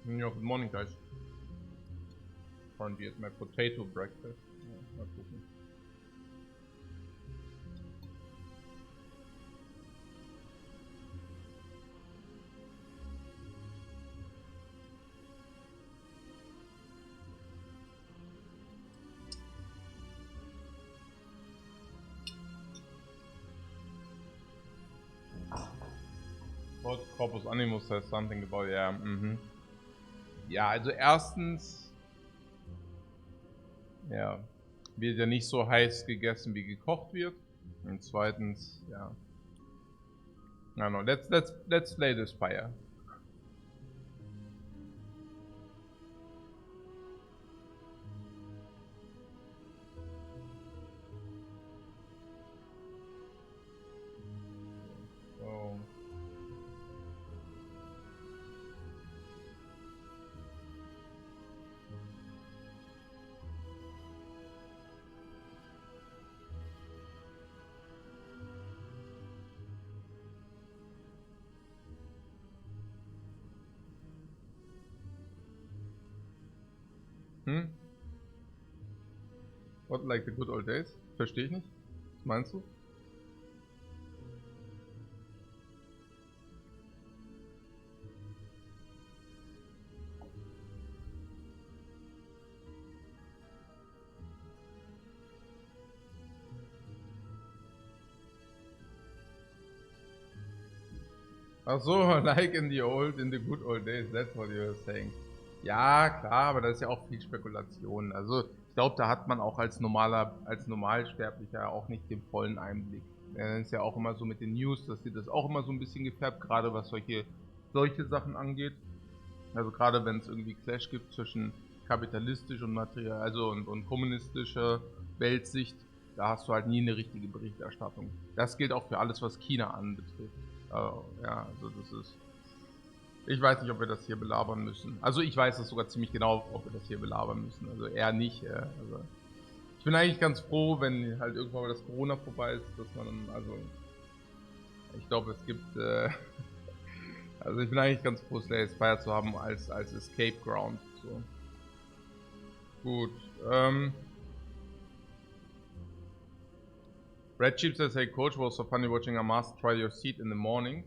Ja, good morning, guys. Currently at my potato breakfast. Ja, mal gucken. What Corpus Animus says something about, ja, Ja, also erstens, ja, wird ja nicht so heiß gegessen, wie gekocht wird. Und zweitens, ja. I don't know, let's play the Spire. So. What, like the good old days? Verstehe ich nicht. Was meinst du? Ach so, like in the good old days, that's what you were saying. Ja, klar, aber das ist ja auch viel Spekulation. Also ich glaube, da hat man auch als Normalsterblicher auch nicht den vollen Einblick. Das ist ja auch immer so mit den News, dass sie das auch immer so ein bisschen gefärbt, gerade was solche Sachen angeht. Also gerade wenn es irgendwie Clash gibt zwischen kapitalistisch und materiell, also und kommunistischer Weltsicht, da hast du halt nie eine richtige Berichterstattung. Das gilt auch für alles, was China anbetrifft. Ja, also das ist... Ich weiß nicht, ob wir das hier belabern müssen. Also ich weiß es sogar ziemlich genau, ob wir das hier belabern müssen. Also eher nicht. Also ich bin eigentlich ganz froh, wenn halt irgendwann mal das Corona vorbei ist, dass man dann, also... Ich glaube, es gibt... also ich bin eigentlich ganz froh, Slay Spire zu haben als Escape Ground. So. Gut. Red Sheep says, hey coach, was so funny watching a mask try your seat in the morning.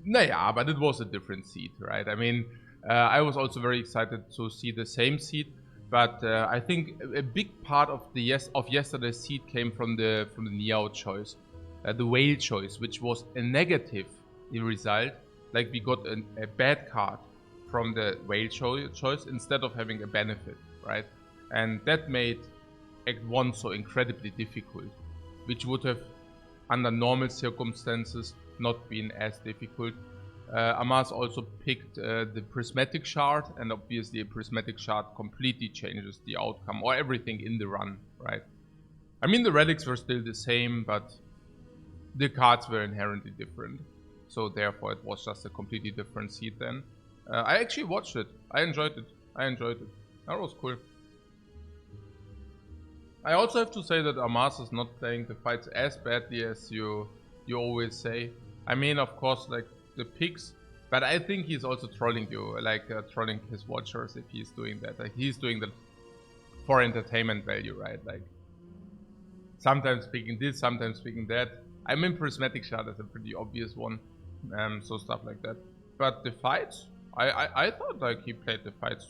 Naja, but it was a different seat, right? I mean, I was also very excited to see the same seed, but I think a big part of yesterday's seed came from the Niao choice, the whale choice, which was a negative result. Like we got a bad card from the whale choice instead of having a benefit, right? And that made Act 1 so incredibly difficult, which would have, under normal circumstances, not been as difficult. Amas also picked the prismatic shard, and obviously a prismatic shard completely changes the outcome or everything in the run, right? I mean, the relics were still the same, but the cards were inherently different. So therefore it was just a completely different seed then. I actually watched it. I enjoyed it. That was cool. I also have to say that Amas is not playing the fights as badly as you always say. I mean, of course, like the picks, but I think he's also trolling you, like trolling his watchers if he's doing that. Like he's doing that for entertainment value, right? Like sometimes picking this, sometimes picking that. I mean, prismatic shard is a pretty obvious one, so stuff like that. But the fights, I thought like he played the fights,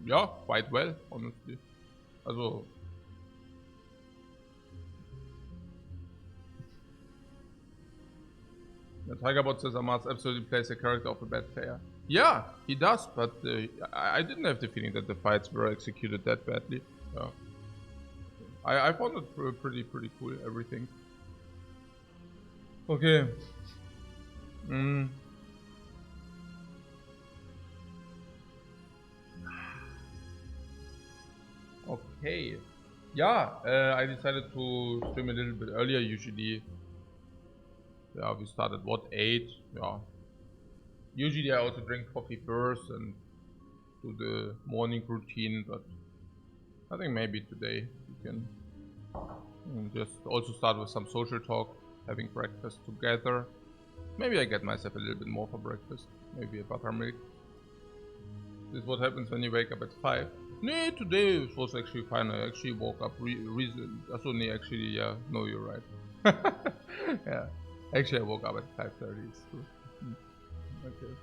yeah, quite well, honestly. Also, the Tigerbot says Amas absolutely plays the character of a bad player. Yeah, he does, but I didn't have the feeling that the fights were executed that badly. Yeah. I found it pretty cool, everything. Okay. Okay. Yeah, I decided to stream a little bit earlier. Usually, yeah, we start at what, 8? Yeah. Usually I also drink coffee first and do the morning routine, but I think maybe today we can just also start with some social talk, having breakfast together. Maybe I get myself a little bit more for breakfast. Maybe a buttermilk. This is what happens when you wake up at 5. No, today it was actually fine. I actually woke up actually, yeah, no, you're right. Yeah, actually I woke up at 5:30. It's true. Okay.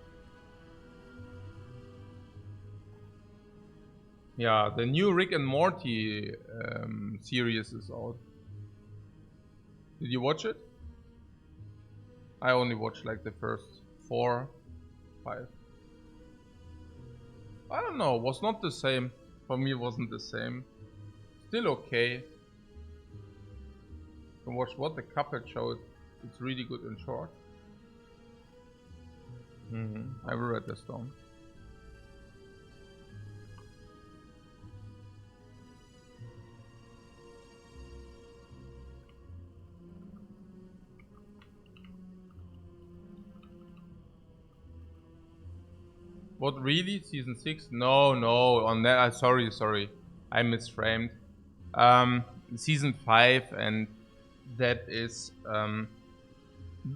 Yeah, the new Rick and Morty series is out. Did you watch it? I only watched like the first 4, 5. I don't know, was not the same. For me it wasn't the same. Still okay. You can watch what the Cuphead show. It's really good and short. I will write this down. What, really? Season 6? No, on that, sorry, I misframed. Season 5, and that is,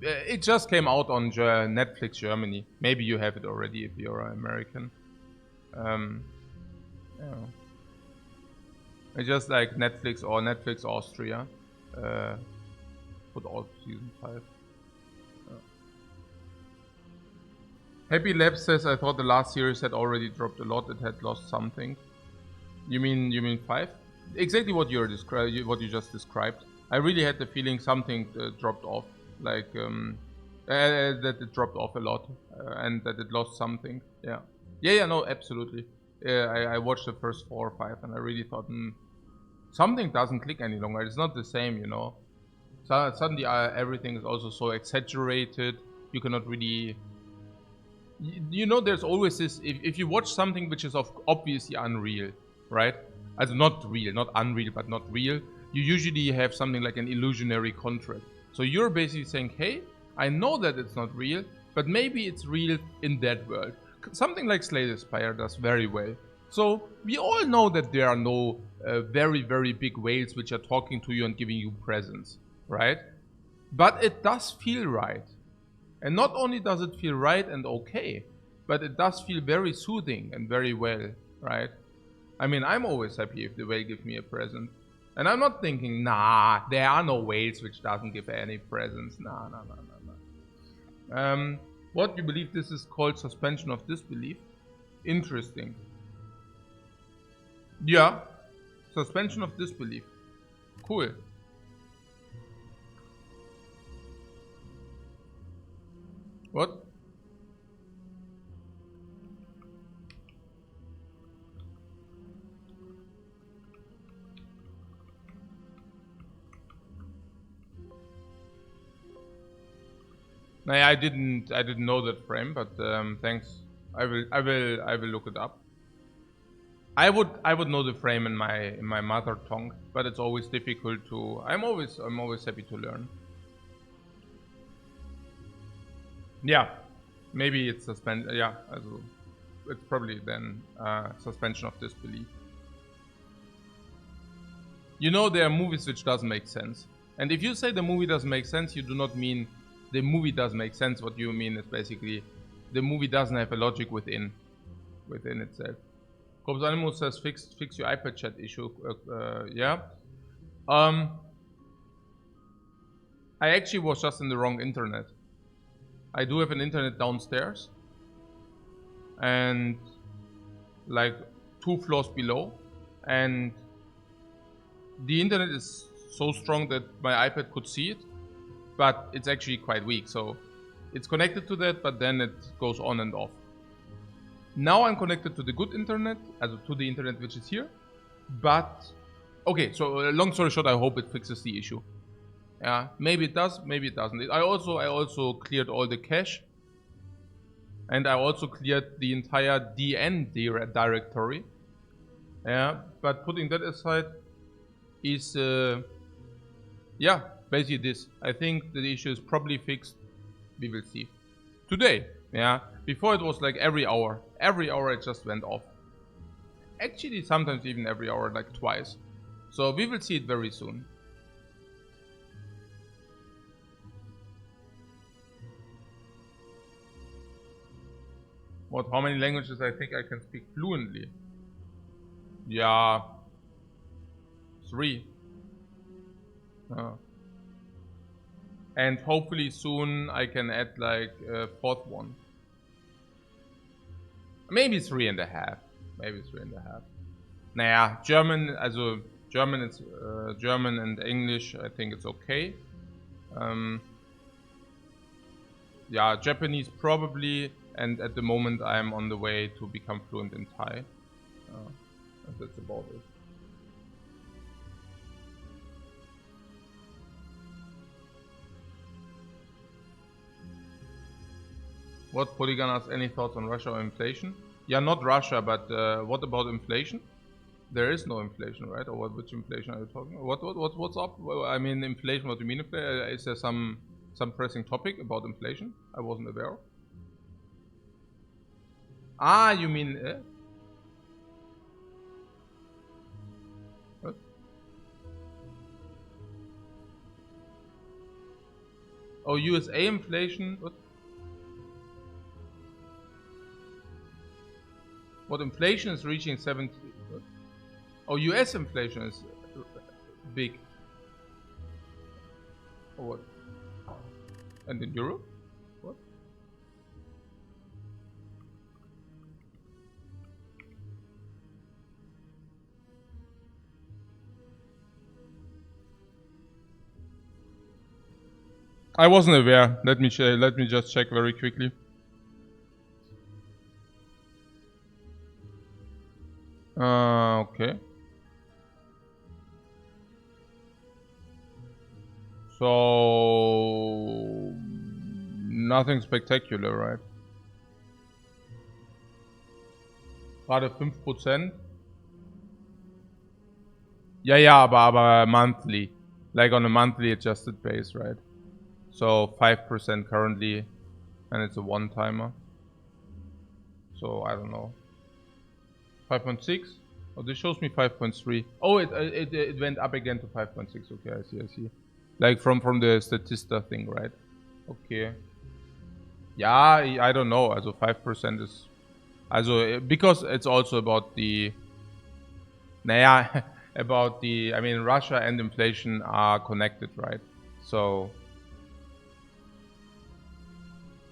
it just came out on Netflix Germany. Maybe you have it already if you're American. Yeah. It's just like Netflix or Netflix Austria. Put out season 5. Happy Lab says, I thought the last series had already dropped a lot. It had lost something. You mean 5? Exactly what you just described. I really had the feeling something dropped off, like that it dropped off a lot, and that it lost something. Yeah, no, absolutely. I watched the first 4 or 5, and I really thought, something doesn't click any longer. It's not the same, you know. So suddenly everything is also so exaggerated. You cannot really. You know, there's always this, if you watch something which is obviously unreal, right? As not real, not unreal, but not real, you usually have something like an illusionary contract. So you're basically saying, hey, I know that it's not real, but maybe it's real in that world. Something like Slay the Spire does very well. So we all know that there are no very, very big whales which are talking to you and giving you presents, right? But it does feel right. And not only does it feel right and okay, but it does feel very soothing and very well, right? I mean, I'm always happy if the whale gives me a present. And I'm not thinking, nah, there are no whales which doesn't give any presents. Nah. What, you believe this is called suspension of disbelief? Interesting. Yeah. Suspension of disbelief. Cool. What? Naja, I didn't know that frame, but thanks. I will look it up. I would know the frame in my mother tongue, but it's always difficult to. I'm always happy to learn. Yeah, maybe it's Yeah, also it's probably then suspension of disbelief. You know, there are movies which doesn't make sense, and if you say the movie doesn't make sense, you do not mean the movie doesn't make sense. What you mean is basically the movie doesn't have a logic within itself. Corpus Animus says fix your iPad chat issue. Yeah. I actually was just in the wrong internet. I do have an internet downstairs, and like 2 floors below, and the internet is so strong that my iPad could see it, but it's actually quite weak. So it's connected to that, but then it goes on and off. Now I'm connected to the good internet, to the internet which is here. But okay, so long story short, I hope it fixes the issue. Yeah, maybe it does, maybe it doesn't. I also cleared all the cache, and I also cleared the entire DN directory. Yeah, but putting that aside is yeah, basically this. I think the issue is probably fixed. We will see today. Yeah, before it was like every hour it just went off. Actually, sometimes even every hour, like twice. So we will see it very soon. What? How many languages I think I can speak fluently? Yeah, 3. And hopefully soon I can add like a 4th one. Maybe 3.5. Maybe 3.5. Naja, German, also German is German and English. I think it's okay. Yeah, Japanese probably, and at the moment I'm on the way to become fluent in Thai. And that's about it. What, Polygon asks, any thoughts on Russia or inflation? Yeah, not Russia, but what about inflation? There is no inflation, right? Or which inflation are you talking about? What's up? Well, I mean, inflation, what do you mean inflation? Is there some pressing topic about inflation I wasn't aware of? Ah, you mean... What? Oh, USA inflation? What? What, inflation is reaching 70? What? Oh, US inflation is big. Or what? And in Europe? What? I wasn't aware. Let me just check very quickly. Okay. So nothing spectacular, right? Gerade 5%. Ja, aber monthly. Like on a monthly adjusted base, right? So 5% currently, and it's a one-timer. So I don't know. 5.6? Oh, this shows me 5.3. Oh, it went up again to 5.6. Okay, I see. Like from the Statista thing, right? Okay. Yeah, I don't know. Also 5% is... Also, because it's also about the... Naja, about the... I mean, Russia and inflation are connected, right? So...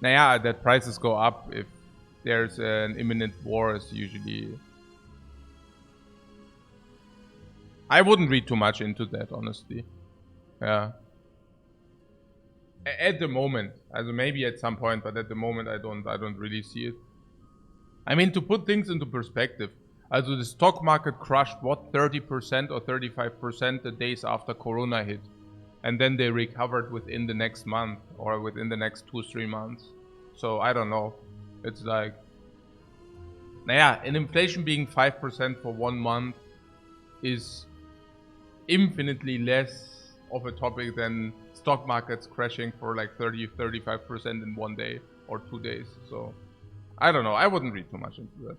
Naja, that prices go up if there's an imminent war. Is usually. I wouldn't read too much into that, honestly. Yeah. At the moment, also maybe at some point, but at the moment, I don't really see it. I mean, to put things into perspective, also the stock market crushed what 30% or 35% the days after Corona hit, and then they recovered within the next month or within the next 2-3 months. So I don't know. It's like, naja, an inflation being 5% for 1 month is infinitely less of a topic than stock markets crashing for like 30-35% in 1 day or 2 days. So I don't know. I wouldn't read too much into that.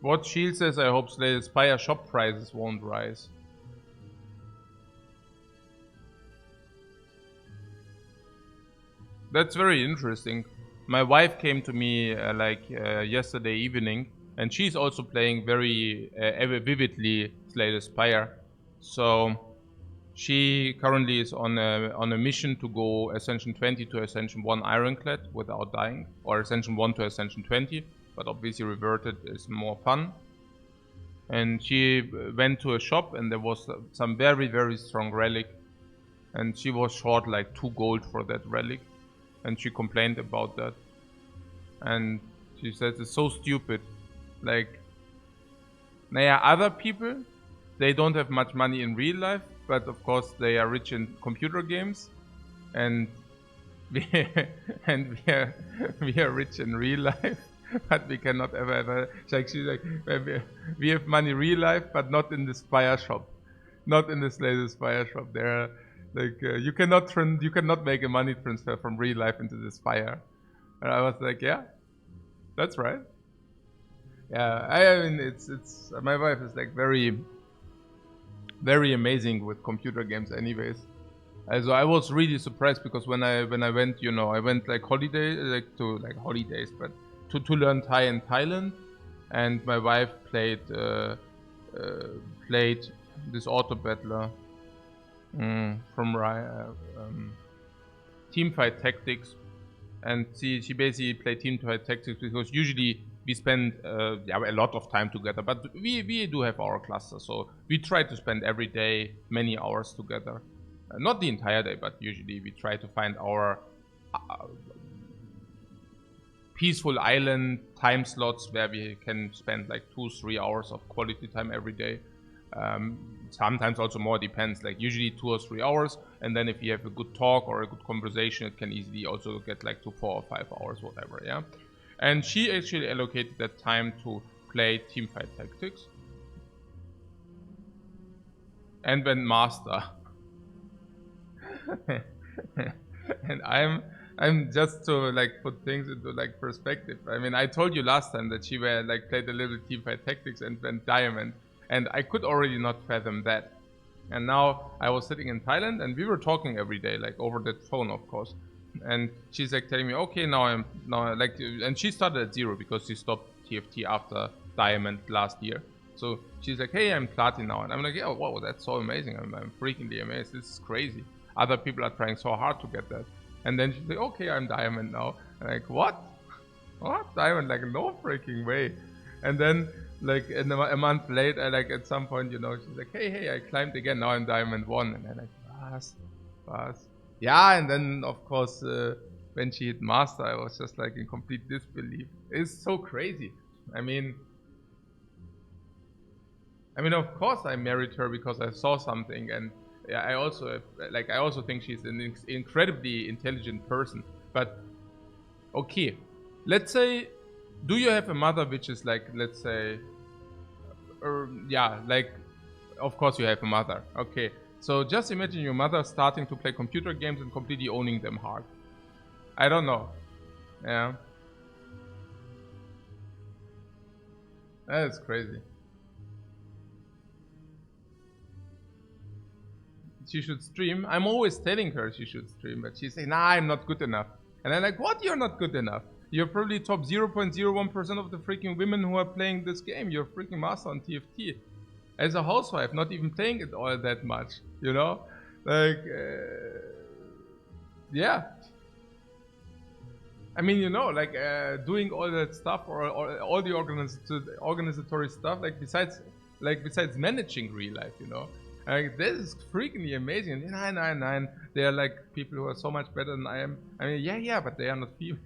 What Shield says, I hope the Spire shop prices won't rise. That's very interesting. My wife came to me yesterday evening, and she's also playing very vividly Slay Spire. So she currently is on a mission to go Ascension 20 to Ascension 1 Ironclad without dying, or Ascension 1 to Ascension 20, but obviously reverted is more fun. And she went to a shop, and there was some very, very strong relic, and she was short like 2 gold for that relic, and she complained about that. And she says it's so stupid. Like, naja, other people, they don't have much money in real life, but of course they are rich in computer games, and we are rich in real life, but we cannot ever. She's like, we have money real life, but not in the Spire shop, not in this latest Spire shop. There are like you cannot make a money transfer from real life into the Spire. And I was like, yeah, that's right. Yeah, I mean it's my wife is like very amazing with computer games anyways. So I was really surprised because when I went, I went like holidays, but to learn Thai in Thailand, and my wife played this auto battler from Teamfight Tactics, and she basically played Teamfight Tactics because usually we spend a lot of time together, but we do have our cluster, so we try to spend every day many hours together. Not the entire day, but usually we try to find our peaceful island time slots where we can spend like 2-3 hours of quality time every day. Sometimes also more, depends, like usually 2 or 3 hours, and then if you have a good talk or a good conversation, it can easily also get like to 4 or 5 hours, whatever. Yeah. And she actually allocated that time to play Teamfight Tactics and went master. And I'm just to like put things into like perspective. I mean, I told you last time that she played a little Teamfight Tactics and went diamond, and I could already not fathom that. And now I was sitting in Thailand, and we were talking every day, like over the phone, of course. And she's like telling me, okay, and she started at 0 because she stopped TFT after diamond last year. So she's like, hey, I'm platinum now, and I'm like, yeah, wow, that's so amazing. I'm freakingly amazed. This is crazy. Other people are trying so hard to get that. And then she's like, okay, I'm diamond now. I'm like, what? What? Diamond? Like, no freaking way. And then, like, a month later, like, at some point, she's like, hey, I climbed again. Now I'm diamond 1. And I'm like, was. Yeah, and then, of course, when she hit master, I was just, like, in complete disbelief. It's so crazy. I mean, of course I married her because I saw something, and I also think she's an incredibly intelligent person. But okay, let's say, do you have a mother which is like, let's say, of course you have a mother. Okay, so just imagine your mother starting to play computer games and completely owning them hard. I don't know. Yeah, that is crazy. should stream. I'm always telling her she should stream, but she's saying, nah, I'm not good enough. And I'm like, what? You're not good enough? You're probably top 0.01% of the freaking women who are playing this game. You're a freaking master on TFT. As a housewife, not even playing it all that much, you know? Like, yeah. I mean, you know, like doing all that stuff or all the organizatory stuff, like besides managing real life, you know? Like, this is freakingly amazing. Nein. They are like people who are so much better than I am. I mean, yeah, but they are not female.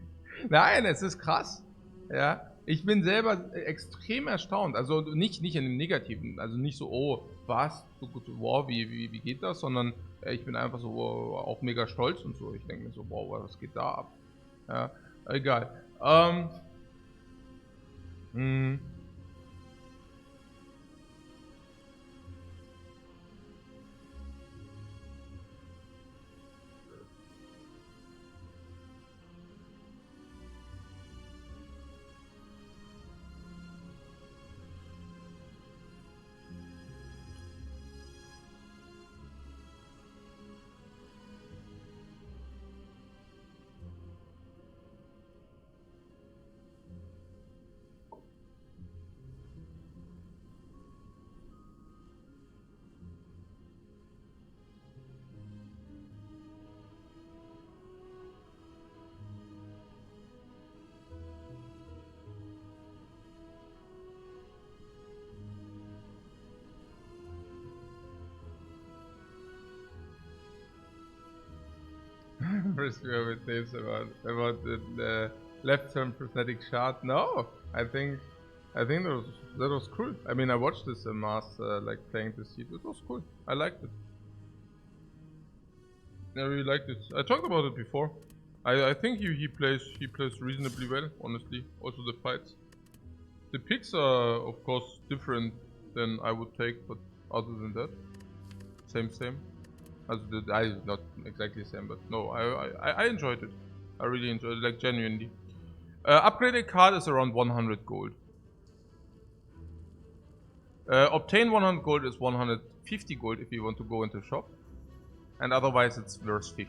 Nein, es ist krass. Ja, ich bin selber extrem erstaunt. Also nicht in dem Negativen. Also nicht so, oh, was? Wow, wie geht das? Sondern ich bin einfach so auch mega stolz und so. Ich denke mir so, wow, was geht da ab? Ja, egal. First we have this about the left turn prosthetic shot. No, I think that was cool. I mean, I watched this master like playing this seat. It was cool. I liked it. I really liked it. I talked about it before. I think he plays reasonably well, honestly. Also the fights. The picks are of course different than I would take, but other than that, same. Also not exactly the same, but no, I enjoyed it. I really enjoyed it, like genuinely. Upgraded card is around 100 gold. Obtain 100 gold is 150 gold if you want to go into shop, and otherwise it's worth 50.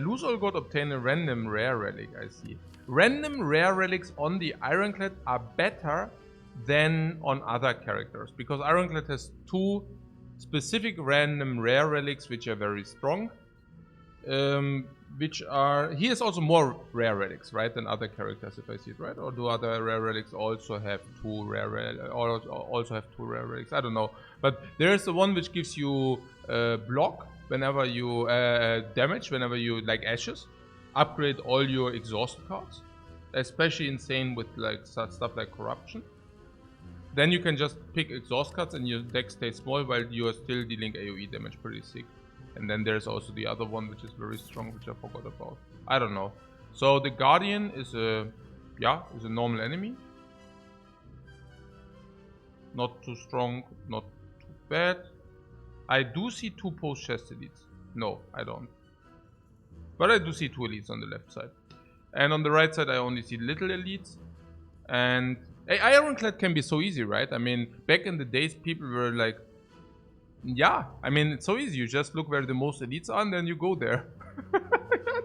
Lose all gold, obtain a random rare relic. I see. Random rare relics on the Ironclad are better than on other characters because Ironclad has two specific random rare relics which are very strong. He has also more rare relics, right, than other characters, if I see it right. Or do other rare relics also have two rare relics? I don't know. But there is the one which gives you block whenever you damage, whenever you like ashes. Upgrade all your exhaust cards, especially insane with like stuff like corruption. Then you can just pick exhaust cards and your deck stays small while you are still dealing AoE damage. Pretty sick. And then there's also the other one which is very strong, which I forgot about. I don't know. So the Guardian is a normal enemy. Not too strong, not too bad. I do see two post-chest elites. No, I don't. But I do see two elites on the left side. And on the right side I only see little elites. And Ironclad can be so easy, right? I mean, back in the days, people were like, yeah, I mean, it's so easy. You just look where the most elites are and then you go there.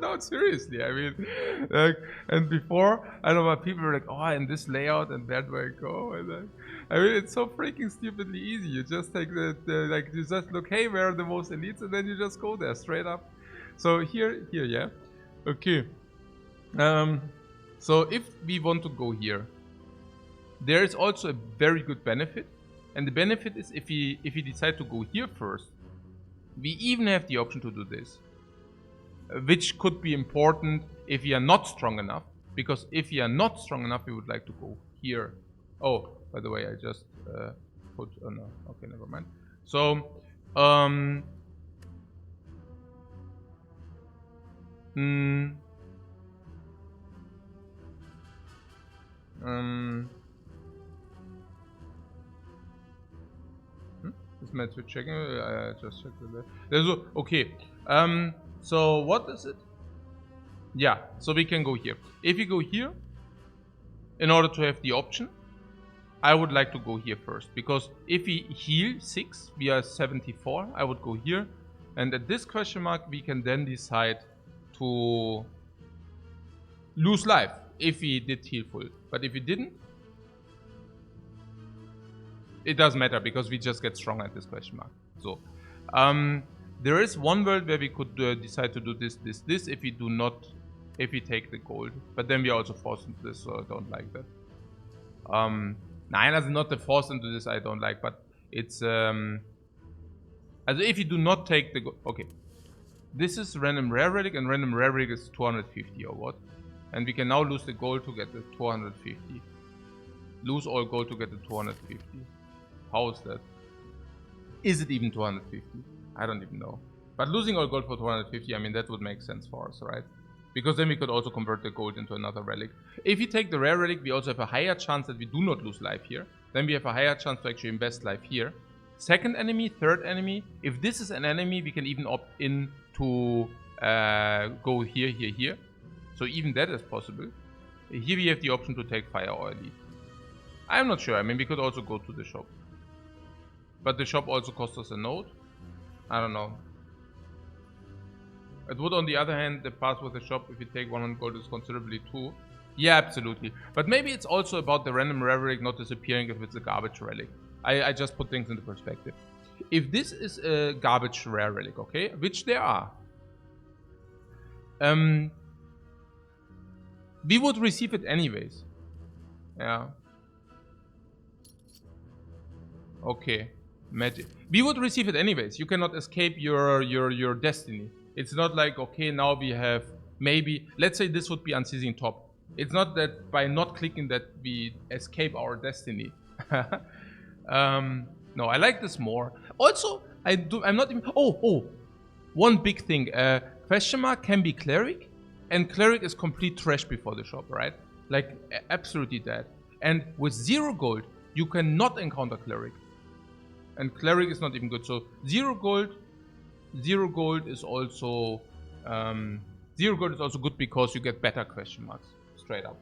No, seriously, I mean, like, and before, I don't know, people were like, oh, in this layout and where do I go? And like, I mean, it's so freaking stupidly easy. You just take you just look, hey, where are the most elites? And then you just go there straight up. So here, yeah. Okay. So if we want to go here, there is also a very good benefit, and the benefit is if we decide to go here first, we even have the option to do this, which could be important if we are not strong enough, because if we are not strong enough, we would like to go here. Oh, by the way, I just put, oh no, okay, never mind. So, is my Twitch checking? I just checked it there. Okay. So what is it? Yeah. So we can go here. If you go here, in order to have the option, I would like to go here first. Because if we heal 6, we are 74. I would go here. And at this question mark, we can then decide to lose life if we did heal full. But if we didn't, it doesn't matter because we just get stronger at this question mark. So, there is one world where we could decide to do this if we do not, if we take the gold. But then we are also forced into this, so I don't like that. Nein, also not the forced into this I don't like, but it's, also if you do not take the gold, okay. This is random rare relic, and random rare relic is 250 or what? And we can now lose the gold to get the 250. Lose all gold to get the 250. How is that? Is it even 250? I don't even know. But losing all gold for 250, I mean, that would make sense for us, right? Because then we could also convert the gold into another relic. If we take the rare relic, we also have a higher chance that we do not lose life here. Then we have a higher chance to actually invest life here. Second enemy, third enemy. If this is an enemy, we can even opt in to go here, here, here. So even that is possible. Here we have the option to take fire or elite. I'm not sure. I mean, we could also go to the shop. But the shop also costs us a node. I don't know. It would, on the other hand, the path with the shop, if you take 100 gold, is considerably too. Yeah, absolutely. But maybe it's also about the random rare relic not disappearing if it's a garbage relic. I just put things into perspective. If this is a garbage rare relic, okay, which there are, we would receive it anyways. Yeah. Okay. Magic. We would receive it anyways. You cannot escape your destiny. It's not like, okay, now we have maybe, let's say this would be unceasing top. It's not that by not clicking that we escape our destiny. No, I like this more. Also, I'm not even, one big thing. Question mark can be cleric, and cleric is complete trash before the shop, right? Like, absolutely dead. And with 0 gold, you cannot encounter cleric. And cleric is not even good. So 0 gold is also 0 gold is also good because you get better question marks straight up.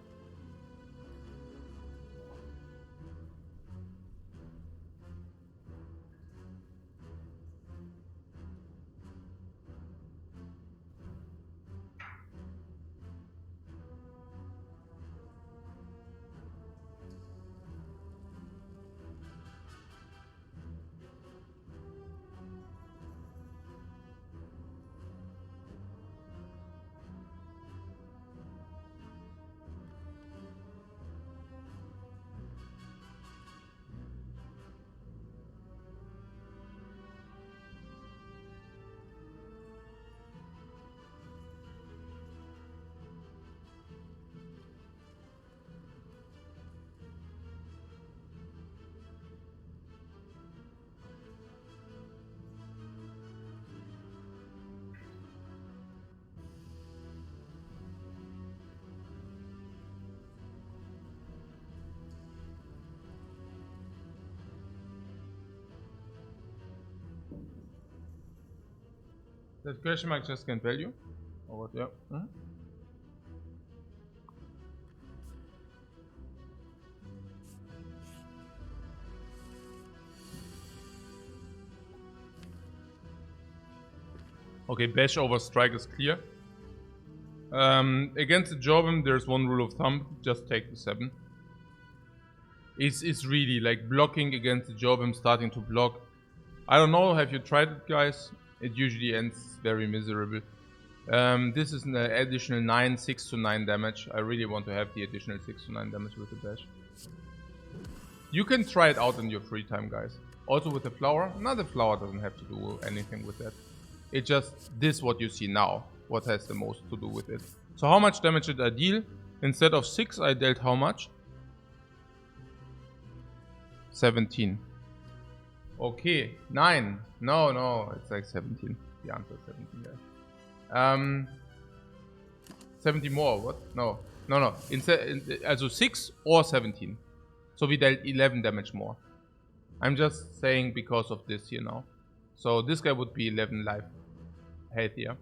That question mark just gained value? Or what? Yeah. Okay, bash over strike is clear. Against the Jorbim, there's one rule of thumb: just take the 7. It's really like blocking against the Jorbim, starting to block. I don't know, have you tried it, guys? It usually ends very miserable. This is an additional 6 to 9 damage. I really want to have the additional 6 to 9 damage with the bash. You can try it out in your free time, guys. Also with the flower. No, the flower doesn't have to do anything with that. It just, this what you see now, what has the most to do with it. So how much damage did I deal? Instead of 6, I dealt how much? 17. Okay, 9. No, it's like 17. The answer is 17, guys. 70 more, what? No. Instead, also 6 or 17. So we dealt 11 damage more. I'm just saying because of this here now. So this guy would be 11 life healthier.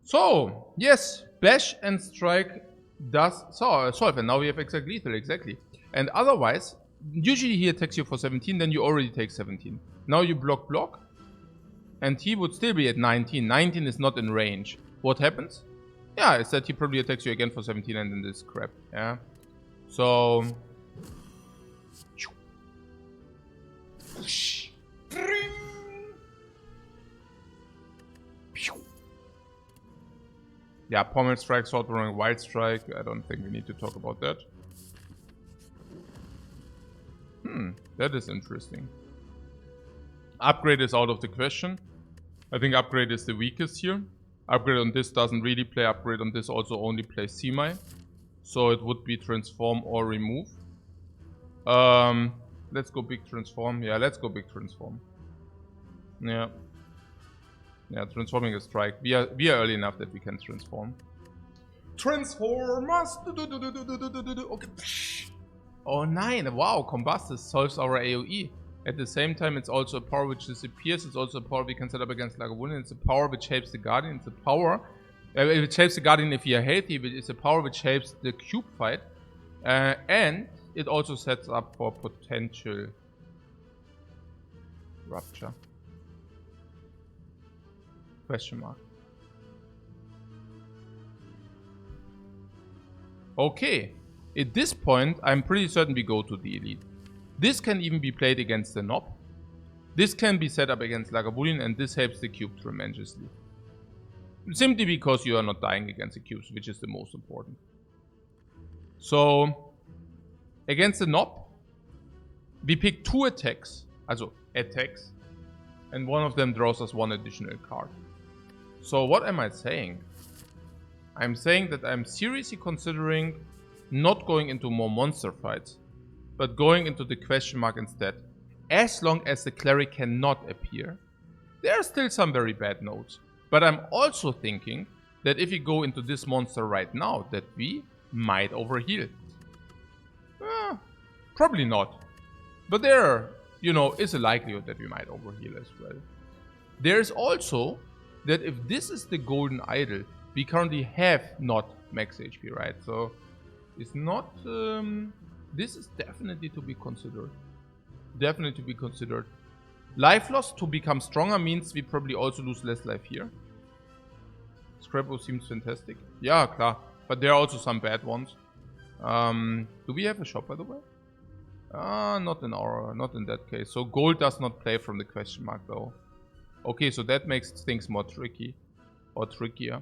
So, yes, bash and strike does solve. And now we have exact lethal, exactly. And otherwise, usually he attacks you for 17, then you already take 17. Now you block, and he would still be at 19. 19 is not in range. What happens? Yeah, it's that he probably attacks you again for 17 and then this crap. Yeah. So... Yeah, Pommel Strike, Sword Throwing, Wild Strike. I don't think we need to talk about that. That is interesting. Upgrade is out of the question. I think upgrade is the weakest here. Upgrade on this doesn't really play. Upgrade on this also only plays semi. So it would be transform or remove. Let's go big transform. Yeah, let's go big transform. Yeah. Yeah, transforming a strike. We are early enough that we can transform. Transform us! Okay. Oh, 9. Wow, Combustus solves our AoE. At the same time, it's also a power which disappears. It's also a power we can set up against Lagavulin. It's a power which helps the Guardian. It's a power which helps the Guardian if you are healthy. It's a power which helps the cube fight. And it also sets up for potential rupture. Question mark. Okay. At this point, I'm pretty certain we go to the elite. This can even be played against the Knob. This can be set up against Lagavulin, and this helps the cube tremendously. Simply because you are not dying against the cubes, which is the most important. So, against the Knob, we pick 2 attacks. Also, attacks. And one of them draws us 1 additional card. So, what am I saying? I'm saying that I'm seriously considering not going into more monster fights, but going into the question mark instead. As long as the cleric cannot appear. There are still some very bad notes. But I'm also thinking that if we go into this monster right now, that we might overheal. Probably not. But there, is a likelihood that we might overheal as well. There's also that if this is the golden idol, we currently have not max HP, right? So it's not... this is definitely to be considered. Definitely to be considered. Life loss to become stronger means we probably also lose less life here. Scrapbo seems fantastic. Yeah, klar. But there are also some bad ones. Do we have a shop, by the way? Not in that case. So gold does not play from the question mark, though. Okay, so that makes things more tricky. Or trickier.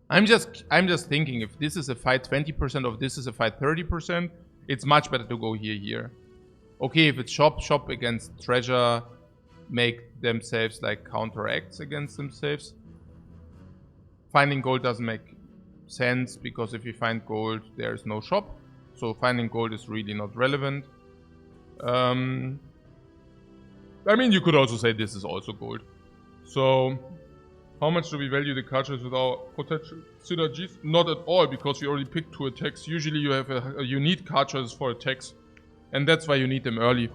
I'm just thinking, if this is a fight 20% of this is a fight 30%, it's much better to go here. Okay, if it's shop against treasure, make themselves like counteracts against themselves. Finding gold doesn't make sense, because if you find gold, there is no shop. So finding gold is really not relevant. I mean, you could also say this is also gold. So, how much do we value the card choice with our potential synergies? Not at all, because we already picked 2 attacks. Usually you have you need card choices for attacks, and that's why you need them early.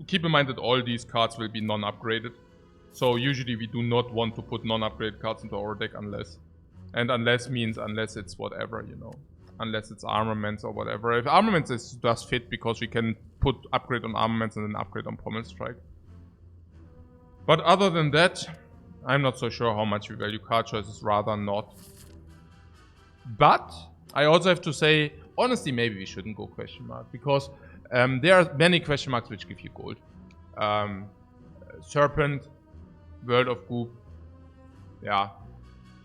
Keep in mind that all these cards will be non-upgraded. So usually we do not want to put non-upgraded cards into our deck unless. And unless means unless it's whatever, Unless it's armaments or whatever. If armaments does fit, because we can put upgrade on armaments and then upgrade on Pommel Strike. But other than that, I'm not so sure how much we value card choices, rather not. But I also have to say, honestly, maybe we shouldn't go question mark, because there are many question marks which give you gold. Serpent, World of Goop, yeah,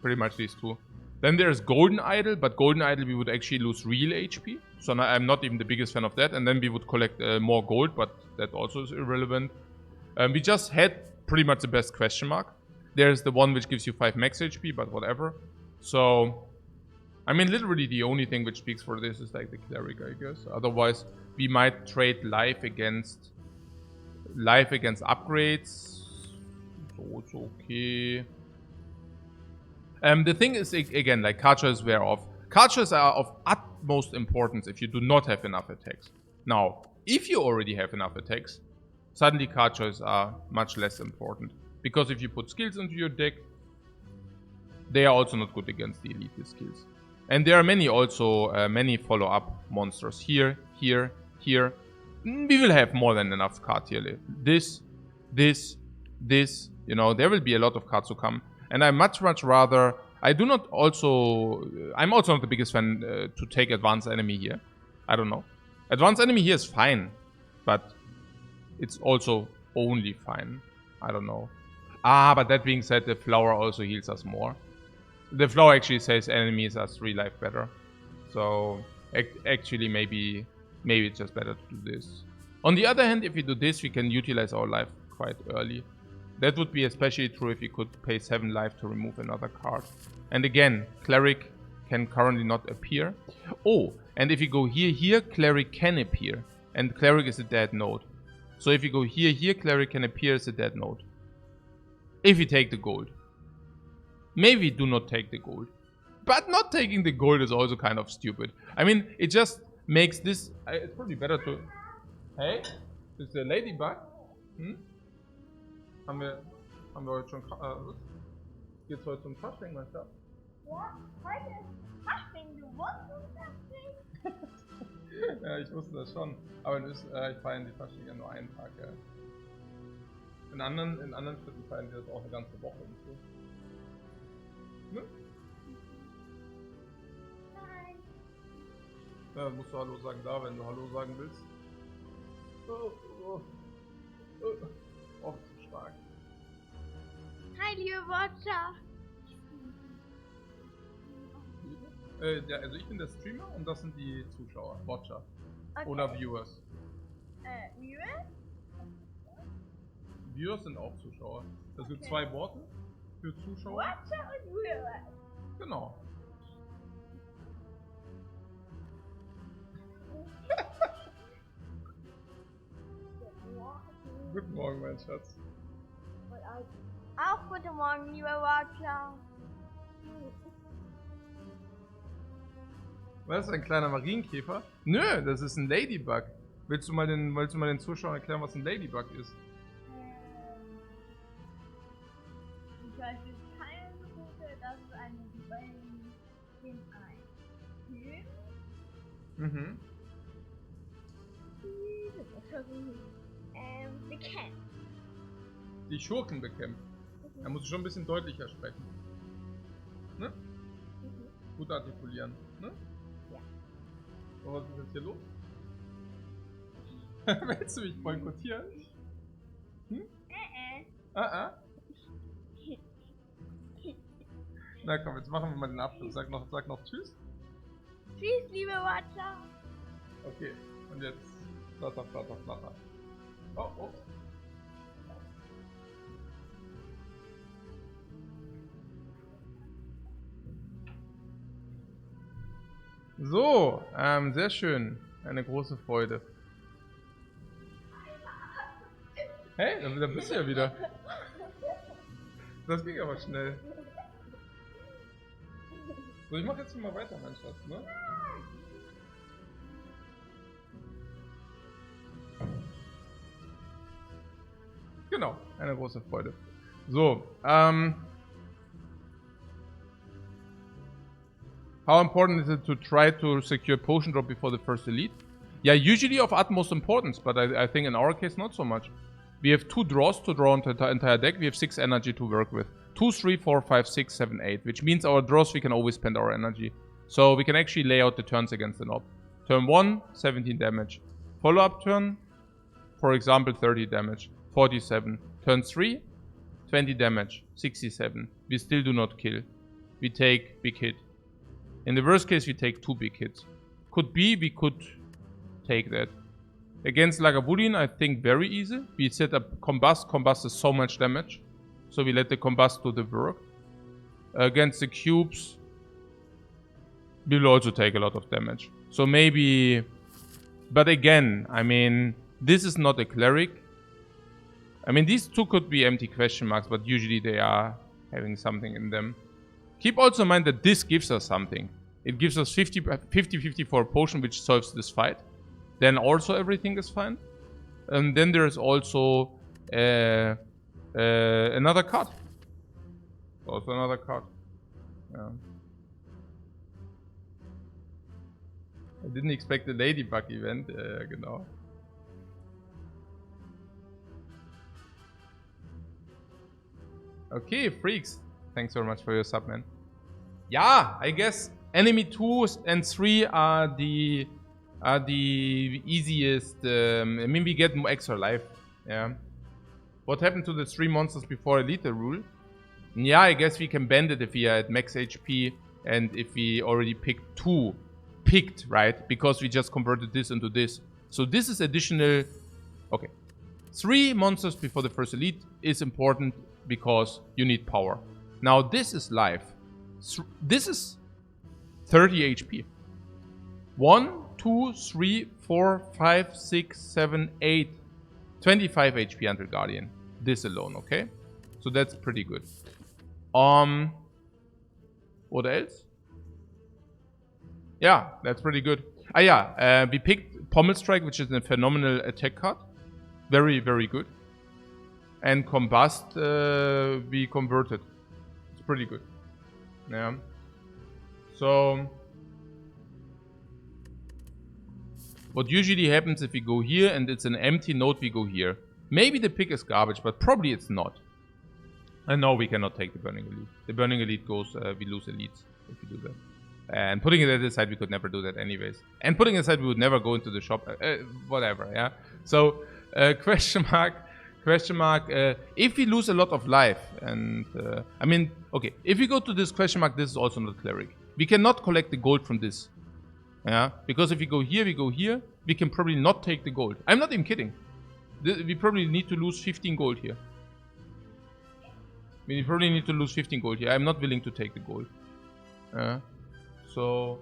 pretty much these 2. Then there's Golden Idol, but Golden Idol we would actually lose real HP. So I'm not even the biggest fan of that. And then we would collect more gold, but that also is irrelevant. We just had pretty much the best question mark. There's the one which gives you 5 max HP, but whatever. So, I mean, literally the only thing which speaks for this is like the cleric, I guess. Otherwise, we might trade life against upgrades. So it's okay. The thing is, again, like card choices wear off. Card choices are of utmost importance if you do not have enough attacks. Now, if you already have enough attacks, suddenly card choices are much less important. Because if you put skills into your deck, they are also not good against the elite skills. And there are many follow-up monsters here, we will have more than enough cards here. This, you know, there will be a lot of cards to come. And I much rather, I'm also not the biggest fan to take Advanced Enemy here. I don't know. Advanced Enemy here is fine, but it's also only fine. I don't know. But that being said, the flower also heals us more. The flower actually says enemies are 3 life better. So actually maybe it's just better to do this. On the other hand, if we do this, we can utilize our life quite early. That would be especially true if you could pay 7 life to remove another card. And again, Cleric can currently not appear. Oh, and if you go here, Cleric can appear. And Cleric is a dead node. So if you go here, Cleric can appear as a dead node. If you take the gold. Maybe do not take the gold. But not taking the gold is also kind of stupid. I mean, it just makes this... It's probably better to... Hey? Ist der Ladybug? Hm? Haben wir heute schon... Geht's heute zum Fasching, mein Schatz? Ja, heute ist Fasching. Du wusstest das nicht? Ja, ich wusste das schon. Aber in Österreich feiern die Fasching ja nur einen Tag, ja. In anderen Städten feiern die das auch eine ganze Woche und so. Ne? Nein. Ja, musst du Hallo sagen da, wenn du Hallo sagen willst. Oh, zu stark. Hi, liebe Watcher. Ja, also ich bin der Streamer und das sind die Zuschauer, Watcher. Okay. Oder Viewers. Viewers? Viewers sind auch Zuschauer. Es gibt Okay. 2 Worte für Zuschauer. Watcher und Viewers. Genau. Guten Morgen, mein Schatz. Auch guten Morgen, lieber Watcher. Was ist ein kleiner Marienkäfer? Nö, das ist ein Ladybug. Willst du mal den Zuschauern erklären, was ein Ladybug ist? Ich weiß jetzt keine Minute, dass es eine Libellen in ein Film, Mhm. bekämpft. Die Schurken bekämpft. Da musst du schon ein bisschen deutlicher sprechen. Ne? Gut artikulieren. Ne? Ja. So, was ist jetzt hier los? Willst du mich boykottieren? Hm? Na komm, jetzt machen wir mal den Abschluss. Sag noch Tschüss. Tschüss, liebe Watcher. Okay, und jetzt flatter. Oh. So, sehr schön. Eine große Freude. Hey, da bist du ja wieder. Das ging aber schnell. So, ich mach jetzt mal weiter, mein Schatz, ne? Genau, eine große Freude. So, how important is it to try to secure potion drop before the first elite? Yeah, usually of utmost importance, but I think in our case not so much. We have 2 draws to draw into the entire deck. We have 6 energy to work with. 2, 3, 4, 5, 6, 7, 8. Which means our draws we can always spend our energy. So we can actually lay out the turns against the knob. Turn 1, 17 damage. Follow-up turn, for example, 30 damage. 47. Turn 3, 20 damage. 67. We still do not kill. We take big hit. In the worst case, we take 2 big hits. Could be we could take that. Against Lagavulin, I think very easy. We set up Combust. Combust is so much damage. So we let the Combust do the work. Against the cubes, we will also take a lot of damage. So maybe... But again, I mean, this is not a cleric. I mean, these 2 could be empty question marks, but usually they are having something in them. Keep also in mind that this gives us something. It gives us 50-50 for a potion, which solves this fight. Then also everything is fine. And then there is also another card. Also another card. Yeah. I didn't expect the Ladybug event. Genau. Okay, freaks. Thanks very much for your sub, man. Yeah, I guess enemy 2 and 3 are the easiest. I mean, we get more extra life. Yeah. What happened to the 3 monsters before Elite rule? Yeah, I guess we can bend it if we are at max HP and if we already picked 2. Picked, right? Because we just converted this into this. So this is additional. Okay. 3 monsters before the first Elite is important because you need power. Now this is life. This is 30 HP. 1, 2, 3, 4, 5, 6, 7, 8. 25 HP until Guardian. This alone, okay? So that's pretty good. What else? Yeah, that's pretty good. We picked Pommel Strike, which is a phenomenal attack card. Very, very good. And Combust, we converted. It's pretty good. Yeah. So what usually happens if we go here and it's an empty node, we go here. Maybe the pick is garbage, but probably it's not. And no, we cannot take the Burning Elite. The Burning Elite goes, we lose elites if we do that. And putting it aside, we could never do that anyways. And putting it aside, we would never go into the shop, whatever, yeah. So, question mark, if we lose a lot of life, and, I mean, okay, if we go to this question mark, this is also not Cleric. We cannot collect the gold from this, yeah, because if we go here, we can probably not take the gold. I'm not even kidding. We probably need to lose 15 gold here. We probably need to lose 15 gold here. I'm not willing to take the gold. So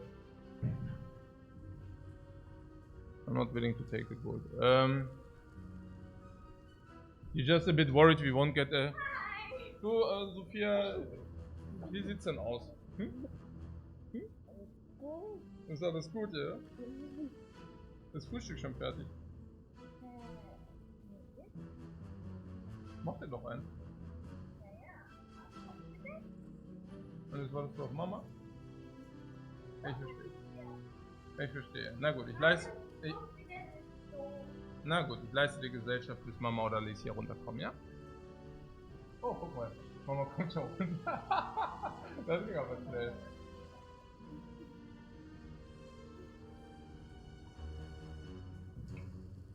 I'm not willing to take the gold. You're just a bit worried we won't get a... Du, Sophia, wie sieht's denn aus? Ist alles gut, ja? Das Frühstück schon fertig. Mach dir doch einen. Und jetzt wartest du auf Mama? Ich verstehe. Ich verstehe. Na gut, ich leiste dir Gesellschaft, bis Mama oder Lies hier runterkommen, ja? Oh, guck mal. Mama kommt schon runter. Das ging aber schnell.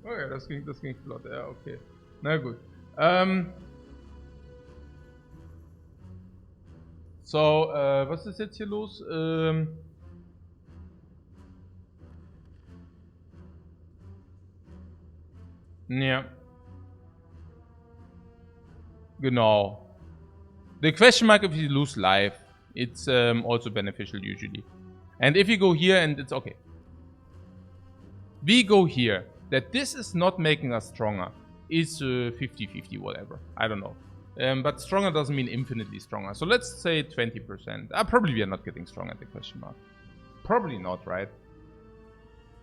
Okay, das ging flott, ja, okay. Na gut. So, was ist jetzt hier los? Ja. Genau. The question mark if you lose life, it's also beneficial usually. And if you go here and it's okay. We go here. That this is not making us stronger. Is 50-50, whatever. I don't know. But stronger doesn't mean infinitely stronger. So let's say 20%. Probably we are not getting strong at the question mark. Probably not, right?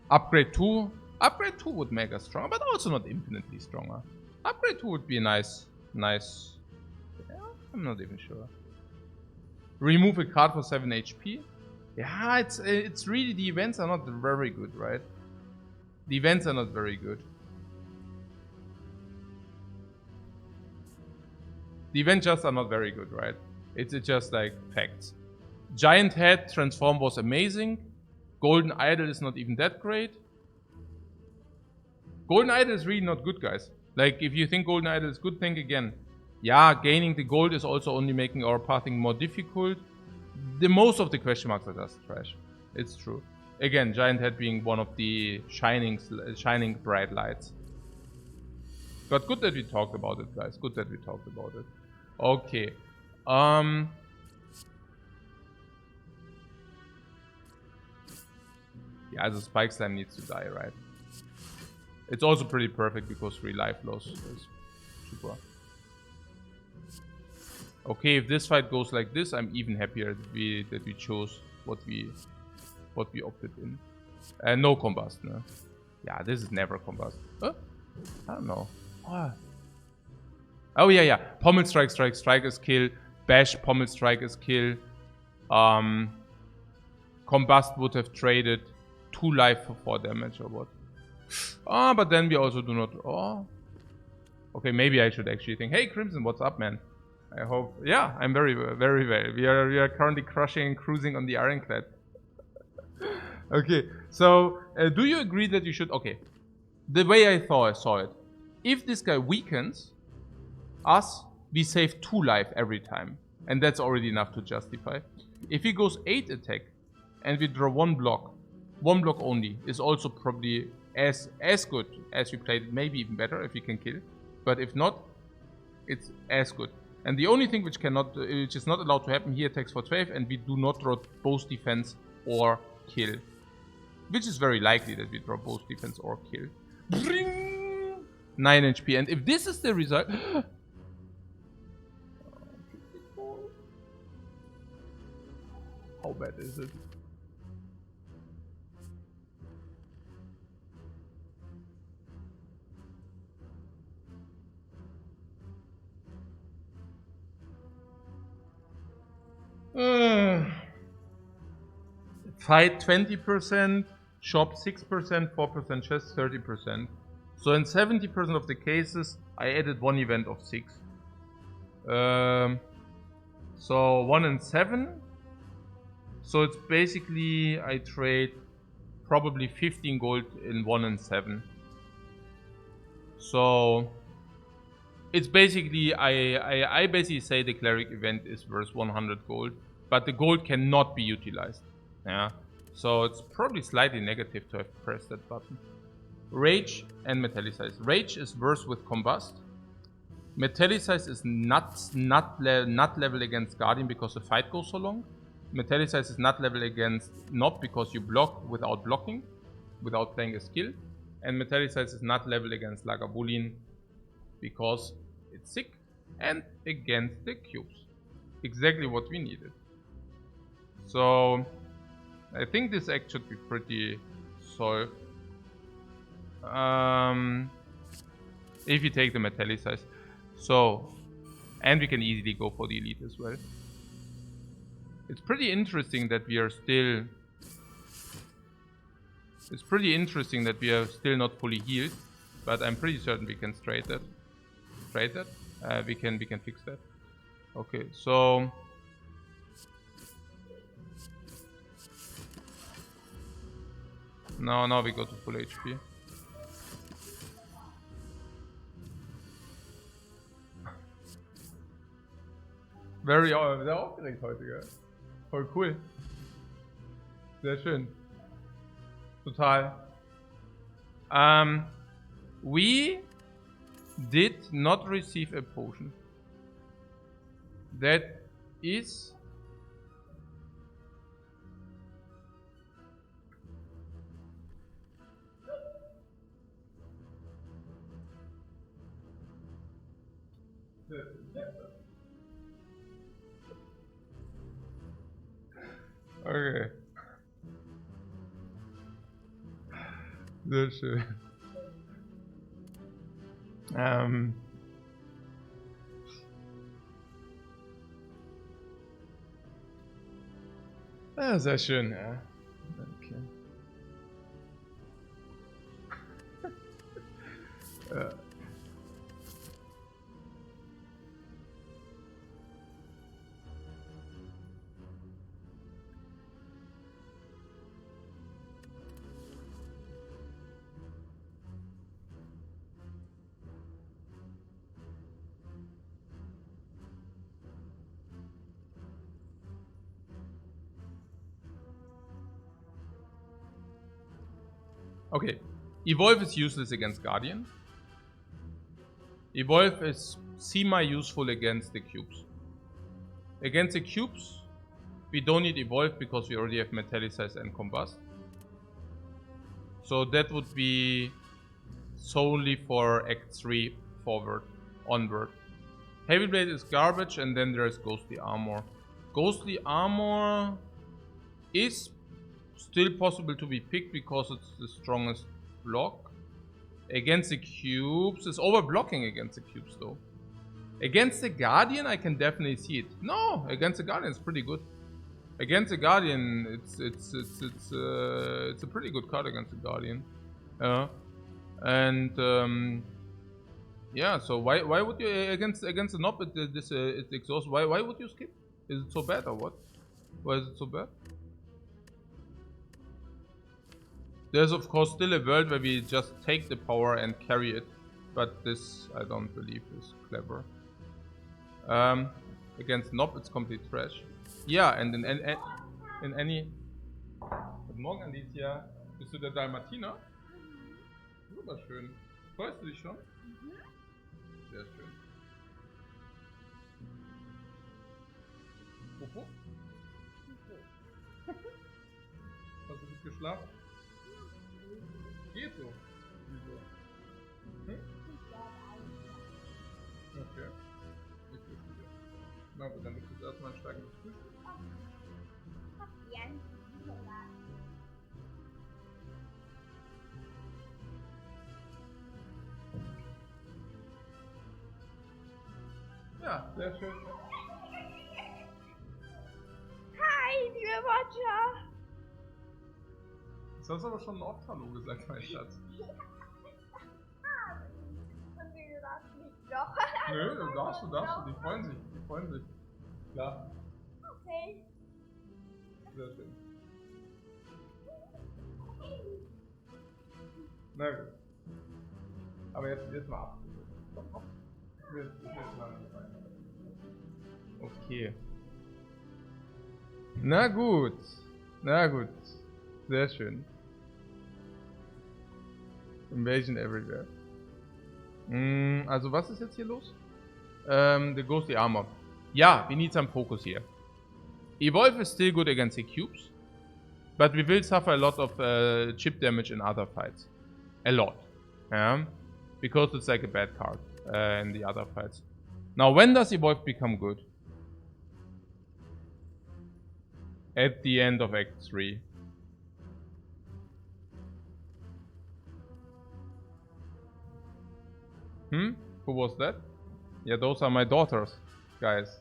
Upgrade 2. Upgrade 2 would make us stronger, but also not infinitely stronger. Upgrade 2 would be a nice... Yeah, I'm not even sure. Remove a card for 7 HP. Yeah, it's really... The events are not very good, right? The events are not very good. The events just are not very good, right? It's just like facts. Giant Head transform was amazing. Golden Idol is not even that great. Golden Idol is really not good, guys. Like, if you think Golden Idol is good, think again. Yeah, gaining the gold is also only making our pathing more difficult. Most of the question marks are just trash. It's true. Again, Giant Head being one of the shining bright lights. But good that we talked about it, guys. Good that we talked about it. Okay. Yeah, the Spike Slime needs to die, right? It's also pretty perfect because 3 life loss is super. Okay, if this fight goes like this, I'm even happier that we chose what we opted in. And no combust, no? Yeah, this is never combust. I don't know. Oh yeah. Pommel strike is kill. Bash, Pommel strike is kill. Combust would have traded 2 life for 4 damage or what? But then we also do not... Okay, maybe I should actually think, hey Crimson, what's up, man? I hope. Yeah, I'm very well. We are currently cruising on the Ironclad. Okay, so do you agree that you should? Okay, the way I saw it, if this guy weakens us, we save 2 life every time, and that's already enough to justify. If he goes 8 attack and we draw 1 block only, is also probably as good as we played, maybe even better if we can kill. But if not, it's as good. And the only thing which is not allowed to happen, he attacks for 12 and we do not draw both defense or kill. Which is very likely that we draw both defense or kill. 9 HP. And if this is the result... How bad is it? Fight 20%, shop 6%, 4% chest 30%. So in 70% of the cases, I added 1 event of 6. So 1 and 7. So it's basically I trade probably 15 gold in 1 and 7. So it's basically I basically say the cleric event is worth 100 gold, but the gold cannot be utilized. Yeah. So it's probably slightly negative to have pressed that button. Rage and Metallicize. Rage is worse with Combust. Metallicize is not level against Guardian because the fight goes so long. Metallicize is not level against Nob because you block without blocking, without playing a skill. And Metallicize is not level against Lagavulin because it's sick and against the cubes. Exactly what we needed. So I think this act should be pretty solved. If you take the Metallicize. So, and we can easily go for the elite as well. It's pretty interesting that we are still... It's pretty interesting that we are still not fully healed. But I'm pretty certain we can straight that. Straight that? We can fix that. Okay, so... Now we go to full HP. Very sehr aufgeregt heute, gell? Voll cool. Sehr schön. Total. We did not receive a potion. That is... Okay. Sehr schön. Sehr schön, ja. Okay. Okay, Evolve is useless against Guardian. Evolve is semi-useful against the cubes. Against the cubes, we don't need Evolve because we already have Metallicize and Combust. So that would be solely for Act 3 forward, onward. Heavy Blade is garbage, and then there's Ghostly Armor. Ghostly Armor is still possible to be picked because it's the strongest block. Against the cubes, it's over blocking against the cubes though. Against the Guardian, I can definitely see it. No, against the Guardian, it's pretty good. Against the Guardian, it's a pretty good card against the Guardian. And Yeah, so why would you against the knob it exhausts? Why would you skip? Is it so bad or what? Why is it so bad? There's of course still a world where we just take the power and carry it, but this I don't believe is clever. Against Nob it's complete trash. Ja, and in any... Guten Morgen, Alicia. Bist du der Dalmatiner? Super schön. Freust du dich schon? Sehr schön. Popo? Hast du gut geschlafen? Geht so. Wieso? Hm? Okay. Ich verstehe. Na gut, dann gibt es erstmal ein steigendes Frühstück. Ja, sehr schön. Hi, liebe Watcher! Das hast du aber schon oft Hallo gesagt, mein Schatz. Und du sagst nicht doch. Nö, darfst du, die freuen sich. Klar. Okay. Sehr schön. Na gut. Aber jetzt mal ab. Jetzt mal rein. Okay. Na gut. Sehr schön. Invasion everywhere. Also was ist jetzt hier los? The Ghostly Armor. Yeah, we need some focus here. Evolve is still good against the cubes, but we will suffer a lot of chip damage in other fights. A lot. Yeah? Because it's like a bad card in the other fights. Now, when does Evolve become good? At the end of Act 3. Who was that? Yeah, those are my daughters, guys.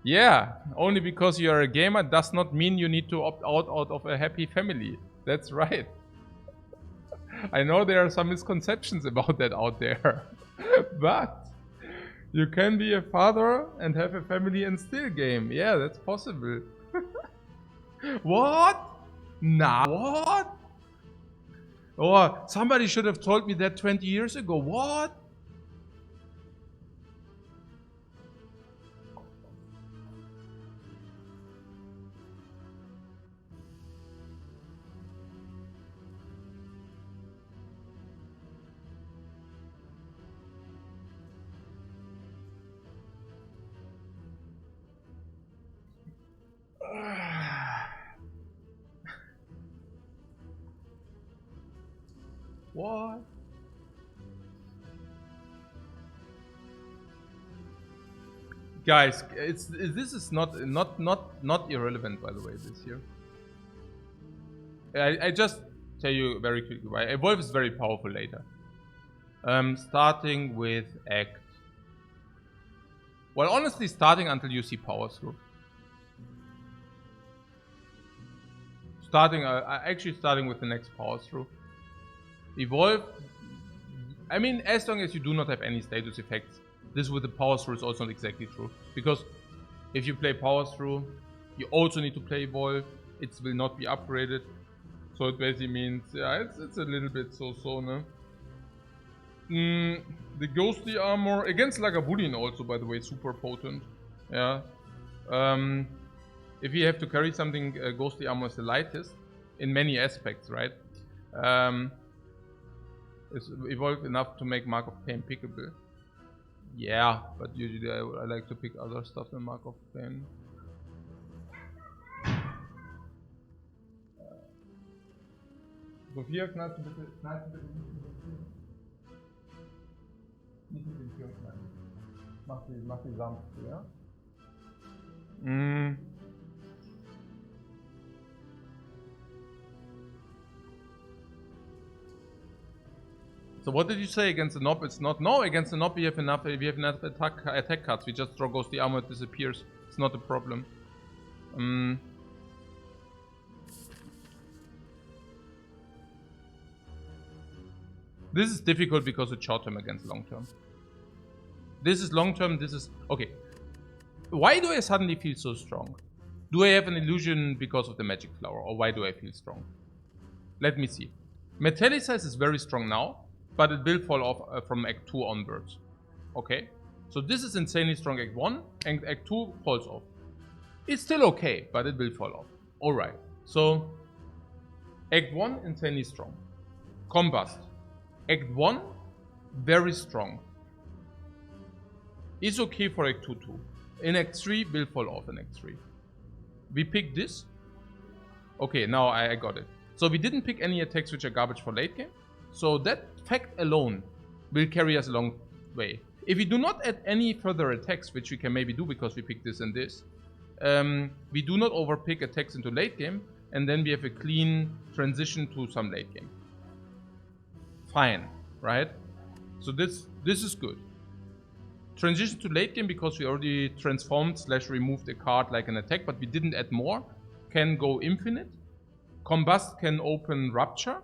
Yeah, only because you are a gamer does not mean you need to opt out of a happy family. That's right. I know there are some misconceptions about that out there. But you can be a father and have a family and still game. Yeah, that's possible. What? Nah, what? Oh, somebody should have told me that 20 years ago. What? What? Guys, this is not irrelevant, by the way, this year. I just tell you very quickly why. Evolve is very powerful later. Starting with Act. Well, honestly, starting until you see Power Through. Actually starting with the next Power Through. Evolve, I mean, as long as you do not have any status effects, this with the Power Through is also not exactly true. Because if you play Power Through, you also need to play Evolve. It will not be upgraded. So it basically means, yeah, it's a little bit so, no? The Ghostly Armor, against Lagavulin also, by the way, super potent. Yeah. If you have to carry something, Ghostly Armor is the lightest in many aspects, right? It's evolved enough to make Mark of Pain pickable. Yeah, but usually I like to pick other stuff than Mark of Pain. Sophia, knallst du bitte nicht mit den Türen knallen. Mach die sanft, ja? So what did you say against the Nob? It's not... No, against the Nob we have enough attack cards. We just draw Ghostly Armor, it disappears. It's not a problem. This is difficult because it's short term against long term. This is long term, this is... Okay. Why do I suddenly feel so strong? Do I have an illusion because of the magic flower, or why do I feel strong? Let me see. Metallicize is very strong now, but it will fall off from Act 2 onwards. Okay? So this is insanely strong Act 1, and Act 2 falls off. It's still okay, but it will fall off. Alright. So, Act 1, insanely strong. Combust. Act 1, very strong. Is okay for Act 2 too. In Act 3, will fall off in Act 3. We pick this. Okay, now I got it. So we didn't pick any attacks which are garbage for late game. So that fact alone will carry us a long way. If we do not add any further attacks, which we can maybe do because we pick this and this, we do not overpick attacks into late game, and then we have a clean transition to some late game. Fine, right? So this is good. Transition to late game because we already transformed / removed a card like an attack, but we didn't add more. Can go infinite. Combust can open Rupture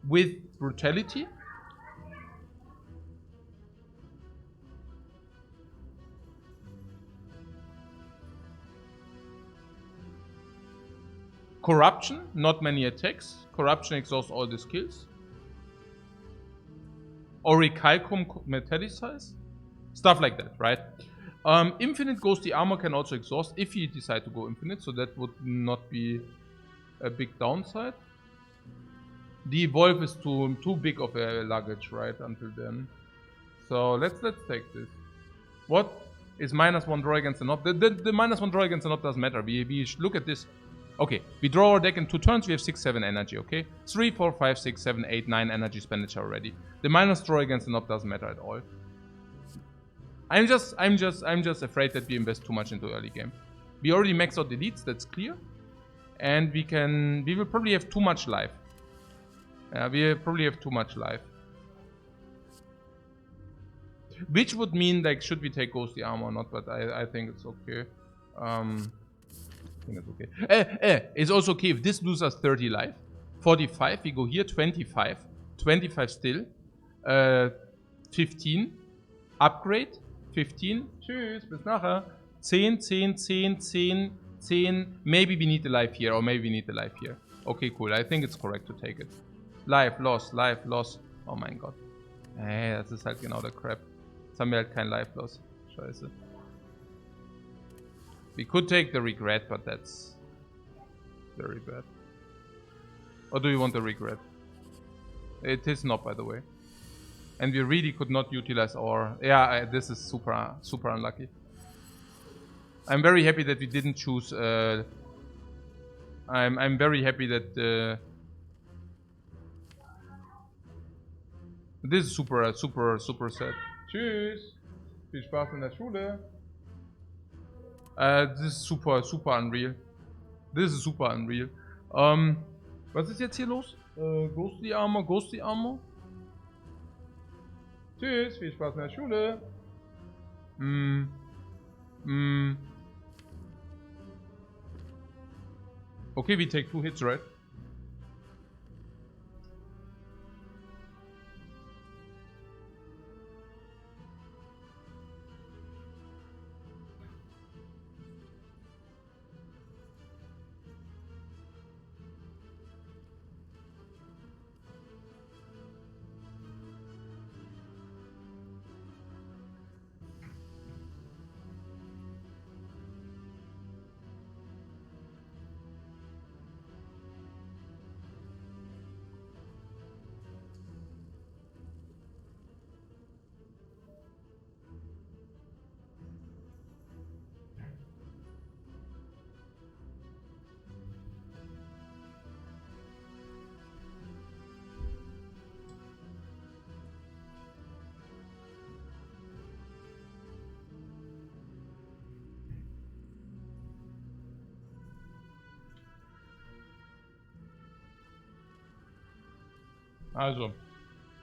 with Brutality. Corruption, not many attacks. Corruption exhausts all the skills. Orichalcum Metallicize. Stuff like that, right? Infinite Ghostly Armor can also exhaust if you decide to go infinite, so that would not be a big downside. The Evolve is too big of a luggage, right, until then. So let's take this. What is -1 draw against the knob? The -1 draw against the knob doesn't matter. We look at this. Okay, we draw our deck in 2 turns, we have 6, 7 energy, okay? 3, 4, 5, 6, 7, 8, 9 energy expenditure already. The minus draw against the knob doesn't matter at all. I'm just afraid that we invest too much into early game. We already maxed out elites, that's clear. And we will probably have too much life. We probably have too much life. Which would mean, like, should we take Ghostly Armor or not, but I think it's okay. I think it's okay. It's also okay if this loses us 30 life. 45, we go here, 25. 25 still. 15. Upgrade. 15. Tschüss, bis nachher. 10, 10, 10, 10, 10. Maybe we need the life here, or maybe we need the life here. Okay, cool. I think it's correct to take it. Life loss, life loss. Oh mein Gott. Das ist halt genau der Crap. Jetzt haben wir halt kein Life loss. Scheiße. We could take the regret, but that's very bad. Or do you want the regret? It is not, by the way. And we really could not utilize our... Yeah, this is super unlucky. I'm very happy that we didn't choose... I'm very happy that... This is super sad. Tschüss! Viel Spaß in der Schule! This is super unreal. This is super unreal. Was ist jetzt hier los? Ghostly Armor, Ghostly Armor. Tschüss, viel Spaß in der Schule. Okay, we take 2 hits, right? Also,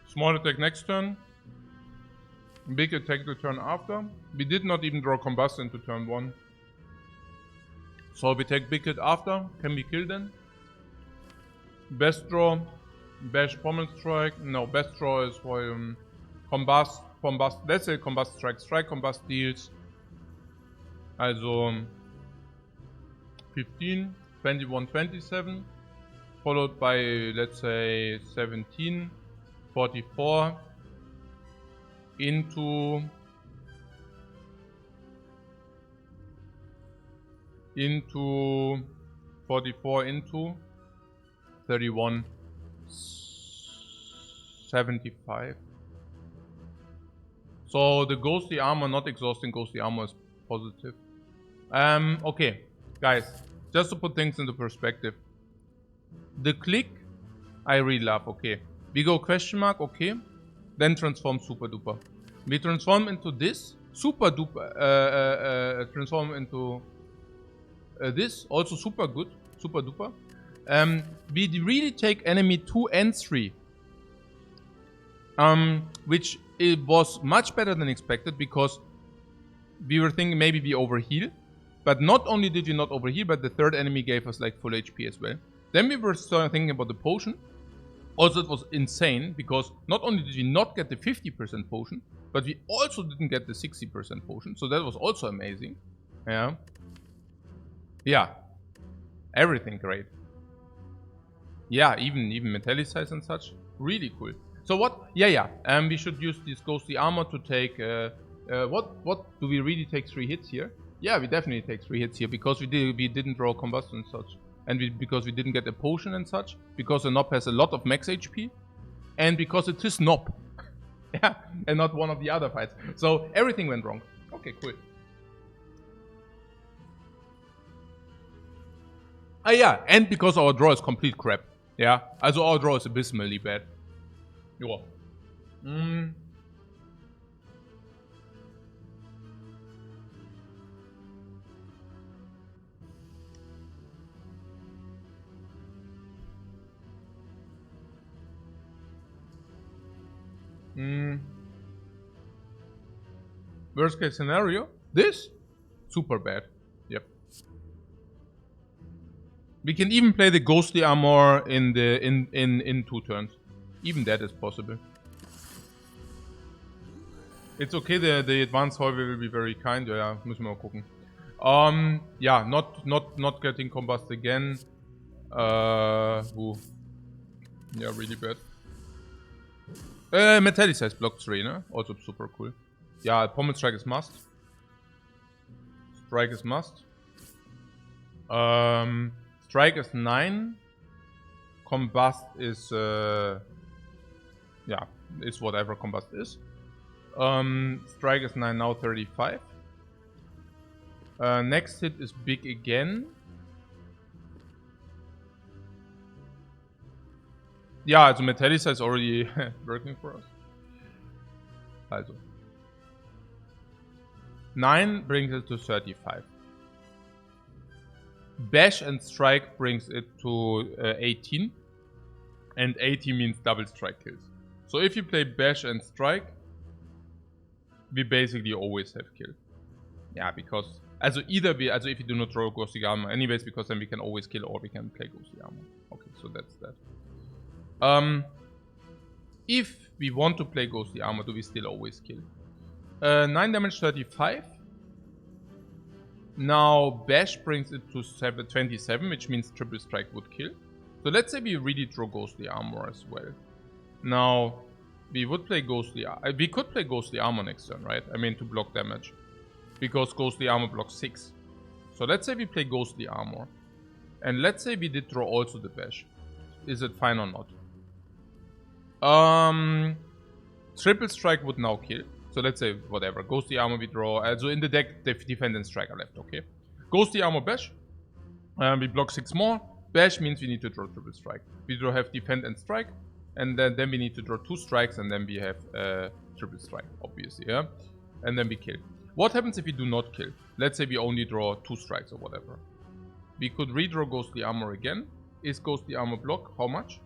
small attack next turn, big attack the turn after. We did not even draw Combust into turn 1. So we take big hit after, can we kill then? Best draw, Bash Pommel Strike. No, best draw is for Combust. Let's say Combust Strike. Strike Combust deals. Also 15, 21, 27. Followed by, let's say, 17, 44. Into 44 into 31, 75. So the ghostly armor, not exhausting ghostly armor, is positive. Okay, guys, just to put things into perspective. The click, I really love. Okay, we go question mark. Okay, then transform super duper. We transform into this super duper. Transform into this also super good, super duper. We really take enemy 2 and 3, which it was much better than expected because we were thinking maybe we overheal, but not only did we not overheal, but the third enemy gave us like full HP as well. Then we were thinking about the potion. Also, it was insane because not only did we not get the 50% potion, but we also didn't get the 60% potion. So that was also amazing. Yeah. Yeah. Everything great. Yeah, even metallicize and such. Really cool. So what? Yeah. We should use this ghostly armor to take. What do we really take 3 hits here? Yeah, we definitely take 3 hits here because we didn't draw combustion and such. And because we didn't get a potion and such, because the knob has a lot of max HP, and because it is knob, yeah, and not one of the other fights. So everything went wrong. Okay, cool. Yeah, and because our draw is complete crap. Yeah, also our draw is abysmally bad. Jo. Worst case scenario, this super bad. Yep. We can even play the ghostly armor in 2 turns. Even that is possible. It's okay. The advanced hallway will be very kind. Ja, müssen wir mal gucken. Yeah, not getting combust again. Yeah, really bad. Metallicize block 3, ne? Also super cool. Yeah, Pommel Strike is must. Strike is must. Strike is 9. Combust is yeah, is whatever combust is. Strike is 9 now, 35. Next hit is big again. Ja, also Metallicize is already working for us. Also 9 brings it to 35. Bash and Strike brings it to 18. And 18 means double strike kills. So if you play Bash and Strike, we basically always have kill. Yeah, because also if you do not draw Ghostly Armor anyways, because then we can always kill or we can play Ghostly Armor. Okay, so that's that. If we want to play Ghostly Armor, do we still always kill? 9 damage, 35. Now Bash brings it to 27, which means triple strike would kill. So let's say we really draw Ghostly Armor as well. Now we would play Ghostly Armor. We could play Ghostly Armor next turn, right? I mean to block damage, because Ghostly Armor blocks 6. So let's say we play Ghostly Armor, and let's say we did draw also the Bash. Is it fine or not? Triple strike would now kill. So let's say whatever. Ghostly Armor we draw. So in the deck, defend and strike are left, okay? Ghostly Armor Bash. We block 6 more. Bash means we need to draw triple strike. We have defend and strike. And then we need to draw 2 strikes, and then we have triple strike, obviously, yeah? And then we kill. What happens if we do not kill? Let's say we only draw 2 strikes or whatever. We could redraw Ghostly Armor again. Is Ghostly Armor block? How much?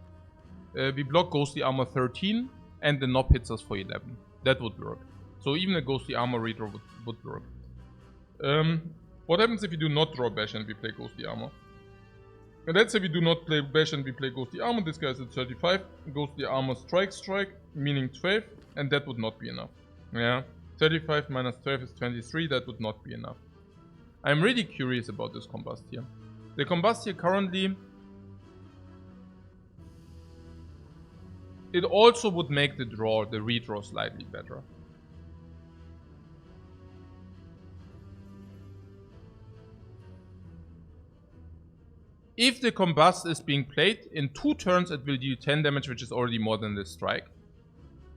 We block Ghostly Armor 13, and the knob hits us for 11. That would work. So even a Ghostly Armor redraw would work. What happens if we do not draw Bash and we play Ghostly Armor? And let's say we do not play Bash and we play Ghostly Armor. This guy is at 35. Ghostly Armor strike, meaning 12. And that would not be enough. Yeah. 35 minus 12 is 23. That would not be enough. I'm really curious about this Combust here. The Combust here currently... It also would make the redraw slightly better. If the Combust is being played, in 2 turns it will deal 10 damage, which is already more than this strike.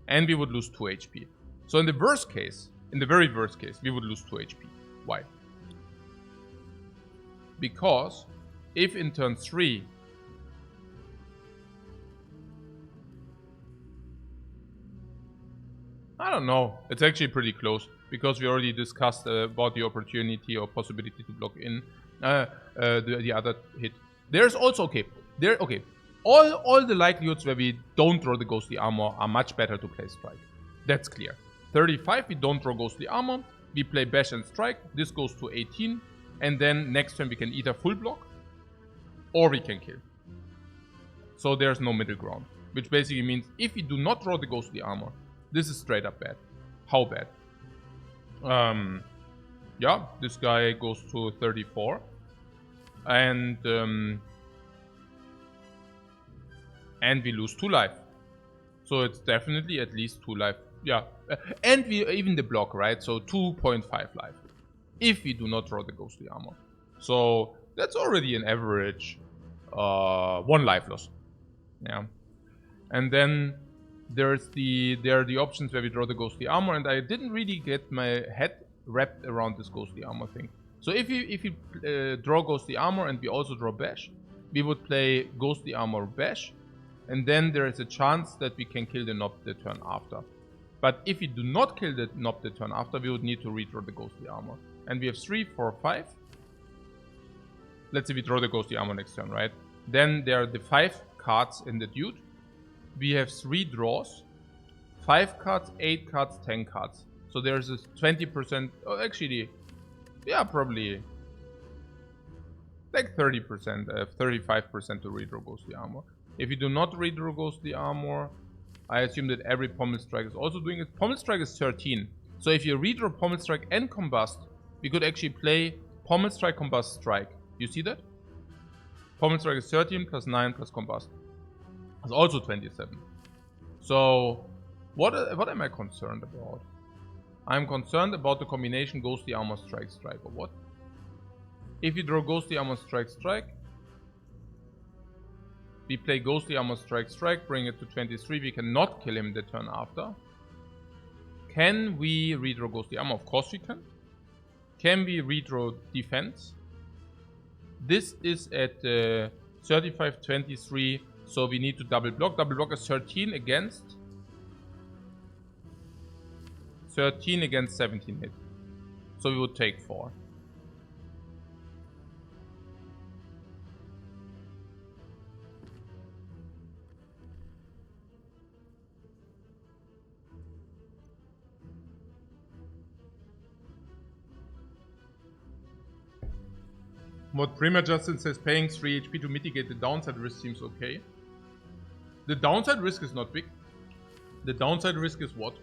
And we would lose 2 HP. So in the worst case, in the very worst case, we would lose 2 HP. Why? Because if in turn 3... I don't know. It's actually pretty close. Because we already discussed about the opportunity or possibility to block in the other hit. There's also, all the likelihoods where we don't draw the Ghostly Armor are much better to play Strike. That's clear. 35, we don't draw Ghostly Armor. We play Bash and Strike. This goes to 18. And then next turn we can either full block or we can kill. So there's no middle ground. Which basically means if we do not draw the Ghostly Armor, this is straight up bad. How bad? Yeah, this guy goes to 34. And we lose 2 life. So it's definitely at least 2 life. Yeah. And we even the block, right? So 2.5 life. If we do not draw the Ghostly Armor. So that's already an average 1 life loss. Yeah. And then there are the options where we draw the Ghostly Armor, and I didn't really get my head wrapped around this Ghostly Armor thing. So if you draw Ghostly Armor and we also draw Bash, we would play Ghostly Armor Bash, and then there is a chance that we can kill the Nob the turn after. But if we do not kill the Nob the turn after, we would need to redraw the Ghostly Armor. And we have 3, 4, 5. Let's say we draw the Ghostly Armor next turn, right? Then there are the 5 cards in the Dude. We have 3 draws, 5 cards, 8 cards, 10 cards. So there's a 20%, oh actually, yeah, probably like 30%, 35% to redraw Ghostly Armor. If you do not redraw Ghostly Armor, I assume that every Pommel Strike is also doing it. Pommel Strike is 13. So if you redraw Pommel Strike and Combust, we could actually play Pommel Strike, Combust, Strike. You see that? Pommel Strike is 13 plus 9 plus Combust. It's also 27. So what am I concerned about? I'm concerned about the combination Ghostly Armor Strike Strike or what? If you draw Ghostly Armor Strike Strike, we play Ghostly Armor Strike Strike, bring it to 23. We cannot kill him the turn after. Can we redraw Ghostly Armor? Of course we can. Can we redraw Defense? This is at 35, 23. So we need to double block. Double block is 13 against 17 hit. So we would take 4. What Prima Justin says, paying 3 HP to mitigate the downside risk seems okay. The downside risk is not big. The downside risk is what?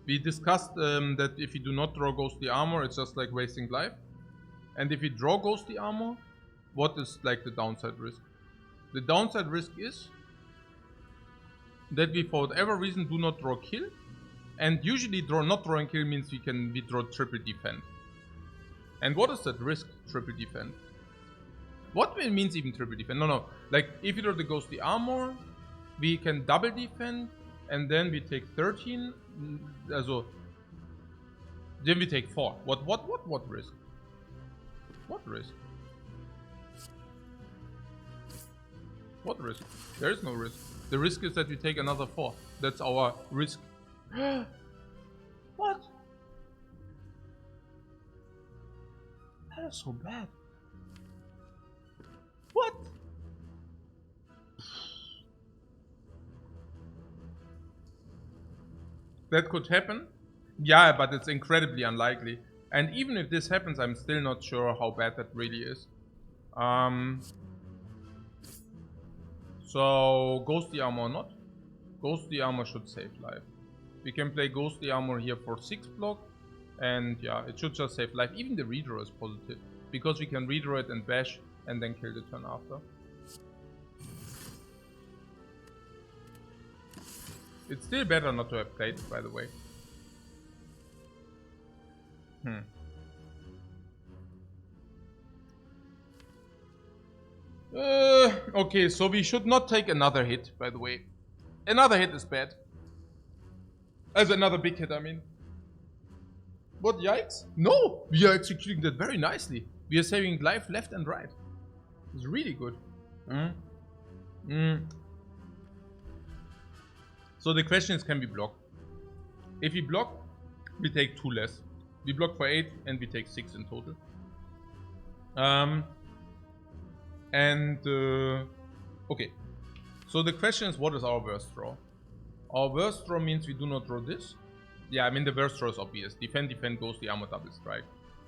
We discussed that if you do not draw Ghostly Armor, it's just like wasting life. And if you draw Ghostly Armor, what is like the downside risk? The downside risk is that we, for whatever reason, do not draw kill. And usually not drawing kill means we draw triple defend. And what is that risk, triple defend? What means even triple defend? No. Like, if you draw the Ghostly Armor, we can double defend, and then we take 13. Also, then we take 4. What risk? What risk? What risk? There is no risk. The risk is that we take another 4. That's our risk. What? That is so bad. What? That could happen. Yeah, but it's incredibly unlikely. And even if this happens, I'm still not sure how bad that really is. So, Ghostly Armor or not. Ghostly Armor should save life. We can play Ghostly Armor here for 6 block. And yeah, it should just save life. Even the redraw is positive. Because we can redraw it and bash and then kill the turn after. It's still better not to have played it, by the way. Okay, so we should not take another hit, by the way. Another hit is bad. As another big hit, I mean. What, yikes? No! We are executing that very nicely. We are saving life left and right. It's really good. So the question is, can we block? If we block, we take 2 less. We block for 8 and we take 6 in total. Okay. So the question is, what is our worst draw? Our worst draw means we do not draw this. Yeah, I mean the worst draw is obvious. Defend, defend, Ghostly Armor, double strike.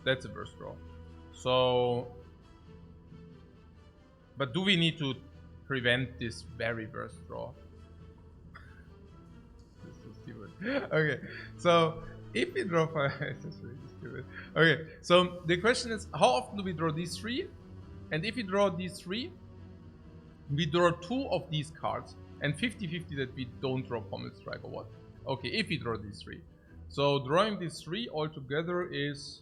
That's the worst draw. So... But do we need to prevent this very worst draw? This is stupid. Okay, so if we draw 5... This is really stupid. Okay, so the question is, how often do we draw these 3? And if we draw these 3, we draw 2 of these cards. And 50-50 that we don't draw Pommel Strike or what? Okay, if we draw these 3. So drawing these 3 altogether is...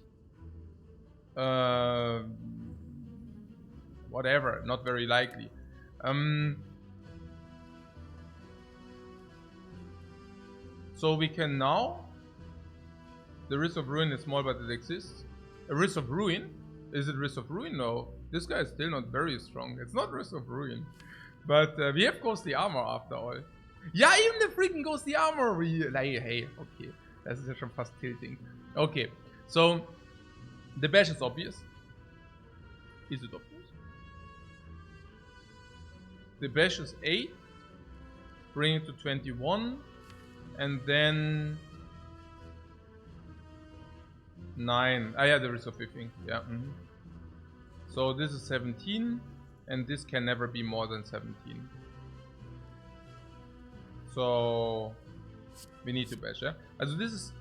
whatever, not very likely. So we can now... The Risk of Ruin is small, but it exists. A Risk of Ruin? Is it Risk of Ruin? No. This guy is still not very strong. It's not Risk of Ruin. But we have Ghostly Armor after all. Ja, even the freaking Ghostly Armor! Hey, okay. Das ist ja schon fast tilting. Okay, so... The bash is obvious. Is it obvious? The bash is 8. Bring it to 21. And then... 9. Ah yeah, there is a whiffing. Yeah. So this is 17. And this can never be more than 17. So... We need to bash, yeah? Also this is...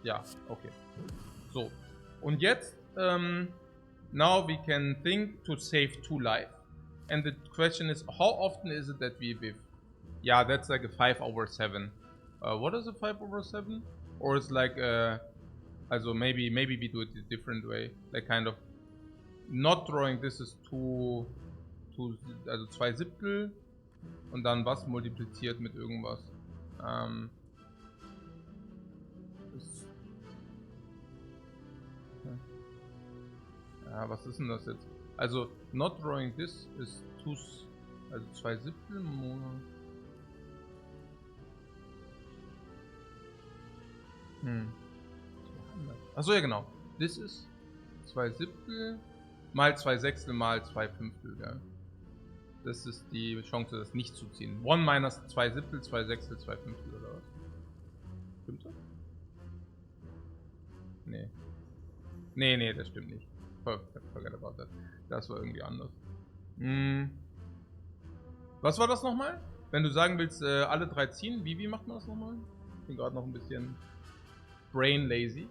Ja, okay. So. Und jetzt... now we can think to save 2 life. And the question is, how often is it that we whiff? Yeah, that's like a 5/7. What is a 5/7? Or it's like also maybe we do it a different way. Like kind of not drawing this is 2 also 2/7 und dann was multipliziert mit irgendwas. Ja, was ist denn das jetzt? Also, not drawing this is 2, also 2/7 Monat. Achso, ja genau. This is 2/7 mal 2/6 mal 2/5, ja. Das ist die Chance, das nicht zu ziehen. 1 minus 2/7, 2/6, 2/5 oder was? Stimmt das? Nee. Nee, das stimmt nicht. Forget about that. Das war irgendwie anders. Was war das nochmal? Wenn du sagen willst, alle 3 ziehen, wie macht man das nochmal? Ich bin gerade noch ein bisschen brain lazy.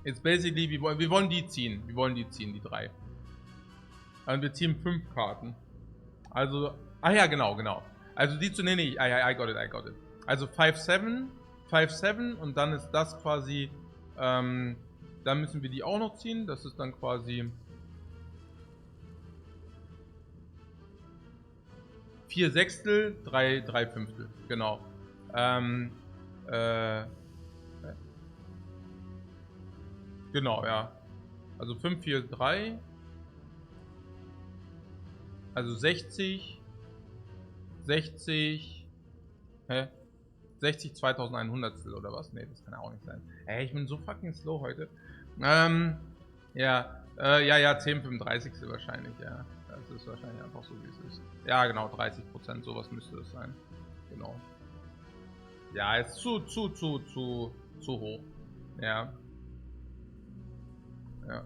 It's basically, wir wollen die ziehen. Wir wollen die ziehen, die 3. Und wir ziehen 5 Karten. Also, ah ja, genau. Also die zu, nee, I got it. Also 5/7, 5/7 und dann ist das quasi, dann müssen wir die auch noch ziehen. Das ist dann quasi 4/6, 3/5, genau. Genau, ja. Also 5, 4, 3. Also 60. 60 2100 oder was? Ne, das kann ja auch nicht sein. Ey, ich bin so fucking slow heute. Ja, 10/35 wahrscheinlich, ja. Das ist wahrscheinlich einfach so, wie es ist. Ja, genau, 30%, sowas müsste es sein. Genau. Ja, ist zu hoch. Ja. Ja.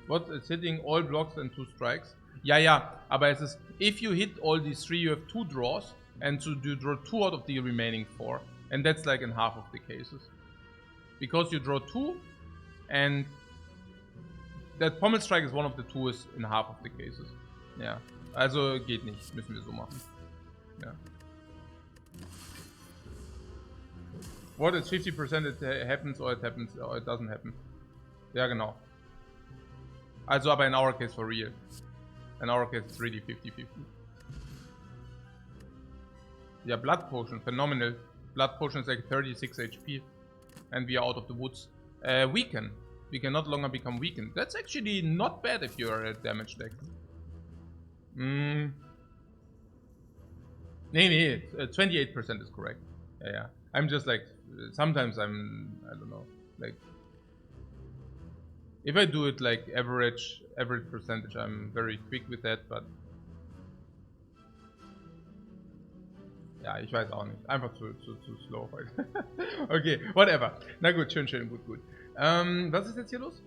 What? It's hitting all blocks and 2 strikes? Ja, aber es ist, if you hit all these 3, you have 2 draws, and so you draw 2 out of the remaining 4, and that's like in half of the cases. Because you draw 2, and that Pommel Strike is one of the 2 is in half of the cases. Ja, also geht nicht, müssen wir so machen. Ja. What is 50% it happens or it happens or it doesn't happen? Ja, genau. Also aber in our case for real. In our case it's really 50-50. Yeah, Blood Potion, phenomenal. Blood Potion is like 36 HP. And we are out of the woods. Weaken. We can no longer become weakened. That's actually not bad if you are a damage deck. Nee, 28% is correct. Yeah. I'm just like, sometimes I don't know, like, if I do it like average percentage, I'm very quick with that, but ja, ich weiß auch nicht. Einfach zu slow heute. Okay, whatever. Na gut, schön, gut. Was ist jetzt hier los?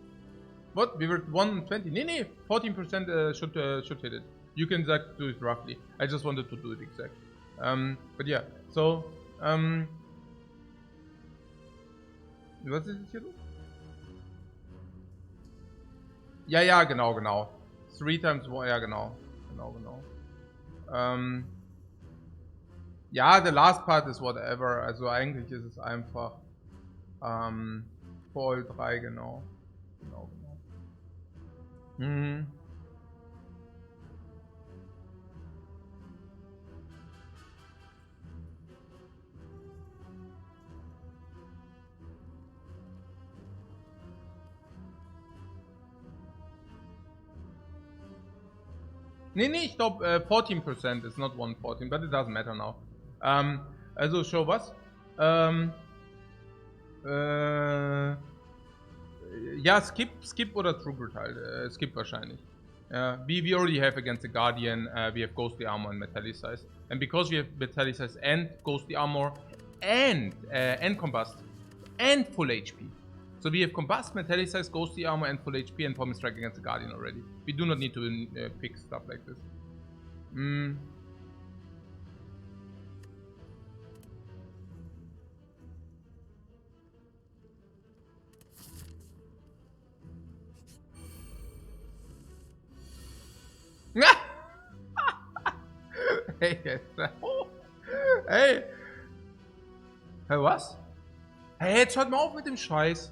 What? We were 120? Nee, 14% should hit it. You can like, do it roughly. I just wanted to do it exact. But yeah, so, was ist jetzt hier los? Ja, genau. 3 times 1, ja, genau. Ja, the last part is whatever. Also eigentlich ist es einfach Fall 3, genau. Mhm. Nee, ich glaube 14% is not 114, but it doesn't matter now. Also show was? Ja, skip oder True Brutal. Skip wahrscheinlich. We already have against the Guardian, we have Ghostly Armor and Metallicize. And because we have Metallicize and Ghostly Armor and Combust and full HP. So we have Combust, Metallicize, Ghostly Armor and full HP and Pommel Strike against the Guardian already. We do not need to pick stuff like this. Hey, hey! Hey, was? Hey, jetzt hört mal auf mit dem Scheiß.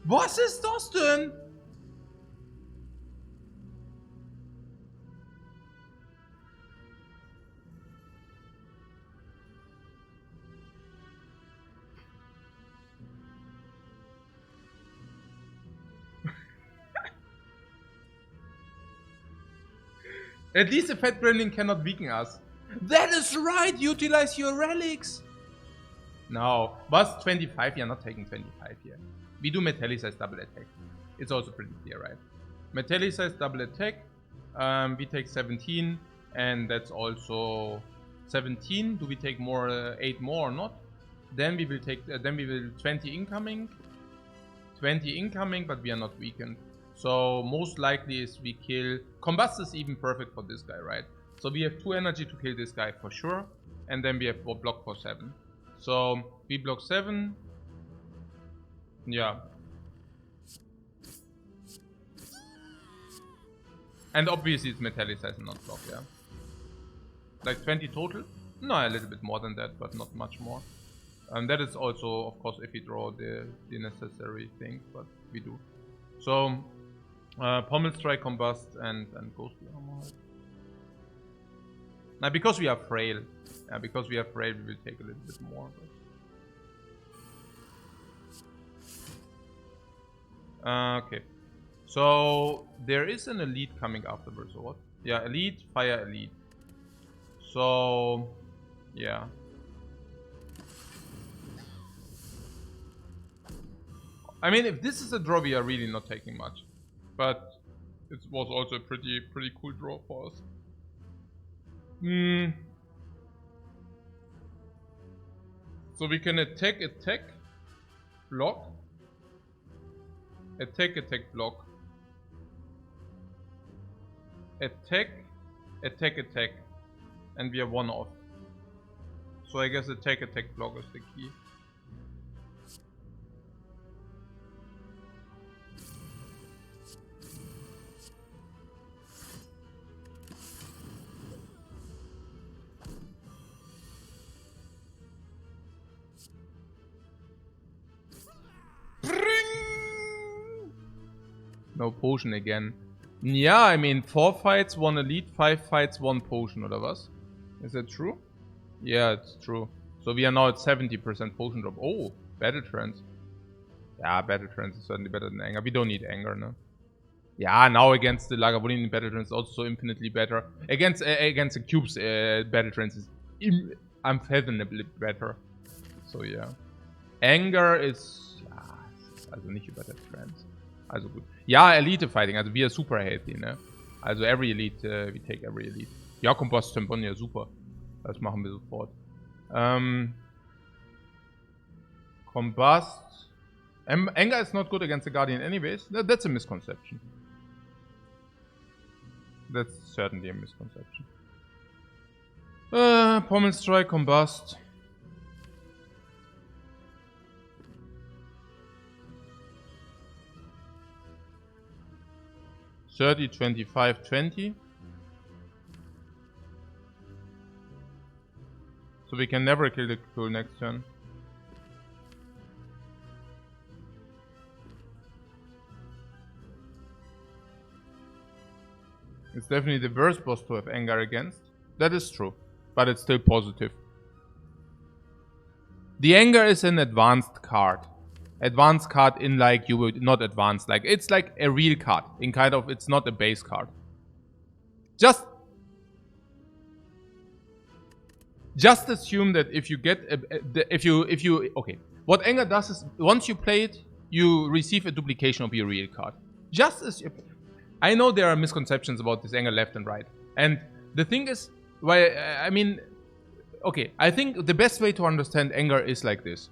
Was ist das denn? At least the Fat Branding cannot weaken us. That is right! Utilize your relics! No. Was 25? You're not taking 25 here. We do Metallicize double attack. It's also pretty clear, right? Metallicize double attack. We take 17. And that's also 17. Do we take more 8 more or not? Then we will take 20 incoming. 20 incoming, but we are not weakened. So most likely is we kill... Combust is even perfect for this guy, right? So we have 2 energy to kill this guy for sure. And then we have block for 7. So we block 7. Yeah. And obviously it's Metallicize and not block, yeah. Like 20 total? No, a little bit more than that, but not much more. And that is also, of course, if we draw the necessary things, but we do. So... Pommel Strike, Combust, and Ghostly Armor. Now, because we are frail, we will take a little bit more. But... okay. So, there is an Elite coming afterwards, or what? Yeah, Elite, Fire Elite. So, yeah. I mean, if this is a draw, we are really not taking much. But it was also a pretty cool draw for us. So we can attack. block. Attack, attack, block. Attack, attack, attack. And we are one off. So I guess attack, attack, block is the key. No potion again. Yeah, I mean 4 fights, 1 elite, 5 fights, 1 potion, oder was? Is that true? Yeah, it's true. So we are now at 70% potion drop. Oh, battle trance. Yeah, battle trance is certainly better than anger. We don't need anger, no? Yeah, now against the Lagavulin battle trance also so infinitely better. Against the cubes, battle trance is unfathomably better. So yeah. Anger is... Ja, also nicht über der Trance. Also gut. Ja, Elite Fighting, also wir super healthy, ne? Also every Elite, we take every Elite. Ja, Combust Tempon, ja super. Das machen wir sofort. Combust. Anger is not good against the Guardian anyways. That's a misconception. That's certainly a misconception. Pommel Strike, Combust. $30, $25, $20. So we can never kill the Cool next turn. It's definitely the worst boss to have anger against. That is true. But it's still positive. The anger is an advanced card. Advanced card in like you would not advanced, like it's like a real card in kind of, it's not a base card. Just assume that if you get okay, what anger does is once you play it, you receive a duplication of your real card. Just as I know there are misconceptions about this anger left and right, and the thing is, I mean, okay, I think the best way to understand anger is like this.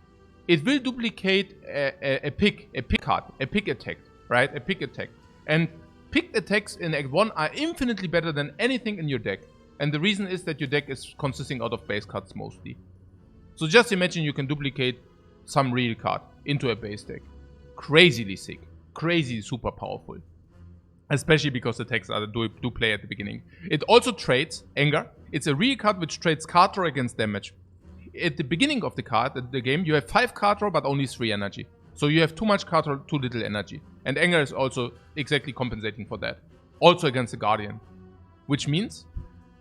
It will duplicate a pick card, a pick attack, right? A pick attack. And picked attacks in Act 1 are infinitely better than anything in your deck. And the reason is that your deck is consisting out of base cards mostly. So just imagine you can duplicate some real card into a base deck. Crazily sick. Crazy super powerful. Especially because the attacks do play at the beginning. It also trades anger. It's a real card which trades card draw against damage. At the beginning of the game, you have 5 card draw but only 3 energy. So you have too much card draw, too little energy. And anger is also exactly compensating for that. Also against the Guardian. Which means,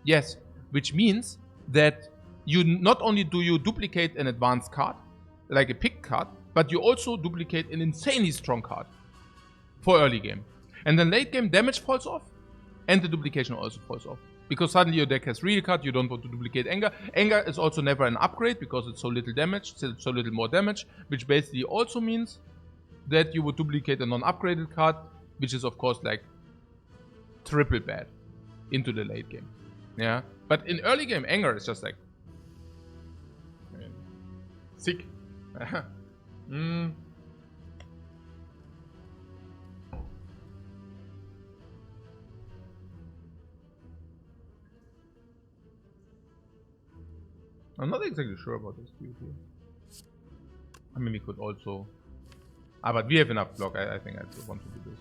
yes, which means that you not only do you duplicate an advanced card, like a pick card, but you also duplicate an insanely strong card for early game. And then late game damage falls off, and the duplication also falls off. Because suddenly your deck has real card, you don't want to duplicate anger. Anger is also never an upgrade because it's so little damage, so little more damage, which basically also means that you would duplicate a non-upgraded card, which is of course like triple bad into the late game. Yeah, but in early game, anger is just like sick. I'm not exactly sure about this build here. I mean, we could also... but we have enough block. I think I want to do this.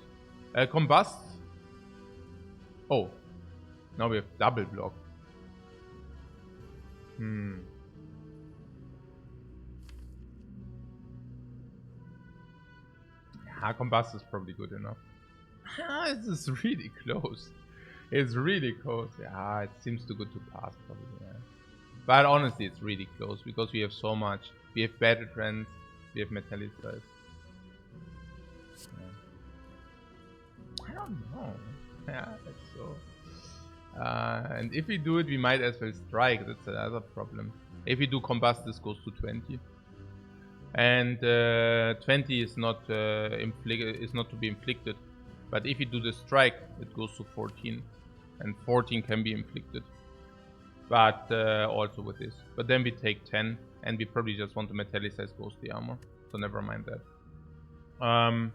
Combust. Oh. Now we have double block. Yeah, Combust is probably good enough. This is really close. It's really close. Yeah, it seems too good to pass probably, yeah. But honestly, it's really close because we have so much. We have Battle Trends, we have Metallicized. Yeah. I don't know. Yeah, that's so. And if we do it, we might as well strike. That's another problem. If we do Combust, this goes to 20. And 20 is not to be inflicted. But if you do the strike, it goes to 14. And 14 can be inflicted. But also with this. But then we take 10, and we probably just want to metallicize ghostly armor. So never mind that. We'll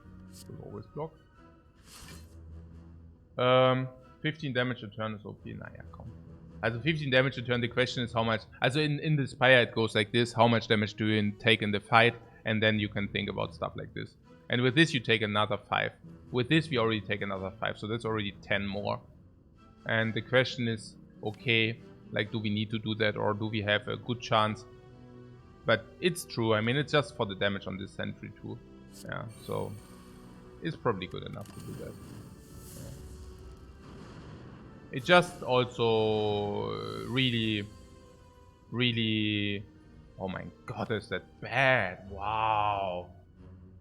always block. 15 damage a turn is OP. Naja, komm. Also 15 damage a turn, the question is how much... Also in the Spire it goes like this. How much damage do you take in the fight? And then you can think about stuff like this. And with this you take another 5. With this we already take another 5. So that's already 10 more. And the question is, okay, like do we need to do that? Or do we have a good chance? But it's true. I mean, it's just for the damage on this sentry too. Yeah, so... It's probably good enough to do that. It just also really... Oh my god, is that bad? Wow.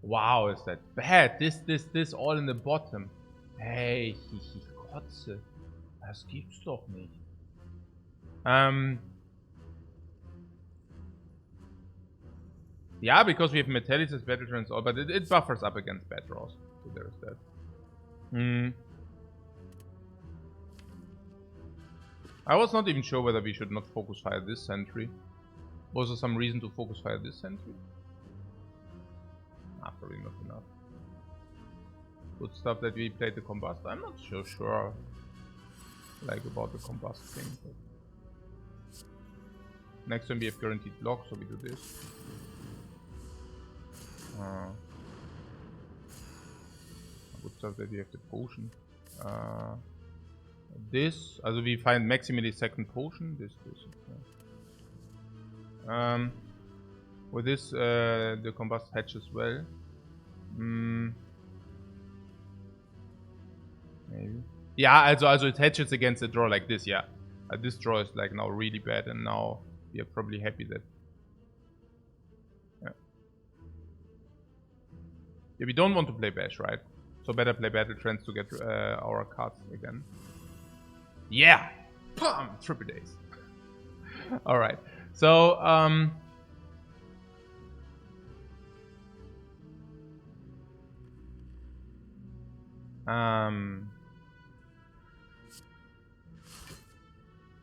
Wow, is that bad? This all in the bottom. Hey, ich kotze. Das gibt's doch nicht. Yeah, because we have Metallicus, Battle Trance, all, but it buffers up against bad draws. So there's that. I was not even sure whether we should not focus fire this sentry. Was there some reason to focus fire this sentry? Ah, probably not enough. Good stuff that we played the combust. I'm not so sure like about the combust thing. But next time we have guaranteed block, so we do this. Good stuff that we have the potion. This, also we find maximally second potion. This. Okay. With this, the combust hatch as well. Maybe. Yeah, also it hatches against a draw like this. Yeah, this draw is like now really bad, and now we are probably happy that. Yeah, we don't want to play Bash, right? So better play Battle Trance to get our cards again. Yeah! Pum! Triple days. Alright. So,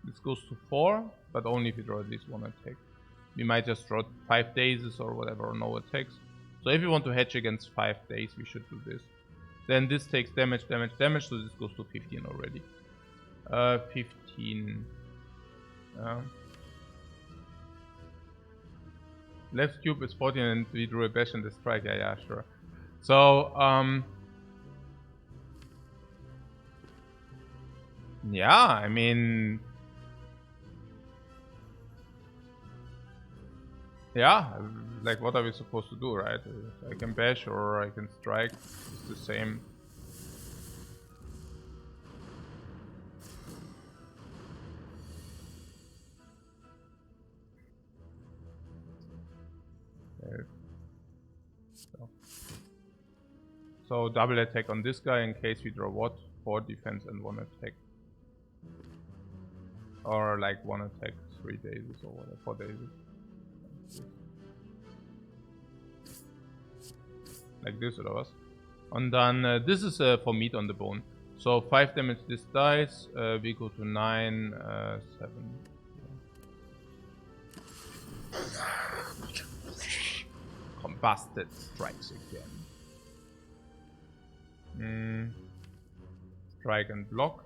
this goes to 4, but only if we draw at least 1 attack. We might just draw 5 dazes or whatever, or no attacks. So if you want to hedge against 5 days, we should do this. Then this takes damage, so this goes to 15 already. 15. Left cube is 14 and we drew a bash and the strike. Yeah, sure. So, yeah, I mean... Yeah, like what are we supposed to do, right? I can bash or I can strike. It's the same. There. So double attack on this guy in case we draw what? 4 defense and 1 attack. Or like 1 attack, 3 days or whatever, 4 days. Like this or was. And then this is for meat on the bone. So 5 damage this dice, we go to 9, 7. Combusted strikes again. Strike and block.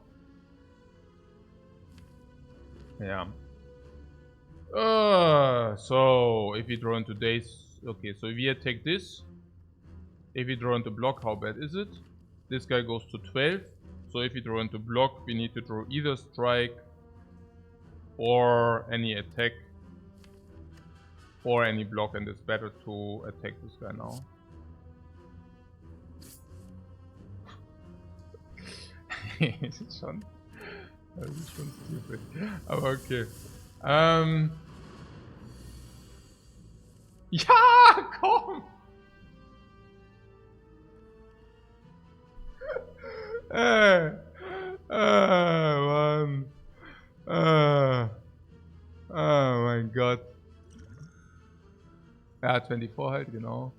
Yeah. So if we draw into days, okay. So if we attack this, if we draw into block, how bad is it? This guy goes to 12. So if we draw into block, we need to draw either strike or any attack or any block, and it's better to attack this guy now. Das ist schon stupid. Aber okay. Ja, komm! Mann. Oh mein Gott. Ja, 24 halt, genau.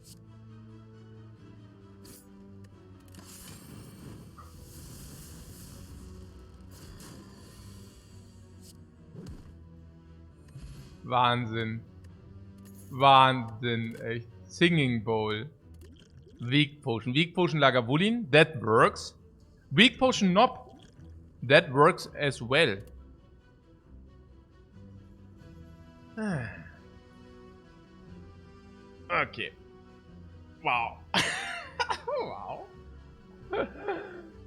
Wahnsinn. Wahnsinn, echt. Singing Bowl. Weak Potion. Weak Potion Lagavulin. That works. Weak Potion Knob. That works as well. Okay. Wow. Wow.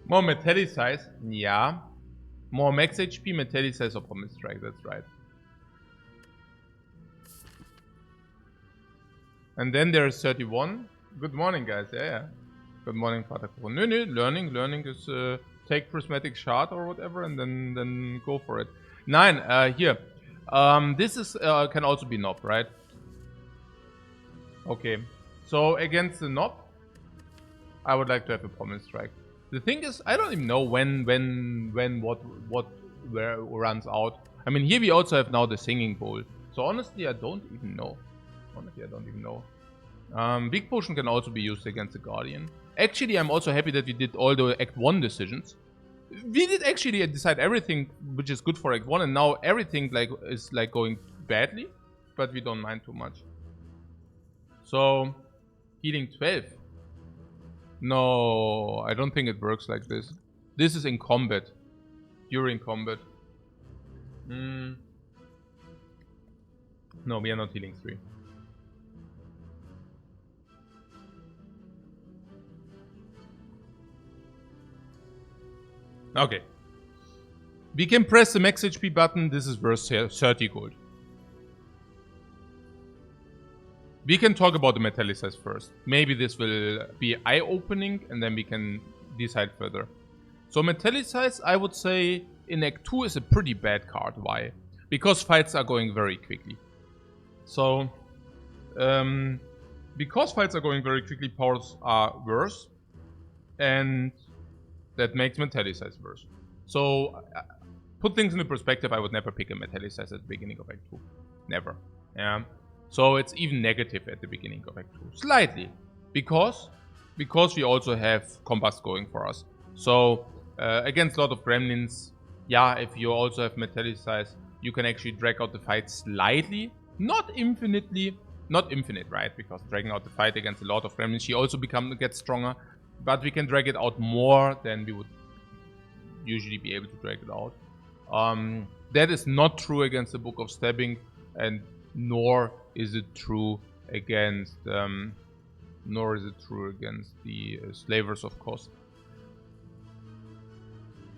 More Metallicize. Yeah. More max HP, Metallicize or Promise Strike. That's right. And then there's 31. Good morning, guys. Yeah. Good morning, Father Kuro. No, learning. Learning is take Prismatic Shard or whatever and then go for it. 9. Here. This is can also be Knob, right? Okay. So against the Knob, I would like to have a Promise Strike. The thing is, I don't even know when where runs out. I mean, here we also have now the Singing Bowl. So honestly, I don't even know. Big Potion can also be used against the Guardian. Actually, I'm also happy that we did all the Act 1 decisions. We did actually decide everything which is good for Act 1, and now everything is going badly, but we don't mind too much. So, healing 12. No, I don't think it works like this. This is in combat. During combat. No, we are not healing 3. Okay. We can press the max HP button. This is worth 30 gold. We can talk about the Metallicize first. Maybe this will be eye-opening and then we can decide further. So Metallicize, I would say, in Act 2 is a pretty bad card. Why? Because fights are going very quickly. So, because fights are going very quickly, powers are worse. And that makes Metallicize worse. So, put things into perspective, I would never pick a Metallicize at the beginning of Act 2. Never. Yeah. So it's even negative at the beginning of Act 2. Slightly. Because we also have Combust going for us. So, against a lot of Gremlins, yeah, if you also have Metallicize, you can actually drag out the fight slightly. Not infinitely. Not infinite, right? Because dragging out the fight against a lot of Gremlins, she also gets stronger. But we can drag it out more than we would usually be able to drag it out. That is not true against the Book of Stabbing, and nor is it true against the Slavers of Cost.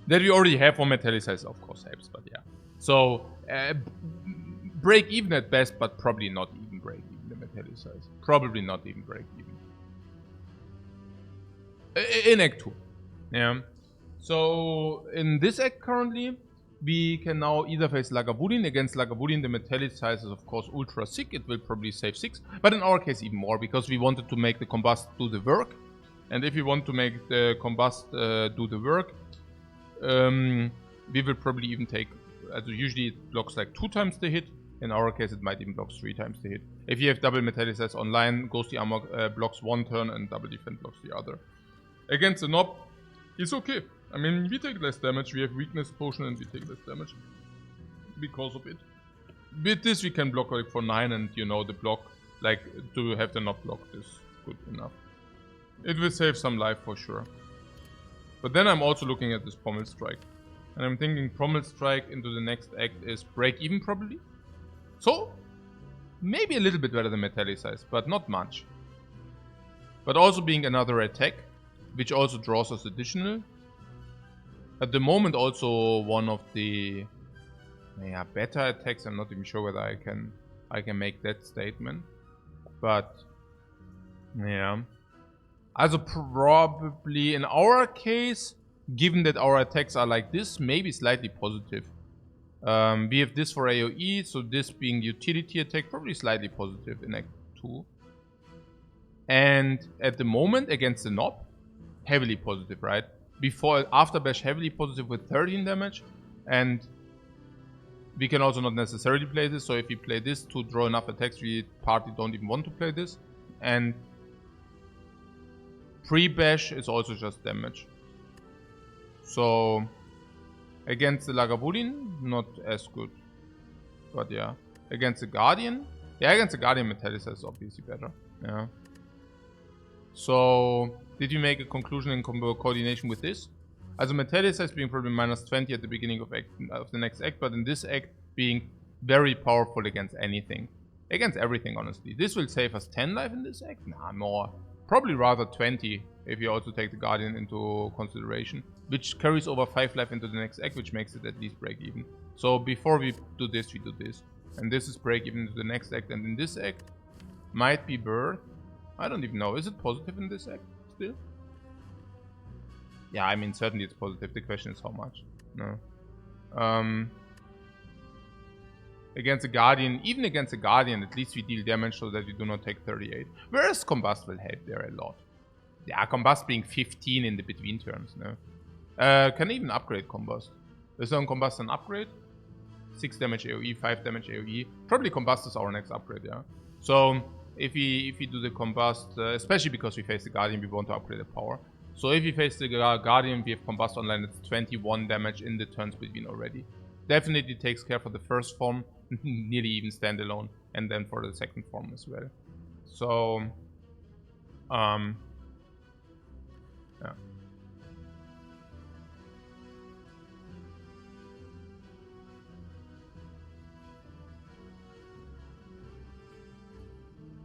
That we already have for Metallicize, of course, helps, but yeah. So, break even at best, but probably not even break even the Metallicize. Probably not even break even. In Act 2. Yeah. So, in this Act currently, we can now either face Lagavulin. Against Lagavulin, the Metallicize is of course ultra sick. It will probably save 6. But in our case even more, because we wanted to make the Combust do the work. And if we want to make the Combust do the work, we will probably even take... usually it blocks like 2 times the hit. In our case it might even block 3 times the hit. If you have double Metallicize online, Ghostly Armor blocks 1 turn and double Defend blocks the other. Against the Knob, it's okay. I mean, we take less damage, we have Weakness Potion and we take less damage because of it. With this we can block like for 9 and you know the block, like to have the Knob blocked is good enough. It will save some life for sure. But then I'm also looking at this Pommel Strike. And I'm thinking Pommel Strike into the next act is break even probably. So, maybe a little bit better than Metallicize, but not much. But also being another attack, which also draws us additional. At the moment also one of the better attacks. I'm not even sure whether I can make that statement. But yeah. Also probably in our case, given that our attacks are like this, maybe slightly positive. We have this for AoE, so this being utility attack, probably slightly positive in Act 2. And at the moment against the Knob, heavily positive, right? After bash heavily positive with 13 damage, and we can also not necessarily play this, so if we play this to draw enough attacks, we partly don't even want to play this. And pre-bash is also just damage. So against the Lagavulin, not as good. But yeah. Against the Guardian? Yeah, against the Guardian, Metallicize is obviously better. Yeah. So, did you make a conclusion in coordination with this? Also Metallicize being probably -20 at the beginning of the next act, but in this act being very powerful against anything. Against everything, honestly. This will save us 10 life in this act? Nah, more. Probably rather 20, if you also take the Guardian into consideration. Which carries over 5 life into the next act, which makes it at least break even. So before we do this, we do this. And this is break even into the next act. And in this act, might be birth. I don't even know. Is it positive in this act still? Yeah, I mean, certainly it's positive. The question is how much. No. Against the Guardian, even against the Guardian, at least we deal damage so that we do not take 38. Whereas Combust will help there a lot. Yeah, Combust being 15 in the between turns, no? Can even upgrade Combust. Is on Combust an upgrade? 6 damage AoE, 5 damage AoE. Probably Combust is our next upgrade, yeah. So, if we do the Combust, especially because we face the Guardian, we want to upgrade the power. So if we face the Guardian, we have Combust online, it's 21 damage in the turns between already. Definitely takes care for the first form, nearly even standalone, and then for the second form as well. So, yeah.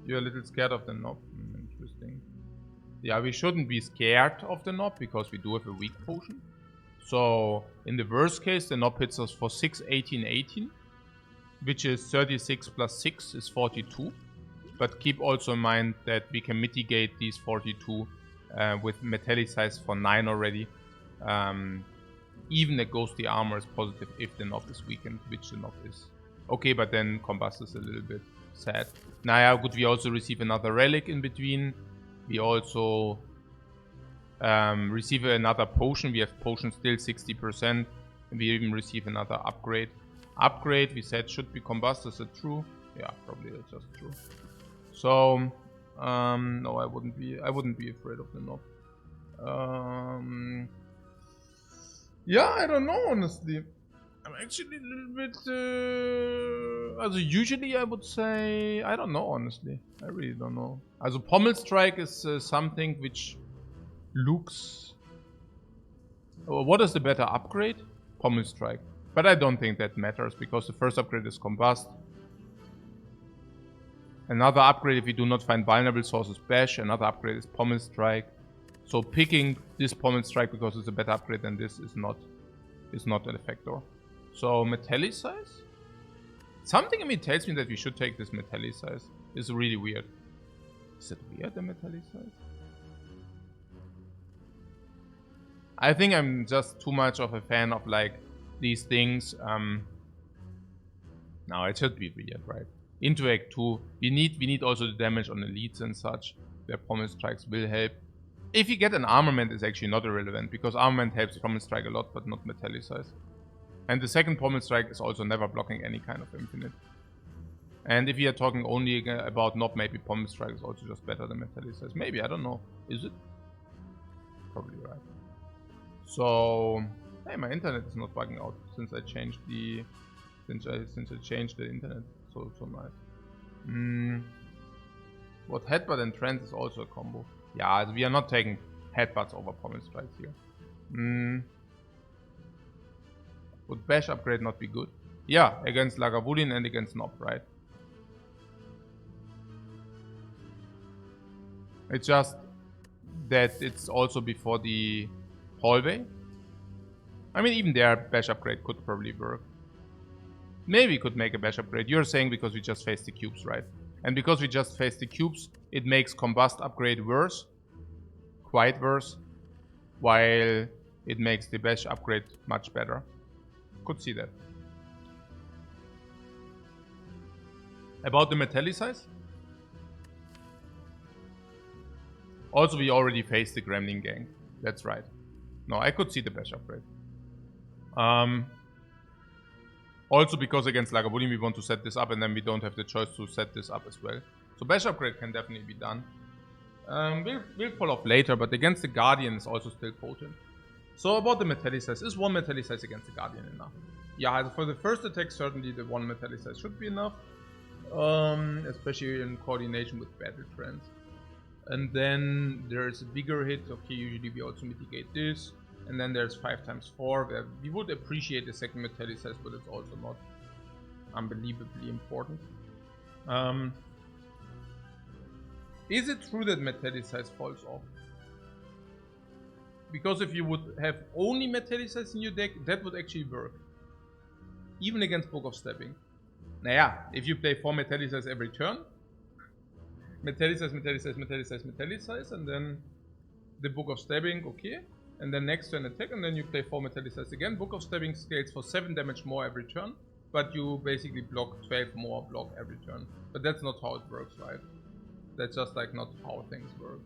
You're a little scared of the knob. Interesting. Yeah, we shouldn't be scared of the knob because we do have a weak potion. So, in the worst case, the knob hits us for 6, 18, 18. Which is 36 plus 6 is 42. But keep also in mind that we can mitigate these 42 with Metallicize for 9 already. Even the Ghostly Armor is positive if the knob is weakened, which the knob is. Okay, but then Combust is a little bit sad. Now, yeah, good, we also receive another relic in between. We also receive another potion. We have potion still 60%. And we even receive another upgrade. Upgrade, we said, should be Combust. Is it true? Yeah, probably it's just true. So, no, I wouldn't be afraid of the knob. Yeah, I don't know, honestly. I'm actually a little bit, also usually I would say, I don't know, honestly. I really don't know. Also Pommel Strike is something which looks... what is the better upgrade? Pommel Strike. But I don't think that matters, because the first upgrade is Combust. Another upgrade, if we do not find vulnerable sources, Bash. Another upgrade is Pommel Strike. So picking this Pommel Strike because it's a better upgrade than this is not an effector. So Metallicize? Something in me tells me that we should take this Metallicize. It's really weird. Is it weird, the Metallicize? I think I'm just too much of a fan of like these things. Now it should be weird, right? Into Act 2, we need also the damage on elites and such, where Pommel Strikes will help. If you get an armament, is actually not irrelevant, because armament helps Pommel Strike a lot, but not Metallicize. And the second Pommel Strike is also never blocking any kind of infinite. And if you are talking only about knob, maybe Pommel Strike is also just better than Metallicize. Maybe, I don't know. Is it? Probably right. So, hey, my internet is not bugging out since I changed the internet. So nice. What Headbutt and Trance is also a combo. Yeah, we are not taking Headbutts over Pommel Strikes here. Would Bash upgrade not be good? Yeah, against Lagavulin and against Knob, right? It's just that it's also before the hallway. I mean, even there, Bash upgrade could probably work. Maybe we could make a Bash upgrade. You're saying because we just faced the cubes, right? And because we just faced the cubes, it makes Combust upgrade worse. Quite worse. While it makes the Bash upgrade much better. Could see that. About the Metallicize? Also, we already faced the Gremlin gang. That's right. No, I could see the Bash upgrade. Also, because against Lagavulin we want to set this up, and then we don't have the choice to set this up as well. So Bash upgrade can definitely be done. We'll follow up later, but against the Guardian is also still potent. So about the Metallicize, is one Metallicize against the Guardian enough? Yeah, for the first attack, certainly the one Metallicize should be enough. especially in coordination with battle trends. And then there's a bigger hit. Okay, usually we also mitigate this. And then there's 5x4, where we would appreciate the second metallicize, but it's also not unbelievably important. Is it true that metallicize falls off? Because if you would have only metallicize in your deck, that would actually work. Even against Book of Stabbing. Naja, if you play 4 metallicize every turn, metallicize, metallicize, metallicize, metallicize, and then the Book of Stabbing, okay. And then next turn attack, and then you play 4 metallicize again. Book of Stabbing scales for 7 damage more every turn, but you basically block 12 more block every turn. But that's not how it works, right? That's just like not how things work.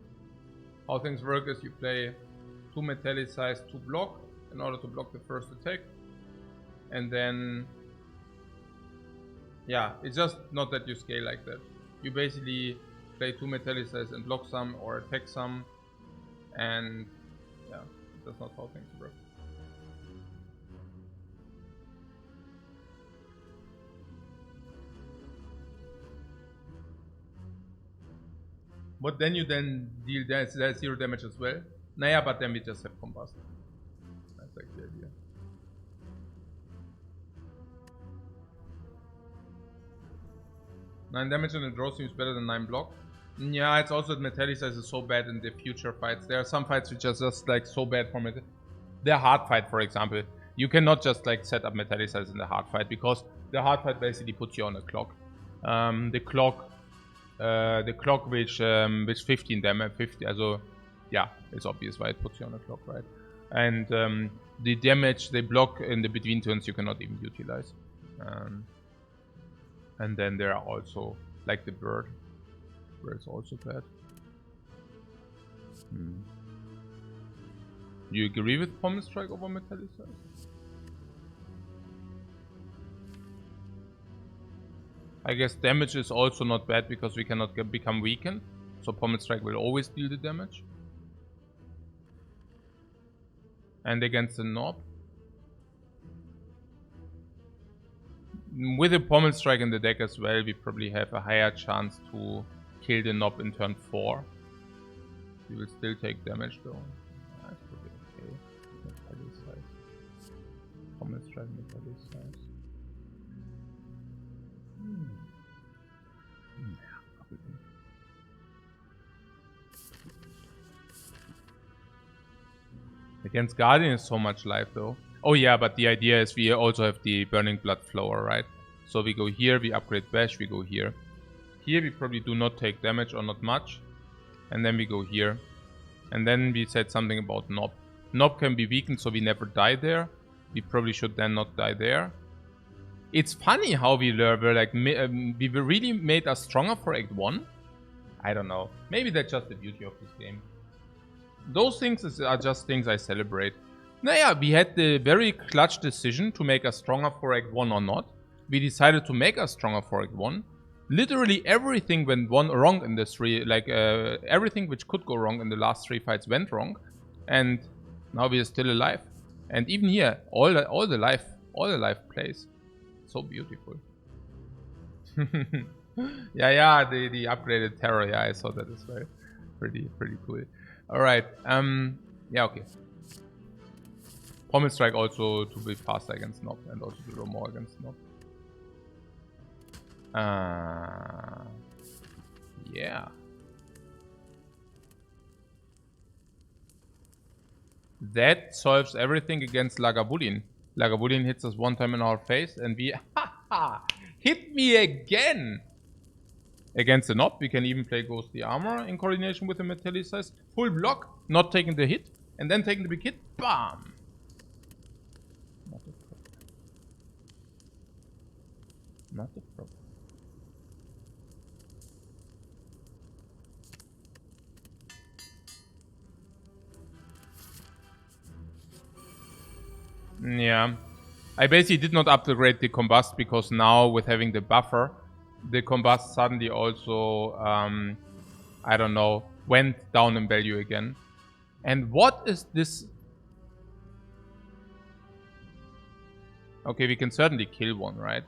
How things work is you play 2 metallicize to block in order to block the first attack. And then, yeah, it's just not that you scale like that. You basically play 2 metallicize and block some or attack some. And yeah, that's not how things work. But then you deal that 0 damage as well. Naja, but then we just have combust. That's like the idea. Nine damage on a draw seems better than 9 block. Yeah, it's also that metallicize is so bad in the future fights. There are some fights which are just like so bad for metallicize. The hard fight, for example. You cannot just like set up metallicize in the hard fight because the hard fight basically puts you on a clock. The clock which 15 damage, 50. Also, yeah, it's obvious why it puts you on a clock, right? And the damage they block in the between turns you cannot even utilize. And then there are also like the bird, where it's also bad. You agree with Pommel Strike over metallicize? I guess damage is also not bad because we cannot become weakened. So Pommel Strike will always deal the damage. And against the knob. With a Pommel Strike in the deck as well, we probably have a higher chance to kill the knob in turn 4. We will still take damage though. That's probably okay. Metallicize. Pommel Strike, metallicize. Against Guardian is so much life though. Oh yeah, but the idea is we also have the Burning Blood Flower, right? So we go here, we upgrade Bash, we go here. Here we probably do not take damage or not much. And then we go here. And then we said something about Knob. Knob can be weakened so we never die there. We probably should then not die there. It's funny how we were like, we really made us stronger for Act 1. I don't know. Maybe that's just the beauty of this game. Those things are just things I celebrate. Naja, we had the very clutch decision to make us stronger for Act 1 or not. We decided to make us stronger for Act 1. Literally everything went wrong in the 3, like everything which could go wrong in the last 3 fights went wrong. And now we are still alive. And even here, all the life plays. So beautiful. yeah, the upgraded terror, yeah, I saw that as well. Pretty cool. Alright, yeah, okay. Pommel Strike also to be faster against Knob and also to do more against Knob. Yeah. That solves everything against Lagavulin. Lagavulin hits us 1 time in our face and we hit me again! Against the Knob, we can even play Ghostly Armor in coordination with the metallicize. Full block, not taking the hit, and then taking the big hit. BAM! Not a problem. Not a problem. Yeah. I basically did not upgrade the combust because now with having the buffer, the combust suddenly also, I don't know, went down in value again. And what is this? Okay, we can certainly kill one, right?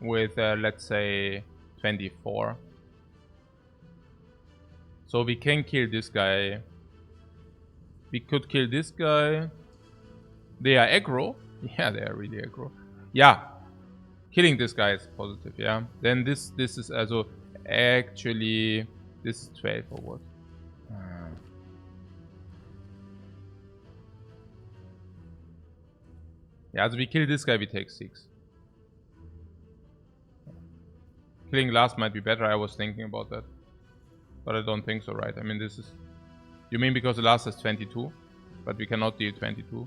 with, let's say, 24. So we can kill this guy. We could kill this guy. They are aggro. Yeah, they are really aggro. Yeah. Killing this guy is positive, yeah. Then this is also actually... This is 12 or what? Yeah, so we kill this guy, we take 6. Killing last might be better, I was thinking about that. But I don't think so, right? I mean, this is... You mean because the last is 22? But we cannot deal 22.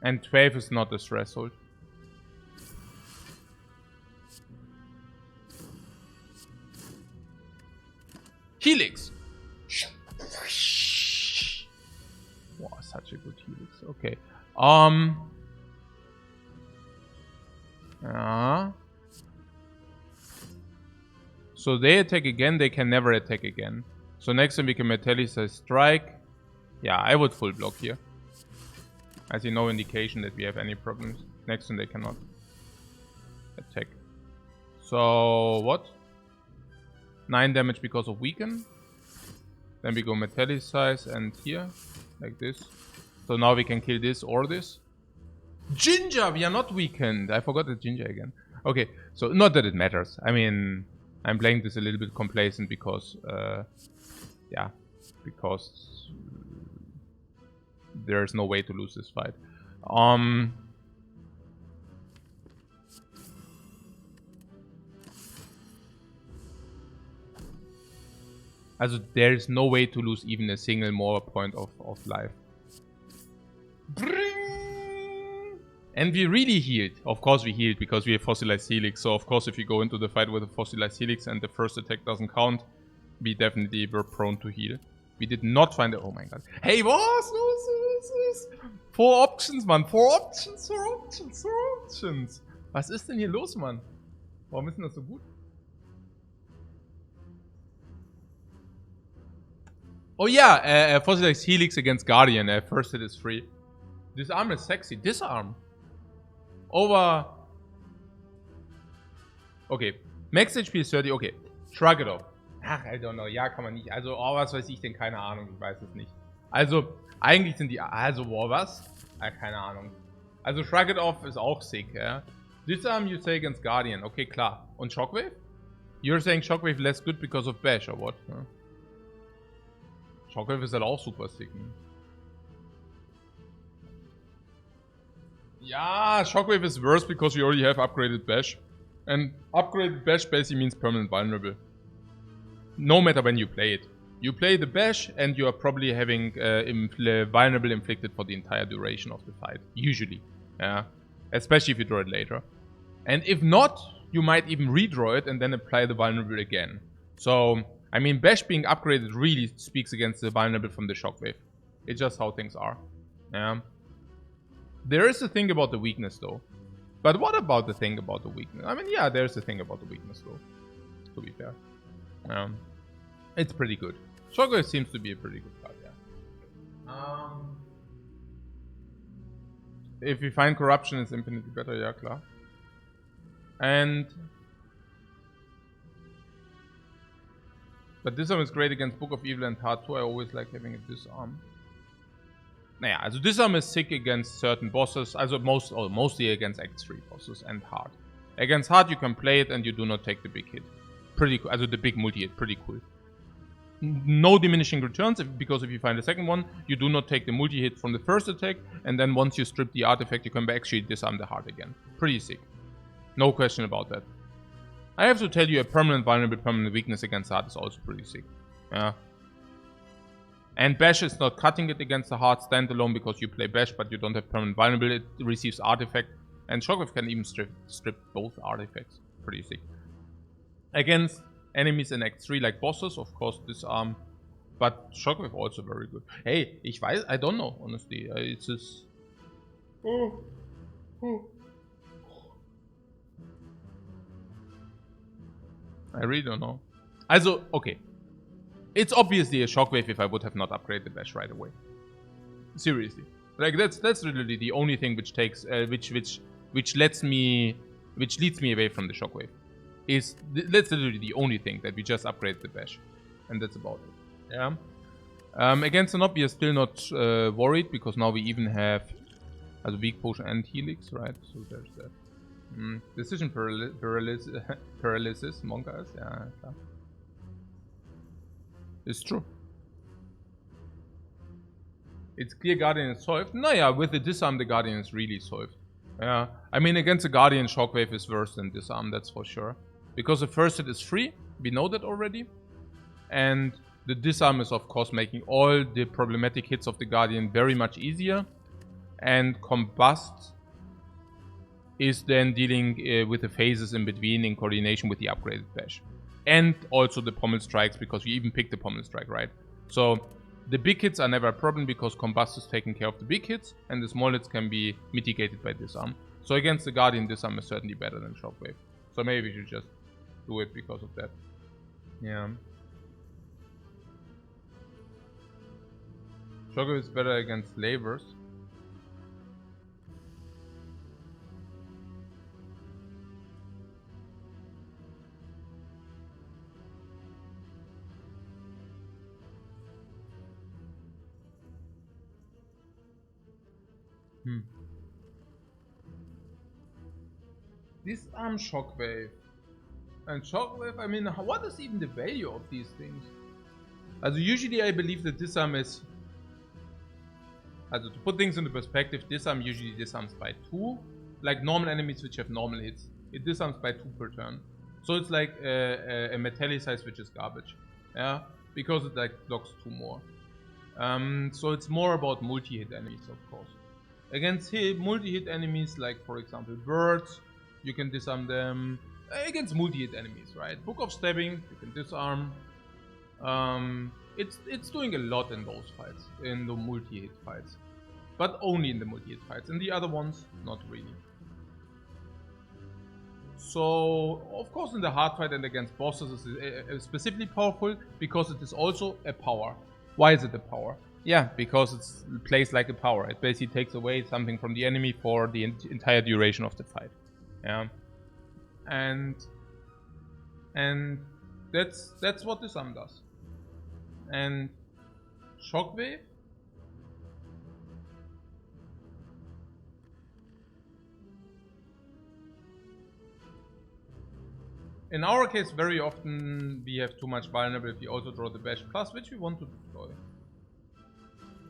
And 12 is not a threshold. Helix! Wow, such a good helix. Okay. So they attack again, they can never attack again. So next time we can Metallicize Strike. Yeah, I would full block here. I see no indication that we have any problems. Next time they cannot attack. So what? 9 damage because of weaken. Then we go Metallicize and here. Like this. So now we can kill this or this. Ginger! We are not weakened. I forgot the Ginger again. Okay, so not that it matters. I mean, I'm playing this a little bit complacent because... yeah. Because... there's no way to lose this fight. Also, there's no way to lose even a single more point of life. And we really healed. Of course we healed because we have Fossilized Helix. So of course if you go into the fight with a Fossilized Helix and the first attack doesn't count, we definitely were prone to heal. We did not find it. Oh my god. Hey, was? 4 Options, Mann. 4 Options, 4 Options, 4 Options. Was ist denn hier los, Mann? Warum ist denn das so gut? Oh yeah, Fossilized Helix against Guardian. First hit is free. Disarm is sexy. Disarm. Over... Okay. Max HP ist 30. Okay. Shrug it off. Ach, I don't know. Ja, kann man nicht. Also, oh, was weiß ich denn? Keine Ahnung. Ich weiß es nicht. Also, eigentlich sind die... Also, boah, was? Keine Ahnung. Also, Shrug it off ist auch sick, ja. Disarm you say against Guardian. Okay, klar. Und Shockwave? You're saying Shockwave less good because of Bash, or what? Ja. Shockwave ist halt auch super sick, ne? Yeah, Shockwave is worse because you already have upgraded Bash. And upgraded Bash basically means permanent vulnerable. No matter when you play it. You play the Bash and you are probably having vulnerable inflicted for the entire duration of the fight. Usually. Yeah. Especially if you draw it later. And if not, you might even redraw it and then apply the vulnerable again. So, I mean, Bash being upgraded really speaks against the vulnerable from the Shockwave. It's just how things are. Yeah. There is a thing about the weakness though. But what about the thing about the weakness? I mean, yeah, there's a thing about the weakness though. To be fair. It's pretty good. Shockwave seems to be a pretty good card, yeah. If we find corruption, it's infinitely better, yeah, klar. And... But Disarm is great against Book of Evil and Hard too. I always like having a Disarm. Naja, also Disarm is sick against certain bosses. Also mostly against Act 3 bosses and Hard. Against Hard you can play it and you do not take the big hit. Pretty cool. Also the big multi-hit. Pretty cool. No diminishing returns, because if you find a second one, you do not take the multi-hit from the first attack. And then once you strip the artifact, you can actually disarm the Hard again. Pretty sick. No question about that. I have to tell you, a permanent vulnerable, permanent weakness against Hard is also pretty sick. Yeah. And Bash is not cutting it against the Hard standalone because you play Bash, but you don't have permanent vulnerable. It receives artifact. And Shockwave can even strip both artifacts. Pretty sick. Against enemies in Act 3 like bosses, of course, disarm. But Shockwave also very good. Hey, I don't know, honestly. It's just... I really don't know. Also, okay. It's obviously a shockwave if I would have not upgraded the bash right away. Seriously. Like, that's literally the only thing which takes, which leads me away from the shockwave. That's literally the only thing, that we just upgrade the bash. And that's about it. Yeah. Against an op, we are still not worried, because now we even have a weak potion and helix, right? So there's that. Decision paralysis, Monkas, yeah, klar. It's true. It's clear Guardian is solved. Naja, with the disarm, the Guardian is really solved. Yeah, I mean, against the Guardian, Shockwave is worse than disarm, that's for sure. Because the first hit is free, we know that already. And the disarm is, of course, making all the problematic hits of the Guardian very much easier. And Combust is then dealing with the phases in between in coordination with the upgraded bash. And also the pommel strikes, because you even pick the pommel strike, right? So the big hits are never a problem, because Combust is taking care of the big hits, and the small hits can be mitigated by disarm. So against the Guardian, disarm is certainly better than Shockwave. So maybe we should just do it because of that. Yeah. Shockwave is better against slavers. Disarm Shockwave. And Shockwave, I mean, what is even the value of these things? Also usually I believe that disarm is... Also to put things into perspective, disarm usually disarms by 2. Like normal enemies which have normal hits. It disarms by 2 per turn. So it's like a metallicize which is garbage. Yeah, because it like blocks 2 more. So it's more about multi-hit enemies, of course. Against multi-hit enemies, like for example birds, you can disarm them. Against multi-hit enemies, right? Book of Stabbing, you can disarm. It's doing a lot in those fights, in the multi-hit fights. But only in the multi-hit fights. In the other ones, not really. So, of course in the hard fight and against bosses is specifically powerful, because it is also a power. Why is it a power? Yeah, because it plays like a power. It basically takes away something from the enemy for the entire duration of the fight. Yeah, and that's what disarm does. And Shockwave, in our case, very often we have too much vulnerable. We also draw the Bash Plus, which we want to destroy.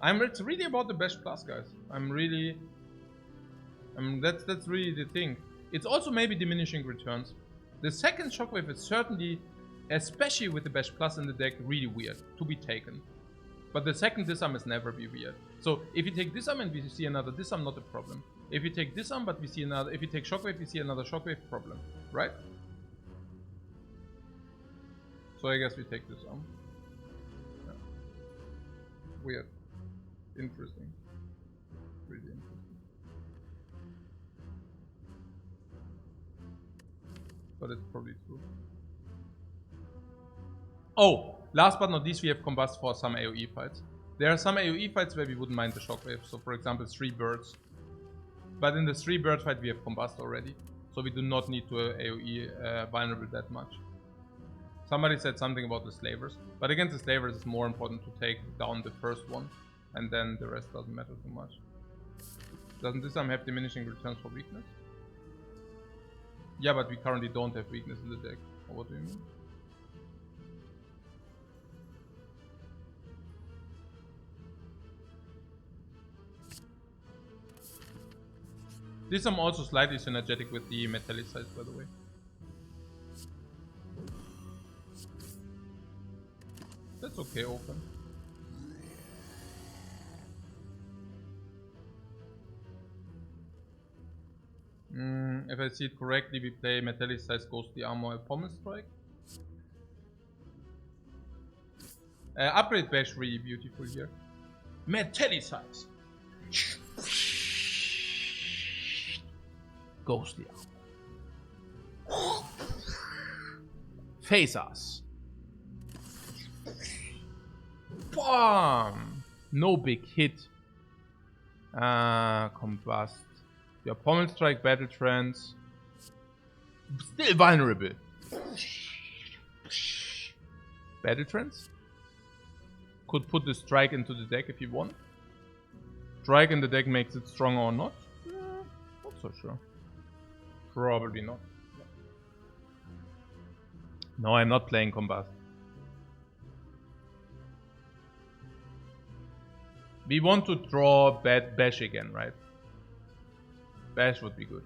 It's really about the Bash Plus, guys. That's really the thing. It's also maybe diminishing returns. The second Shockwave is certainly, especially with the Bash Plus in the deck, really weird to be taken. But the second disarm is never be weird. So if you take disarm and we see another disarm, not a problem. If you take disarm but we see another, if you take Shockwave, we see another Shockwave, problem, right? So I guess we take disarm. Yeah. Weird. Interesting. Really interesting. But it's probably true. Oh, last but not least, we have Combust for some AoE fights. There are some AoE fights where we wouldn't mind the Shockwave. So for example, 3 birds. But in the 3 bird fight, we have Combust already. So we do not need to AoE vulnerable that much. Somebody said something about the slavers. But against the slavers, it's more important to take down the first one. And then the rest doesn't matter too much. Doesn't disarm have diminishing returns for weakness? Yeah, but we currently don't have weakness in the deck. Or what do you mean? Disarm also slightly synergetic with the metallicize, by the way. That's okay, open. If I see it correctly, we play metallicize, ghostly armor, pommel strike. Upgrade bash really beautiful here. Metallicize. Ghostly armor. Face us. Bam! No big hit. Combust. Your Pommel Strike, Battle Trance. Still vulnerable. Battle Trance. Could put the strike into the deck if you want. Strike in the deck makes it stronger or not? Not so sure. Probably not. No, I'm not playing Combust. We want to draw Bash again, right? Bash would be good.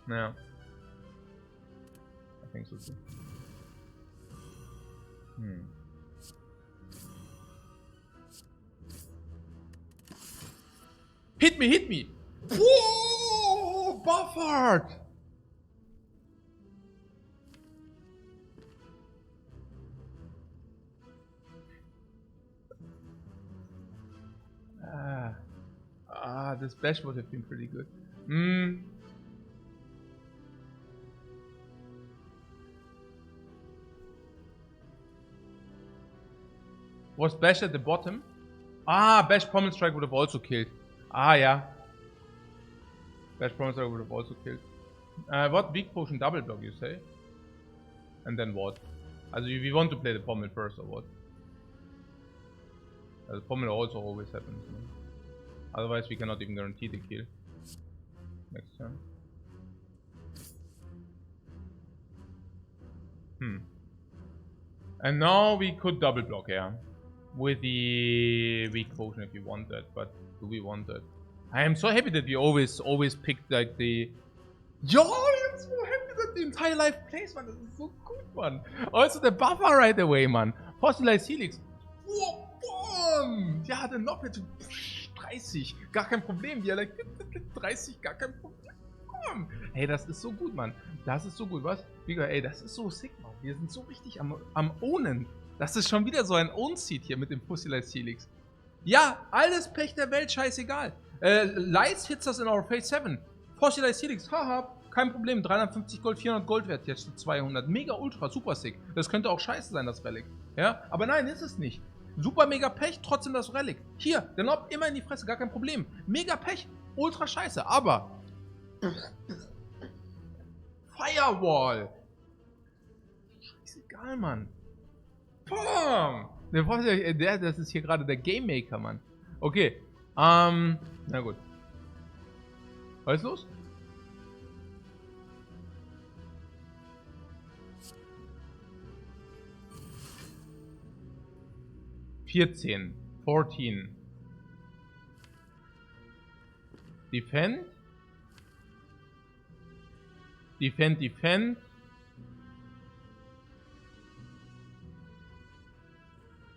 Yeah. I think so too. Hit me, hit me! Whoa! Buffered! This bash would have been pretty good. Was bash at the bottom? Bash Pommel Strike would have also killed. Yeah. Bash Pommel Strike would have also killed. What? Weak Potion double block, you say? And then what? Also, we want to play the Pommel first, or what? The Pommel also always happens, no? Otherwise we cannot even guarantee the kill. Next turn. And now we could double block here. With the weak potion if you want that, but do we want that? I am so happy that we always picked like the... Yo, I'm so happy that the entire life plays, man. This is so good, man. Also the buffer right away, man. Fossilized Helix. Whoa, boom! Ja, der Knockback 30. Gar kein Problem. Ja, like 30, gar kein Problem. Hey, das ist so gut, Mann. Das ist so gut, was? Ey, das ist so sick, Mann. Wir sind so richtig am Ownen. Das ist schon wieder so ein Own-Seed hier mit dem Fossilized Helix. Ja, alles Pech der Welt, scheißegal. Lights hits us in our phase 7. Fossilized Helix, haha, kein Problem. 350 Gold, 400 Gold wert, jetzt zu 200. Mega ultra, super sick. Das könnte auch scheiße sein, das Relic. Ja, aber nein, ist es nicht. Super mega Pech, trotzdem das Relic. Hier, der Lob immer in die Fresse, gar kein Problem. Mega Pech, ultra scheiße, aber... Firewall. Scheißegal, Mann. Boom! Das ist hier gerade der Game Maker, Mann. Okay. Na gut. Was ist los? $14. Defend. Defend.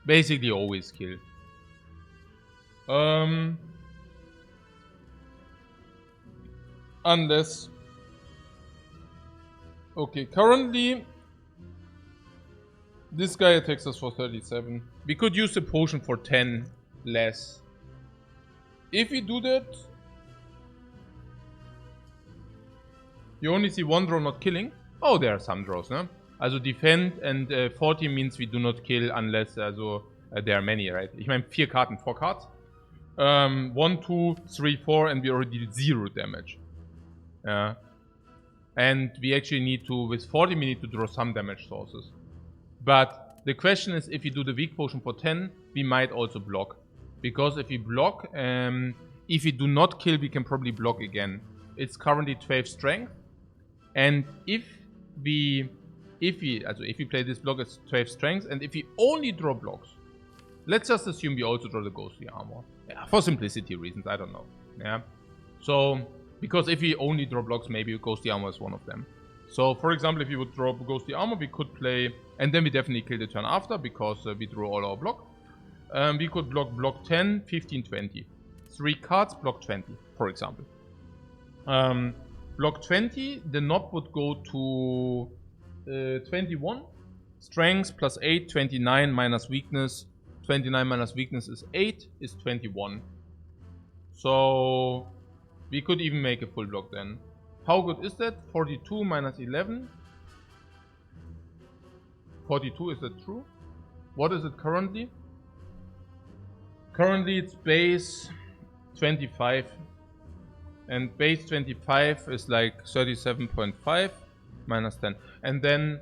Basically always kill. Unless... Okay, currently... This guy attacks us for 37. We could use the potion for 10 less. If we do that... You only see one draw not killing. Oh, there are some draws, no? Also defend and 40 means we do not kill unless there are many, right? Ich meine 4 Karten, 4 cards. 1, 2, 3, 4 and we already did 0 damage. Yeah. And we actually need to, with 40 we need to draw some damage sources. But the question is, if you do the weak potion for 10, we might also block. Because if we block, if we do not kill, we can probably block again. It's currently 12 strength. And if we play this block as 12 strength, and if we only draw blocks, let's just assume we also draw the ghostly armor. Yeah, for simplicity reasons, I don't know. Yeah. So, because if we only draw blocks, maybe ghostly armor is one of them. So, for example, if we would draw ghostly armor, we could play, and then we definitely kill the turn after, because we draw all our block. We could block 10, 15, 20. 3 cards, block 20, for example. Block 20, the knob would go to 21. Strength plus 8, 29 minus weakness. 29 minus weakness is 8, is 21. So, we could even make a full block then. How good is that? 42 minus 11. 42, is that true? What is it currently? Currently it's base 25. And base 25 is like 37.5 minus 10. And then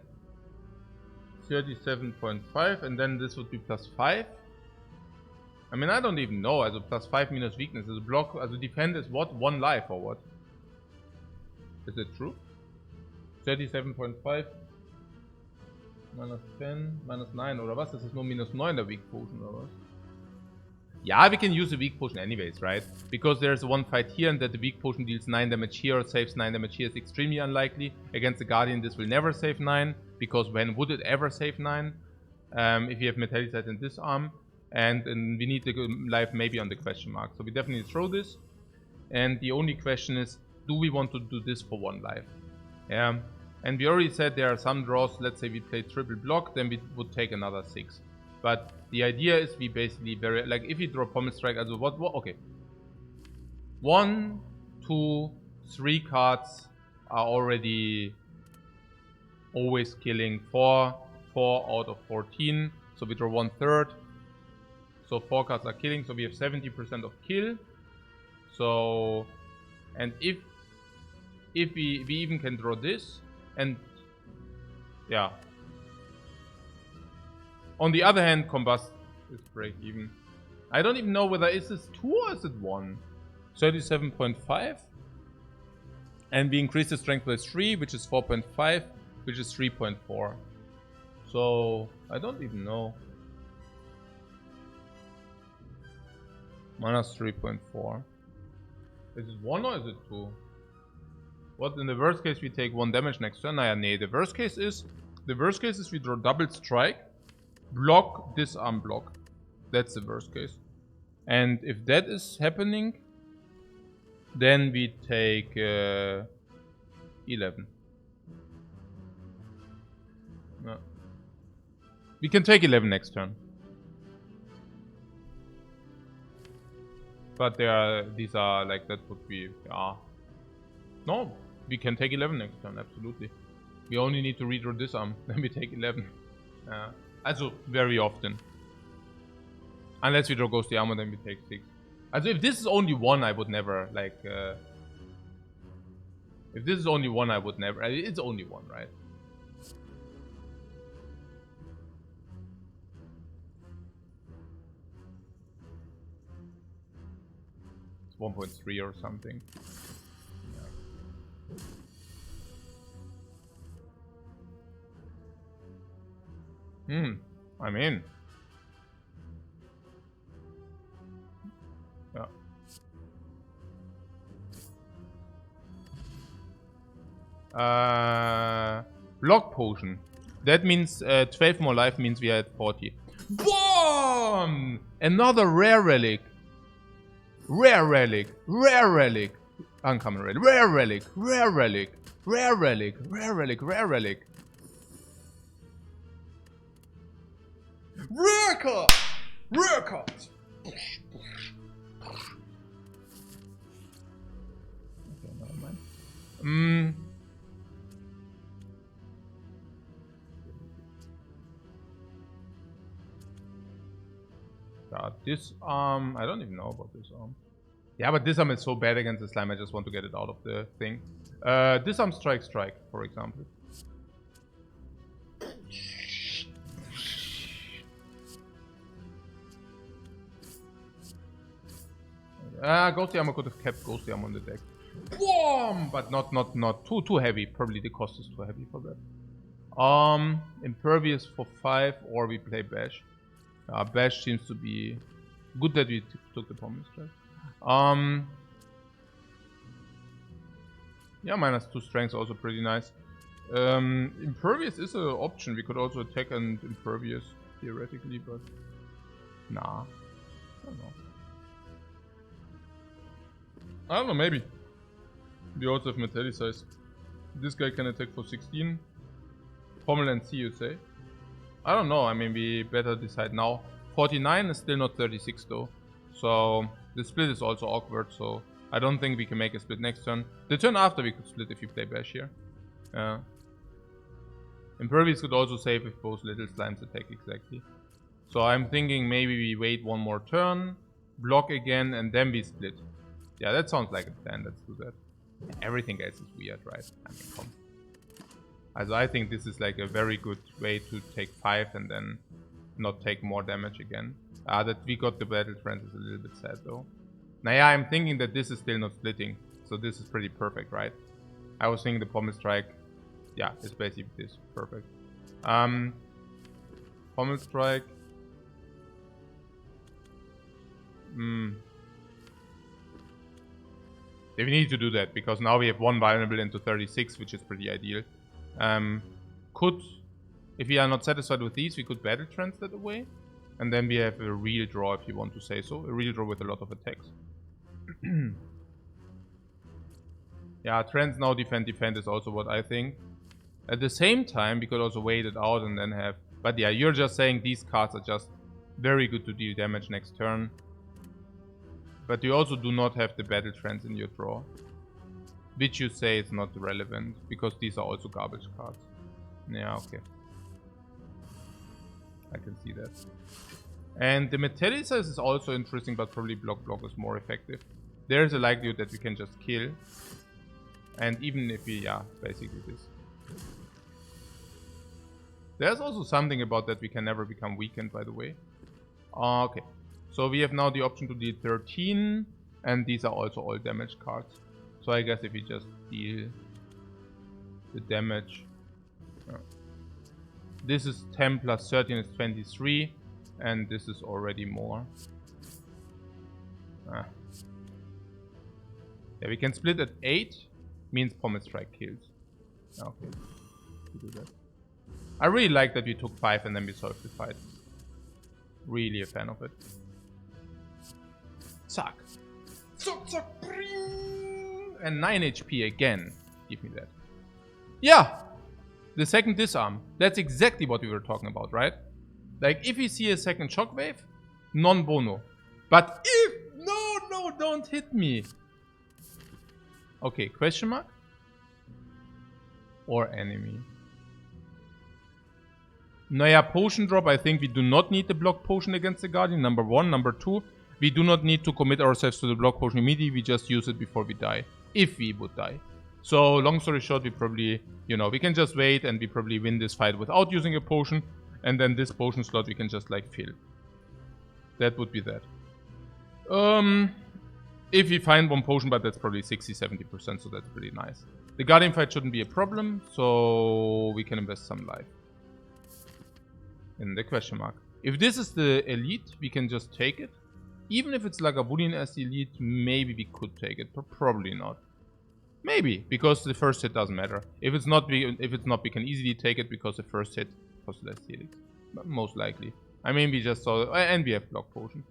37.5, and then this would be plus 5. I mean, I don't even know. Also plus 5 minus weakness is a block. Also defend is what? 1 life or what? Is it true? 37.5 minus 10 minus 9 oder was? Das ist nur minus 9 der Weak Potion oder was? Yeah, we can use the Weak Potion anyways, right? Because there's one fight here and that the Weak Potion deals 9 damage here or saves 9 damage here is extremely unlikely. Against the Guardian this will never save 9, because when would it ever save 9? If you have Metallicite and Disarm. And we need the life maybe on the question mark. So we definitely throw this. And the only question is, do we want to do this for 1 life? Yeah. And we already said there are some draws. Let's say we play triple block, then we would take another 6. But the idea is we basically like if you draw Pommel Strike, also what okay. 1, 2, 3 cards are already always killing 4 out of 14. So we draw 1/3. So 4 cards are killing, so we have 70% of kill. So, and if we even can draw this, and yeah. On the other hand, Combust is break even. I don't even know whether is this 2 or is it 1? 37.5. And we increase the strength by 3, which is 4.5, which is 3.4. So, I don't even know. Minus 3.4. Is it 1 or is it 2? What, in the worst case we take 1 damage next turn? Naja, nee, the worst case is we draw double strike, block, disarm, block. That's the worst case. And if that is happening, then we take 11. No. We can take 11 next turn. But these are like, that would be, yeah. No, we can take 11 next turn, absolutely. We only need to redraw disarm, then we take 11. Also, very often. Unless we draw Ghostly Armor, then we take 6. Also, if this is only 1, I would never, like, if this is only 1, I would never, it's only 1, right? It's 1.3 or something. I'm in. Yeah. Block potion. That means 12 more life means we are at 40. Boom! Another rare relic. Rare relic. Rare relic. Uncommon relic. Rare relic. Rare relic. Rare relic. Rare relic. Rare relic. Rare card! Rare card! Okay, never mind. Yeah, disarm. I don't even know about disarm. Yeah, but disarm is so bad against the slime, I just want to get it out of the thing. Disarm, strike, strike, for example. Ghostly Armor could have kept Ghostly Armor on the deck. Boom! But not too heavy. Probably the cost is too heavy for that. Impervious for 5, or we play Bash. Bash seems to be good that we took the Pommel Strike. Yeah, minus 2 strength, also pretty nice. Impervious is an option. We could also attack and Impervious, theoretically, but nah. I don't know. I don't know, maybe. We also have Metallicite. This guy can attack for 16. Pommel and C, you say? I don't know, I mean, we better decide now. 49 is still not 36 though. So, the split is also awkward, so I don't think we can make a split next turn. The turn after we could split if you play Bash here. Impervious could also save if both little slimes attack exactly. So I'm thinking maybe we wait one more turn, block again, and then we split. Yeah, that sounds like a plan. Let's do that. Everything else is weird, right? I mean, come. Also, I think this is like a very good way to take 5 and then not take more damage again. That we got the battle trend is a little bit sad though. Now, yeah, I'm thinking that this is still not splitting. So this is pretty perfect, right? I was thinking the pommel strike, yeah, it's basically this. Perfect. Pommel strike. We need to do that because now we have 1 vulnerable into 36, which is pretty ideal. If we are not satisfied with these, we could battle trance that away. And then we have a real draw, if you want to say so. A real draw with a lot of attacks. Yeah, trance now defend is also what I think. At the same time, we could also wait it out and then have... But yeah, you're just saying these cards are just very good to deal damage next turn. But you also do not have the battle trance in your draw. Which you say is not relevant, because these are also garbage cards. Yeah, okay. I can see that. And the Metallicized is also interesting, but probably block is more effective. There's a likelihood that we can just kill. And even if we, yeah, basically this. There's also something about that we can never become weakened, by the way. Okay. So we have now the option to deal 13. And these are also all damage cards. So I guess if we just deal the damage. This is 10 plus 13 is 23. And this is already more. Yeah, we can split at 8. Means pommel strike kills. Okay. We do that. I really like that we took 5 and then we solved the fight. Really a fan of it. Zack. Zack. And 9 HP again. Give me that. Yeah! The second disarm. That's exactly what we were talking about, right? Like, if we see a second shockwave, non-bono. But if... No, don't hit me. Okay, question mark? Or enemy. Naya, potion drop. I think we do not need the block potion against the Guardian. Number 1. Number 2. We do not need to commit ourselves to the block potion immediately. We just use it before we die. If we would die. So, long story short, we probably, you know, we can just wait and we probably win this fight without using a potion. And then this potion slot we can just like fill. That would be that. If we find one potion, but that's probably 60-70%, so that's pretty nice. The Guardian fight shouldn't be a problem, so we can invest some life. In the question mark. If this is the elite, we can just take it. Even if it's Lagavulin as the elite, maybe we could take it, but probably not. Maybe, because the first hit doesn't matter. If it's not, we can easily take it because the first hit costs less helix. But most likely. I mean, we just saw, and we have block potion.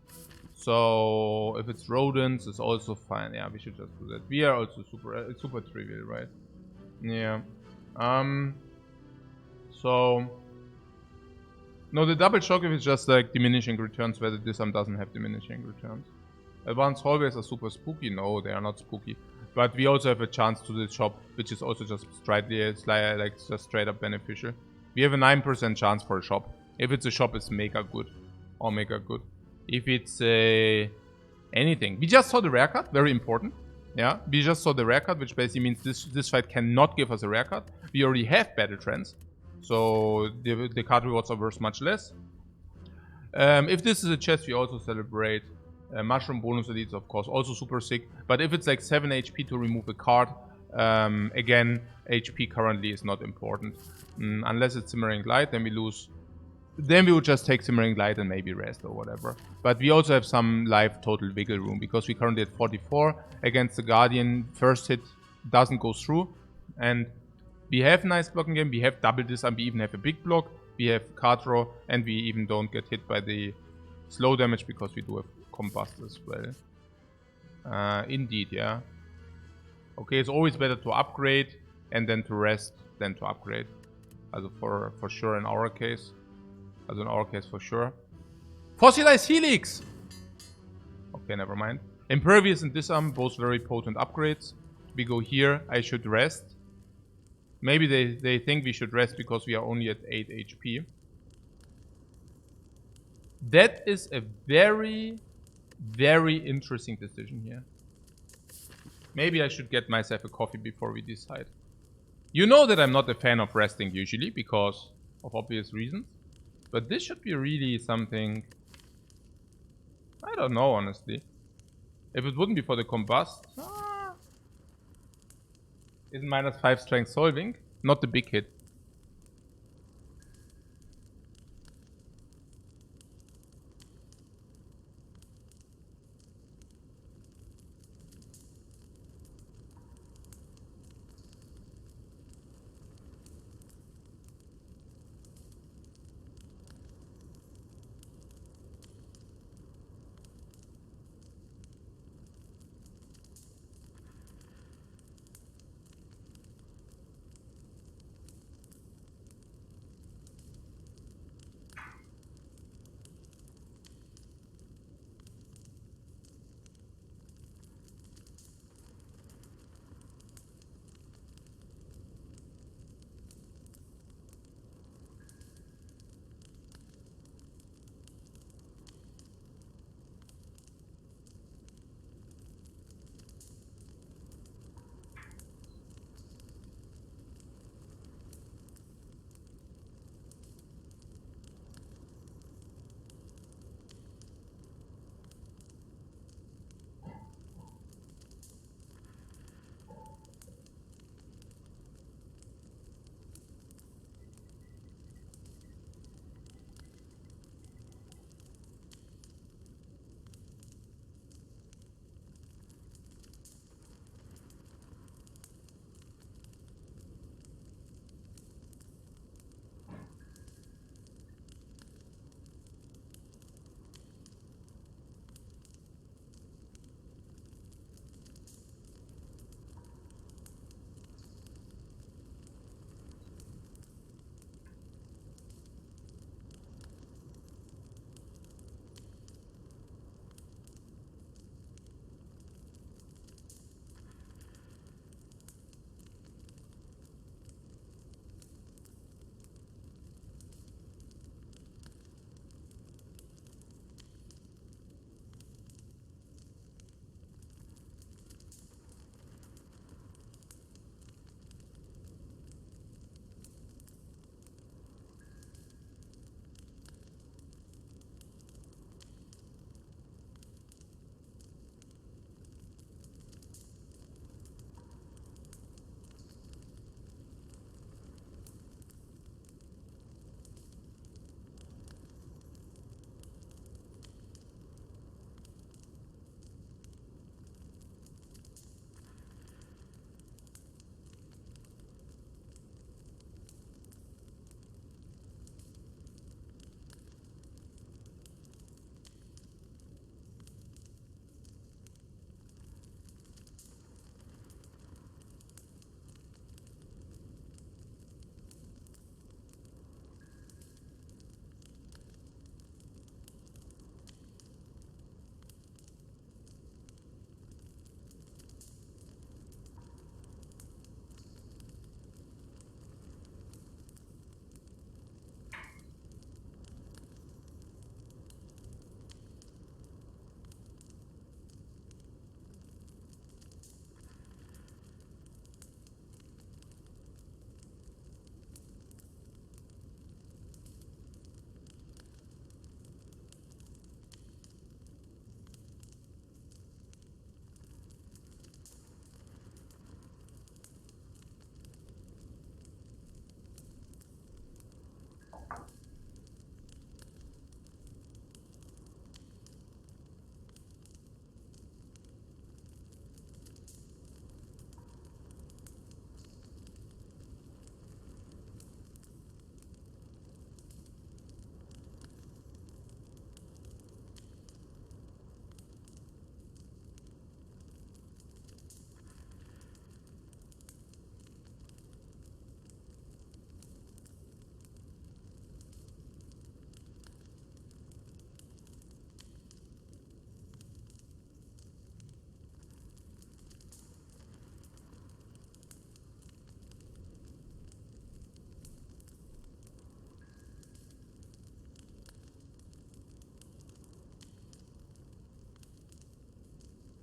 So if it's rodents, it's also fine. Yeah, we should just do that. We are also super trivial, right? Yeah. So no, the double shockwave is just like diminishing returns, where the disarm doesn't have diminishing returns. Advanced hallways are super spooky. No, they are not spooky. But we also have a chance to the shop, which is also just just straight up beneficial. We have a 9% chance for a shop. If it's a shop, it's mega good. Or mega good. If it's anything. We just saw the rare card, very important. Yeah, we just saw the rare card, which basically means this fight cannot give us a rare card. We already have battle trends. So the card rewards are worth much less. If this is a chest, we also celebrate. Mushroom bonus elites, of course, also super sick. But if it's like 7 HP to remove a card, again, HP currently is not important. Unless it's Simmering Light, then we lose. Then we would just take Simmering Light and maybe rest or whatever. But we also have some life total wiggle room because we currently at 44 against the Guardian. First hit doesn't go through. And we have nice blocking game. We have double disarm. We even have a big block. We have card draw. And we even don't get hit by the slow damage because we do have combust as well. Indeed, yeah. Okay, it's always better to upgrade and then to rest than to upgrade. Also for sure in our case. Also in our case for sure. Fossilized Helix! Okay, never mind. Impervious and Disarm, both very potent upgrades. We go here, I should rest. Maybe they think we should rest because we are only at 8 HP. That is a very, very interesting decision here. Maybe I should get myself a coffee before we decide. You know that I'm not a fan of resting usually because of obvious reasons. But this should be really something... I don't know, honestly. If it wouldn't be for the combust... Isn't -5 strength solving? Not the big hit.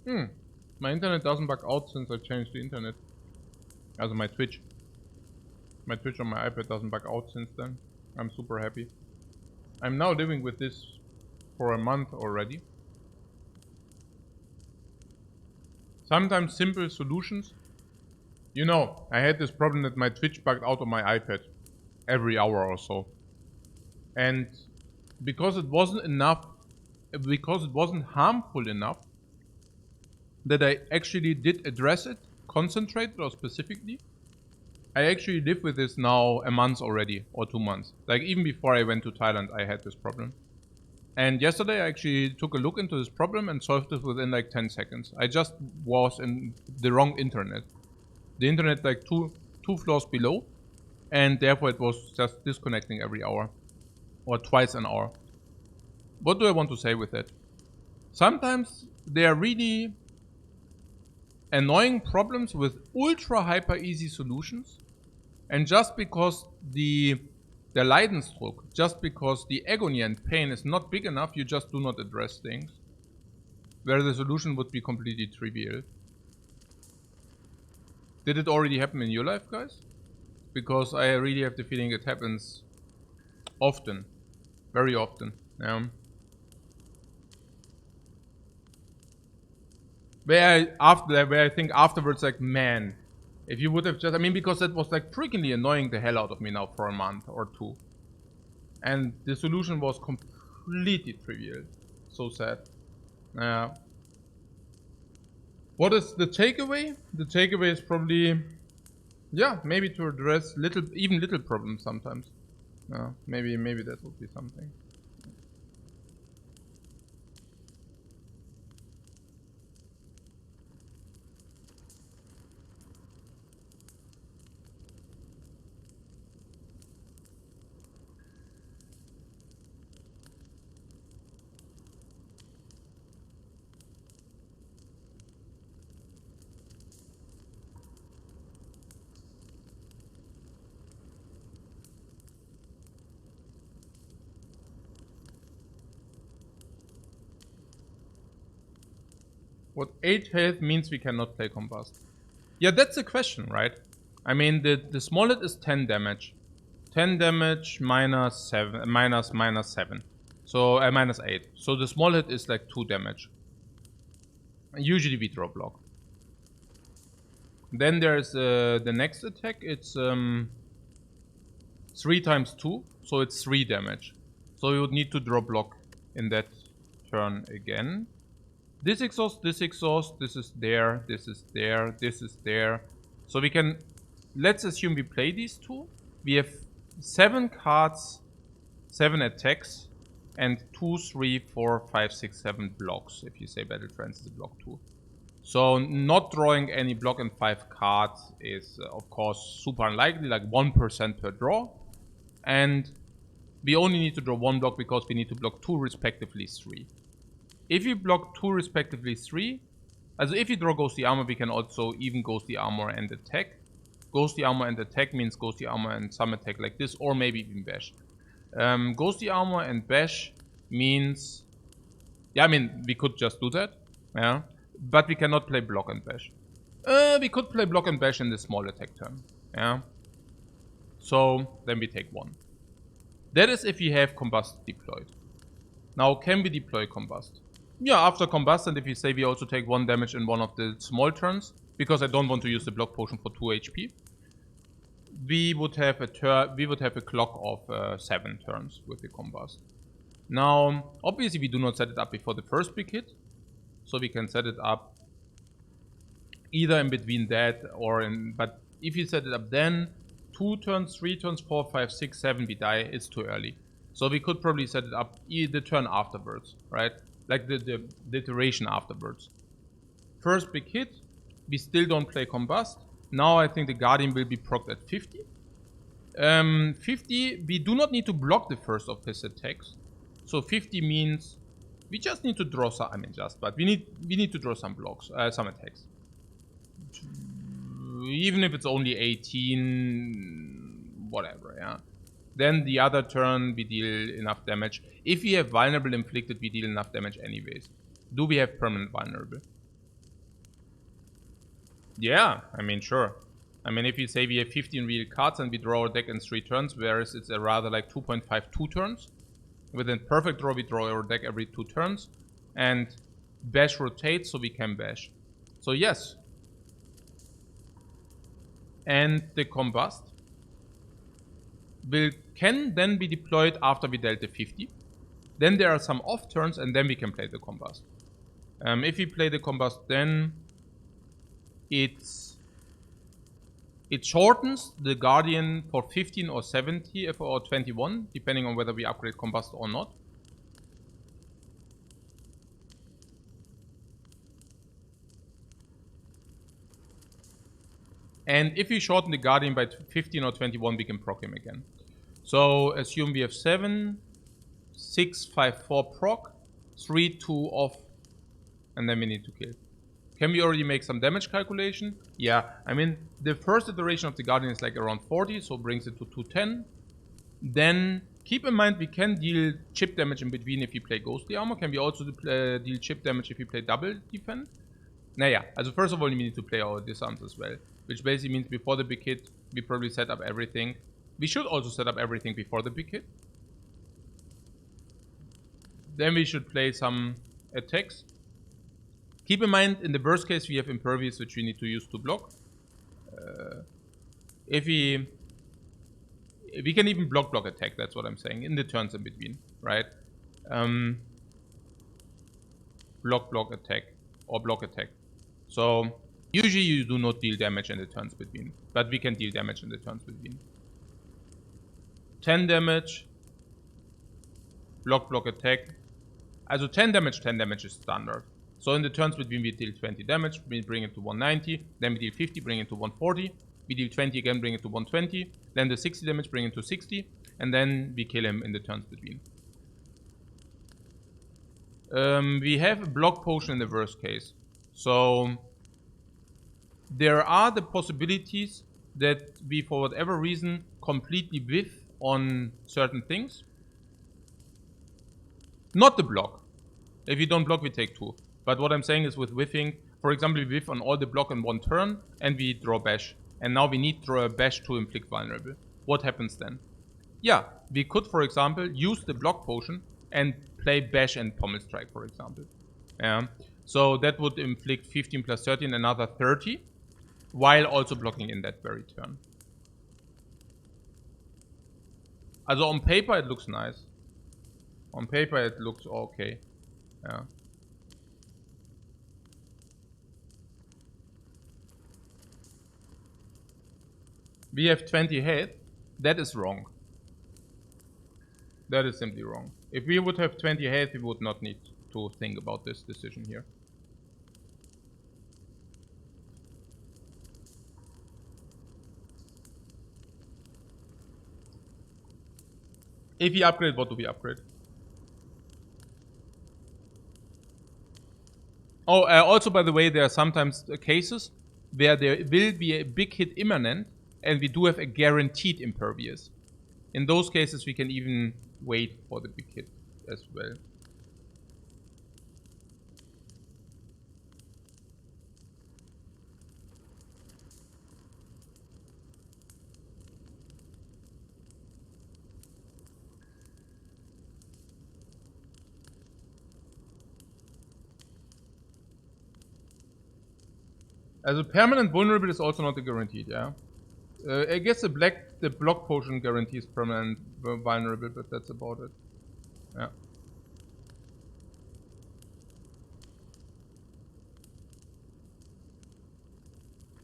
My internet doesn't bug out since I changed the internet. Also my Twitch. My Twitch on my iPad doesn't bug out since then. I'm super happy. I'm now living with this for a month already. Sometimes simple solutions. You know, I had this problem that my Twitch bugged out on my iPad every hour or so. And because it wasn't enough, because it wasn't harmful enough, that I actually did address it, concentrated or specifically. I actually live with this now a month already, or 2 months. Like even before I went to Thailand, I had this problem. And yesterday I actually took a look into this problem and solved it within like 10 seconds. I just was in the wrong internet. The internet like two floors below, and therefore it was just disconnecting every hour. Or twice an hour. What do I want to say with that? Sometimes they are really annoying problems with ultra hyper easy solutions, and just because the Leidensdruck, just because the agony and pain is not big enough, you just do not address things where the solution would be completely trivial. Did it already happen in your life, guys? Because I really have the feeling it happens often, very often. Where I think afterwards, like, man, if you would have just, I mean, because that was like freakingly annoying the hell out of me now for a month or two. And the solution was completely trivial. So sad. What is the takeaway? The takeaway is probably, yeah, maybe to address even little problems sometimes. Maybe that would be something. What 8 health means we cannot play Combust. Yeah, that's the question, right? I mean, the small hit is 10 damage. 10 damage minus 7. So, minus 8. So the small hit is like 2 damage. Usually we draw block. Then there's the next attack. It's 3 times 2. So it's 3 damage. So you would need to draw block in that turn again. This exhaust, this is there, this is there, this is there. So we can, let's assume we play these two. We have 7 cards, 7 attacks, and 2, 3, 4, 5, 6, 7 blocks. If you say Battle Trance is a block 2. So not drawing any block in 5 cards is of course super unlikely, like 1% per draw. And we only need to draw 1 block because we need to block 2 respectively 3. If you block 2 respectively 3, also if you draw Ghostly Armor, we can also even Ghostly Armor and attack. Ghostly Armor and attack means Ghostly Armor and some attack like this, or maybe even bash. Ghostly Armor and bash means, yeah, I mean, we could just do that, yeah, but we cannot play block and bash. We could play block and bash in the small attack turn, yeah. So then we take 1. That is if we have Combust deployed. Now, can we deploy Combust? Yeah, after Combust, and if you say we also take 1 damage in one of the small turns, because I don't want to use the block potion for 2 HP, we would have a clock of 7 turns with the Combust. Now, obviously we do not set it up before the first big hit, so we can set it up either in between that or in, but if you set it up then, 2 turns, 3 turns, 4, 5, 6, 7 we die, it's too early. So we could probably set it up the turn afterwards, right? Like the iteration afterwards. First big hit, we still don't play Combust. Now I think the Guardian will be procced at 50. 50, we do not need to block the first of his attacks. So 50 means we just need to draw some, I mean just, but we need to draw some blocks, some attacks. Even if it's only 18, whatever, yeah. Then the other turn we deal enough damage. If we have vulnerable inflicted, we deal enough damage anyways. Do we have permanent vulnerable? Yeah, I mean, sure. I mean, if you say we have 15 real cards and we draw our deck in 3 turns, whereas it's a rather like 2.52 turns. Within perfect draw, we draw our deck every 2 turns. And bash rotates, so we can bash. So yes. And the combust can then be deployed after we dealt the 50. Then there are some off turns, and then we can play the combust. If we play the combust, then it shortens the Guardian for 15 or 70 or 21, depending on whether we upgrade combust or not. And if we shorten the Guardian by 15 or 21, we can proc him again. So assume we have 7, 6, 5, 4 proc, 3, 2 off, and then we need to kill. Can we already make some damage calculation? Yeah, I mean, the first iteration of the Guardian is like around 40, so brings it to 210. Then, keep in mind, we can deal chip damage in between if we play Ghostly Armor. Can we also deal chip damage if we play double defend? Naja, also first of all, we need to play our disarms as well. Which basically means before the big hit, we probably set up everything. We should also set up everything before the big hit. Then we should play some attacks. Keep in mind, in the worst case, we have Impervious, which we need to use to block. If we can even block attack, that's what I'm saying, in the turns in between, right? Block attack, or block attack. So, usually you do not deal damage in the turns between, but we can deal damage in the turns between. 10 damage, block attack. Also 10 damage is standard. So in the turns between we deal 20 damage, we bring it to 190, then we deal 50, bring it to 140, we deal 20 again, bring it to 120, then the 60 damage, bring it to 60, and then we kill him in the turns between. We have a block potion in the worst case. So there are the possibilities that we, for whatever reason, completely whiff on certain things. Not the block. If you don't block, we take 2. But what I'm saying is with whiffing, for example, we whiff on all the block in 1 turn, and we draw bash. And now we need to draw a bash to inflict vulnerable. What happens then? Yeah, we could, for example, use the block potion and play bash and pommel strike, for example. So that would inflict 15 plus 13, another 30, while also blocking in that very turn. Also on paper it looks nice. On paper it looks okay. Yeah. We have 20 head. That is wrong. That is simply wrong. If we would have 20 head, we would not need to think about this decision here. If we upgrade, what do we upgrade? Oh, also by the way, there are sometimes cases where there will be a big hit imminent and we do have a guaranteed impervious. In those cases, we can even wait for the big hit as well. As a permanent vulnerable is also not a guaranteed, yeah. I guess the block potion guarantees permanent vulnerable, but that's about it. Yeah.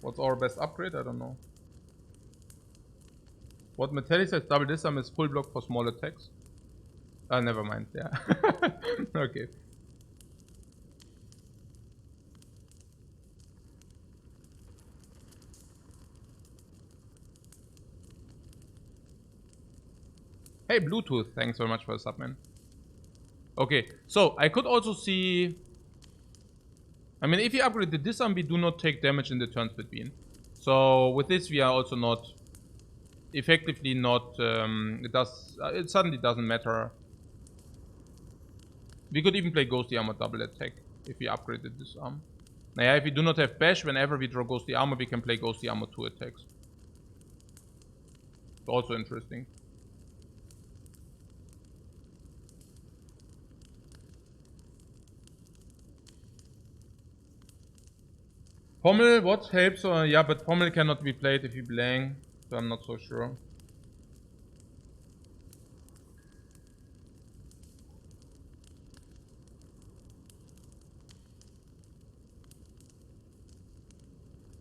What's our best upgrade? I don't know. What Metallic says double disarm is full block for small attacks. Never mind, yeah. Okay. Hey, Bluetooth, thanks very much for the sub, man. Okay, so I could also see... I mean, if you upgrade the disarm, we do not take damage in the turns between. So with this, we are also not... Effectively not... it suddenly doesn't matter. We could even play Ghostly Armor double attack if we upgrade the disarm. Naja, if we do not have Bash, whenever we draw Ghostly Armor, we can play Ghostly Armor 2 attacks. It's also interesting. Pommel, what helps? Yeah, but Pommel cannot be played if you blank, so I'm not so sure.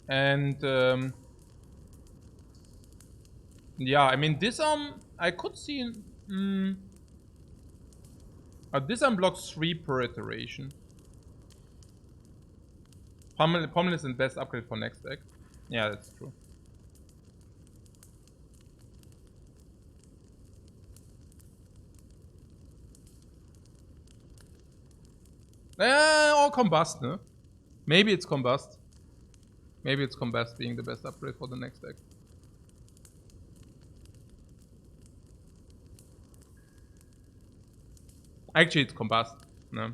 And yeah, I mean disarm. I could see. Disarm blocks 3 per iteration. Pommel is the best upgrade for next deck. Yeah, that's true. Or Combust, no? Maybe it's Combust. Maybe it's Combust being the best upgrade for the next deck. Actually, it's Combust. No.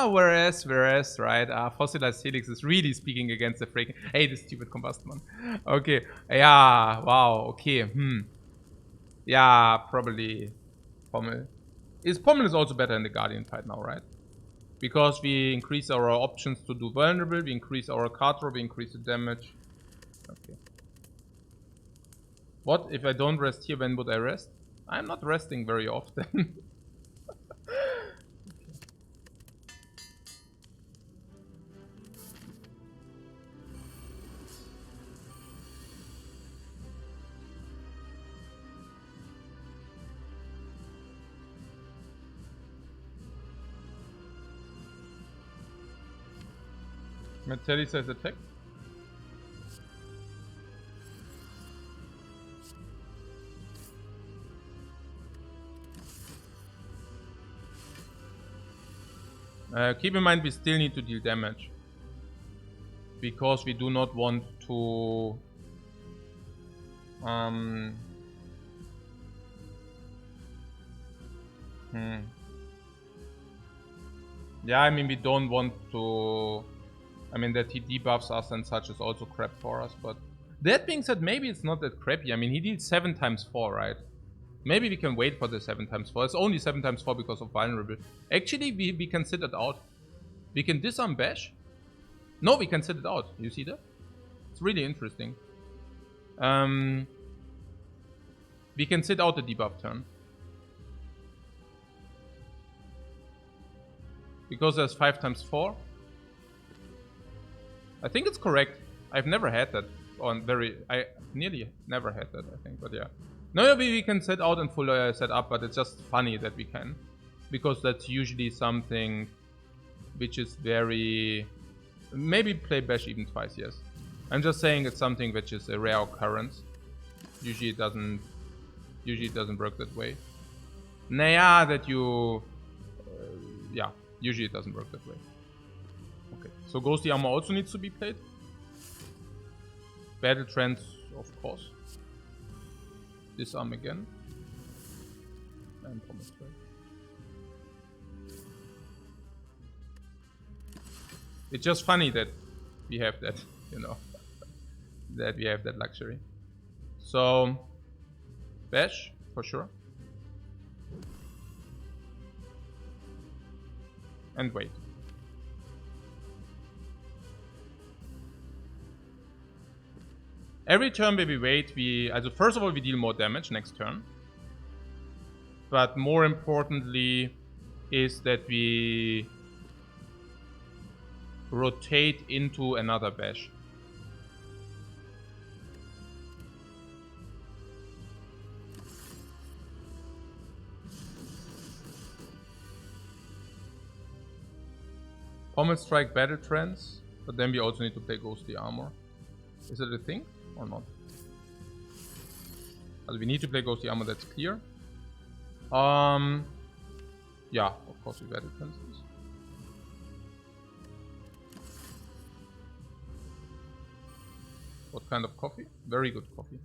Whereas, right? Fossilized Helix is really speaking against the freaking. Hey, the stupid Combust one. Okay. Yeah. Wow. Okay. Yeah, probably Pommel. Pommel is also better in the Guardian fight now, right? Because we increase our options to do vulnerable, we increase our card draw, we increase the damage. Okay. What? If I don't rest here, when would I rest? I'm not resting very often. Metalli says attack. Keep in mind we still need to deal damage. Because we do not want to... Yeah, I mean we don't want to... I mean that he debuffs us and such is also crap for us, but... That being said, maybe it's not that crappy. I mean he deals 7 times 4, right? Maybe we can wait for the 7 times 4. It's only 7 times 4 because of vulnerable. Actually, we can sit it out. We can disarm Bash. No, we can sit it out. You see that? It's really interesting. We can sit out the debuff turn. Because there's 5 times 4. I think it's correct. I've never had that on I nearly never had that, I think, but yeah. No, we can set out and full set up, but it's just funny that we can. Because that's usually something which is very... Maybe play Bash even twice, yes. I'm just saying it's something which is a rare occurrence. Usually it doesn't work that way. Naya, that you... yeah, usually it doesn't work that way. Okay, so Ghostly Armor also needs to be played. Battle Trance, of course. Disarm again. And Promise Trade. It's just funny that we have that, you know. That we have that luxury. So, Bash, for sure. And wait. Every turn where we wait, first of all, we deal more damage next turn. But more importantly is that we rotate into another Bash. Pommel Strike Battle Trance, but then we also need to play Ghostly Armor. Is it a thing or not? Also we need to play Ghostly Armor, that's clear. Yeah, of course we Battle Trance this. What kind of coffee? Very good coffee.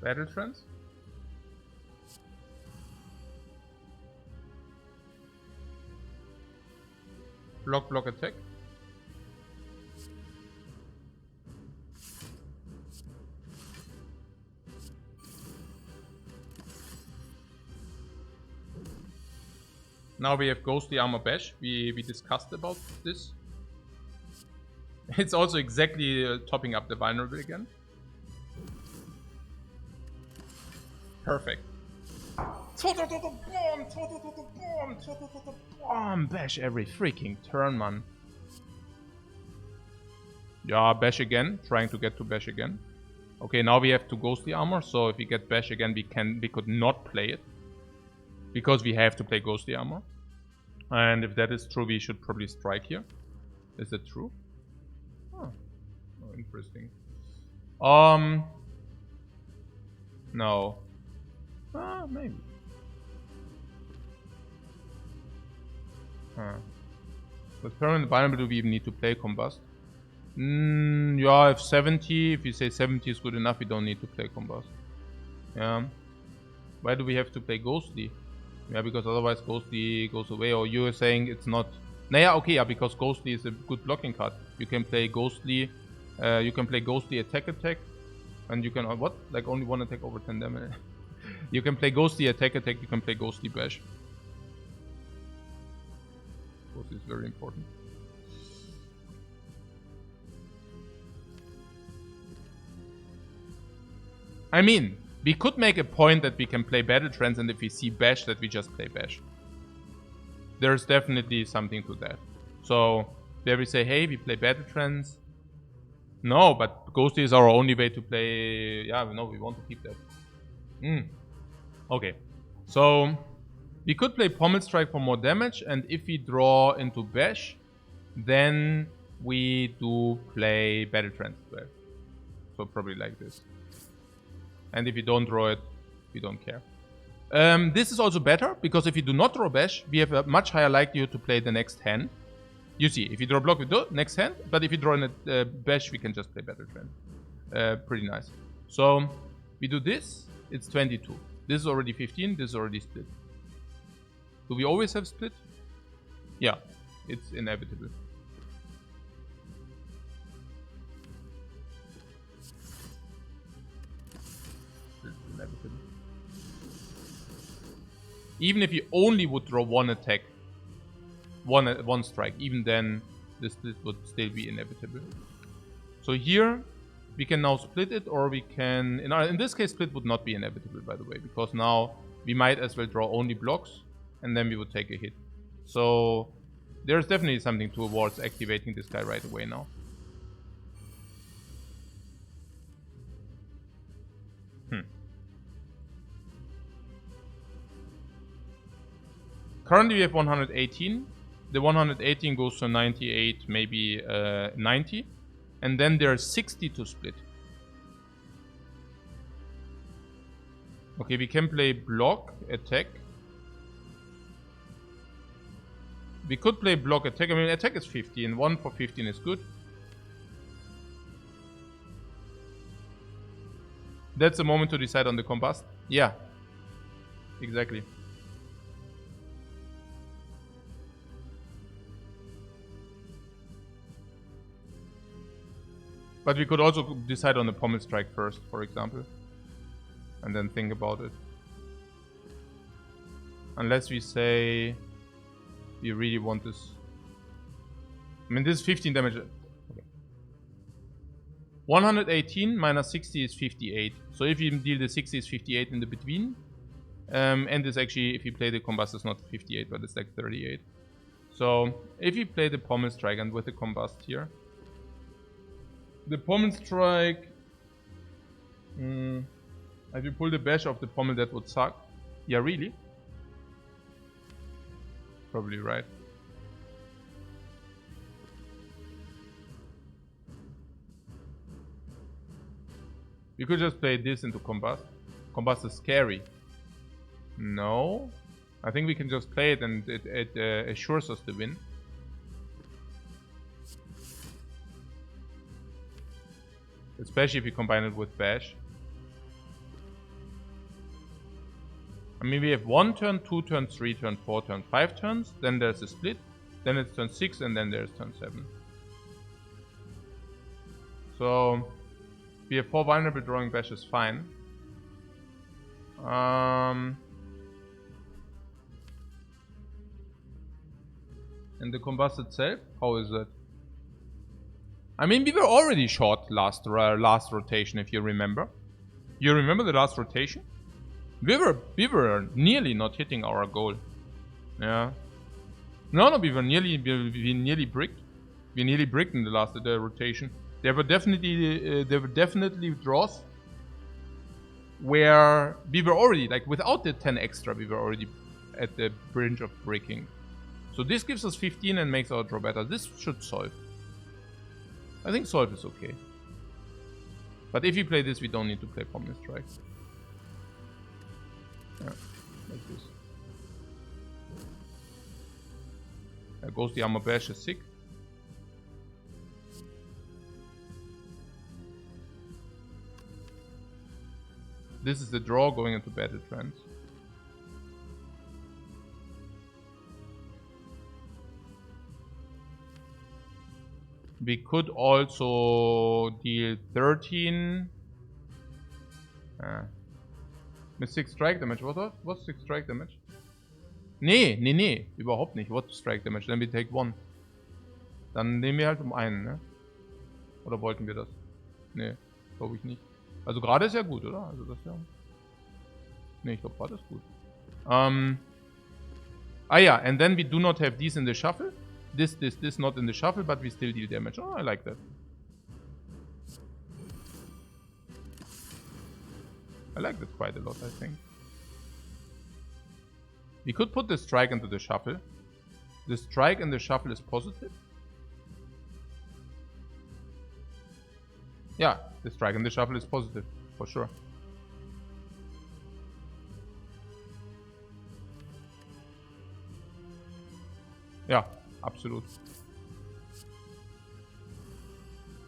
Battle Trance. Block attack. Now we have Ghostly Armor Bash. We discussed about this. It's also exactly topping up the vulnerable again. Perfect. Bash every freaking turn, man. Yeah, bash again. Trying to get to bash again. Okay, now we have to Ghostly Armor. So if we get bash again, we could not play it. Because we have to play Ghostly Armor. And if that is true, we should probably strike here. Is that true? Oh, interesting. No. Maybe. With permanent vulnerable, do we even need to play Combust? Yeah, if 70, if you say 70 is good enough, we don't need to play Combust. Yeah. Why do we have to play Ghostly? Yeah, because otherwise Ghostly goes away. Or you are saying it's not... Nah, okay, yeah, because Ghostly is a good blocking card. You can play Ghostly... you can play Ghostly attack, and you can... what? Like only one attack over 10 damage. You can play Ghostly attack, you can play Ghostly bash. Ghostly is very important. I mean... we could make a point that we can play Battle Trance, and if we see Bash, that we just play Bash. There's definitely something to that. So, where we say, hey, we play Battle Trance. No, but Ghostly is our only way to play... yeah, no, we want to keep that. Okay. So, we could play Pommel Strike for more damage, and if we draw into Bash, then we do play Battle Trance as well. So, probably like this. And if you don't draw it, we don't care. This is also better, because if you do not draw Bash, we have a much higher likelihood to play the next hand. You see, if you draw block, we do next hand. But if you draw in a Bash, we can just play Battle Trance. Pretty nice. So, we do this. It's 22. This is already 15. This is already split. Do we always have split? Yeah, it's inevitable. Even if you only would draw one attack, one strike, even then the split would still be inevitable. So here we can now split it, or we can... in this case, split would not be inevitable, by the way, because now we might as well draw only blocks, and then we would take a hit. So there's definitely something towards activating this guy right away now. Currently we have 118. The 118 goes to 98, maybe 90. And then there's 60 to split. Okay, we can play block, attack. We could play block, attack. I mean, attack is 15. 1 for 15 is good. That's the moment to decide on the combust. Yeah. Exactly. But we could also decide on the Pommel Strike first, for example. And then think about it. Unless we say we really want this. I mean, this is 15 damage. Okay. 118 minus 60 is 58. So if you deal the 60 is 58 in the between. And this actually, if you play the combust, it's not 58, but it's like 38. So if you play the Pommel Strike and with the combust here. The Pommel Strike... if you pull the bash off the pommel, that would suck. Yeah, really? Probably right. We could just play this into combust. Combust is scary. No. I think we can just play it and it assures us the win. Especially if you combine it with bash. I mean, we have 1 turn, 2 turns, 3 turns, 4 turns, 5 turns. Then there's a split. Then it's turn 6 and then there's turn 7. So we have 4 vulnerable, drawing bash is fine. And the combust itself, how is it? I mean, we were already short last rotation, if you remember. You remember the last rotation? We were nearly not hitting our goal. Yeah. No, we nearly bricked. We nearly bricked in the last rotation. There were definitely draws where we were already, like, without the 10 extra, we were already at the brink of breaking. So this gives us 15 and makes our draw better. This should solve. I think solve is okay. But if we play this, we don't need to play Pommel Strike. Yeah, like this. There goes the Armor Bash, is sick. This is the draw going into Battle Trance. We could also deal 13 mit 6 Strike Damage. What's 6 Strike Damage? Nee, überhaupt nicht. What Strike Damage? Then we take 1. Dann nehmen wir halt um einen, ne? Oder wollten wir das? Nee, glaube ich nicht. Also gerade ist ja gut, oder? Also das ja. Nee, ich glaube gerade ist gut. Yeah, and then we do not have these in the shuffle. This not in the shuffle, but we still deal damage. Oh, I like that. I like that quite a lot, I think. We could put the strike into the shuffle. The strike in the shuffle is positive. Yeah, the strike in the shuffle is positive, for sure. Yeah, absolute.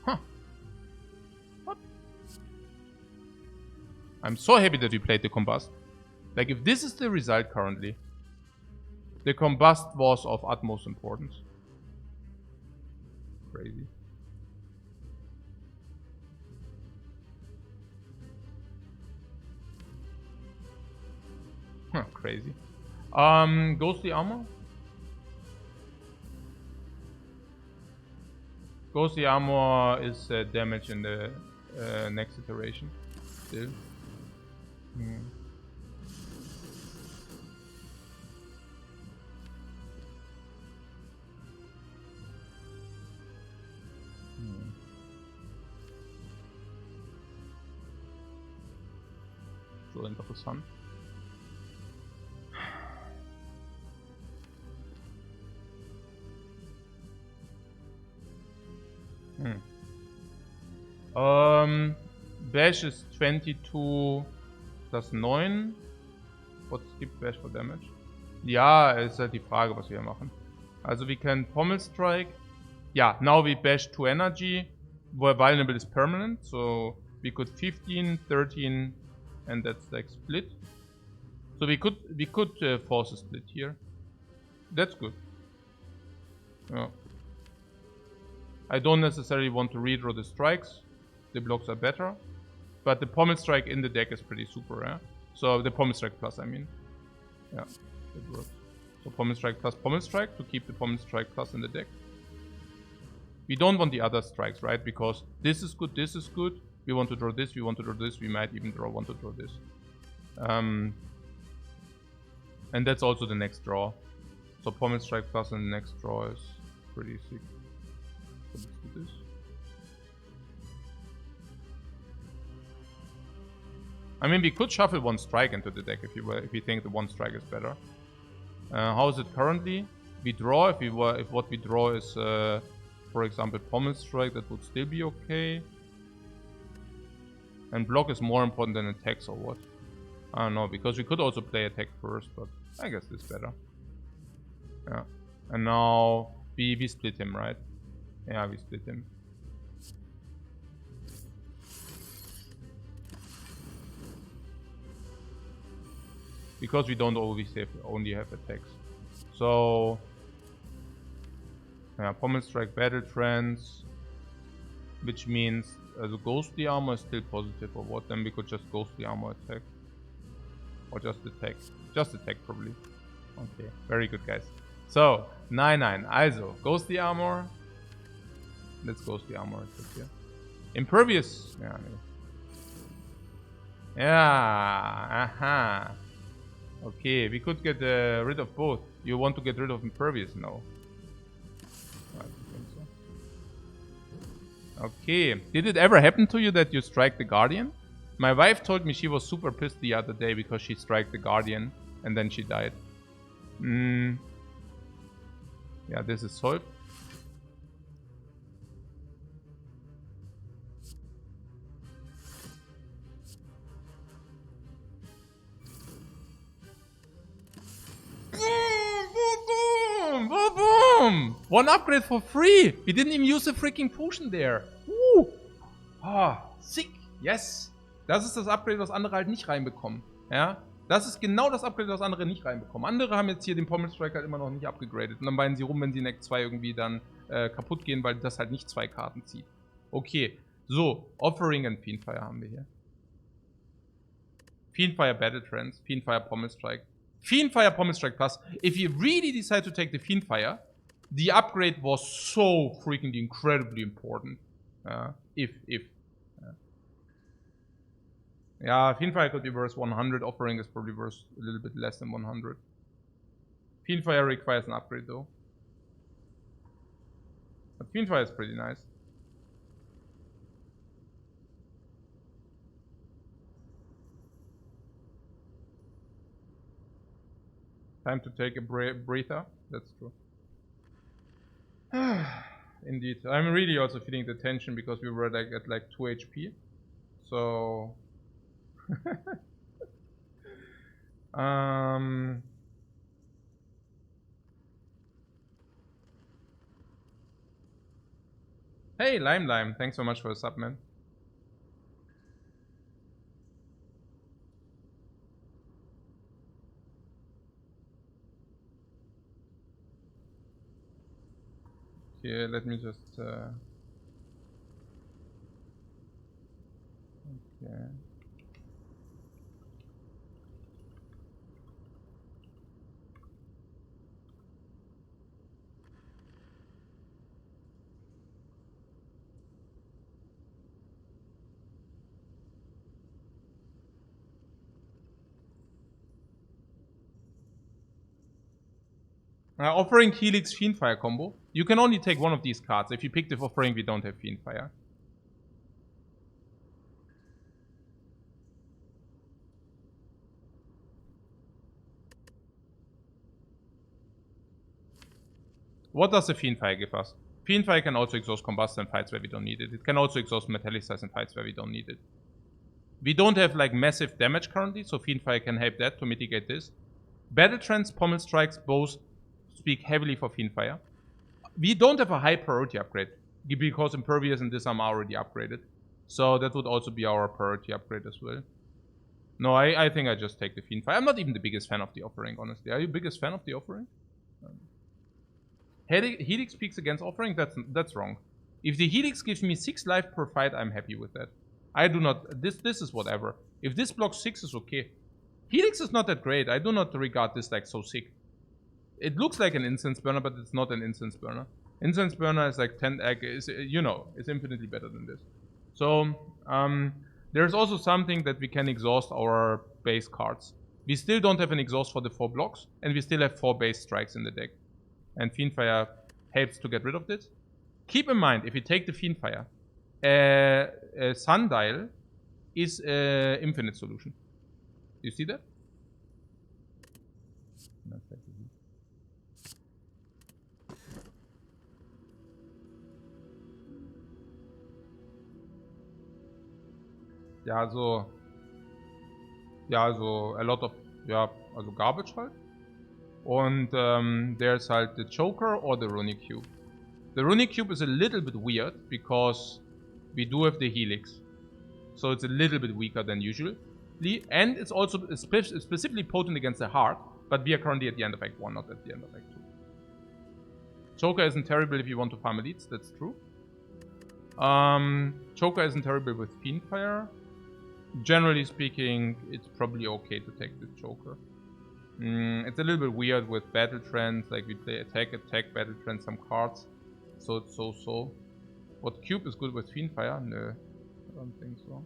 Huh. What? I'm so happy that we played the combust. Like, if this is the result currently, the combust was of utmost importance. Crazy. Huh, crazy. Ghostly Armor? Ghostly Armor is damage in the next iteration. Still. So interessant. Bash is 22 plus 9. What's the Bash for damage? Ja, ist halt die Frage, was wir hier machen. Also we can Pommel Strike. Yeah, now we bash 2 energy, where vulnerable is permanent, so we could 15, 13, and that's like split. So we could force a split here. That's good. Yeah. I don't necessarily want to redraw the strikes. The blocks are better. But the Pommel Strike in the deck is pretty super, yeah? So the Pommel Strike plus, I mean. Yeah, it works. So Pommel Strike plus Pommel Strike to keep the Pommel Strike plus in the deck. We don't want the other strikes, right? Because this is good, this is good. We want to draw this, we want to draw this. We might even want to draw this. And that's also the next draw. So Pommel Strike plus in the next draw is pretty sick. So let's do this. I mean, we could shuffle 1 strike into the deck if you think the 1 strike is better. How is it currently? We draw. If what we draw is, for example, Pommel Strike, that would still be okay. And block is more important than attacks or what? I don't know, because we could also play attack first, but I guess this is better. Yeah. And now we split him, right? Yeah, we split him. Because we don't always only have attacks. So... yeah, Pommel Strike, Battle Trance. Which means the Ghostly Armor is still positive or what? Then we could just Ghostly Armor attack. Or just attack. Just attack probably. Okay, very good guys. So, 9-9. Also, Ghostly Armor. Let's Ghostly Armor attack here. Impervious. Yeah, nee. Yeah, aha. Okay, we could get rid of both. You want to get rid of Impervious? No. I don't think so. Okay, did it ever happen to you that you strike the Guardian? My wife told me she was super pissed the other day because she struck the Guardian and then she died. Yeah, this is solved. Boom! One upgrade for free! We didn't even use the freaking potion there. Woo! Ah, sick! Yes! Das ist das Upgrade, was andere halt nicht reinbekommen. Ja? Das ist genau das Upgrade, was andere nicht reinbekommen. Andere haben jetzt hier den Pommel Strike halt immer noch nicht abgegradet. Und dann weinen sie rum, wenn sie in Act 2 irgendwie dann kaputt gehen, weil das halt nicht 2 Karten zieht. Okay. So, Offering and Fiendfire haben wir hier. Fiendfire Battle Trance, Fiendfire Pommel Strike. Fiendfire Pommel Strike Plus. If you really decide to take the Fiendfire, the upgrade was so freaking incredibly important. If. Yeah, Fiendfire could be worth 100. Offering is probably worth a little bit less than 100. Fiendfire requires an upgrade though. But Fiendfire is pretty nice. Time to take a breather. That's true. Indeed. I'm really also feeling the tension because we were like at like 2 HP. So... Hey, Lime, thanks so much for the sub, man. Okay, let me just... Okay. Offering Helix Fiendfire combo. You can only take one of these cards. If you pick the Offering, we don't have Fiendfire. What does the Fiendfire give us? Fiendfire can also exhaust Combust in fights where we don't need it. It can also exhaust Metallicize in fights where we don't need it. We don't have like massive damage currently, so Fiendfire can help that to mitigate this. Battle Trance, Pommel Strikes both speak heavily for Fiendfire. We don't have a high priority upgrade because Impervious and Disarm are already upgraded. So that would also be our priority upgrade as well. No, I think I just take the Fiendfire. I'm not even the biggest fan of the Offering, honestly. Are you biggest fan of the Offering? Helix peaks against Offering? That's wrong. If the Helix gives me 6 life per fight, I'm happy with that. I do not... This is whatever. If this blocks 6 is okay. Helix is not that great. I do not regard this like so sick. It looks like an incense burner, but it's not an incense burner. Incense burner is like 10 egg, is, you know, it's infinitely better than this. So, there's also something that we can exhaust our base cards. We still don't have an exhaust for the 4 blocks, and we still have 4 base strikes in the deck. And Fiendfire helps to get rid of this. Keep in mind, if you take the Fiendfire, Sundial is an infinite solution. Do you see that? Ja, also a lot of, ja, also Garbage halt. Und there's halt the Joker or the Runic Cube. The Runic Cube is a little bit weird because we do have the Helix. So it's a little bit weaker than usual. explicitly, and it's also specifically potent against the heart, but we are currently at the end of Act 1, not at the end of Act 2. Joker isn't terrible if you want to farm elites, that's true. Joker isn't terrible with Fiendfire. Generally speaking, it's probably okay to take this Joker. It's a little bit weird with battle trends, like we play attack, battle trend, some cards. So it's so. What cube is good with Fiendfire? No, I don't think so.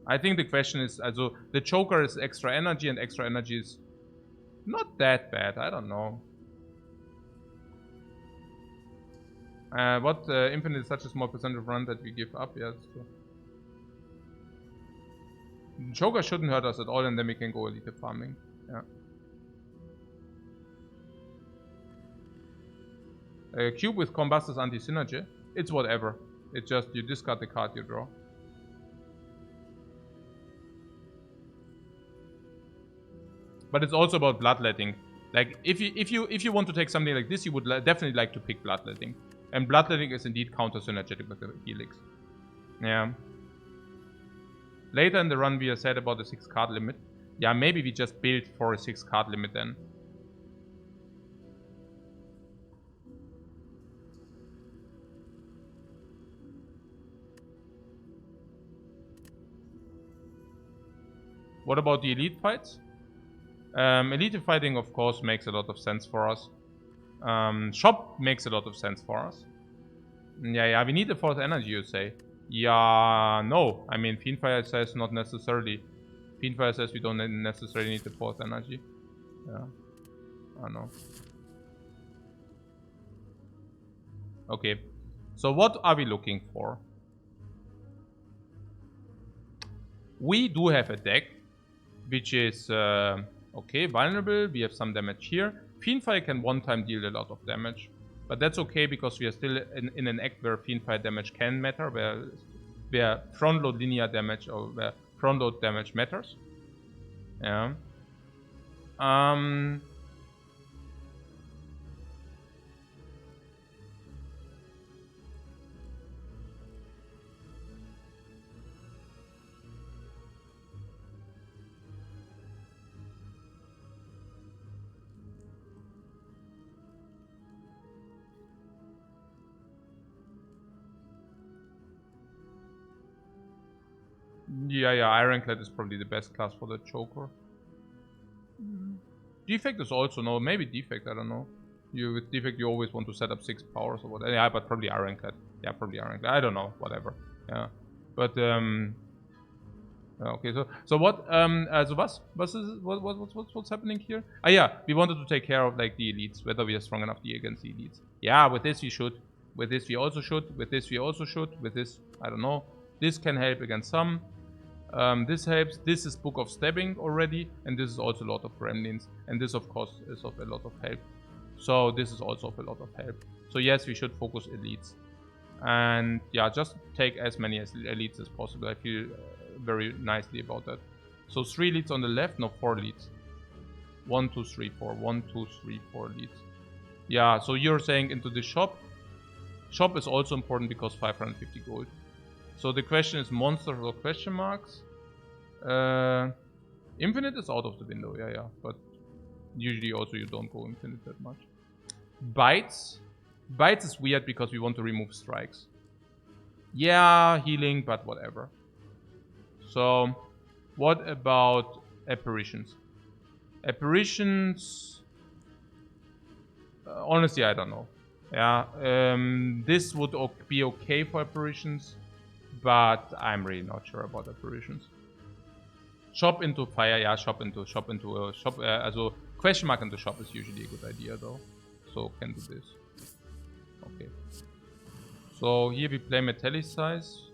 I think the question is, also, the Joker is extra energy, and extra energy is not that bad, I don't know. Infinite is such a small percent of run that we give up, yeah, that's true. Joker shouldn't hurt us at all, and then we can go elite farming. Yeah. Cube with Combust is anti-synergy. It's whatever. It's just you discard the card you draw. But it's also about bloodletting. Like if you want to take something like this, you would definitely like to pick bloodletting. And bloodletting is indeed counter-synergetic with the Helix. Yeah. Later in the run, we are said about the 6 card limit. Yeah, maybe we just build for a 6 card limit then. What about the elite fights? Elite fighting, of course, makes a lot of sense for us. Shop makes a lot of sense for us. Yeah, we need the 4th energy, you say. Yeah, no. I mean, Fiendfire says not necessarily. Fiendfire says we don't necessarily need the 4th energy. Yeah. I know. Okay. So what are we looking for? We do have a deck, which is, okay, vulnerable. We have some damage here. Fiendfire can one-time deal a lot of damage. But that's okay because we are still in an act where Fiendfire damage can matter, where front load linear damage or where front load damage matters. Yeah. Yeah, Ironclad is probably the best class for the Joker. Defect is also no, maybe Defect, I don't know. With Defect you always want to set up 6 powers or whatever. Yeah, but probably Ironclad. Yeah, probably Ironclad. I don't know, whatever. Yeah. But okay, so what what's happening here? Ah yeah, we wanted to take care of like the elites, whether we are strong enough against the elites. Yeah, with this we should. With this we also should. With this we also should. With this, I don't know. This can help against some. This helps. This is Book of Stabbing already, and this is also a lot of Gremlins. And this, of course, is of a lot of help. So this is also of a lot of help. So yes, we should focus elites. And yeah, just take as many as elites as possible. I feel very nicely about that. So 3 leads on the left, no 4 leads. 1, 2, 3, 4. 1, 2, 3, 4 leads. Yeah, so you're saying into the shop. Shop is also important because 550 gold. So the question is monsters or question marks. Infinite is out of the window, yeah. But usually also you don't go infinite that much. Bites. Bites is weird because we want to remove strikes. Yeah, healing, but whatever. So, what about apparitions? Apparitions... honestly, I don't know. Yeah, this would be okay for apparitions. But I'm really not sure about apparitions. Shop into fire, yeah, shop into also question mark into shop is usually a good idea though. So can do this. Okay. So here we play Metallicize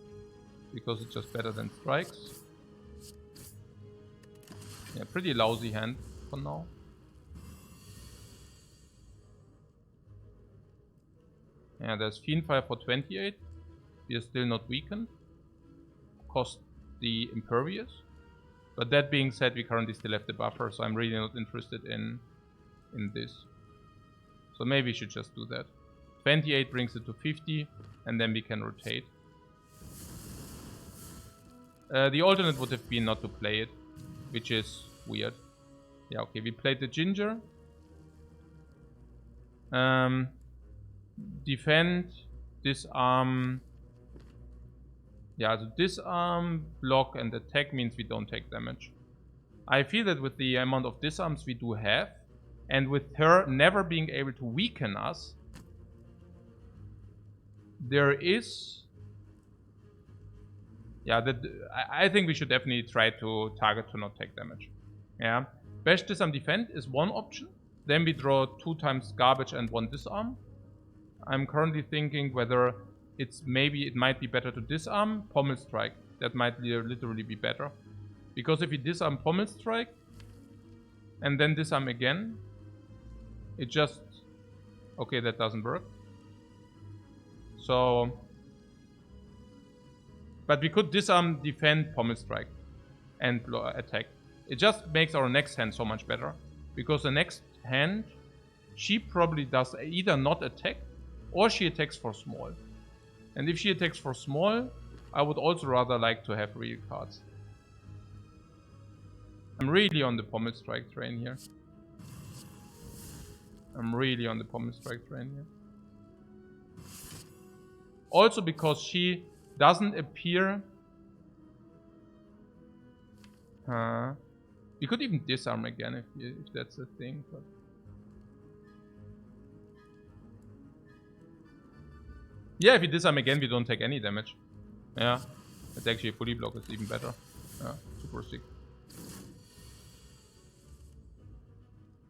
because it's just better than strikes. Yeah, pretty lousy hand for now. Yeah, there's Fiendfire for 28. We are still not weakened. Cost the Impervious. But that being said, we currently still have the buffer, so I'm really not interested in this. So maybe we should just do that. 28 brings it to 50, and then we can rotate. The alternate would have been not to play it, which is weird. Yeah, okay, we played the ginger. Defend, disarm. Yeah, so disarm, block, and attack means we don't take damage. I feel that with the amount of disarms we do have, and with her never being able to weaken us, there is... Yeah, I think we should definitely try to target to not take damage. Yeah. Bash, disarm, defend is one option. Then we draw 2 times garbage and 1 disarm. I'm currently thinking whether it might be better to disarm pommel strike. That might literally be better. Because if you disarm pommel strike and then disarm again, it just... Okay, that doesn't work. So... But we could disarm, defend, pommel strike, and attack. It just makes our next hand so much better. Because the next hand, she probably does either not attack, or she attacks for small. And if she attacks for small, I would also rather like to have real cards. I'm really on the pommel strike train here. Also because she doesn't appear... We could even disarm again if that's a thing, but... Yeah, if we disarm again, we don't take any damage. Yeah, it's actually fully block is even better. Yeah, super sick.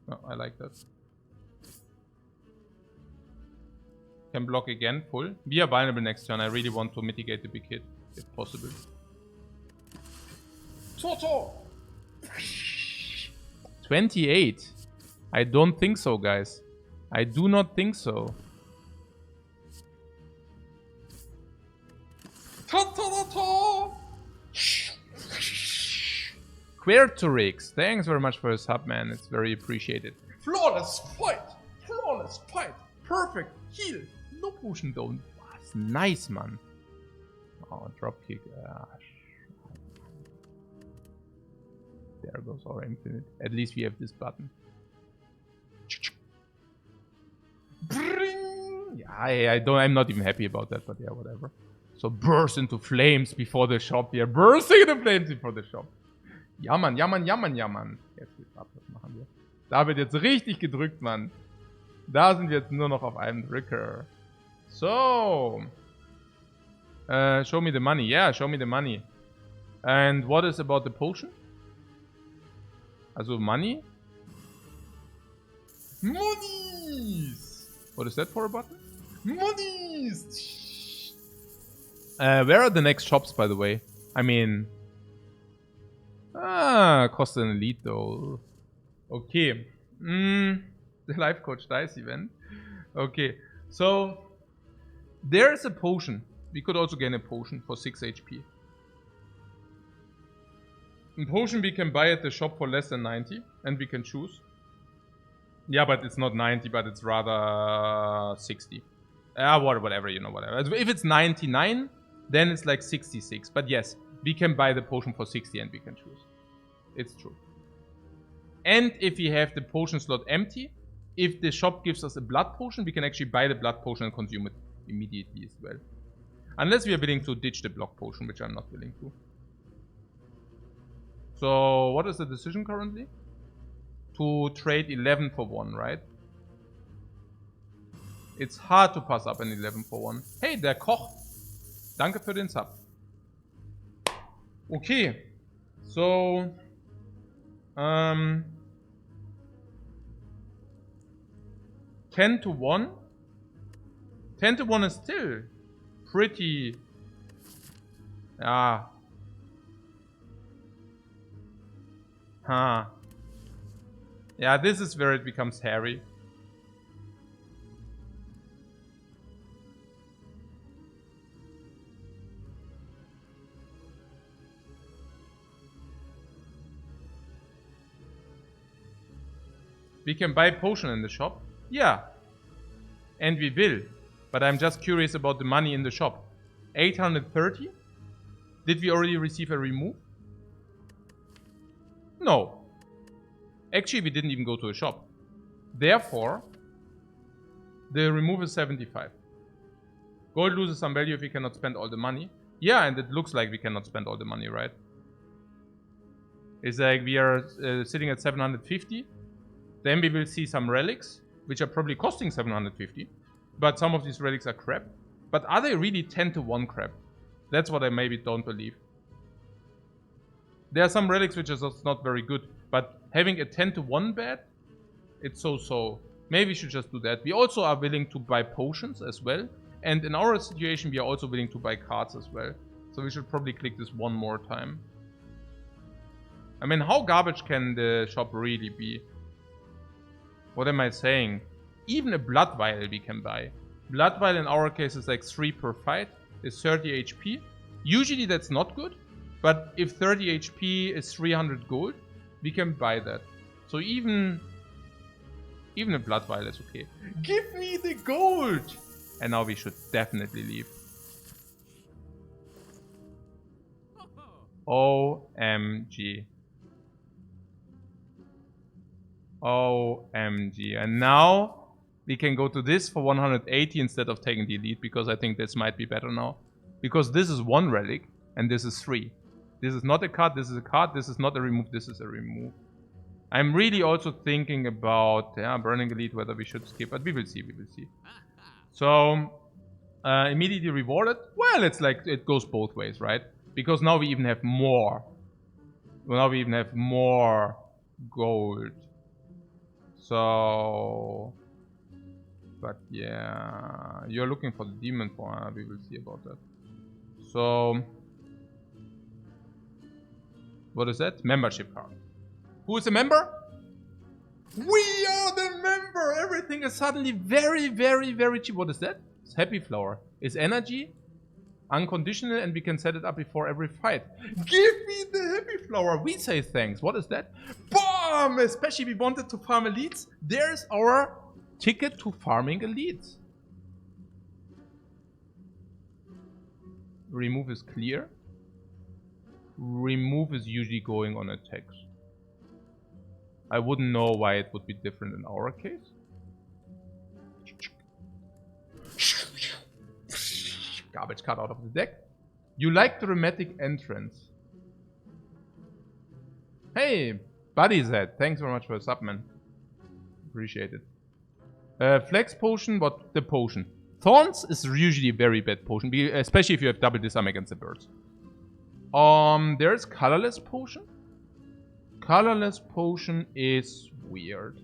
Oh, I like that. Can block again, full. We are vulnerable next turn. I really want to mitigate the big hit, if possible. Toto! 28. I don't think so, guys. I do not think so. Quertorix, thanks very much for your sub, man. It's very appreciated. Flawless fight! Flawless fight! Perfect heal! No potion down. That's nice, man. Oh, dropkick. There goes our infinite. At least we have this button. Yeah, I'm not even happy about that, but yeah, whatever. So burst into flames before the shop here. Bursting into flames before the shop. Jammern, jammern, jammern, jammern. Jetzt geht's ab, was machen wir? Da wird jetzt richtig gedrückt, Mann. Da sind wir jetzt nur noch auf einem Drücker. So. Show me the money. Yeah, show me the money. And what is about the potion? Also money? Monies! What is that for a button? Monies! Where are the next shops, by the way? I mean... cost an elite though. Okay. The Lifecoach dice event. Okay. So, there is a potion. We could also gain a potion for 6 HP. A potion we can buy at the shop for less than 90. And we can choose. Yeah, but it's not 90, but it's rather 60. Whatever, you know, whatever. If it's 99, then it's like 66. But yes, we can buy the potion for 60 and we can choose. It's true. And if we have the potion slot empty, if the shop gives us a blood potion, we can actually buy the blood potion and consume it immediately as well. Unless we are willing to ditch the block potion, which I'm not willing to. So, what is the decision currently? To trade 11 for 1, right? It's hard to pass up an 11 for 1. Hey, der Koch! Danke für den Sub. Okay. So... 10 to 1. 10 to 1 is still pretty... Yeah. Huh. Yeah, this is where it becomes hairy. We can buy potion in the shop. Yeah. And we will. But I'm just curious about the money in the shop. 830? Did we already receive a remove? No. Actually, we didn't even go to a shop. Therefore, the remove is 75. Gold loses some value if we cannot spend all the money. Yeah, and it looks like we cannot spend all the money, right? It's like we are sitting at 750. Then we will see some relics, which are probably costing 750. But some of these relics are crap. But are they really 10 to 1 crap? That's what I maybe don't believe. There are some relics which are just not very good. But having a 10 to 1 bet, it's so-so. Maybe we should just do that. We also are willing to buy potions as well. And in our situation, we are also willing to buy cards as well. So we should probably click this one more time. I mean, how garbage can the shop really be? What am I saying? Even a blood vial we can buy. Blood vial in our case is like 3 per fight. Is 30 HP. Usually that's not good. But if 30 HP is 300 gold, we can buy that. So even a blood vial is okay. Give me the gold! And now we should definitely leave. OMG. OMG. And now we can go to this for 180 instead of taking the elite, because I think this might be better now. Because this is 1 relic and this is 3. This is not a card, this is a card, this is not a remove, this is a remove. I'm really also thinking about burning elite, whether we should skip, but we will see, we will see. So, immediately rewarded. Well, it's like, it goes both ways, right? Because now we even have more. Now we even have more gold. So... But yeah... You're looking for the demon form, we will see about that. So... What is that? Membership card. Who is a member? We are the member! Everything is suddenly very, very, very cheap. What is that? It's Happy Flower. It's energy, unconditional, and we can set it up before every fight. Give me the Happy Flower! We say thanks. What is that? BOOM! Especially we wanted to farm elites. There's our ticket to farming elites. Remove is clear. Remove is usually going on attacks. I wouldn't know why it would be different in our case. Garbage card out of the deck. You like dramatic entrance. Hey, Buddy Zed, thanks very much for the sub, man. Appreciate it. Flex potion, what the potion? Thorns is usually a very bad potion, especially if you have double disarm against the birds. There's colorless potion. Colorless potion is weird.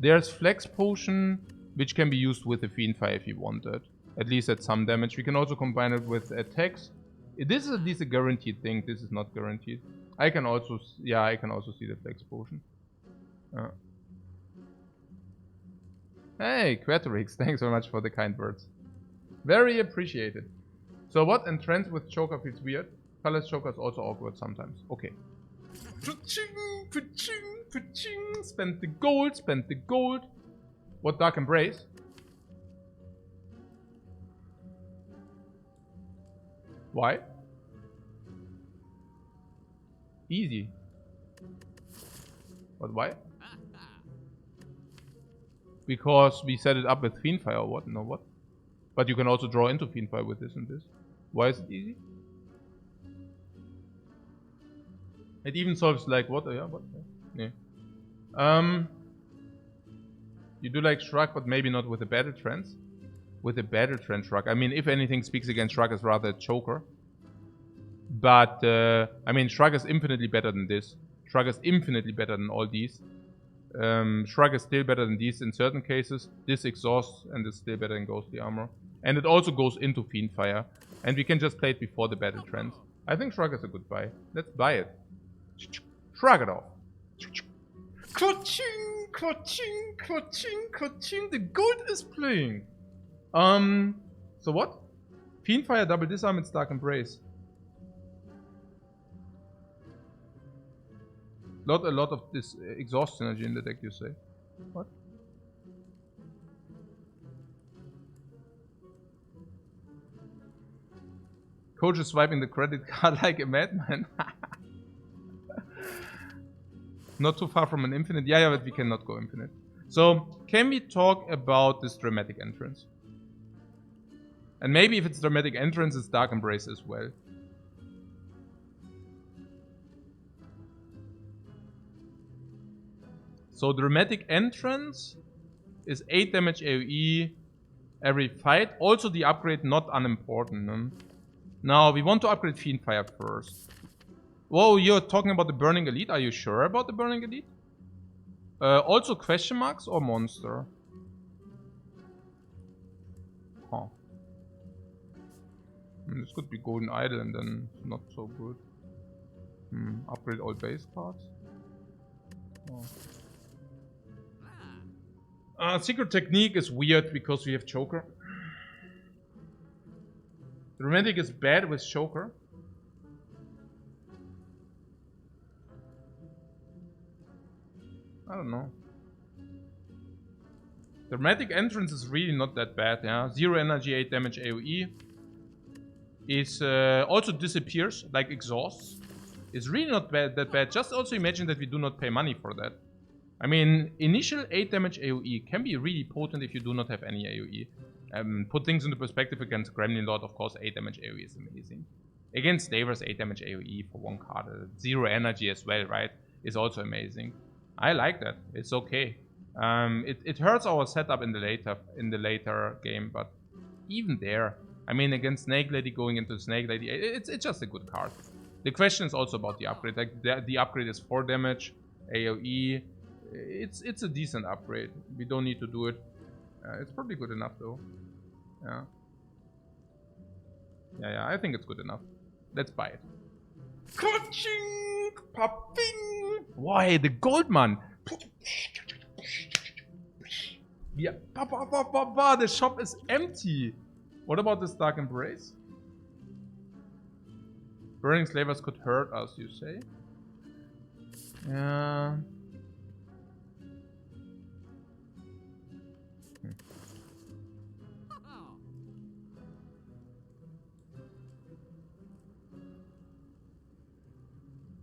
There's flex potion, which can be used with the Fiendfire if you want it. At least at some damage. We can also combine it with attacks. This is at least a guaranteed thing. This is not guaranteed. I can also, yeah, I can also see the flex potion. Hey, Quatrix, thanks so much for the kind words. Very appreciated. So what? Entrance with Choker feels weird. Colorless Choker is also awkward sometimes. Okay. Spend the gold, spend the gold. What Dark Embrace? Why? Easy. But why? Because we set it up with Fiendfire or what? No, what? But you can also draw into Fiendfire with this and this. Why is it easy? It even solves like what? Yeah, what? Yeah. You do like Shrug, but maybe not with a Battle Trance. With a Battle Trance Shrug. I mean, if anything speaks against Shrug, is rather a Choker. But, I mean, Shrug is infinitely better than this. Shrug is infinitely better than all these. Shrug is still better than these in certain cases. This exhausts and is still better than Ghostly Armor. And it also goes into Fiendfire. And we can just play it before the Battle Trance. I think Shrug is a good buy. Let's buy it. Shrug it off. Ka-ching, ka-ching, ka-ching, ka-ching. The gold is playing. So what? Fiendfire, double disarm, and Dark Embrace. A lot of this exhaust energy in the deck, you say? What? Coach is swiping the credit card like a madman. Not too far from an infinite. Yeah, but we cannot go infinite. So, can we talk about this dramatic entrance? And maybe if it's dramatic entrance, it's Dark Embrace as well. So, dramatic entrance is 8 damage AoE every fight. Also, the upgrade not unimportant. Now, we want to upgrade Fiendfire first. Whoa, you're talking about the Burning Elite? Are you sure about the Burning Elite? Also question marks or monster? Huh. This could be Golden Idol and then not so good. Upgrade all base parts. Oh. Secret Technique is weird because we have Choker. Romantic is bad with Choker. I don't know. Dramatic Entrance is really not that bad, yeah. 0 energy, 8 damage AoE. Is also disappears, like exhausts. It's really not that bad. Just also imagine that we do not pay money for that. I mean, initial 8 damage AoE can be really potent if you do not have any AoE. Put things into perspective against Gremlin Lord, of course, 8 damage AoE is amazing. Against Slavers, 8 damage AoE for one card. 0 energy as well, right? Is also amazing. I like that. It's okay. It hurts our setup in the later game, but even there, I mean, against Snake Lady, going into Snake Lady, it's just a good card. The question is also about the upgrade. Like the upgrade is 4 damage AoE. It's a decent upgrade. We don't need to do it. It's probably good enough though. Yeah. I think it's good enough. Let's buy it. Clutching, popping. Why the Goldman? Yeah, the shop is empty. What about this Dark Embrace? Burning Slavers could hurt us, you say? Yeah.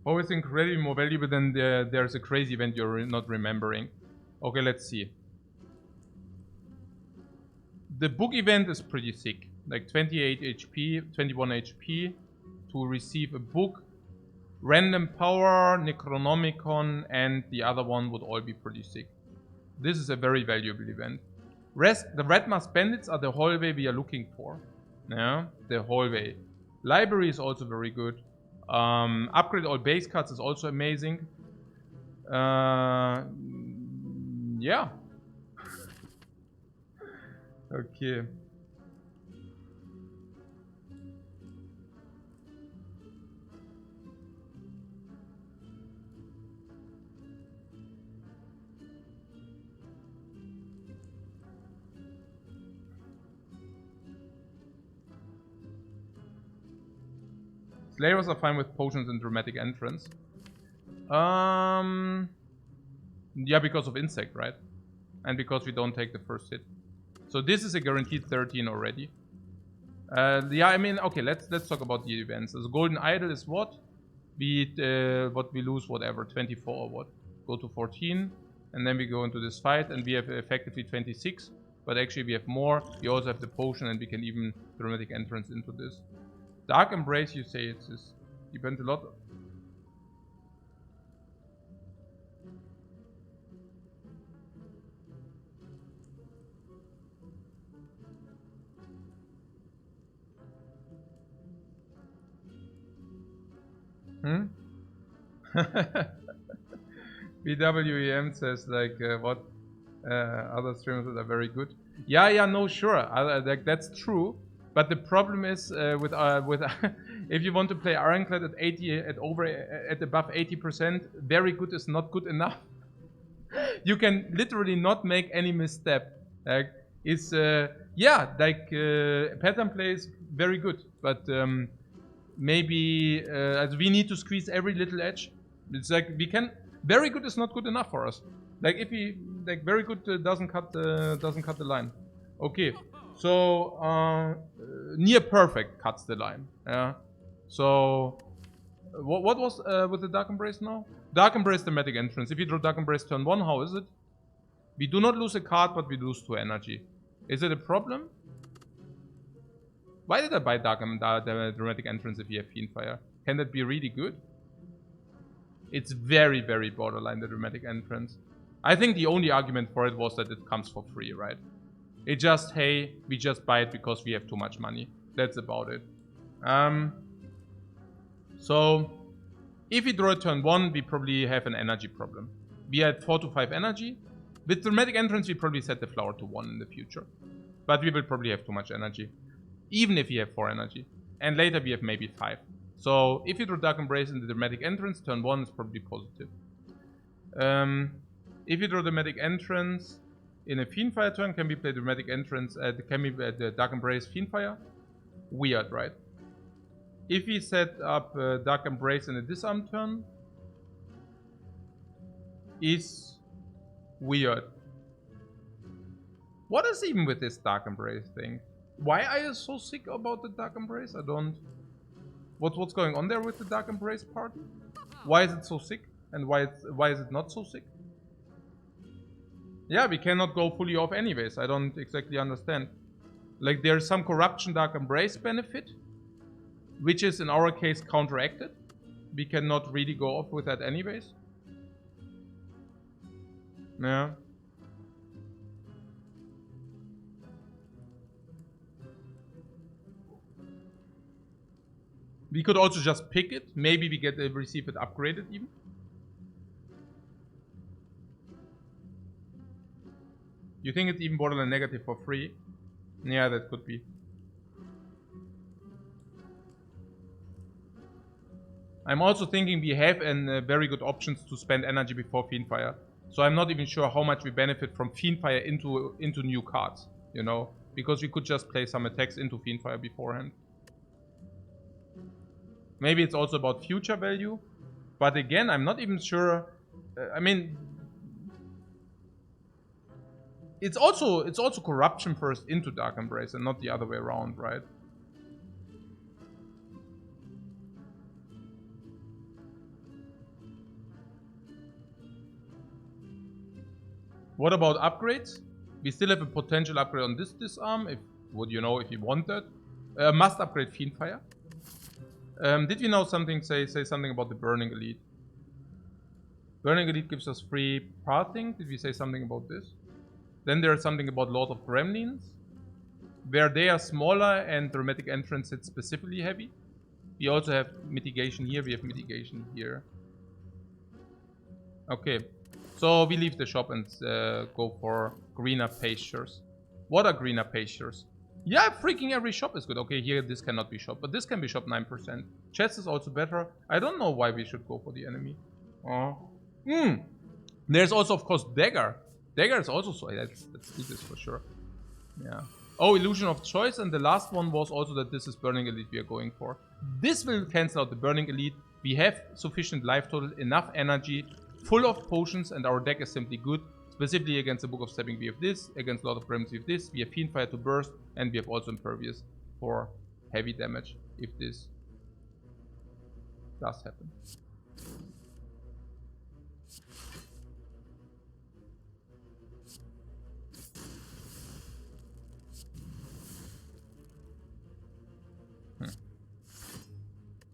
Always incredibly more valuable than there's a crazy event you're not remembering. Okay, let's see. The book event is pretty sick. Like 28 HP, 21 HP to receive a book. Random Power, Necronomicon, and the other one would all be pretty sick. This is a very valuable event. The Red Mask Bandits are the hallway we are looking for. Yeah, the hallway. Library is also very good. Upgrade all base cards is also amazing. Yeah. Okay. Slayers are fine with potions and dramatic entrance. Yeah, because of insect, right? And because we don't take the first hit. So this is a guaranteed 13 already. Yeah, I mean, okay, let's talk about the events. So the Golden Idol is what? What we lose, whatever, 24 or what? Go to 14, and then we go into this fight, and we have effectively 26. But actually we have more. We also have the potion, and we can even dramatic entrance into this. Dark Embrace, you say it depends a lot. BWEM says like what other streamers that are very good. Yeah, no, sure, like that's true. But the problem is with if you want to play Ironclad at 80, at above 80%, very good is not good enough. You can literally not make any misstep. Like it's yeah, like pattern play is very good, but maybe as we need to squeeze every little edge. It's like we can. Very good is not good enough for us. Like if we like very good doesn't cut the line. Okay, So near perfect cuts the line. Yeah. So what was with the Dark Embrace now? Dark Embrace thematic entrance. If you draw Dark Embrace turn 1, how is it? We do not lose a card, but we lose 2 energy. Is it a problem? Why did I buy the dramatic entrance if you have Fiendfire? Can that be really good? It's very, very borderline, the dramatic entrance. I think the only argument for it was that it comes for free, right? It just, hey, we just buy it because we have too much money. That's about it. So, if we draw a turn 1, we probably have an energy problem. We had 4 to 5 energy. With dramatic entrance, we probably set the flower to 1 in the future. But we will probably have too much energy. Even if we have 4 energy. And later we have maybe 5. So, if you draw Dark Embrace in the dramatic entrance, turn 1 is probably positive. If you draw dramatic entrance in a Fiendfire turn, can we play dramatic entrance can we the Dark Embrace Fiendfire? Weird, right? If we set up Dark Embrace in a disarm turn, is weird. What is even with this Dark Embrace thing? Why are you so sick about the Dark Embrace? I don't... What's going on there with the Dark Embrace party? Why is it so sick? And why is it not so sick? Yeah, we cannot go fully off anyways. I don't exactly understand. Like, there's some corruption Dark Embrace benefit, which is in our case counteracted. We cannot really go off with that anyways. Yeah. We could also just pick it. Maybe we get receive it upgraded even. You think it's even borderline negative for free? Yeah, that could be. I'm also thinking we have very good options to spend energy before Fiendfire. So I'm not even sure how much we benefit from Fiendfire into new cards, you know? Because we could just play some attacks into Fiendfire beforehand. Maybe it's also about future value. But again, I'm not even sure. I mean, it's also corruption first into Dark Embrace and not the other way around, right? What about upgrades? We still have a potential upgrade on this disarm, if you want that. Must upgrade Fiendfire. Did we know something? Say something about the Burning Elite. Burning Elite gives us free pathing. Did we say something about this? Then there's something about Lord of Gremlins, where they are smaller and dramatic entrance hits specifically heavy. We also have mitigation here. We have mitigation here. Okay, so we leave the shop and go for greener pastures. What are greener pastures? Yeah, freaking every shop is good. Okay, here this cannot be shop, but this can be shop 9%. Chest is also better. I don't know why we should go for the enemy. There's also, of course, Dagger. Dagger is also so... Let's do this for sure. Yeah. Oh, Illusion of Choice. And the last one was also that this is Burning Elite we are going for. This will cancel out the Burning Elite. We have sufficient life total, enough energy, full of potions, and our deck is simply good. Specifically against the Book of Stepping, we have this. Against Lord of Gremlins, we have this. We have Fiendfire to burst. And we have also Impervious for heavy damage if this does happen.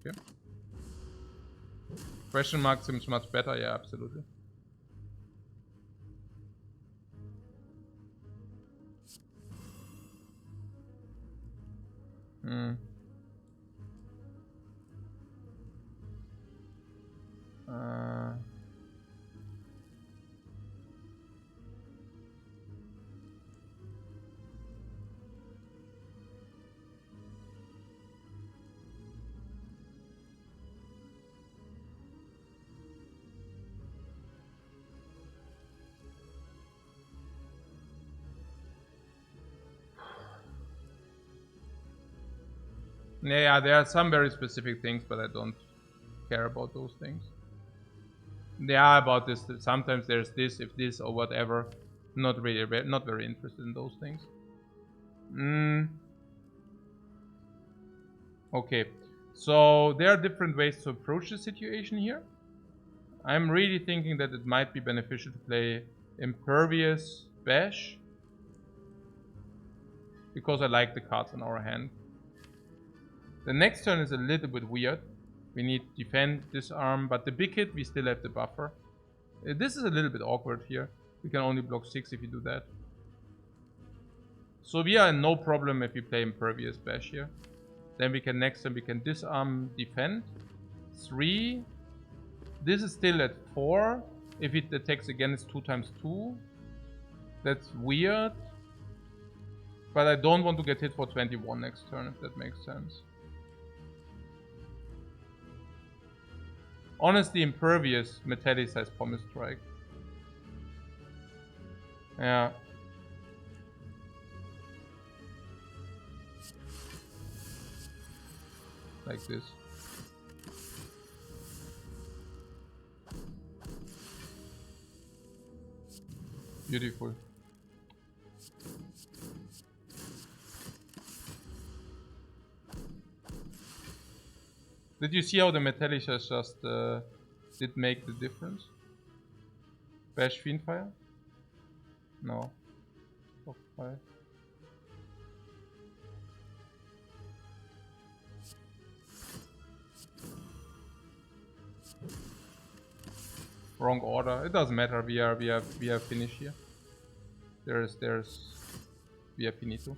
Okay. Question mark seems much better. Yeah, absolutely. Yeah, there are some very specific things, but I don't care about those things. Yeah, about this. Sometimes there's this, if this, or whatever. Not really, not very interested in those things. Okay, so there are different ways to approach the situation here. I'm really thinking that it might be beneficial to play Impervious Bash, because I like the cards in our hand. The next turn is a little bit weird. We need defend, disarm, but the big hit we still have the buffer. This is a little bit awkward here. We can only block 6 if you do that. So we are in no problem if we play Impervious Bash here. Then we can next turn we can disarm, defend. 3. This is still at 4. If it attacks again, it's 2 times 2. That's weird. But I don't want to get hit for 21 next turn, if that makes sense. Honestly, Impervious Metallicized Pommes Strike. Yeah. Like this. Beautiful. Did you see how the Metallicized just did make the difference? Bash Fiendfire? No. Fire. Wrong order. It doesn't matter. We are finished here. We are finito.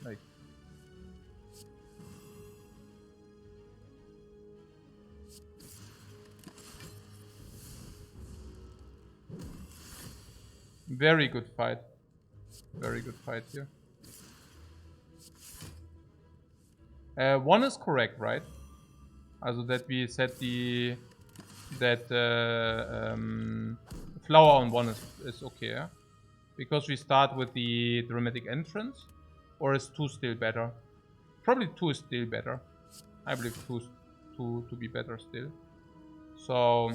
Like. Very good fight. Very good fight here. 1 is correct, right? Also that we set the flower on 1 is okay, yeah? Because we start with the dramatic entrance, or is 2 still better? Probably 2 is still better. I believe 2 to be better still. So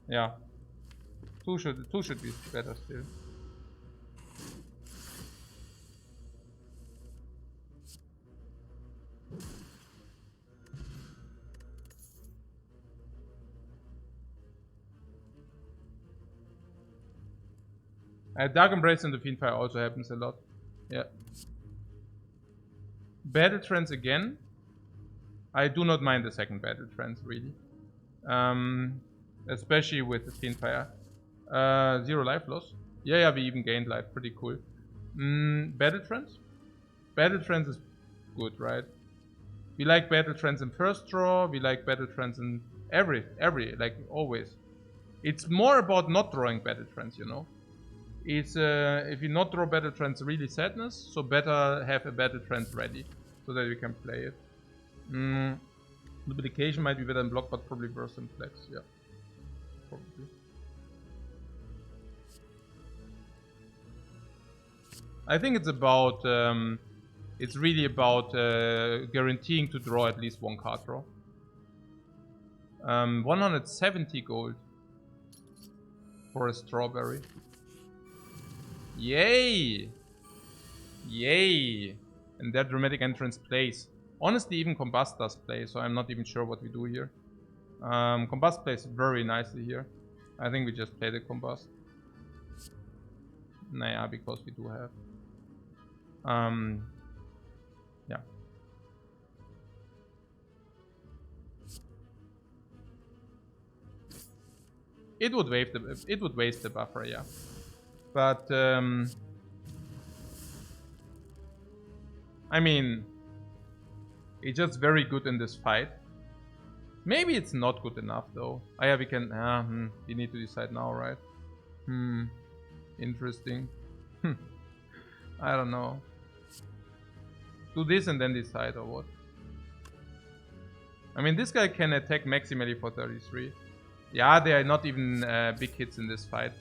yeah, 2 should be better still. Dark Embrace and the Fiendfire also happens a lot. Yeah. Battle Trance again. I do not mind the second Battle Trance, really. Especially with the Fiendfire. 0 life loss. Yeah, we even gained life. Pretty cool. Battle Trance? Battle Trance is good, right? We like Battle Trance in first draw. We like Battle Trance in every, like always. It's more about not drawing Battle Trance, you know? It's if you not draw Battle Trance, really sadness. So better have a Battle Trance ready so that we can play it. Duplication might be better than block, but probably worse than flex. Yeah, probably. I think it's about. It's really about guaranteeing to draw at least 1 card draw. 170 gold for a strawberry. Yay! Yay! And that dramatic entrance plays. Honestly, even Combust does play, so I'm not even sure what we do here. Combust plays very nicely here. I think we just play the Combust. Nah, because we do have. Yeah. It would waste the buffer, yeah. But I mean, it's just very good in this fight. Maybe it's not good enough though. Oh yeah, we can. We need to decide now, right? Interesting. I don't know. Do this and then decide or what? I mean, this guy can attack maximally for 33. Yeah, there are not even big hits in this fight.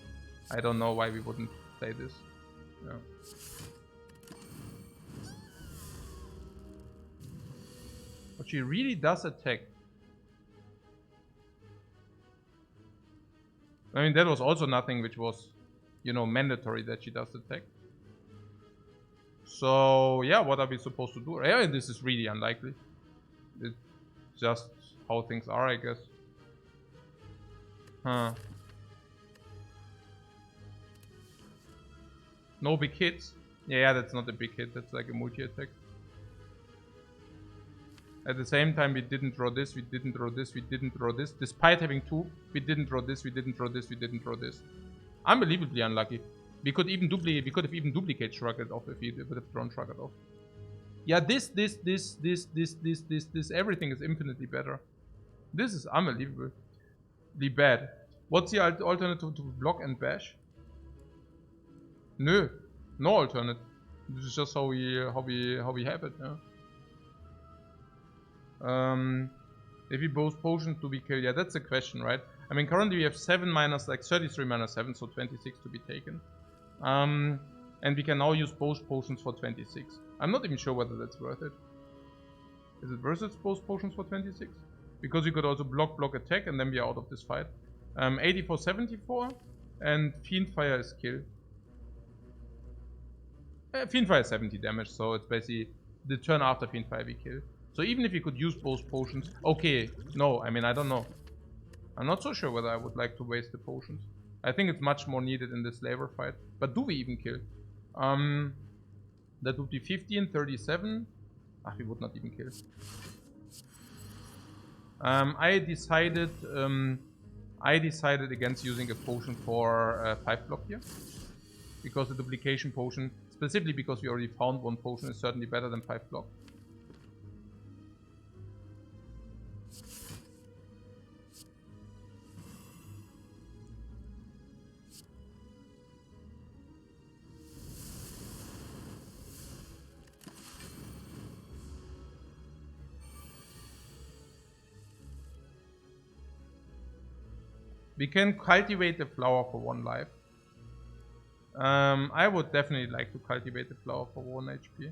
I don't know why we wouldn't play this. Yeah. But she really does attack. I mean, that was also nothing which was, you know, mandatory that she does attack. So, yeah, what are we supposed to do? Yeah, this is really unlikely. It's just how things are, I guess. Huh. No big hits? Yeah, that's not a big hit. That's like a multi-attack. At the same time, we didn't draw this, we didn't draw this, we didn't draw this. Despite having 2, we didn't draw this, we didn't draw this, we didn't draw this. Unbelievably unlucky. We could even duplicate Shrug it off if we would have drawn Shrug it off. Yeah, this, everything is infinitely better. This is unbelievably bad. What's the alternative to block and bash? No alternate. This is just how we have it. Yeah. If we both potions, do we kill? Yeah, that's the question, right? I mean, currently we have 7 minus, like 33 minus 7, so 26 to be taken. And we can now use both potions for 26. I'm not even sure whether that's worth it. Is it worth it, both potions for 26? Because you could also block, attack, and then we are out of this fight. 84, 74, and Fiendfire is kill. Fiendfire is 70 damage, so it's basically the turn after Fiendfire we kill. So even if you could use both potions... Okay, no, I mean, I don't know. I'm not so sure whether I would like to waste the potions. I think it's much more needed in this labor fight. But do we even kill? That would be 15, 37. Ah, we would not even kill. I decided against using a potion for 5 block here. Because the duplication potion, specifically because we already found 1 potion, is certainly better than 5 block. We can cultivate the flower for 1 life. I would definitely like to cultivate the flower for 1 HP.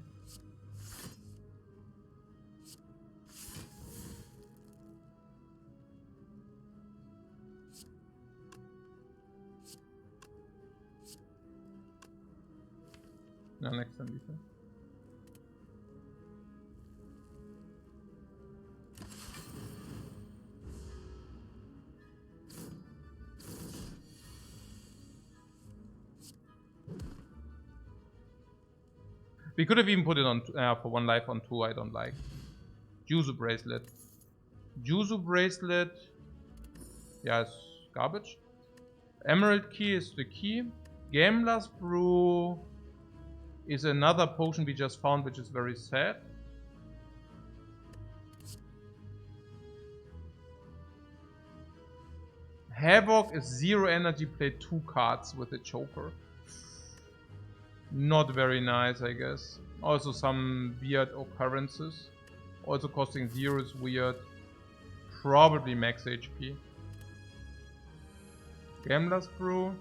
No, next time, Lisa. We could have even put it on for 1 life on 2, I don't like. Juzu Bracelet. Juzu Bracelet. Yeah, it's garbage. Emerald Key is the key. Gambler's Brew is another potion we just found, which is very sad. Havoc is 0 energy, play 2 cards with a choker. Not very nice, I guess. Also some weird occurrences. Also costing 0 is weird. Probably max HP. Gambler's Brew.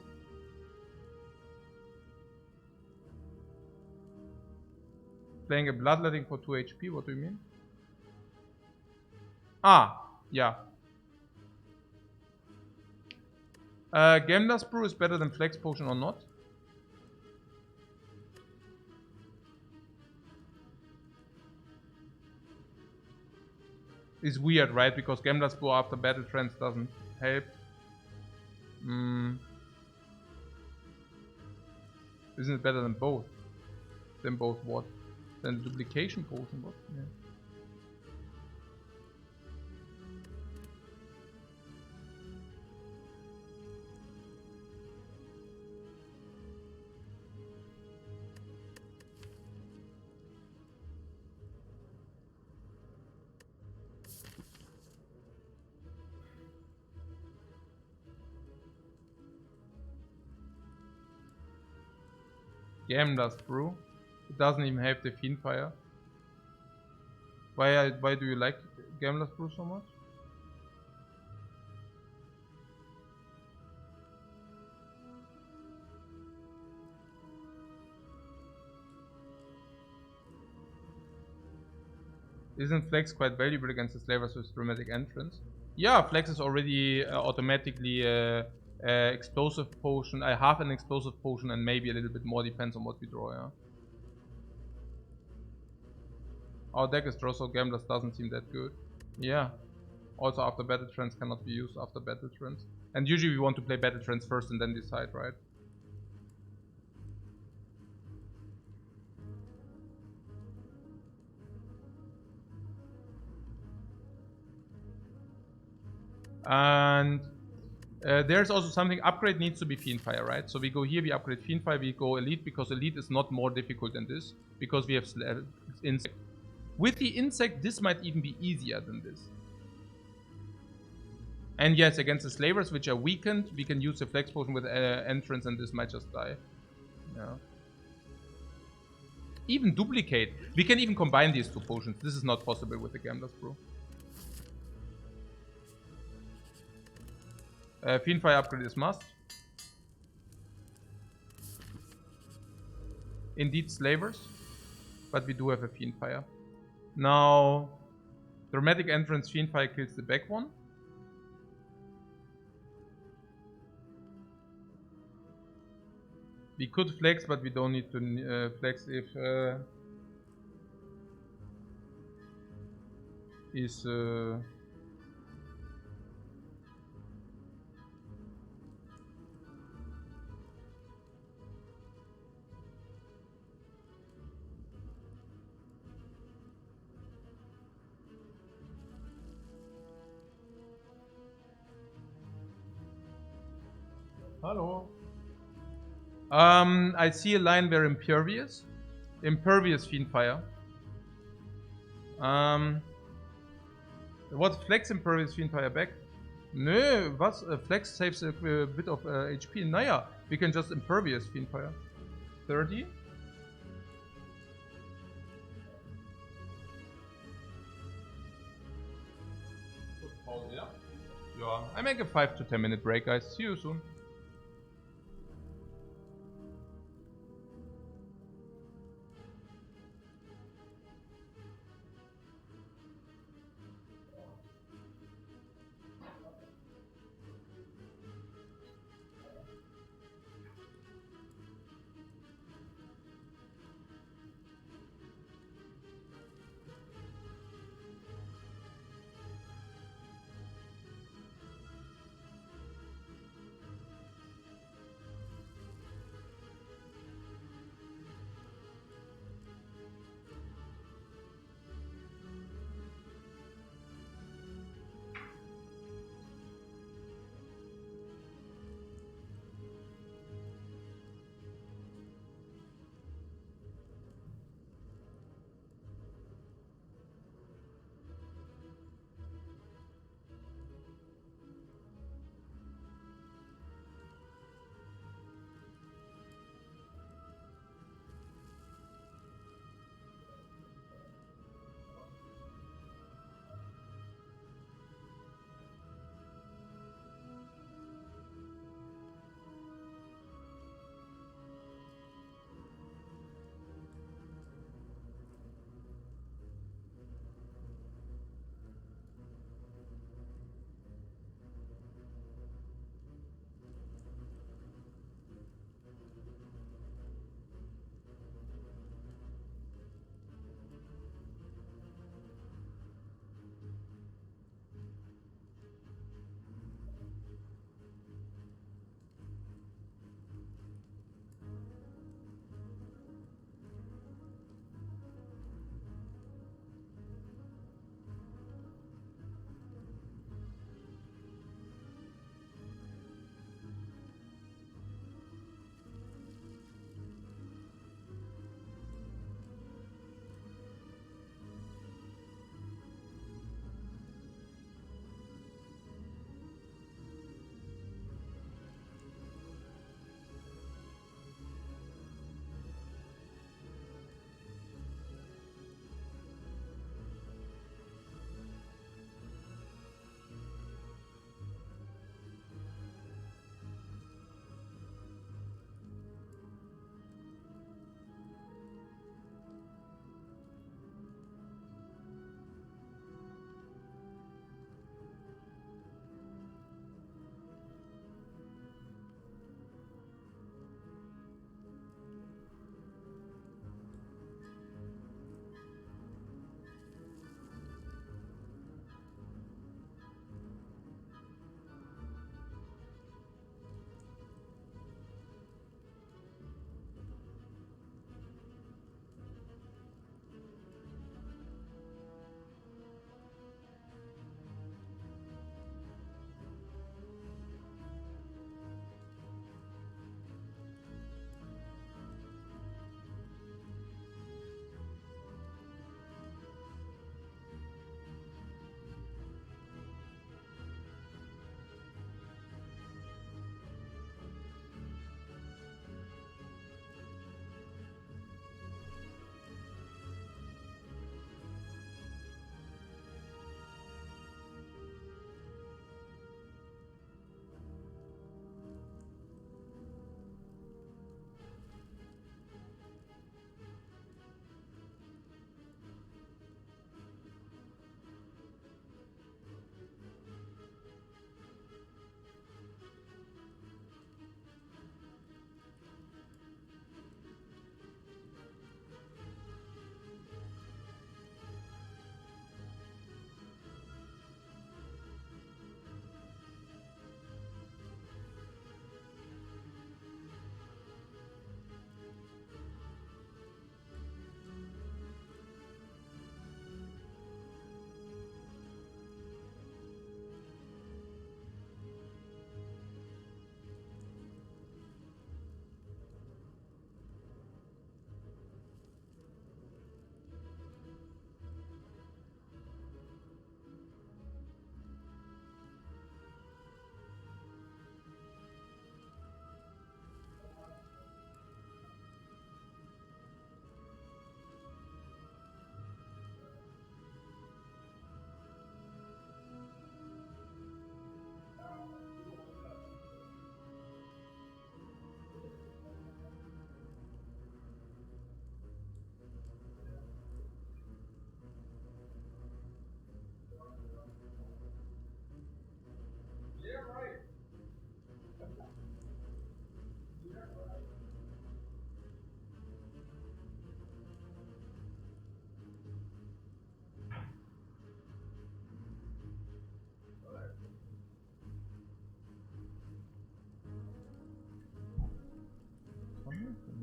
Playing a Bloodletting for 2 HP, what do you mean? Ah, yeah. Gambler's Brew is better than Flex Potion or not? Is weird, right? Because Gambler's Brew after Battle Trance doesn't help. Isn't it better than both? Than both what? Than the Duplication Potion, what? Yeah. Gambler's Brew. It doesn't even have the Fiendfire. Why do you like Gambler's Brew so much? Isn't Flex quite valuable against the slavers with dramatic entrance? Yeah, Flex is already automatically explosive potion. I have an explosive potion and maybe a little bit more, depends on what we draw, yeah. Our deck is draw, so Gamblers doesn't seem that good. Yeah. Also after battle trends cannot be used after battle trends. And usually we want to play battle trends first and then decide, right? And there's also something, upgrade needs to be Fiendfire, right? So we go here, we upgrade Fiendfire, we go Elite, because Elite is not more difficult than this, because we have Insect. With the Insect, this might even be easier than this. And yes, against the Slavers, which are weakened, we can use the Flex Potion with Entrance, and this might just die. Yeah. Even Duplicate. We can even combine these two potions. This is not possible with the Gamblers Brew. Fiendfire upgrade is must. Indeed Slavers, but we do have a Fiendfire. Now, Dramatic Entrance Fiendfire kills the back one. We could flex, but we don't need to flex if Hello. I see a line where Impervious Fiendfire. What Flex Impervious Fiendfire back? Nö, was? Flex saves a bit of HP. Naja, we can just Impervious Fiendfire. 30. Yeah, I make a 5 to 10 minute break, guys. See you soon.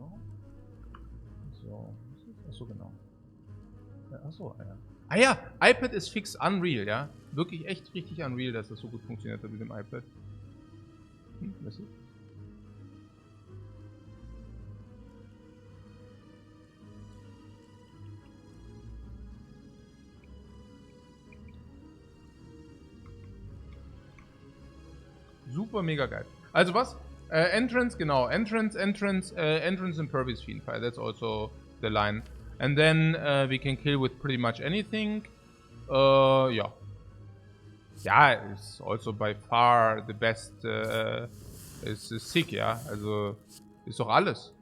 genau. So, achso, genau. Ja, achso, ja. Ah ja, iPad ist fix Unreal, ja. Wirklich echt richtig Unreal, dass das so gut funktioniert hat mit dem iPad. Was ist? Super mega geil. Also was? Entrance, genau. Entrance and Purvis Fiend Fire. That's also the line. And then we can kill with pretty much anything. Yeah. Yeah, it's also by far the best. Is sick, ja. Also ist doch alles.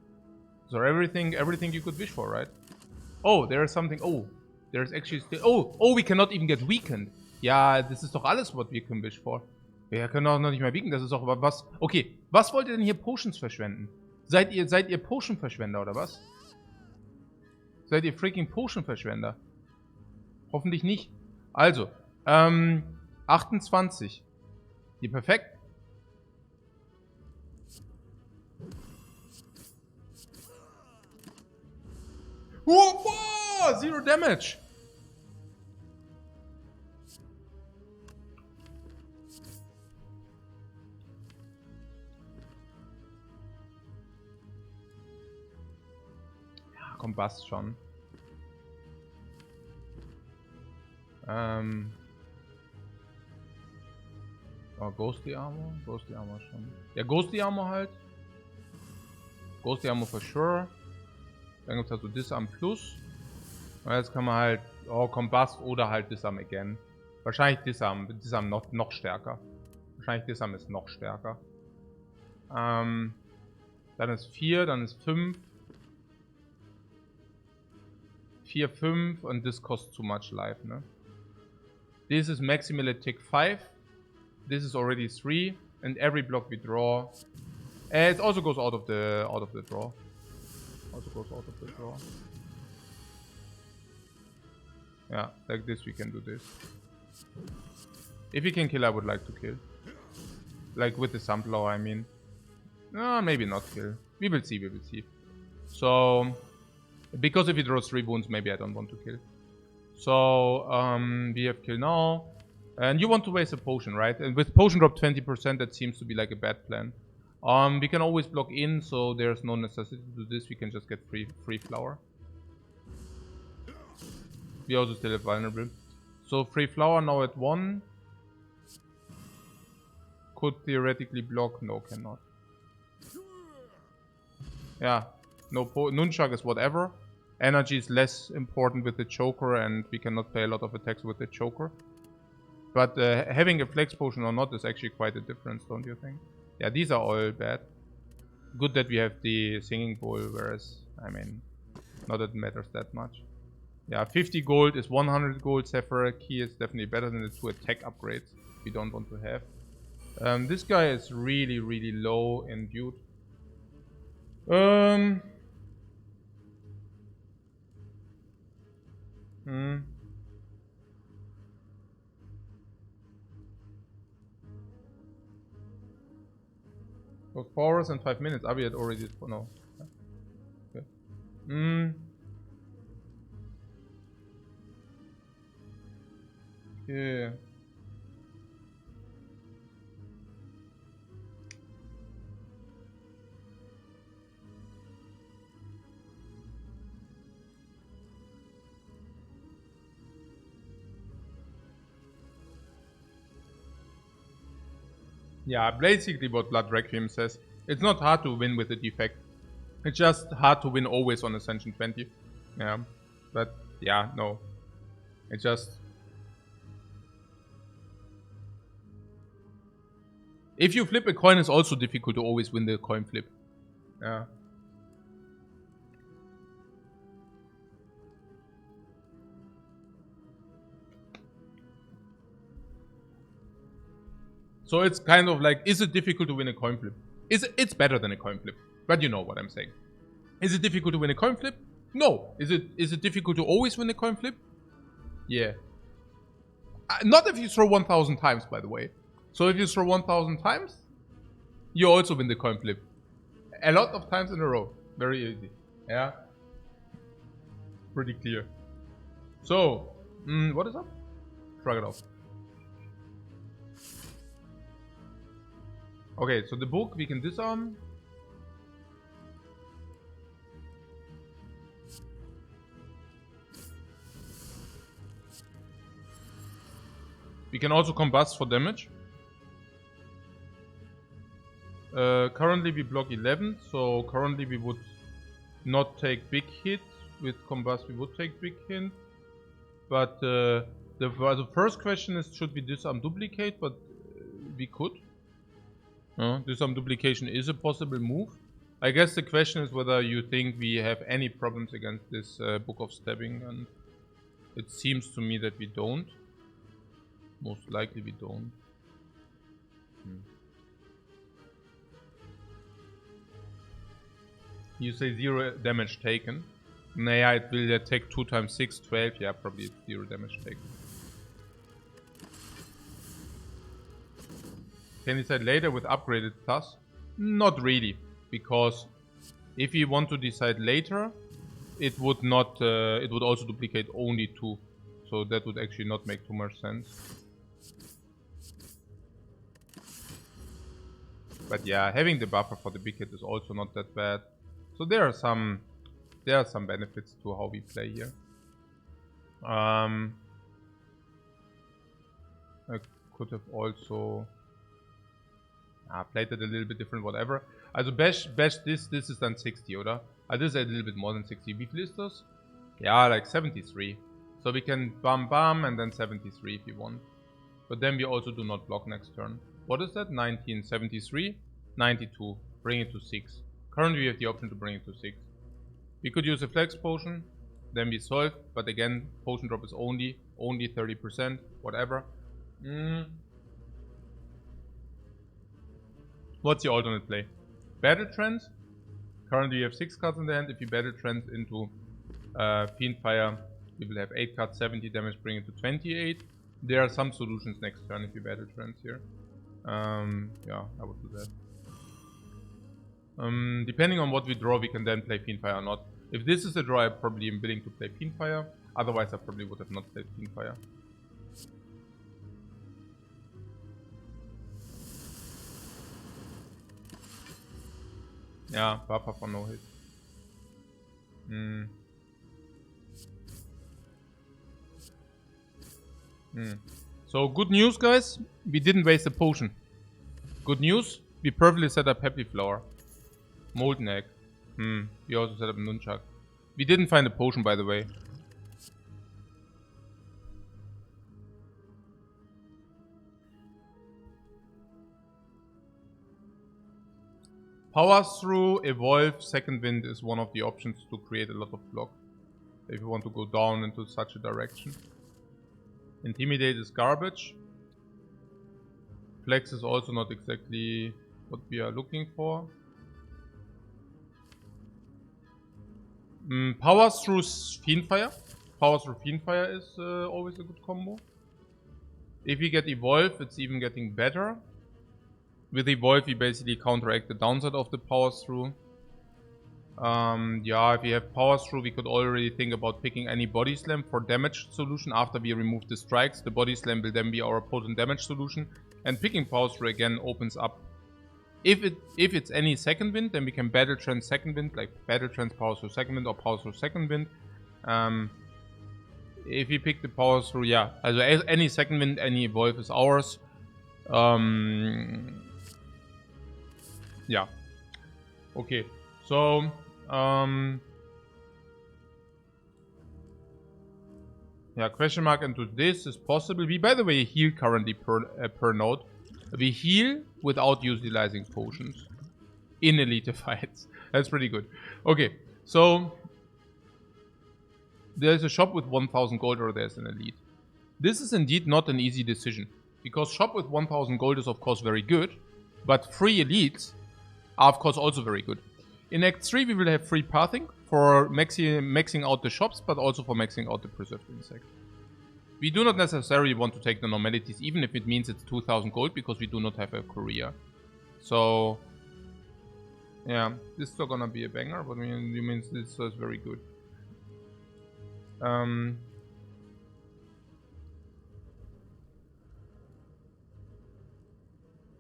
So everything you could wish for, right? Oh, there's something. Oh, there's actually still. Oh, we cannot even get weakened. Ja, das ist doch alles, what we can wish for. Wir können auch noch nicht mehr wiegen, das ist auch was. Okay, was wollt ihr denn hier Potions verschwenden? Seid ihr Potion-Verschwender oder was? Seid ihr freaking Potion-Verschwender? Hoffentlich nicht. Also, 28. Hier, perfekt. Wow, 0 Damage. Komm, passt schon. Oh, Ghostly Armor? Ghostly Armor schon. Ja, Ghostly Armor halt. Ghostly Armor for sure. Dann gibt es halt so Disarm Plus. Und jetzt kann man halt, oh, Combust oder halt Disarm again. Wahrscheinlich Disarm noch stärker. Wahrscheinlich Disarm ist noch stärker. Dann ist 4, dann ist 5. 4, 5 and this costs too much life, ne? This is maximal attack 5. This is already 3 and every block we draw. It also goes out of the draw. Also goes out of the draw. Yeah, like this we can do this. If we can kill, I would like to kill. Like with the Sunflower, I mean. No, maybe not kill. We will see, we will see. So, because if he draws 3 wounds, maybe I don't want to kill. So, we have kill now. And you want to waste a potion, right? And with potion drop 20%, that seems to be like a bad plan. We can always block in, so there's no necessity to do this. We can just get free flower. We also still have vulnerable. So free flower now at 1. Could theoretically block. No, cannot. Yeah. No, Nunchuck is whatever. Energy is less important with the choker, and we cannot play a lot of attacks with the choker. But having a flex potion or not is actually quite a difference, don't you think? Yeah, these are all bad. Good that we have the singing bowl, whereas, I mean, not that it matters that much. Yeah, 50 gold is 100 gold. Sapphire key is definitely better than the 2 attack upgrades we don't want to have. This guy is really, really low in build. For 4 hours and 5 minutes. Are we at already? No. Okay. Yeah. Yeah, basically what Blood Requiem says. It's not hard to win with the defect. It's just hard to win always on Ascension 20. Yeah. But, yeah, no. It's just... If you flip a coin, it's also difficult to always win the coin flip. Yeah. So it's kind of like, is it difficult to win a coin flip? It's better than a coin flip, but you know what I'm saying. Is it difficult to win a coin flip? No. Is it difficult to always win a coin flip? Yeah. Not if you throw 1,000 times, by the way. So if you throw 1,000 times, you also win the coin flip. A lot of times in a row. Very easy. Yeah. Pretty clear. So, what is up? Shrug it off. Okay, so the book we can disarm. We can also combust for damage. Currently we block 11, so currently we would not take big hit. With combust we would take big hit. But the first question is, should we disarm duplicate? But we could. Disarm duplication is a possible move. I guess the question is whether you think we have any problems against this Book of Stabbing, and it seems to me that we don't. Most likely we don't. You say 0 damage taken. Nah, it will take 2 times 6, 12. Yeah, probably it's 0 damage taken. Can you decide later with upgraded plus? Not really, because if you want to decide later, it would not. It would also duplicate only 2, so that would actually not make too much sense. But yeah, having the buffer for the big hit is also not that bad. So there are some benefits to how we play here. I could have also played it a little bit different, whatever. Also bash this is then 60, oder? This is a little bit more than 60. Wie viel ist das? Yeah, like 73. So we can bam and then 73 if you want. But then we also do not block next turn. What is that? 1973, 92. Bring it to 6. Currently we have the option to bring it to 6. We could use a flex potion, then we solve, but again, potion drop is only 30%, whatever. What's the alternate play? Battle Trance. Currently we have 6 cards in the hand. If you Battle Trance into Fiendfire, we will have 8 cards, 70 damage, bring it to 28. There are some solutions next turn if you Battle Trance here. Yeah, I would do that. Depending on what we draw, we can then play Fiendfire or not. If this is a draw, I probably am willing to play Fiendfire. Otherwise, I probably would have not played Fiendfire. Yeah, buffer for no hit. So good news, guys. We didn't waste a potion. Good news. We perfectly set up Happy Flower. Molten Egg. We also set up Nunchuck. We didn't find a potion, by the way. Power Through, Evolve, Second Wind is one of the options to create a lot of block. If you want to go down into such a direction. Intimidate is garbage. Flex is also not exactly what we are looking for. Power Through Fiendfire. Power Through Fiendfire is always a good combo. If we get Evolve, it's even getting better. With Evolve, we basically counteract the downside of the Power Through. Yeah, if we have Power Through, we could already think about picking any Body Slam for damage solution after we remove the strikes. The Body Slam will then be our potent damage solution. And picking Power Through again opens up. If it's any Second Wind, then we can Battle Trance Second Wind, like Battle Trance Power Through Second Wind or Power Through Second Wind. If we pick the Power Through, yeah, also any Second Wind, any Evolve is ours. Yeah. Okay, so yeah, question mark into this is possible. We, by the way, heal currently per node. We heal without utilizing potions in elite fights. That's pretty good. Okay, so there's a shop with 1000 gold or there's an elite. This is indeed not an easy decision, because shop with 1000 gold is of course very good, but free elites are of course also very good. In Act 3 we will have free pathing for maxing out the shops, but also for maxing out the preserved insect. We do not necessarily want to take the normalities, even if it means it's 2000 gold, because we do not have a courier. So Yeah, this is still gonna be a banger, but it means this is very good.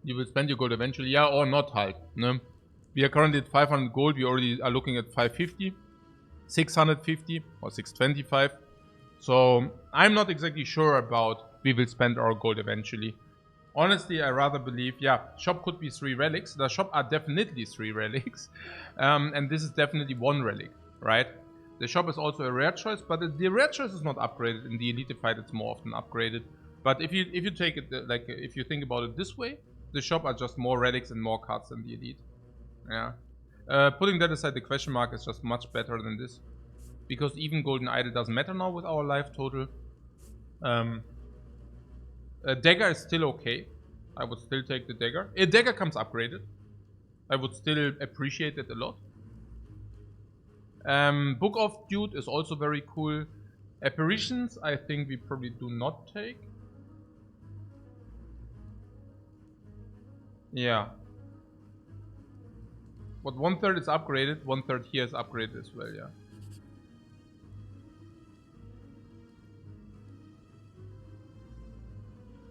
You will spend your gold eventually, yeah, or not, halt. Ne? We are currently at 500 gold, we already are looking at 550, 650 or 625. So I'm not exactly sure about we will spend our gold eventually. Honestly, I rather believe, yeah, shop could be 3 relics. The shop are definitely 3 relics. And this is definitely 1 relic, right? The shop is also a rare choice, but the rare choice is not upgraded. In the elite fight, it's more often upgraded. But if you take it, like, if you think about it this way, the shop are just more relics and more cards than the elite. Yeah. Putting that aside, the question mark is just much better than this. Because even golden idol doesn't matter now with our life total. Dagger is still okay. I would still take the dagger. A dagger comes upgraded. I would still appreciate it a lot. Book of Dude is also very cool. Apparitions, I think we probably do not take. Yeah. But 1/3 is upgraded, 1/3 here is upgraded as well, yeah.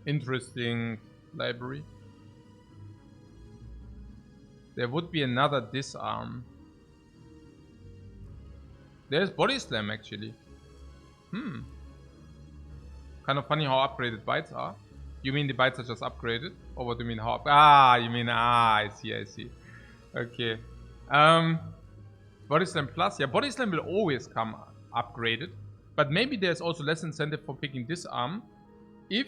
Interesting library. There would be another disarm. There's body slam actually. Kind of funny how upgraded bites are. You mean the bites are just upgraded? Or what do you mean how you mean I see. Okay. Body slam plus. Yeah, body slam will always come upgraded. But maybe there's also less incentive for picking disarm if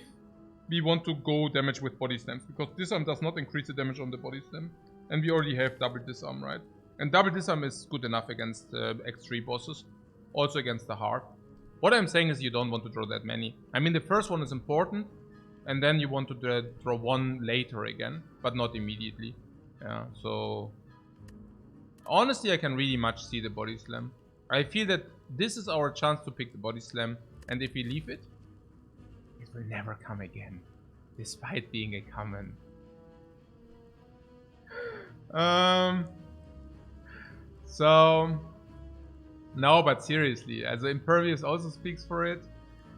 we want to go damage with body slams, because disarm does not increase the damage on the body slam. And we already have double disarm, right? And double disarm is good enough against X3 bosses. Also against the heart. What I'm saying is you don't want to draw that many. I mean, the first one is important. And then you want to draw one later again. But not immediately. Yeah, so... honestly, I can really much see the body slam. I feel that this is our chance to pick the body slam. And if we leave it, it will never come again. Despite being a common. So... no, but seriously, also Impervious also speaks for it.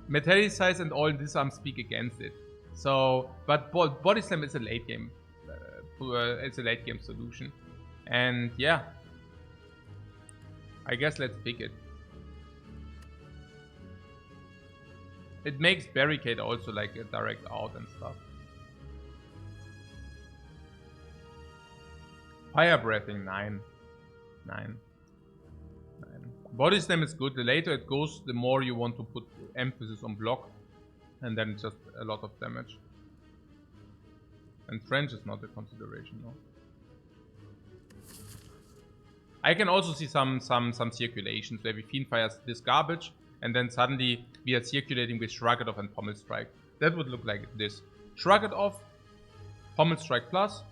Metallicize and all disarm speak against it. So, but body slam is a late game. It's a late game solution. And yeah, I guess let's pick it. It makes barricade also like a direct out and stuff. Fire breathing 9. Body slam is good. The later it goes, the more you want to put emphasis on block. And then it's just a lot of damage. And trench is not a consideration, no. I can also see some circulations where we fiend fires this garbage, and then suddenly we are circulating with Shrug It Off and Pommel Strike. That would look like this. Shrug It Off, Pommel Strike plus,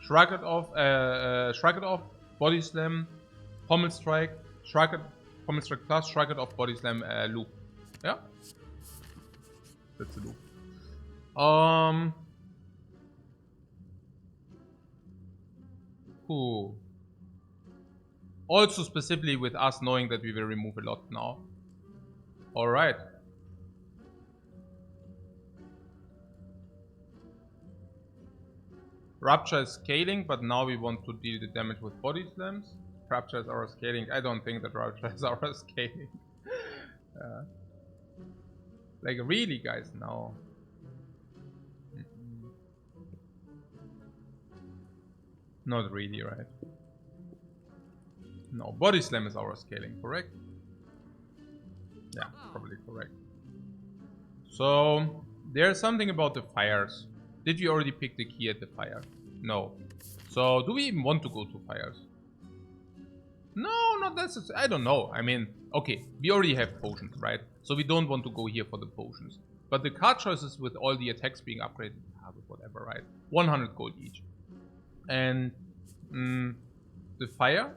Shrug It Off, Body Slam, Pommel Strike, Pommel Strike plus, Shrug It Off, Body Slam, loop. Yeah? That's the loop. Cool. Also specifically with us knowing that we will remove a lot now. Alright. Rupture is scaling, but now we want to deal the damage with body slams. Rupture is our scaling. I don't think that Rupture is our scaling. Like really, guys, no. Not really, right? No, body slam is our scaling, correct? Yeah, probably correct. So, there's something about the fires. Did we already pick the key at the fire? No. So, do we even want to go to fires? No, not necessarily. I don't know. I mean, okay, we already have potions, right? So we don't want to go here for the potions. But the card choices with all the attacks being upgraded, whatever, right? 100 gold each. And the fire?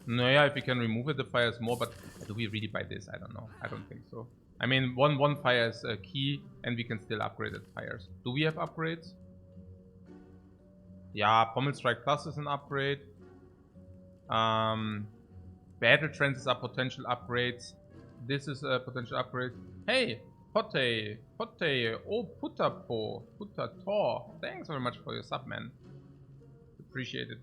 No, yeah, if we can remove it, the fire is more. But do we really buy this? I don't know. I don't think so. I mean, one fire is a key, and we can still upgrade the fires. Do we have upgrades? Yeah, Pommel Strike Plus is an upgrade. Battle Trances are potential upgrades. This is a potential upgrade. Hey, Potte, oh Putator. Thanks very much for your sub, man. Appreciate it.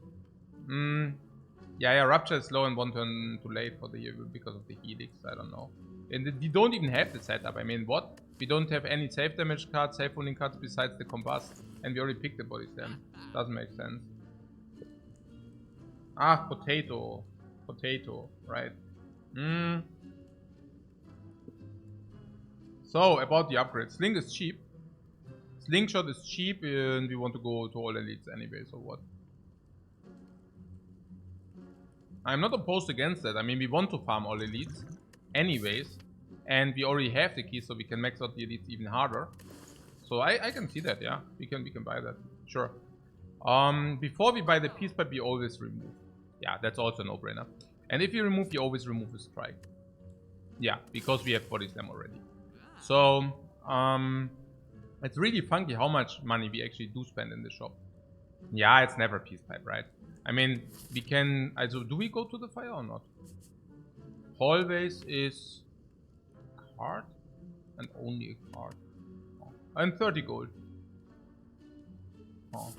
Yeah, Rupture is slow and 1 turn too late for the because of the Helix. I don't know. And we don't even have the setup. I mean, what? We don't have any save damage cards, save wounding cards besides the Combust. And we already picked the Body Slam. Doesn't make sense. Ah, Potato, right. So, about the upgrades. Sling is cheap. Slingshot is cheap and we want to go to all elites anyway, so what? I'm not opposed against that. I mean, we want to farm all elites anyways. And we already have the keys, so we can max out the elites even harder. So I can see that, yeah. We can buy that. Sure. Before we buy the peace pipe, we always remove. Yeah, that's also a no-brainer. And if you remove, you always remove a strike. Yeah, because we have Body Slam already. So, it's really funky how much money we actually do spend in the shop. Yeah, it's never peace pipe, right? I mean, we can... Also, do we go to the fire or not? Always is... card? And only a card. Oh. And 30 gold. Oh.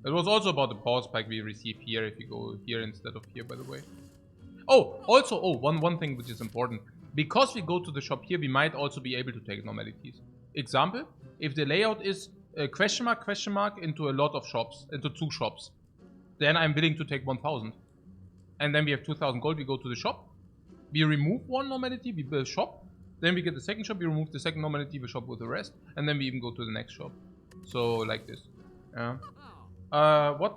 It was also about the power spike we receive here if you go here instead of here, by the way. Oh, also, one thing which is important. Because we go to the shop here, we might also be able to take normalities. Example, if the layout is question mark into a lot of shops, into 2 shops, then I'm willing to take 1000. And then we have 2000 gold, we go to the shop, we remove 1 normality, we build a shop, then we get the second shop, we remove the second normality, we shop with the rest, and then we even go to the next shop. So, like this. Yeah. What?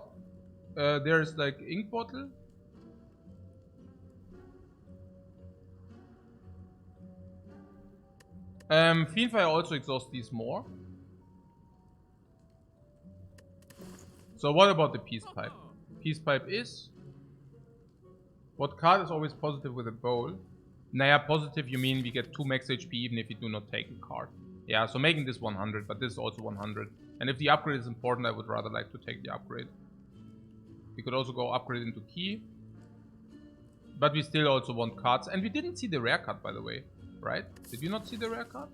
There's like ink bottle. Fiendfire also exhausts these more. So what about the peace pipe? Peace pipe is... What card is always positive with a bowl? Naya, positive you mean we get 2 max HP even if you do not take a card. Yeah, so making this 100, but this is also 100. And if the upgrade is important, I would rather like to take the upgrade. We could also go upgrade into key. But we still also want cards. And we didn't see the rare card, by the way. Right? Did we not see the rare card?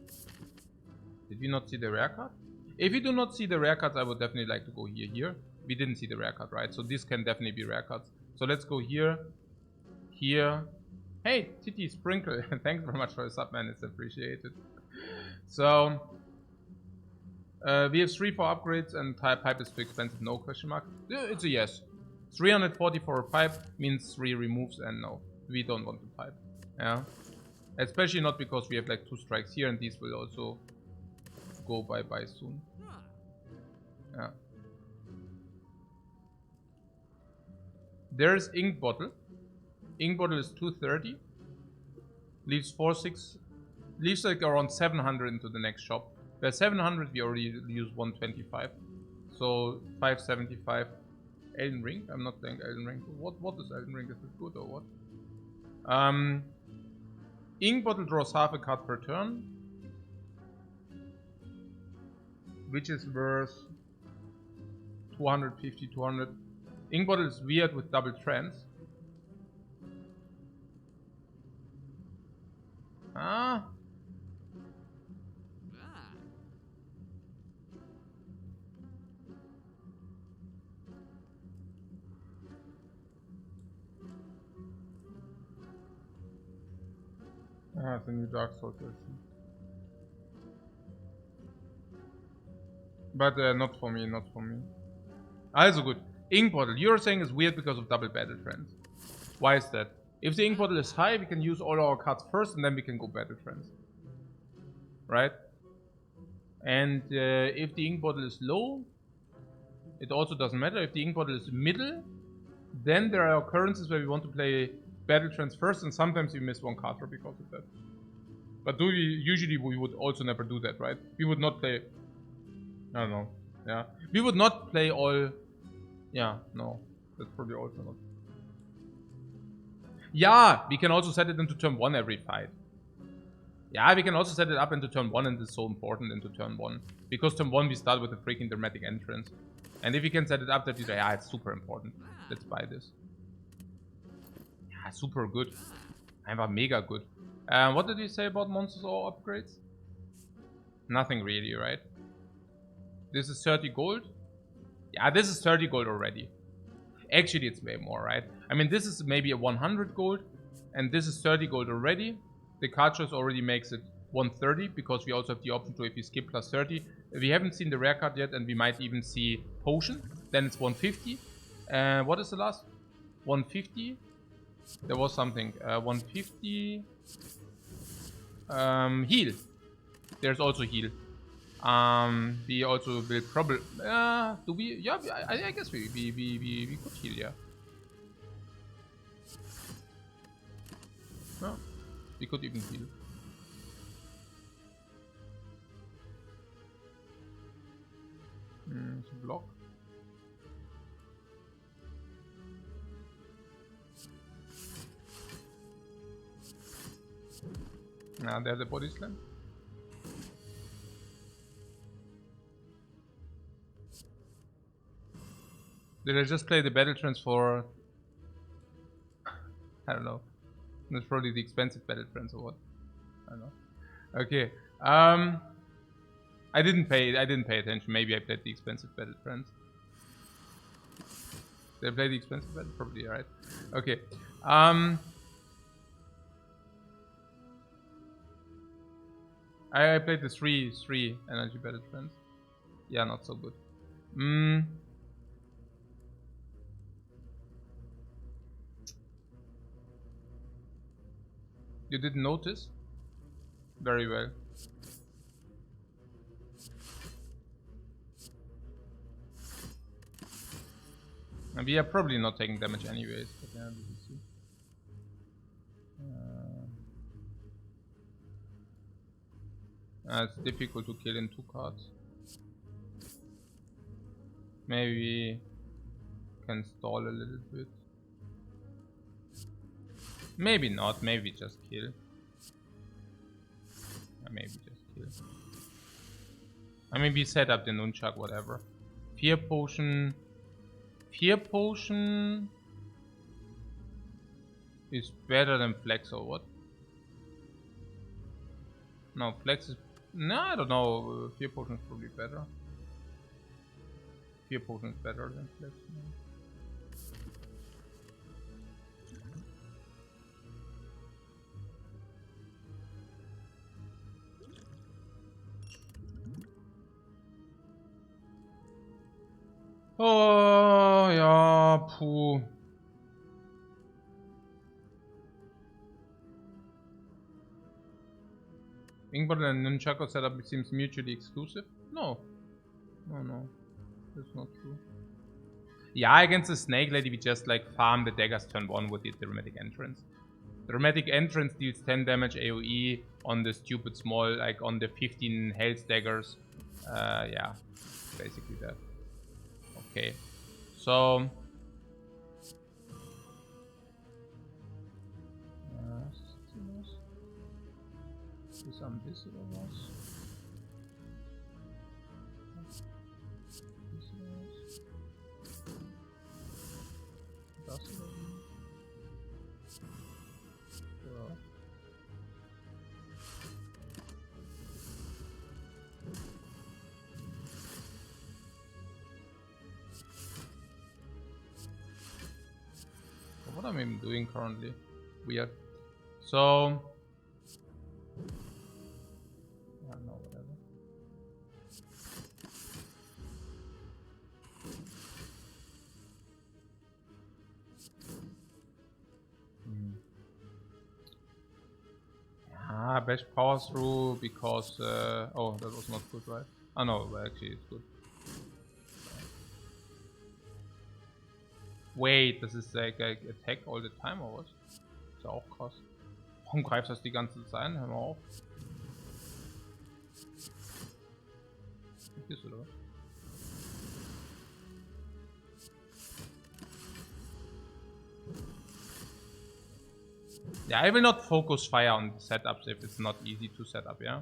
Did we not see the rare card? If you do not see the rare cards, I would definitely like to go here. We didn't see the rare card, right? So this can definitely be rare cards. So let's go here. Here. Hey, Titi Sprinkle. Thanks very much for the sub, man. It's appreciated. So... we have 3 for upgrades and pipe is too expensive, no question mark. It's a yes. 340 for a pipe means 3 removes and no. We don't want the pipe. Yeah. Especially not because we have like 2 strikes here and these will also go bye-bye soon. Yeah. There's ink bottle. Ink bottle is 230. Leaves 4-6. Leaves like around 700 into the next shop. Where 700 we already use 125. So 575. Elden Ring? I'm not playing Elden Ring. What is Elden Ring? Is it good or what? Ink bottle draws half a card per turn. Which is worth 250, 200. Ink bottle is weird with double trance. Ah. Ah, it's a new Dark Souls version. But not for me, not for me. Also good. Ink bottle, you're saying is weird because of double battle trends. Why is that? If the ink bottle is high, we can use all our cards first and then we can go battle trends. Right? And if the ink bottle is low, it also doesn't matter. If the ink bottle is middle, then there are occurrences where we want to play battle trends first, and sometimes we miss 1 card draw because of that. But usually we would also never do that, right? We would not play... I don't know. Yeah. We would not play all... Yeah, no. That's probably also not... Yeah, we can also set it into turn 1 every fight. Yeah, we can also set it up into turn 1, and it's so important into turn 1. Because turn 1 we start with a freaking dramatic entrance. And if we can set it up that we, yeah, it's super important. Let's buy this. Yeah, super good. Einfach mega good. What did you say about monsters or upgrades? Nothing really, right? This is 30 gold. Yeah, this is 30 gold already. Actually, it's way more, right? I mean, this is maybe a 100 gold, and this is 30 gold already. The card choice already makes it 130, because we also have the option to, if you skip, plus 30. We haven't seen the rare card yet, and we might even see potion. Then it's 150. What is the last? 150. There was something. 150. Heal. There's also heal. We also will probably. Do we? Yeah, I guess we could heal. Yeah. No, we could even heal. Block. Now there's a body slam. Did I just play the battle trance for? I don't know. That's probably the expensive battle trance or what? I don't know. Okay. I didn't pay attention. Maybe I played the expensive battle trance. Did I play the expensive battle? Probably, right. Okay. I played the 3 energy battle trance. Yeah, not so good. You didn't notice? Very well. And we are probably not taking damage anyways, but yeah, we will see. It's difficult to kill in 2 cards. Maybe can stall a little bit. Maybe not, maybe just kill. Maybe just kill. I mean, we set up the nunchuck, whatever. Fear potion. Fear potion is better than flex or what? No, flex is. No, I don't know. Fear potion is probably better. Fear potion is better than flex. No. Oh, ja, puh. Ingbottle and Nunchaku setup seems mutually exclusive? No. No. That's not true. Yeah, against the Snake Lady, we just like farm the daggers turn 1 with the dramatic entrance. The dramatic entrance deals 10 damage AoE on the stupid small, like on the 15 health daggers. Yeah, basically that. Okay, so what am I even doing currently? Weird. So I don't know, whatever. Bash power through because oh, that was not good, right? Oh no, actually it's good. Wait, das ist Attack all the time or was? Ist ja auch krass. Warum greifst du das die ganze Zeit an? Hör mal auf. Ist oder was? Yeah, I will not focus fire on setups if it's not easy to set up, yeah?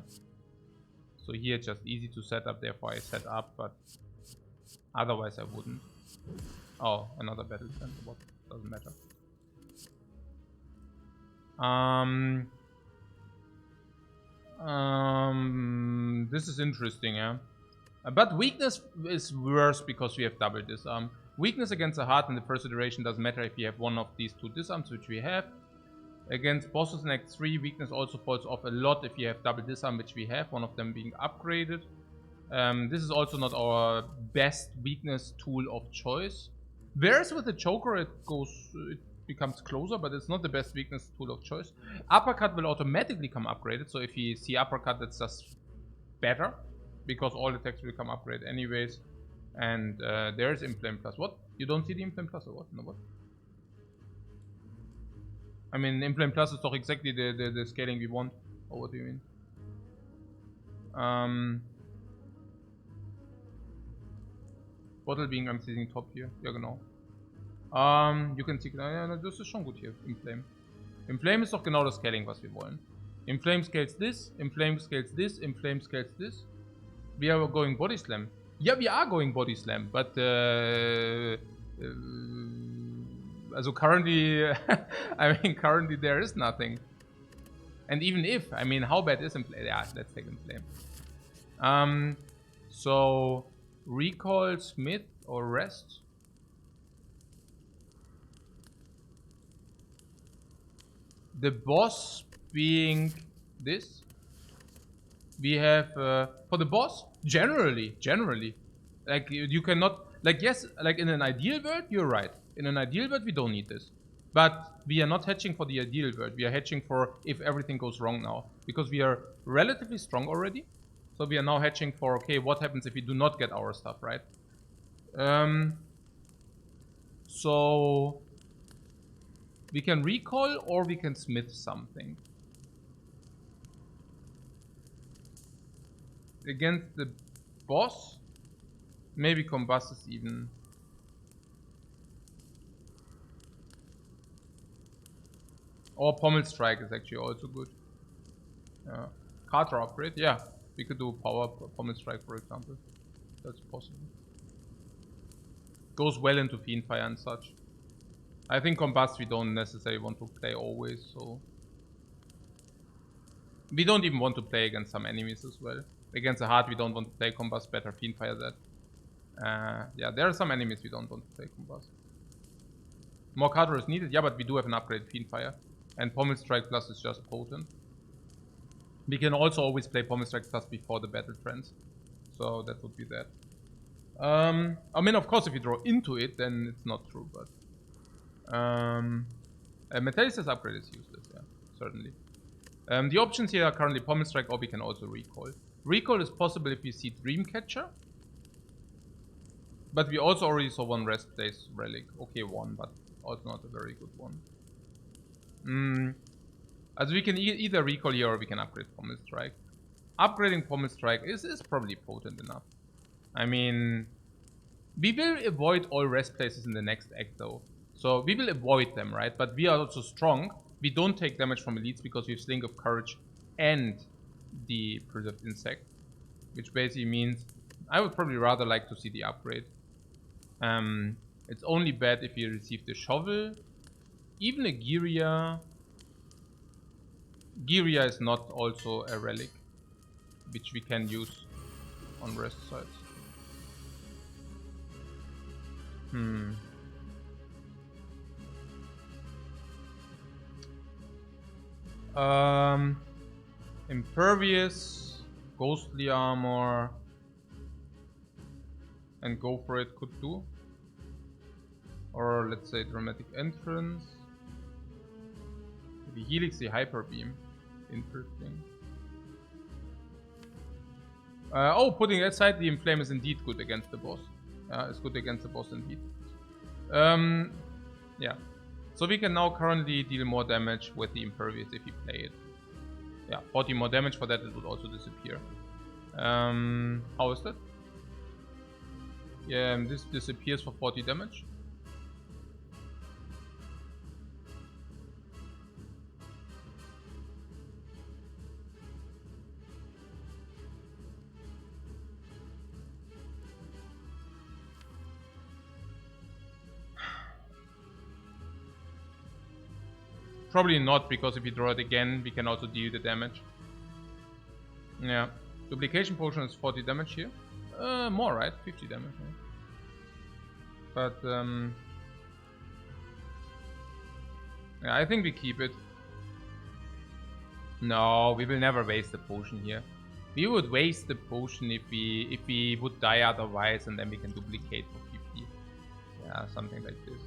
So here it's just easy to set up, therefore I set up, but otherwise I wouldn't. Oh, another battle center, what? Doesn't matter. This is interesting, yeah? But weakness is worse because we have double disarm. Weakness against a heart in the first iteration doesn't matter if you have one of these two disarms, which we have. Against bosses in Act 3, weakness also falls off a lot if you have double disarm, which we have, one of them being upgraded. This is also not our best weakness tool of choice. Whereas with the Joker it becomes closer, but it's not the best weakness tool of choice. Uppercut will automatically come upgraded, so if you see uppercut, that's just better, because all attacks will come upgraded anyways. And there's Inflame Plus. What? You don't see the Inflame Plus or what? No, what? I mean, Inflame Plus is doch exactly the scaling we want. Or what do you mean? Bottle being am seeing top hier. Ja, genau. You can see, ja, das ist schon gut hier. Inflame. Inflame ist doch genau das Scaling, was wir wollen. Inflame scales this, Inflame scales this, Inflame scales this. We are going body slam. Yeah, we are going body slam, but also currently, I mean, currently there is nothing. And even if, I mean, how bad is Inflame? Yeah, let's take Inflame. So, recall, Smith, or rest? The boss being this. We have, for the boss, generally, like, you cannot, like, yes, like in an ideal world, you're right. In an ideal world, we don't need this. But we are not hedging for the ideal world. We are hedging for if everything goes wrong now. Because we are relatively strong already. So we are now hedging for, okay, what happens if we do not get our stuff, right? So we can recall or we can smith something. Against the boss, maybe combust is even. Or Pommel Strike is actually also good. Carter upgrade, yeah. We could do power Pommel Strike, for example. That's possible. Goes well into Fiendfire and such. I think Combust we don't necessarily want to play always, so. We don't even want to play against some enemies as well. Against a heart we don't want to play Combust, better Fiendfire that. Yeah, there are some enemies we don't want to play Combust. More Carter is needed, yeah, but we do have an upgrade Fiendfire. And Pommel Strike Plus is just potent. We can also always play Pommel Strike Plus before the Battle Trends. So that would be that. I mean, of course, if you draw into it, then it's not true, but... Metallicus upgrade is useless, yeah, certainly. The options here are currently Pommel Strike, or we can also recall. Recall is possible if we see Dreamcatcher. But we also already saw one Rest Place Relic. Okay, one, but also not a very good one. Also we can either recall here or we can upgrade Pommel Strike. Upgrading Pommel Strike is probably potent enough. I mean, we will avoid all rest places in the next act though. So we will avoid them, right? But we are also strong. We don't take damage from elites because we have Sling of Courage and the Preserved Insect. Which basically means I would probably rather like to see the upgrade. It's only bad if you receive the Shovel. Even a Giria. Giria is not also a relic, which we can use on rest sides. Impervious, Ghostly Armor, and Go For It could do. Or let's say Dramatic Entrance. The Helix, the Hyper Beam. Interesting. Oh, putting that aside, the Inflame is indeed good against the boss. It's good against the boss indeed. Yeah. So we can now currently deal more damage with the Impervious if you play it. Yeah, 40 more damage, for that it would also disappear. How is that? Yeah, this disappears for 40 damage. Probably not, because if we draw it again, we can also deal the damage. Yeah. Duplication potion is 40 damage here. More, right? 50 damage. Yeah. But, yeah, I think we keep it. No, we will never waste the potion here. We would waste the potion if we would die otherwise, and then we can duplicate for 50. Yeah, something like this.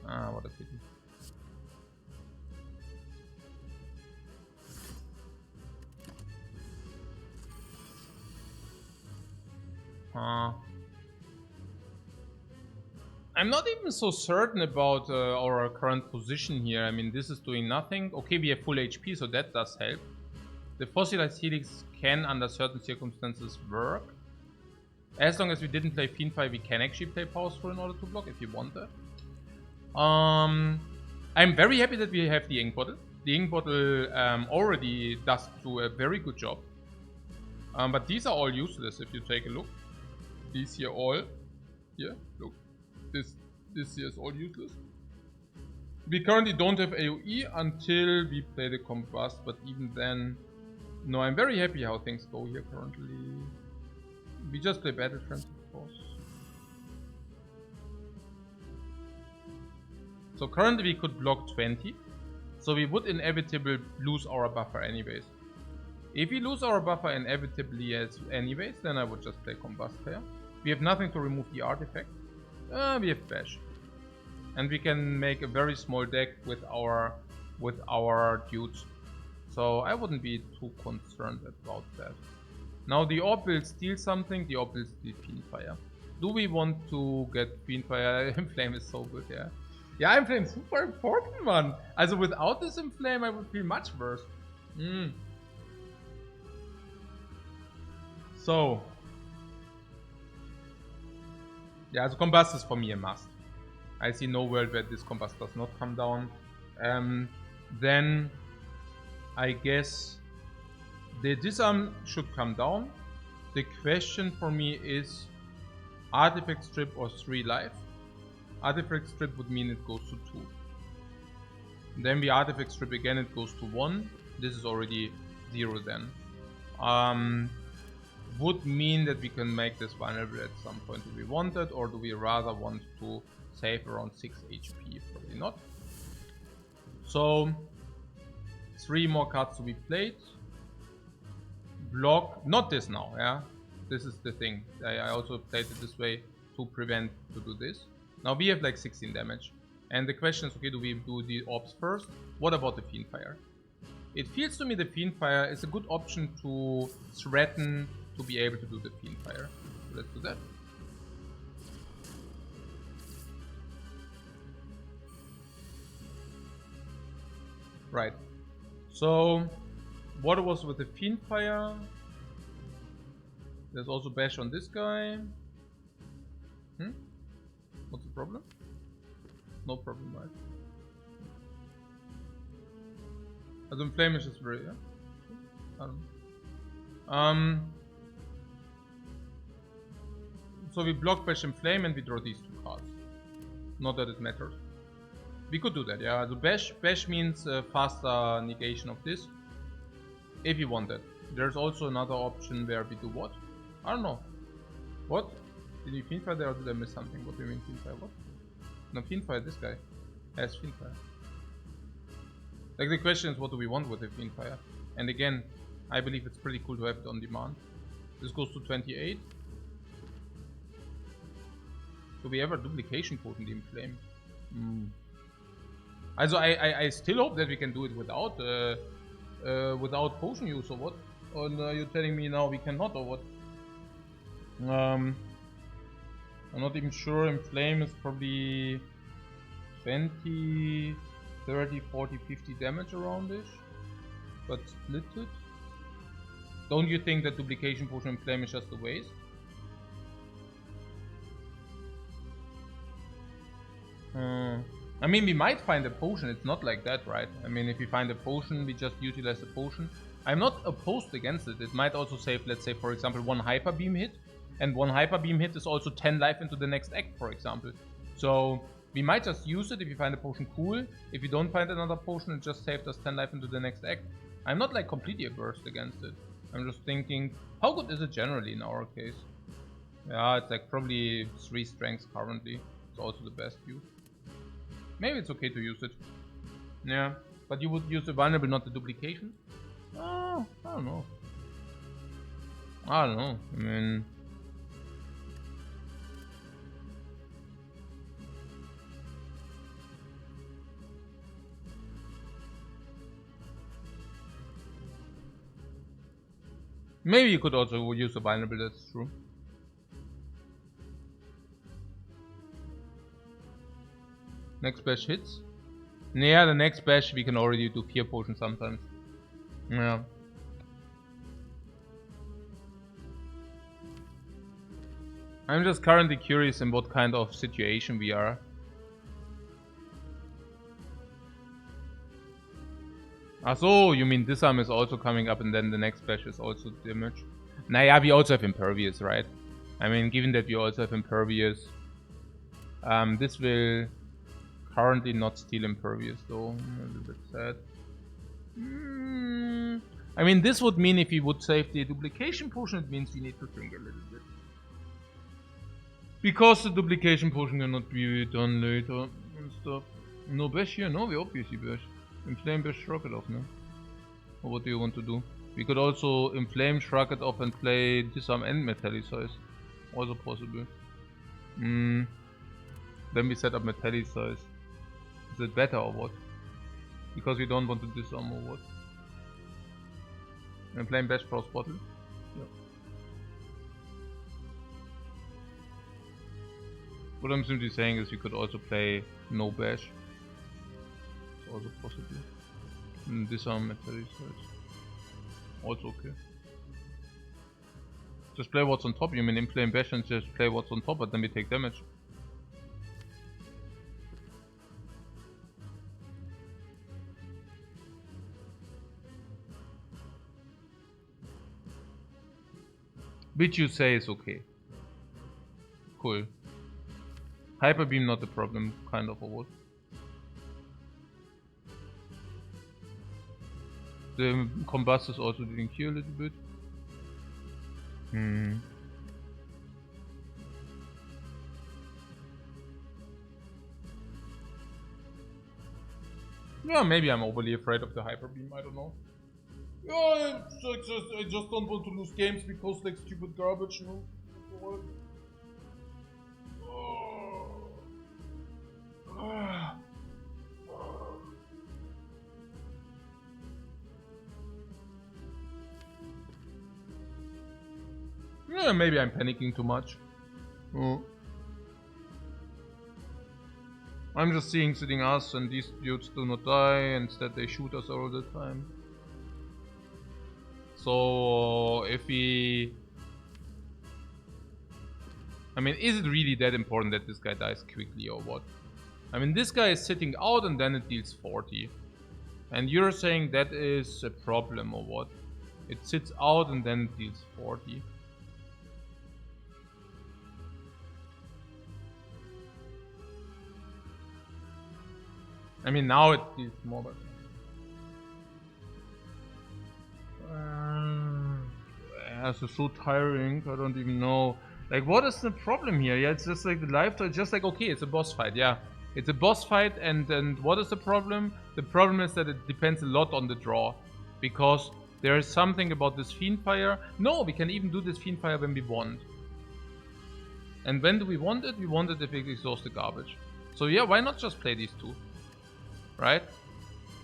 Ah, what a pity. I'm not even so certain about our current position here. I mean, this is doing nothing. Okay, we have full HP, so that does help. The fossilized helix can, under certain circumstances, work. As long as we didn't play Fiendfire, we can actually play Powerful in order to block if you want that. I'm very happy that we have the Ink Bottle. The Ink Bottle already does do a very good job. But these are all useless if you take a look. These here all. Here, look. This here is all useless. We currently don't have AoE until we play the Combust, but even then... No, I'm very happy how things go here currently. We just play Battle Trance, of course. So currently we could block 20. So we would inevitably lose our buffer anyways. If we lose our buffer inevitably anyways, then I would just play Combust here. We have nothing to remove the artifact. We have Bash. And we can make a very small deck with our dudes. So I wouldn't be too concerned about that. Now the Orb will steal something, the Orb will steal Fiendfire. Do we want to get Fiendfire? Inflame is so good, yeah. Yeah, Inflame is super important, man. Also without this Inflame I would feel much worse. So. Yeah, so Combust is for me a must. I see no world where this Combust does not come down. Then I guess the Disarm should come down. The question for me is Artifact Strip or 3 life. Artifact Strip would mean it goes to 2. Then we Artifact Strip again, it goes to 1. This is already 0 then. Would mean that we can make this vulnerable at some point if we want it, or do we rather want to save around 6 HP? Probably not. So 3 more cards to be played. Block, not this now, yeah. This is the thing. I also played it this way to prevent to do this. Now we have like 16 damage. And the question is, okay, do we do the orbs first? What about the Fiendfire? It feels to me the Fiendfire is a good option to threaten to be able to do the Fiendfire. So let's do that. Right. So, what was with the Fiendfire? There's also Bash on this guy. What's the problem? No problem, right? Also Inflame is just very, yeah? I don't know. So we block Bash and Flame and we draw these 2 cards. Not that it matters. We could do that, yeah. So Bash means faster negation of this. If you want that. There's also another option where we do what? I don't know. What? Did you Fiendfire there or did I miss something? What do you mean Fiendfire? What? No, Fiendfire, this guy has Fiendfire. Like the question is, what do we want with the Fiendfire? And again, I believe it's pretty cool to have it on demand. This goes to 28. Do we ever duplication potent in Flame? Also I still hope that we can do it without without potion use or what? Or you're telling me now we cannot or what? I'm not even sure. Inflame is probably 20, 30, 40, 50 damage around this. But split it. Don't you think that duplication potion Inflame is just a waste? I mean, we might find a potion. It's not like that, right? I mean, if we find a potion, we just utilize the potion. I'm not opposed against it. It might also save, let's say, for example, 1 hyper beam hit. And 1 hyper beam hit is also 10 life into the next act, for example. So we might just use it if you find a potion, cool. If you don't find another potion, it just saved us 10 life into the next act. I'm not like completely averse against it. I'm just thinking, how good is it generally in our case? Yeah, it's like probably 3 strengths currently. It's also the best use. Maybe it's okay to use it. Yeah, but you would use the vulnerable, not the duplication? I don't know. I mean... Maybe you could also use the vulnerable, that's true. Next bash hits? Yeah, the next bash we can already do fear potion sometimes. Yeah. I'm just currently curious in what kind of situation we are. So you mean disarm is also coming up and then the next bash is also damage? Naja, we also have impervious, right? I mean, given that we also have impervious, this will currently not steal impervious though. A little bit sad. I mean, this would mean if we would save the duplication potion, it means we need to think a little bit. Because the duplication potion cannot be done later and stuff. No bash here? No, we obviously bash. Inflame, bash, shrug it off, no? Or what do you want to do? We could also inflame, shrug it off and play disarm and metallicize. Also possible. Then we set up metallicize. Is it better or what? Because we don't want to disarm or what? And playing bash cross bottle? Yeah. What I'm simply saying is we could also play no bash. It's also possible. And disarm metallicize. Also okay. Just play what's on top. You mean inflame bash and just play what's on top, but then we take damage. Which you say is okay. Cool. Hyper beam not a problem, kind of, or what? The combust is also doing here a little bit. Yeah, maybe I'm overly afraid of the hyper beam, I don't know. Yeah, I just don't want to lose games because like stupid garbage, you know? Yeah, maybe I'm panicking too much. I'm just sitting us and these dudes do not die, instead they shoot us all the time. So if we... I mean, is it really that important that this guy dies quickly or what? I mean, this guy is sitting out and then it deals 40. And you're saying that is a problem or what? It sits out and then it deals 40. I mean, now it deals more, but... It's so tiring, I don't even know. Like, what is the problem here? Yeah, it's just like the Lifecoach, just like, okay, it's a boss fight, yeah. It's a boss fight, and what is the problem? The problem is that it depends a lot on the draw. Because there is something about this Fiendfire. No, we can even do this Fiendfire when we want. And when do we want it? We want it if we exhaust the garbage. So yeah, why not just play these two? Right?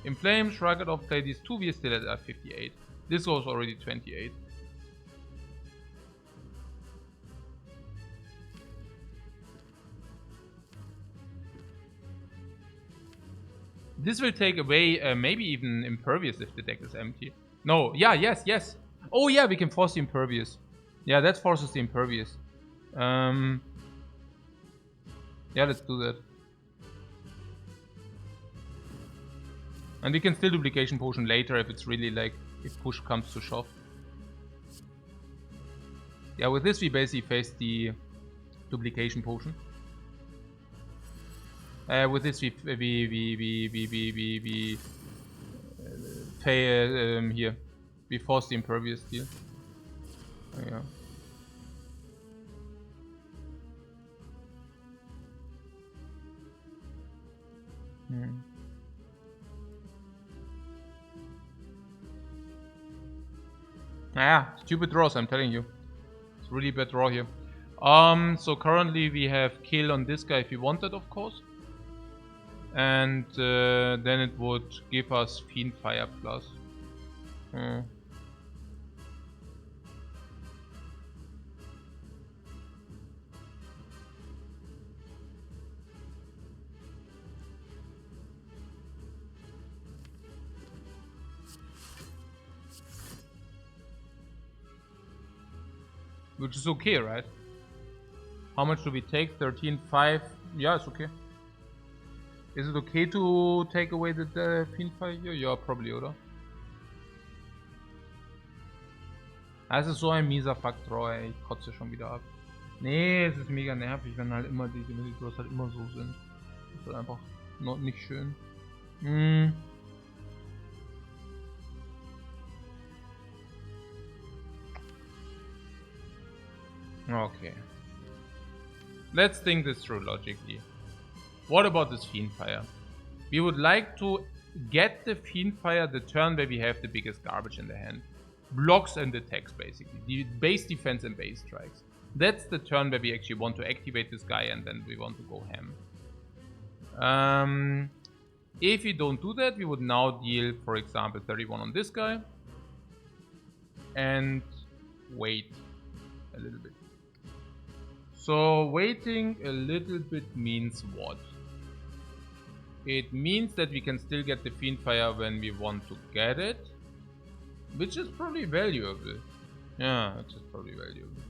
Inflame, shrug it off, play these two, we are still at 58. This was already 28. This will take away maybe even Impervious if the deck is empty. No, yeah, yes. Oh yeah, we can force the Impervious. Yeah, that forces the Impervious. Yeah, let's do that. And we can still duplication potion later if it's really like, if push comes to shove. Yeah, with this we basically face the duplication potion. With this we here. We force the impervious deal. Oh, yeah. Ah, stupid draws, I'm telling you. It's really bad draw here. So currently we have kill on this guy if we wanted, of course. And then it would give us Fiend Fire plus. Which is okay, right? How much do we take? 13.5. Yeah, it's okay. Is it okay to take away the Fiend Fire hier? Ja, probably, oder? Das ist so ein mieser Fuck-Draw, ey. Ich kotze schon wieder ab. Nee, es ist mega nervig, wenn halt immer die Draws halt immer so sind. Das ist halt einfach nicht schön. Okay. Let's think this through logically. What about this Fiend Fire? We would like to get the Fiend Fire the turn where we have the biggest garbage in the hand. Blocks and attacks, basically. The base defense and base strikes. That's the turn where we actually want to activate this guy and then we want to go ham. If we don't do that, we would now deal, for example, 31 on this guy. And wait a little bit. So waiting a little bit means what? It means that we can still get the Fiend Fire when we want to get it. Which is probably valuable. Yeah, which is probably valuable.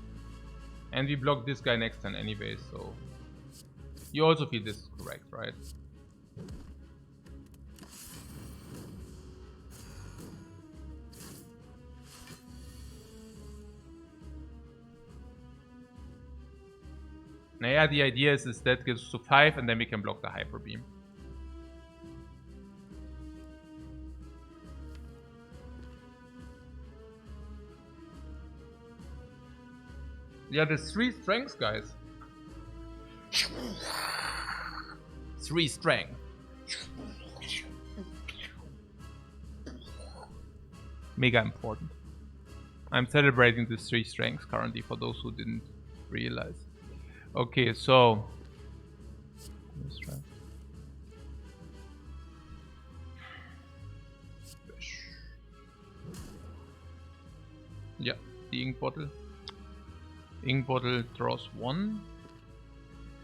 And we block this guy next turn anyway, so... You also feel this is correct, right? Naja, the idea is that gives to 5 and then we can block the Hyper Beam. Yeah, there's 3 strengths, guys. 3 strength. Mega important. I'm celebrating the 3 strengths currently for those who didn't realize. Okay, so let's try. Yeah, the ink bottle. Ink bottle draws 1.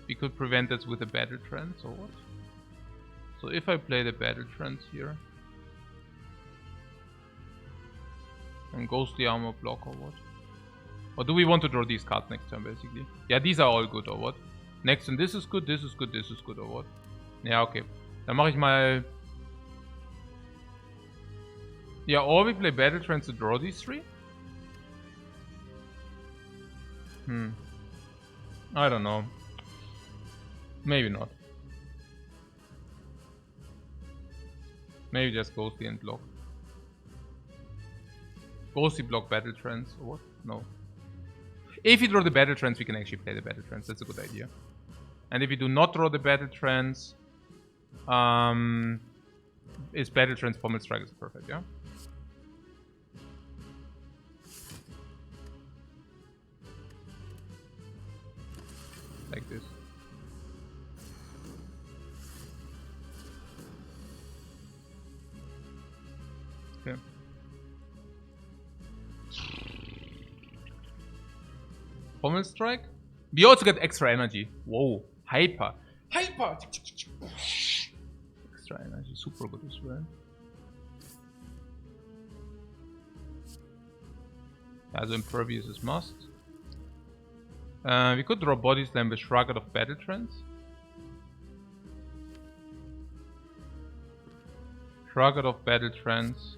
We could prevent this with a battle trance or what? So if I play the battle trance here and ghostly armor block or what? Or do we want to draw these cards next turn basically? Yeah, these are all good or what? Next turn this is good, this is good, this is good or what? Ja, okay. Dann mache ich mal... Yeah, or we play battle trance to draw these 3? I don't know. Maybe not. Maybe just ghostly and block. Ghostly block battle trance or what? No. If you draw the battle trance, we can actually play the battle trance. That's a good idea. And if you do not draw the battle trance, is battle trance pommel strike is perfect, yeah? Like this. Okay. Pommel strike. We also get extra energy. Whoa. Hyper. Hyper! Extra energy. Super good as well. Also impervious is must. We could draw Body Slam with Shrug out of Battle Trance. Shrugged of Battle Trance.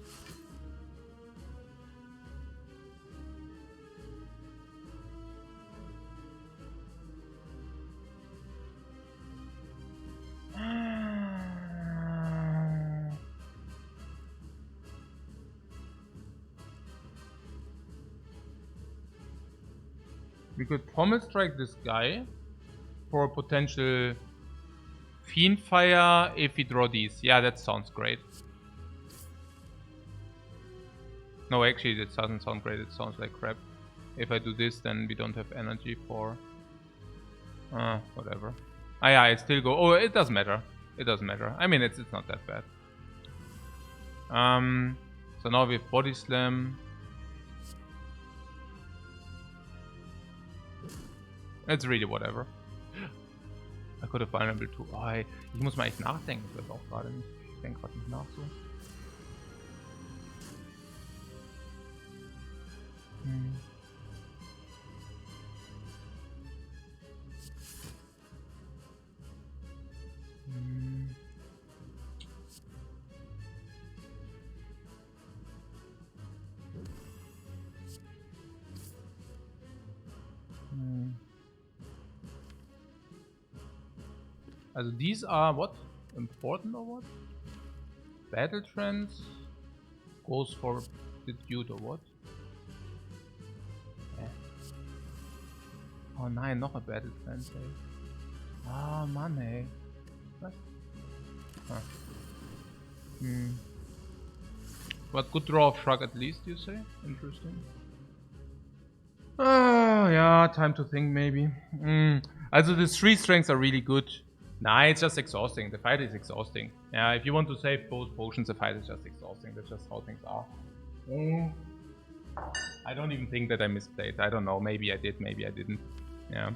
We could pommel strike this guy for a potential Fiend Fire if we draw these. Yeah, that sounds great. No, actually, that doesn't sound great. It sounds like crap. If I do this, then we don't have energy for... whatever. Ah, yeah, I still go... Oh, it doesn't matter. It doesn't matter. I mean, it's not that bad. So now we have Body Slam. It's really whatever. I could have vulnerable too. Oh, ich muss mal echt nachdenken. Das auch gerade nicht. Ich denke gerade nicht nach so. Also these are what? Important or what? Battle Trance goes for the dude or what? Oh nein, noch ein Battle Trance, ey. Ah, Mann, ey. Was? Ah. But good draw of Shrug at least, you say? Interesting. Yeah, time to think maybe. Also the 3 strengths are really good. Nah, it's just exhausting. The fight is exhausting. Yeah, if you want to save both potions, the fight is just exhausting. That's just how things are. I don't even think that I misplayed. I don't know. Maybe I did, maybe I didn't. Yeah.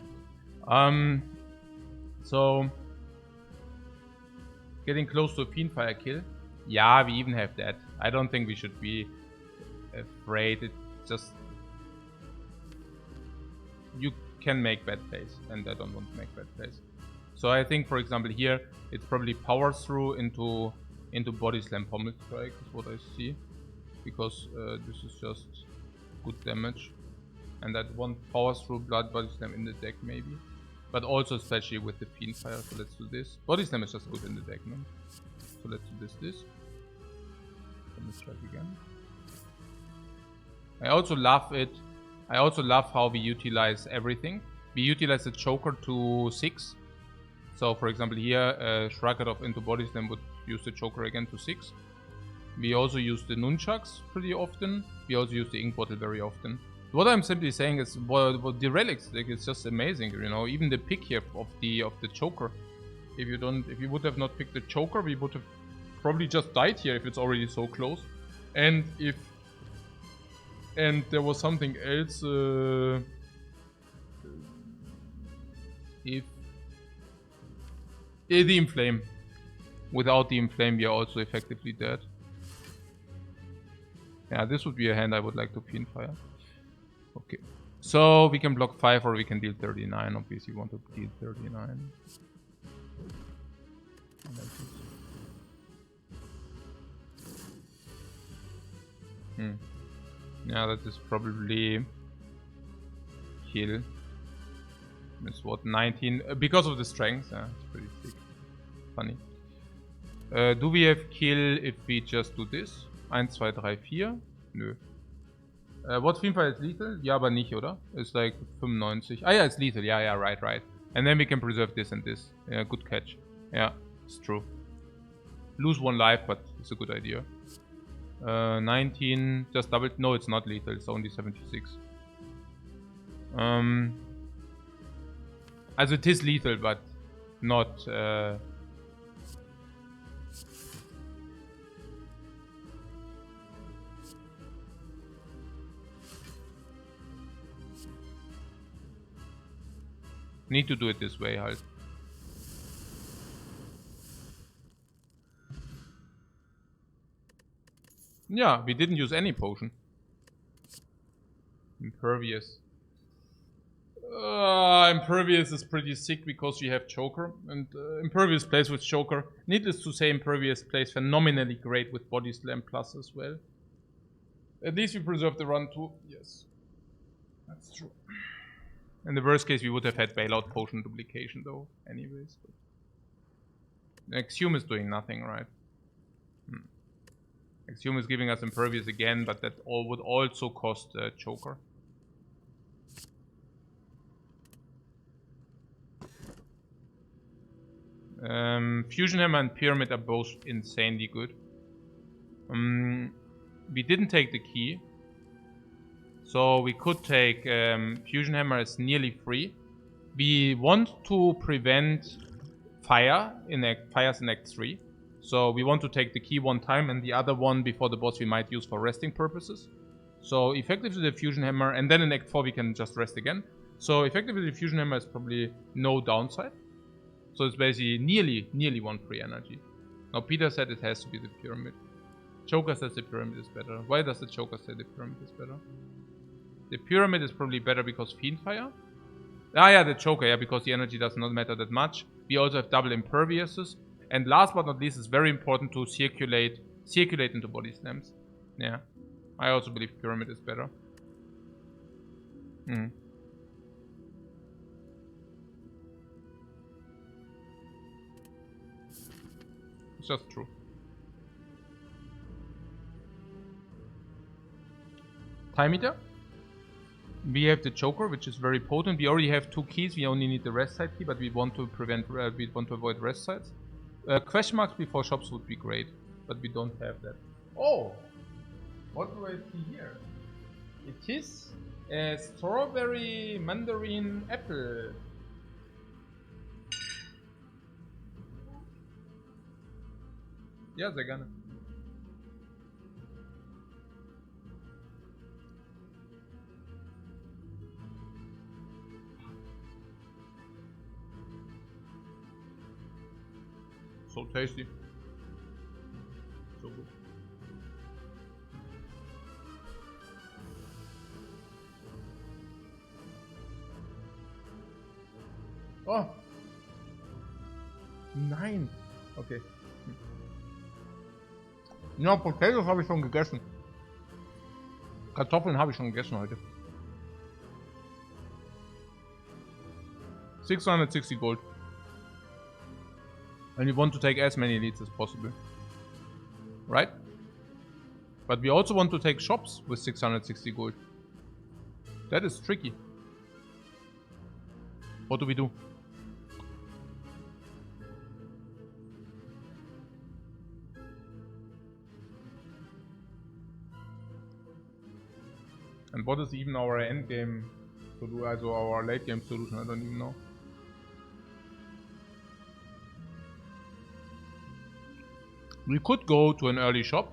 So getting close to a Fiendfire kill. Yeah, we even have that. I don't think we should be afraid. It's just... You can make bad plays, and I don't want to make bad plays. So I think, for example, here it's probably power through into body slam pommel strike is what I see, because this is just good damage, and that one power through blood body slam in the deck maybe, but also especially with the Fiend Fire. So let's do this. Body slam is just good in the deck, man. So let's do this. Pommel strike again. I also love it. I also love how we utilize everything. We utilize the Joker to 6. So for example here, Shrugged off into Body Slam would use the Joker again to 6. We also use the Nunchucks pretty often. We also use the Ink Bottle very often. What I'm simply saying is, what the relics, like, it's just amazing, you know. Even the pick here of the Joker. If you would have not picked the Joker, we would have probably just died here if it's already so close. And there was something else. The Inflame. Without the Inflame, we are also effectively dead. Yeah, this would be a hand I would like to Fiend Fire. Okay. So we can block 5 or we can deal 39. Obviously, we want to deal 39. Yeah, that is probably kill. It's what, 19? Because of the strength, yeah, it's pretty sick. Funny. Do we have kill if we just do this? 1, 2, 3, 4? Nö. What Fiend Fire is lethal? Ja, aber nicht, oder? It's like 95. Ah, yeah, it's lethal. Yeah, right. And then we can preserve this and this. Yeah, good catch. Yeah, it's true. Lose 1 life, but it's a good idea. 19, just double. No, it's not lethal. It's only 76. Also it is lethal, but not. Need to do it this way, halt. Yeah, we didn't use any potion. Impervious. Impervious is pretty sick because you have Choker, and Impervious plays with Choker. Needless to say, Impervious plays phenomenally great with Body Slam Plus as well. At least we preserve the run too. Yes, that's true. In the worst case, we would have had Bailout Potion duplication though, anyways. But Exhume is doing nothing, right? Exhume is giving us Impervious again, but that all would also cost Choker. Fusion Hammer and Pyramid are both insanely good. We didn't take the key. So we could take Fusion Hammer as nearly free. We want to prevent fires in Act 3. So we want to take the key one time and the other one before the boss we might use for resting purposes. So effectively the Fusion Hammer, and then in Act 4 we can just rest again. So effectively the Fusion Hammer is probably no downside. So it's basically nearly one free energy. Now Peter said it has to be the Pyramid. Choker says the Pyramid is better. Why does the Choker say the Pyramid is better? The Pyramid is probably better because Fiendfire. Ah yeah, the Choker, yeah, because the energy does not matter that much. We also have double Imperviouses. And last but not least, it's very important to circulate into Body Slams. Yeah. I also believe Pyramid is better. It's just true. Time Eater. We have the Choker, which is very potent. We already have 2 keys. We only need the rest side key, but we want to avoid rest sides. Question marks before shops would be great, but we don't have that. Oh, what do I see here? It is a strawberry mandarin apple. Ja, sehr gerne. So tasty. So good. Oh. Nein. Okay. Ja, Potatoes habe ich schon gegessen. Kartoffeln habe ich schon gegessen heute. 660 gold. And we want to take as many leads as possible. Right? But we also want to take shops with 660 gold. That is tricky. What do we do? And what is even our end game to do, also our late game solution? I don't even know. We could go to an early shop.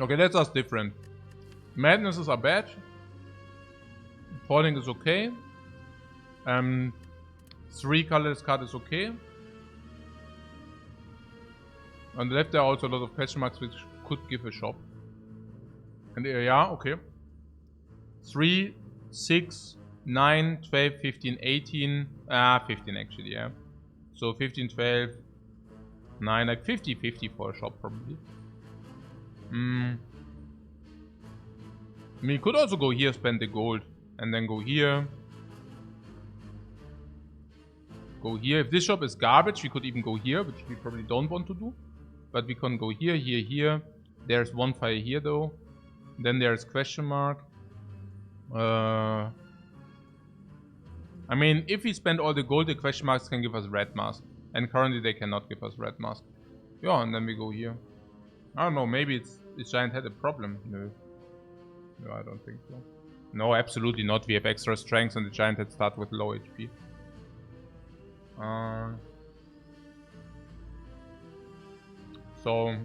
Okay, that's us different. Madnesses are bad. Falling is okay. 3 colorless card is okay. On the left there are also a lot of question marks which could give a shop. And yeah, okay. 3, 6, 9, 12, 15, 18. 15 actually, yeah. So 15, 12, 9, like 50, 50 for a shop probably. I mean, you could also go here, spend the gold, and then go here. Go here. If this shop is garbage, we could even go here, which we probably don't want to do. But we can go here, here, here. There's one fire here though. Then there's question mark. I mean, if we spend all the gold, the question marks can give us red mask. And currently they cannot give us red mask. Yeah, and then we go here. I don't know, maybe this giant had a problem. No. No, I don't think so. No, absolutely not. We have extra strength and the giant had started with low HP. So...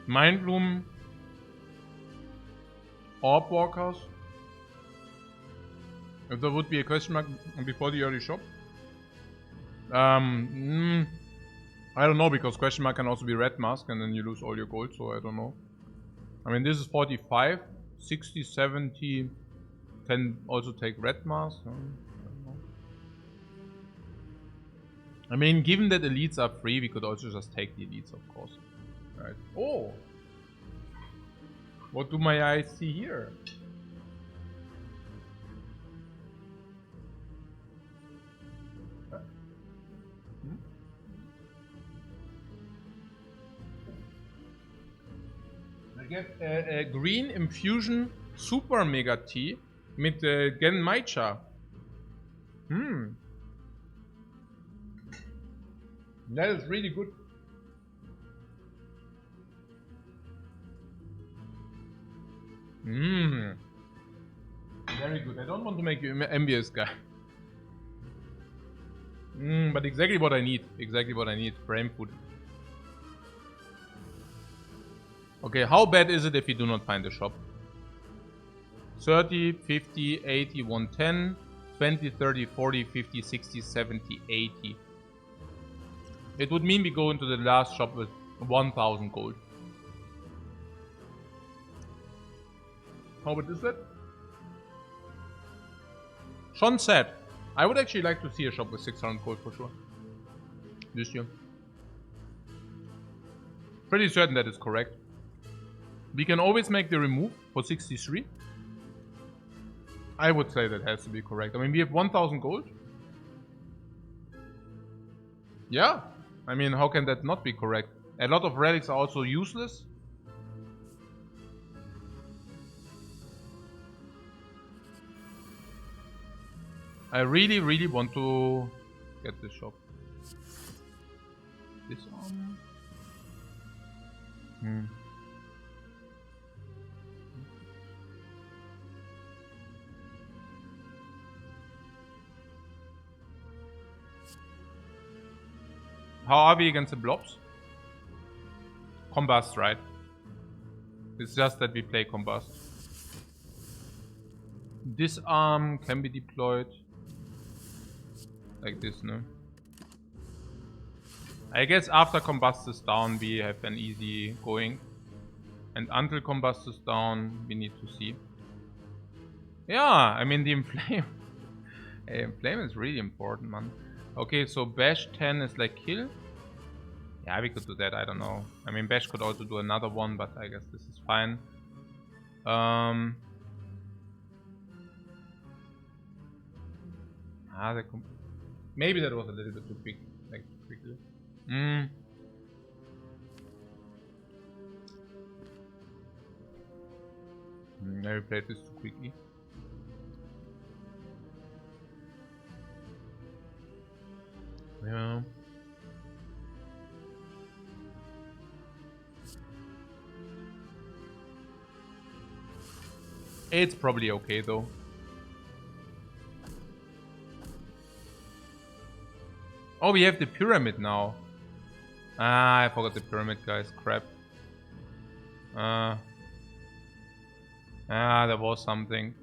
Mindbloom, Orb Walkers. If there would be a question mark before the early shop. I don't know, because question mark can also be red mask and then you lose all your gold, so I don't know. I mean, this is 45, 60, 70, can also take red mask. I don't know. I mean, given that elites are free, we could also just take the elites, of course. Right. Oh! What do my eyes see here? I get Green Infusion Super Mega Tea mit Genmaicha. That is really good. Very good. I don't want to make you envious, guy. But exactly what I need. Exactly what I need. Brain food. Okay, how bad is it if we do not find the shop? 30, 50, 80, 110, 20, 30, 40, 50, 60, 70, 80. It would mean we go into the last shop with 1000 gold. How bad is that? Sean said, I would actually like to see a shop with 600 gold for sure. This year. Pretty certain that is correct. We can always make the remove for 63. I would say that has to be correct. I mean, we have 1000 gold. Yeah. I mean, how can that not be correct? A lot of relics are also useless. I really, really want to get this shop. This on. How are we against the blobs? Combust, right? It's just that we play Combust. Disarm can be deployed. Like this, no? I guess after Combust is down, we have an easy going. And until Combust is down, we need to see. Yeah, I mean, the Inflame. Inflame is really important, man. Okay, so Bash 10 is like kill. Yeah, we could do that, I don't know. I mean, Bash could also do another one, but I guess this is fine. Maybe that was a little bit too quick, like quickly. I played this too quickly. Yeah. It's probably okay though. Oh, we have the pyramid now. Ah, I forgot the pyramid, guys. Crap. There was something.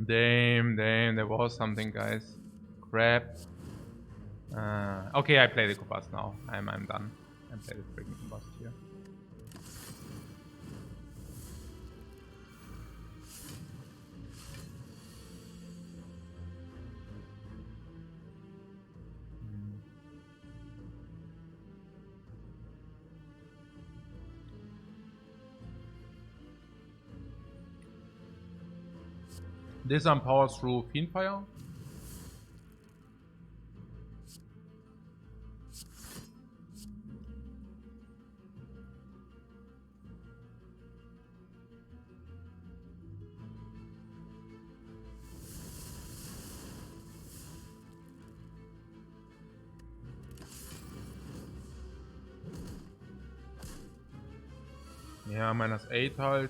Damn, there was something, guys. Crap. Okay, I play the Combust now. I'm done. I play the freaking Combust here. Disarm powers through Fiendfire. Ja, -8 halt.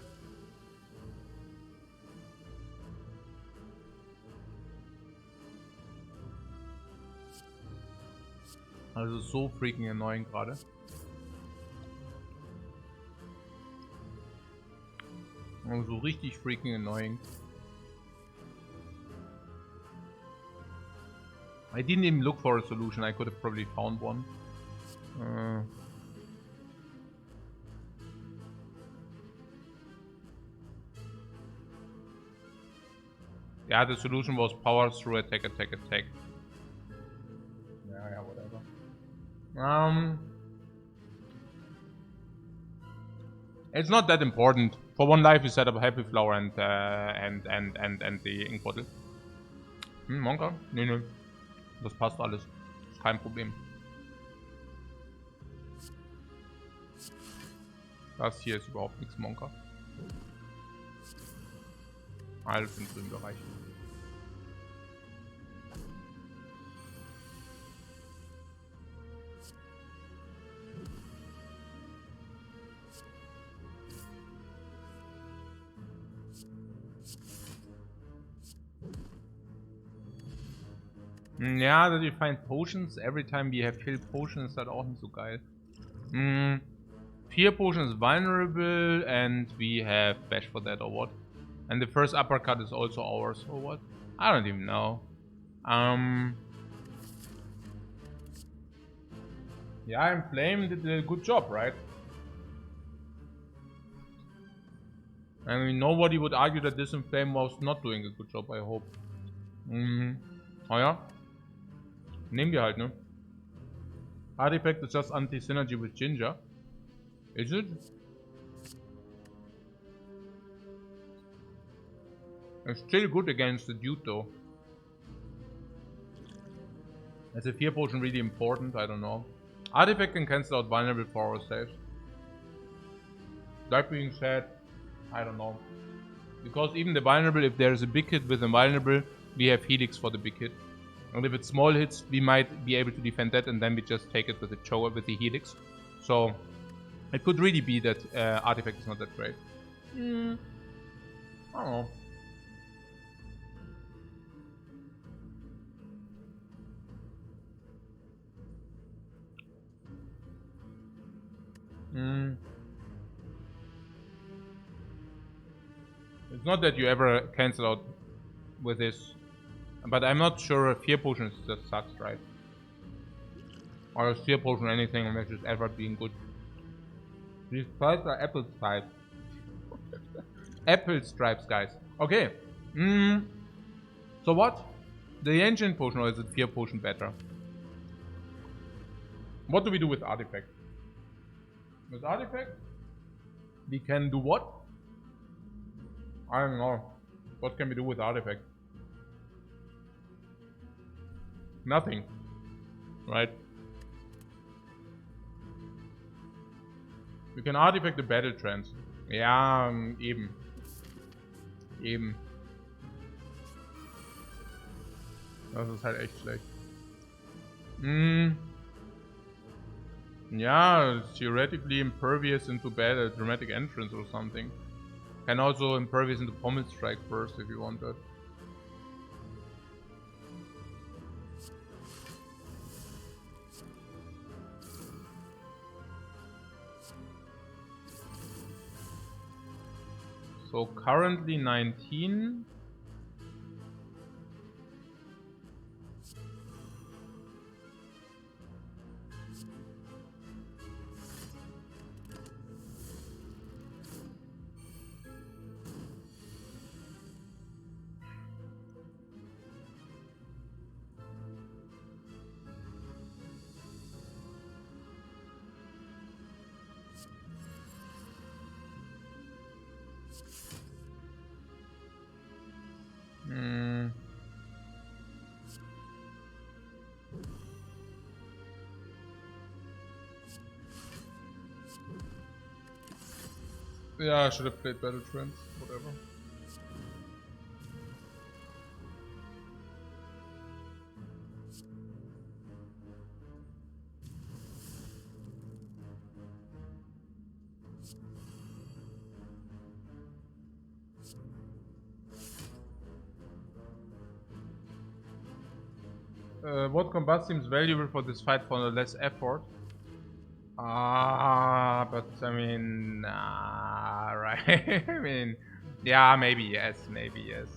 Also so freaking annoying gerade. Also so richtig freaking annoying. I didn't even look for a solution. I could have probably found one. Yeah, the solution was power through attack, attack, attack. Yeah, whatever. It's not that important. For 1 life, you set up a Happy Flower and the Ink Bottle. Monka? Nö. Das passt alles. Ist kein Problem. Das hier ist überhaupt nichts, Monka. Alles im grünen Bereich. Ja, that you find potions every time we have filled potions ist halt auch nicht so geil. 4 potions vulnerable and we have bash for that or what? And the first uppercut is also ours or what? I don't even know. Yeah, Inflame did a good job, right? I mean, nobody would argue that this Inflame was not doing a good job, I hope. Oh ja. Nehmen wir halt, ne? Artifact is just anti-synergy with Ginger. Is it? It's still good against the dude though. Is a 4 potion really important? I don't know. Artifact can cancel out vulnerable for our saves. That being said, I don't know. Because even the vulnerable, if there is a big hit with a vulnerable, we have Helix for the big hit. And if it's small hits, we might be able to defend that and then we just take it with the Choker with the Helix. So, it could really be that Artifact is not that great. I don't know. It's not that you ever cancel out with this. But I'm not sure if Fear Potion just sucks, right? Or is Fear Potion anything unless it's ever being good. These stripes are apple stripes. Apple stripes, guys. Okay. So what? The Ancient Potion or is it Fear Potion better? What do we do with Artifact? With Artifact? We can do what? I don't know. What can we do with Artifact? Nothing. Right? We can Artifact the Battle Trance. Ja, eben. Das ist halt echt schlecht. Yeah, it's theoretically impervious into battle, dramatic entrance or something. Can also impervious into Pommel Strike first if you want that. So currently 19. Yeah, I should have played Battle Trance, whatever. What combat seems valuable for this fight for less effort? But I mean, right? I mean, yeah, maybe yes, maybe yes.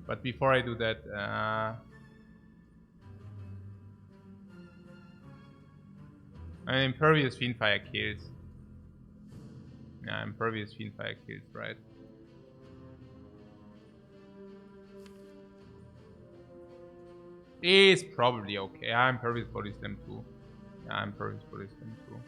But before I do that, Impervious Fiendfire kills. Yeah, Impervious Fiendfire kills, right? Is probably okay. Yeah, Impervious Body Slam too. Yeah, Impervious Body Slam too.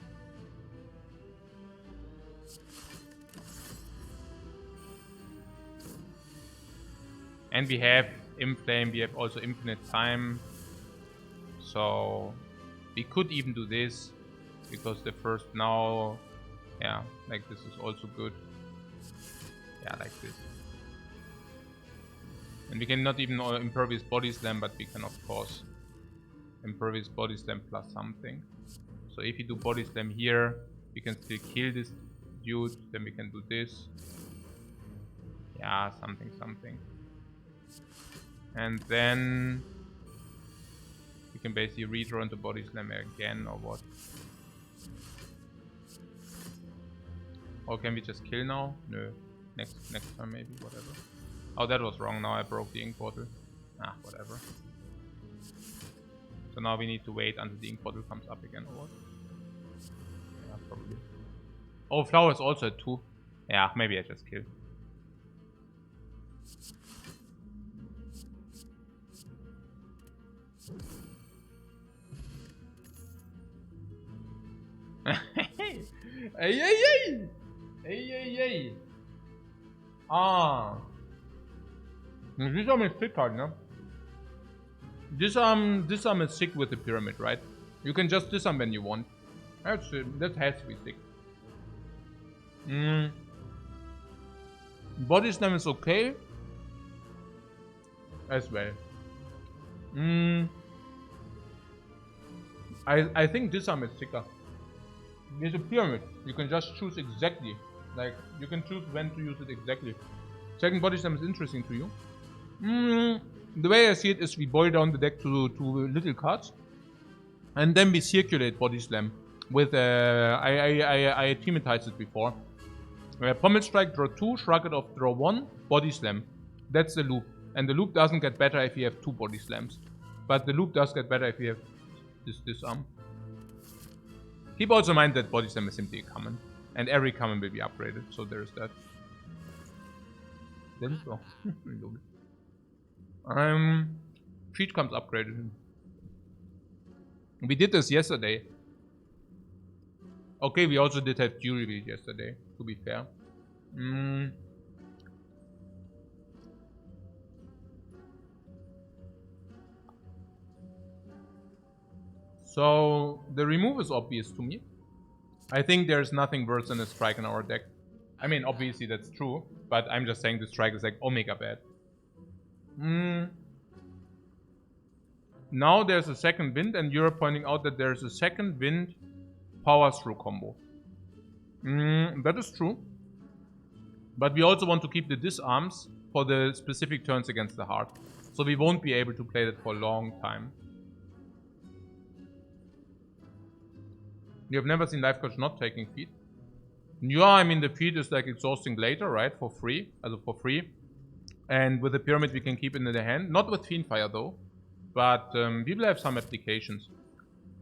And we have Inflame, we have also Infinite Time. So we could even do this, because the first now, yeah, like this is also good. Yeah, like this. And we can not even Impervious Body Slam, but we can of course Impervious Body Slam plus something. So if you do Body Slam here, we can still kill this dude, then we can do this. Yeah, something. And then we can basically redraw into Body Slam again, or what? Or can we just kill now? No. Next time maybe, whatever. Oh, that was wrong. Now I broke the ink bottle. Ah, whatever. So now we need to wait until the ink bottle comes up again, or what? Yeah, probably. Oh, flower is also at 2. Yeah, maybe I just kill. Ey. Ah. This arm is sick hard, no? This arm is sick with the pyramid, right? You can just disarm when you want. That has to be sick. Body Slam is okay. As well. I think disarm is sicker. There's a pyramid. You can just choose exactly. Like, you can choose when to use it exactly. Second Body Slam is interesting to you. The way I see it is we boil down the deck to little cards. And then we circulate Body Slam. With, I thematized it before. Pommel Strike, draw 2, Shrug it off, draw 1, Body Slam. That's the loop. And the loop doesn't get better if you have 2 Body Slams. But the loop does get better if you have this arm. Keep also in mind that Body Slam is simply a common. And every common will be upgraded, so there's that. Then so. Feat comes upgraded. We did this yesterday. Okay, we also did have Jury Reveal yesterday, to be fair. So, the remove is obvious to me. I think there's nothing worse than a strike in our deck. I mean, obviously that's true, but I'm just saying the strike is like omega bad. Now there's a second wind, and you're pointing out that there's a second wind power through combo. That is true. But we also want to keep the disarms for the specific turns against the heart. So we won't be able to play that for a long time. You have never seen Lifecoach not taking feat? Yeah, I mean the feat is like exhausting later, right? For free. And with the pyramid we can keep it in the hand. Not with Fiendfire though. But we will have some applications.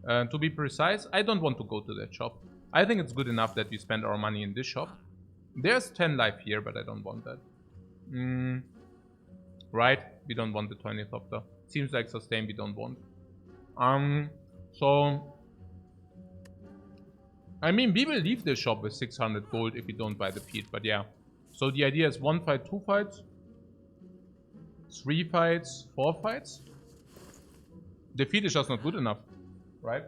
To be precise, I don't want to go to that shop. I think it's good enough that we spend our money in this shop. There's 10 life here, but I don't want that. Right? We don't want the 20th of the... Seems like sustain we don't want. So... I mean, we will leave the shop with 600 gold if we don't buy the feat, but yeah. So the idea is 1 fight, 2 fights, 3 fights, 4 fights. The feat is just not good enough, right?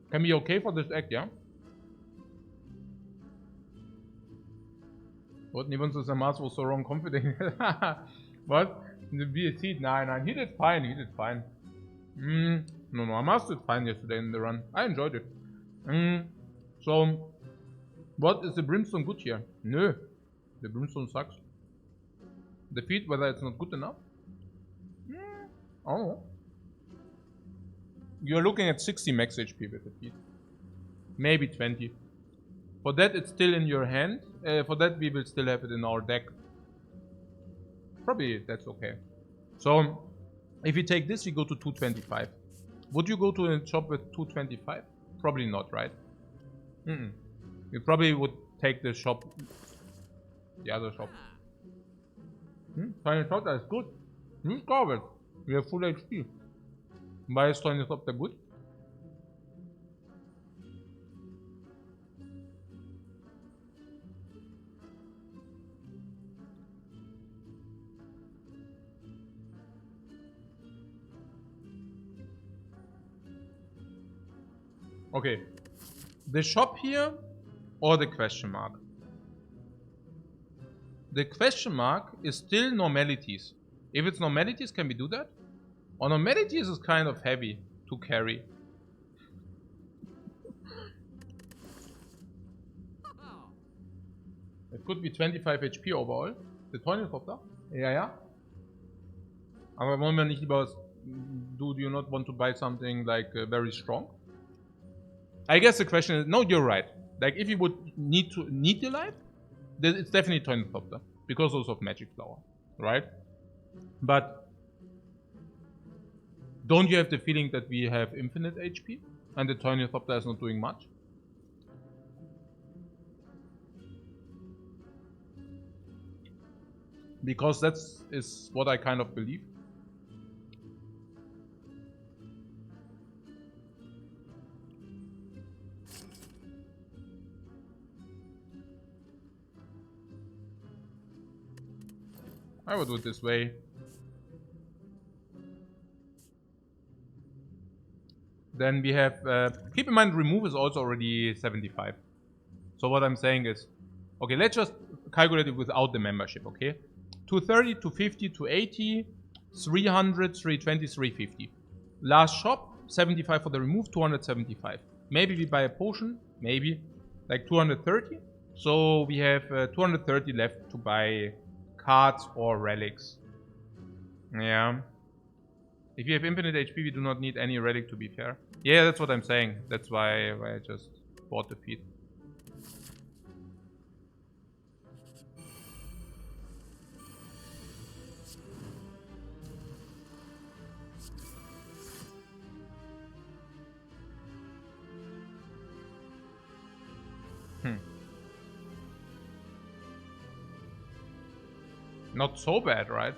Can be okay for this deck, yeah? What? Niemand so Samas was so wrong confident. What? The VOD? Nein, he did fine, No, Amas did fine yesterday in the run. I enjoyed it. So, what is the Brimstone good here? No, the Brimstone sucks. The feat, whether it's not good enough? I don't know. You're looking at 60 max HP with the feat. Maybe 20. For that, it's still in your hand. For that, we will still have it in our deck. Probably that's okay. So, if you take this, we go to 225. Would you go to a shop with 225? Probably not, right? You probably would take the shop, the other shop. Tiny Shopper is good. Covered. We have full HP. Why is Tiny Shopper good? Okay. The shop here or the question mark? The question mark is still normalities. If it's normalities, can we do that? Or normalities is kind of heavy to carry. It could be 25 HP overall. The Toilet-Copter? Ja. Aber wollen wir nicht lieber was... Do you not want to buy something like very strong? I guess the question is... No, you're right. Like if you would need the life, it's definitely Toilet-Copter. Because also of Magic Flower. Right? But... Don't you have the feeling that we have infinite HP? And the Toilet-Copter is not doing much? Because that is what I kind of believe. I would do it this way. Then we have, keep in mind remove is also already 75. So what I'm saying is, okay, let's just calculate it without the membership, okay? 230, 250, 280, 300, 320, 350. Last shop, 75 for the remove, 275. Maybe we buy a potion, maybe, like 230. So we have 230 left to buy cards or relics. Yeah. If you have infinite HP, we do not need any relic to be fair. Yeah, that's what I'm saying. That's why I just bought the feat. Not so bad, right?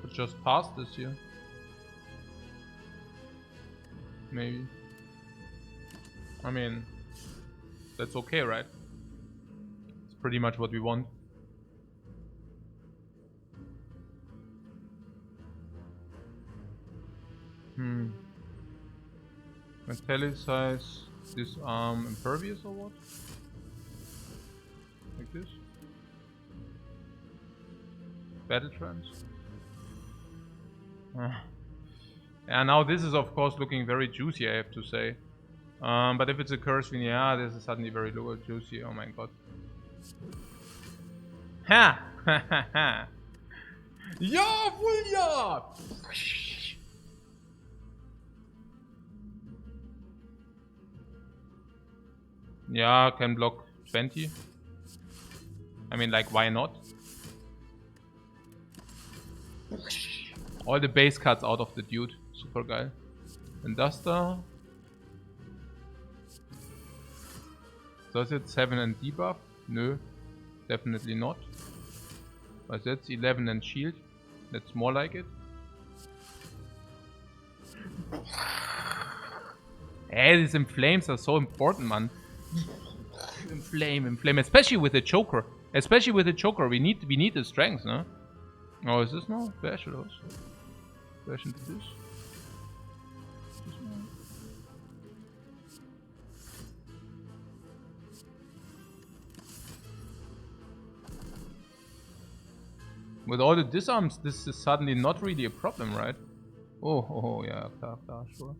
Could just pass this here. Maybe. I mean, that's okay, right? It's pretty much what we want. Metallicize, disarm, impervious or what? Like this? Battle trance. Yeah, now this is of course looking very juicy, I have to say. But if it's a curse, then yeah, this is suddenly very low juicy. Oh my god. Ha! Ha ha! Ja, wohl ja! Yeah, can block 20. I mean, like, why not? All the base cards out of the dude. Super geil. And Duster. Does it 7 and debuff? No. Definitely not. But that's 11 and shield. That's more like it. Hey, these inflames are so important, man. Inflame. Especially with the choker. We need the strength, no? Oh, is this now? Bash those. Bash into this. With all the disarms, this is suddenly not really a problem, right? Oh, yeah, klar, sure.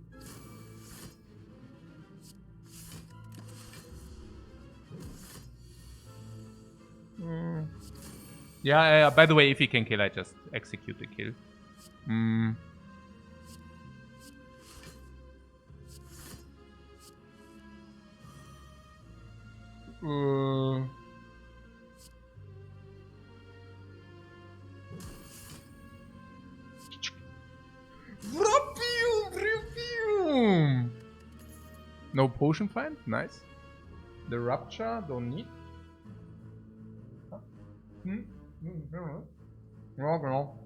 Yeah, by the way, if he can kill, I just execute the kill. No potion find, nice. The rupture, don't need. Ja, genau.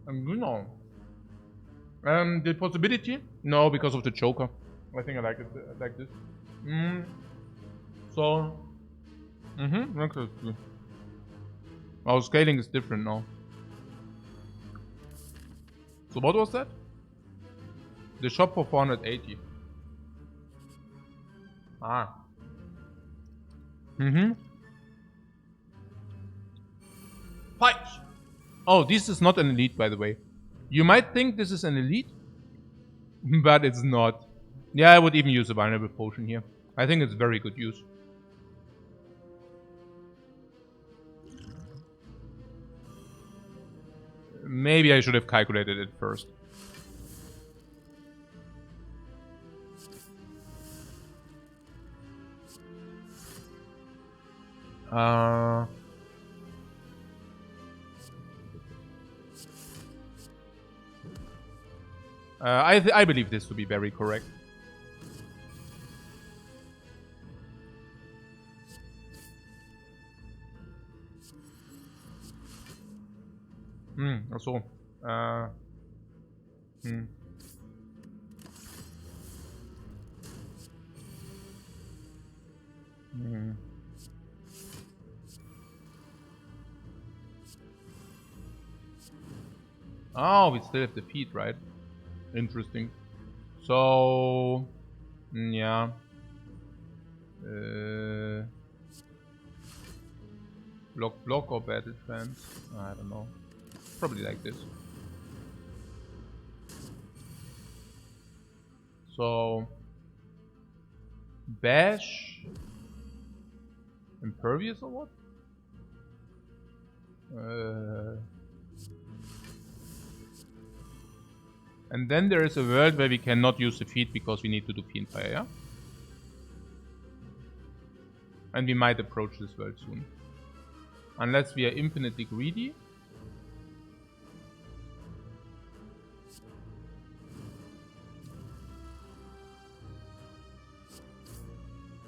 Genau. The possibility? No, because of the Joker. I think I like it like this. So. Okay. Our scaling is different now. So what was that? The shop for 480. Ah. Fight! Oh, this is not an elite, by the way. You might think this is an elite, but it's not. Yeah, I would even use a vulnerable potion here. I think it's very good use. Maybe I should have calculated it first. I believe this to be very correct. Ach so. Oh, we still have the feet, right? Interesting. So, yeah. Block or battle trance? I don't know. Probably like this. So, bash, impervious or what? And then there is a world where we cannot use the feet because we need to do Fiend Fire, yeah? And we might approach this world soon. Unless we are infinitely greedy.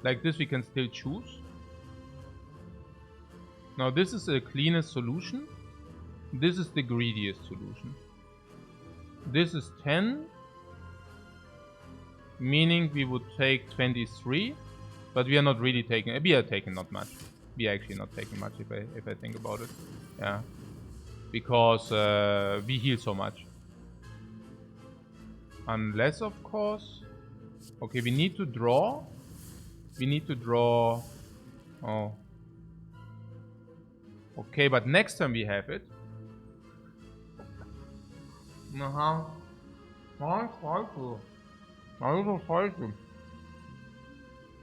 Like this we can still choose. Now this is the cleanest solution. This is the greediest solution. This is 10. Meaning we would take 23. But we are not really taking... We are taking not much. We are actually not taking much if I think about it. Yeah. Because we heal so much. Unless, of course... Okay, we need to draw. We need to draw... Oh. Okay, but next time we have it. Aha.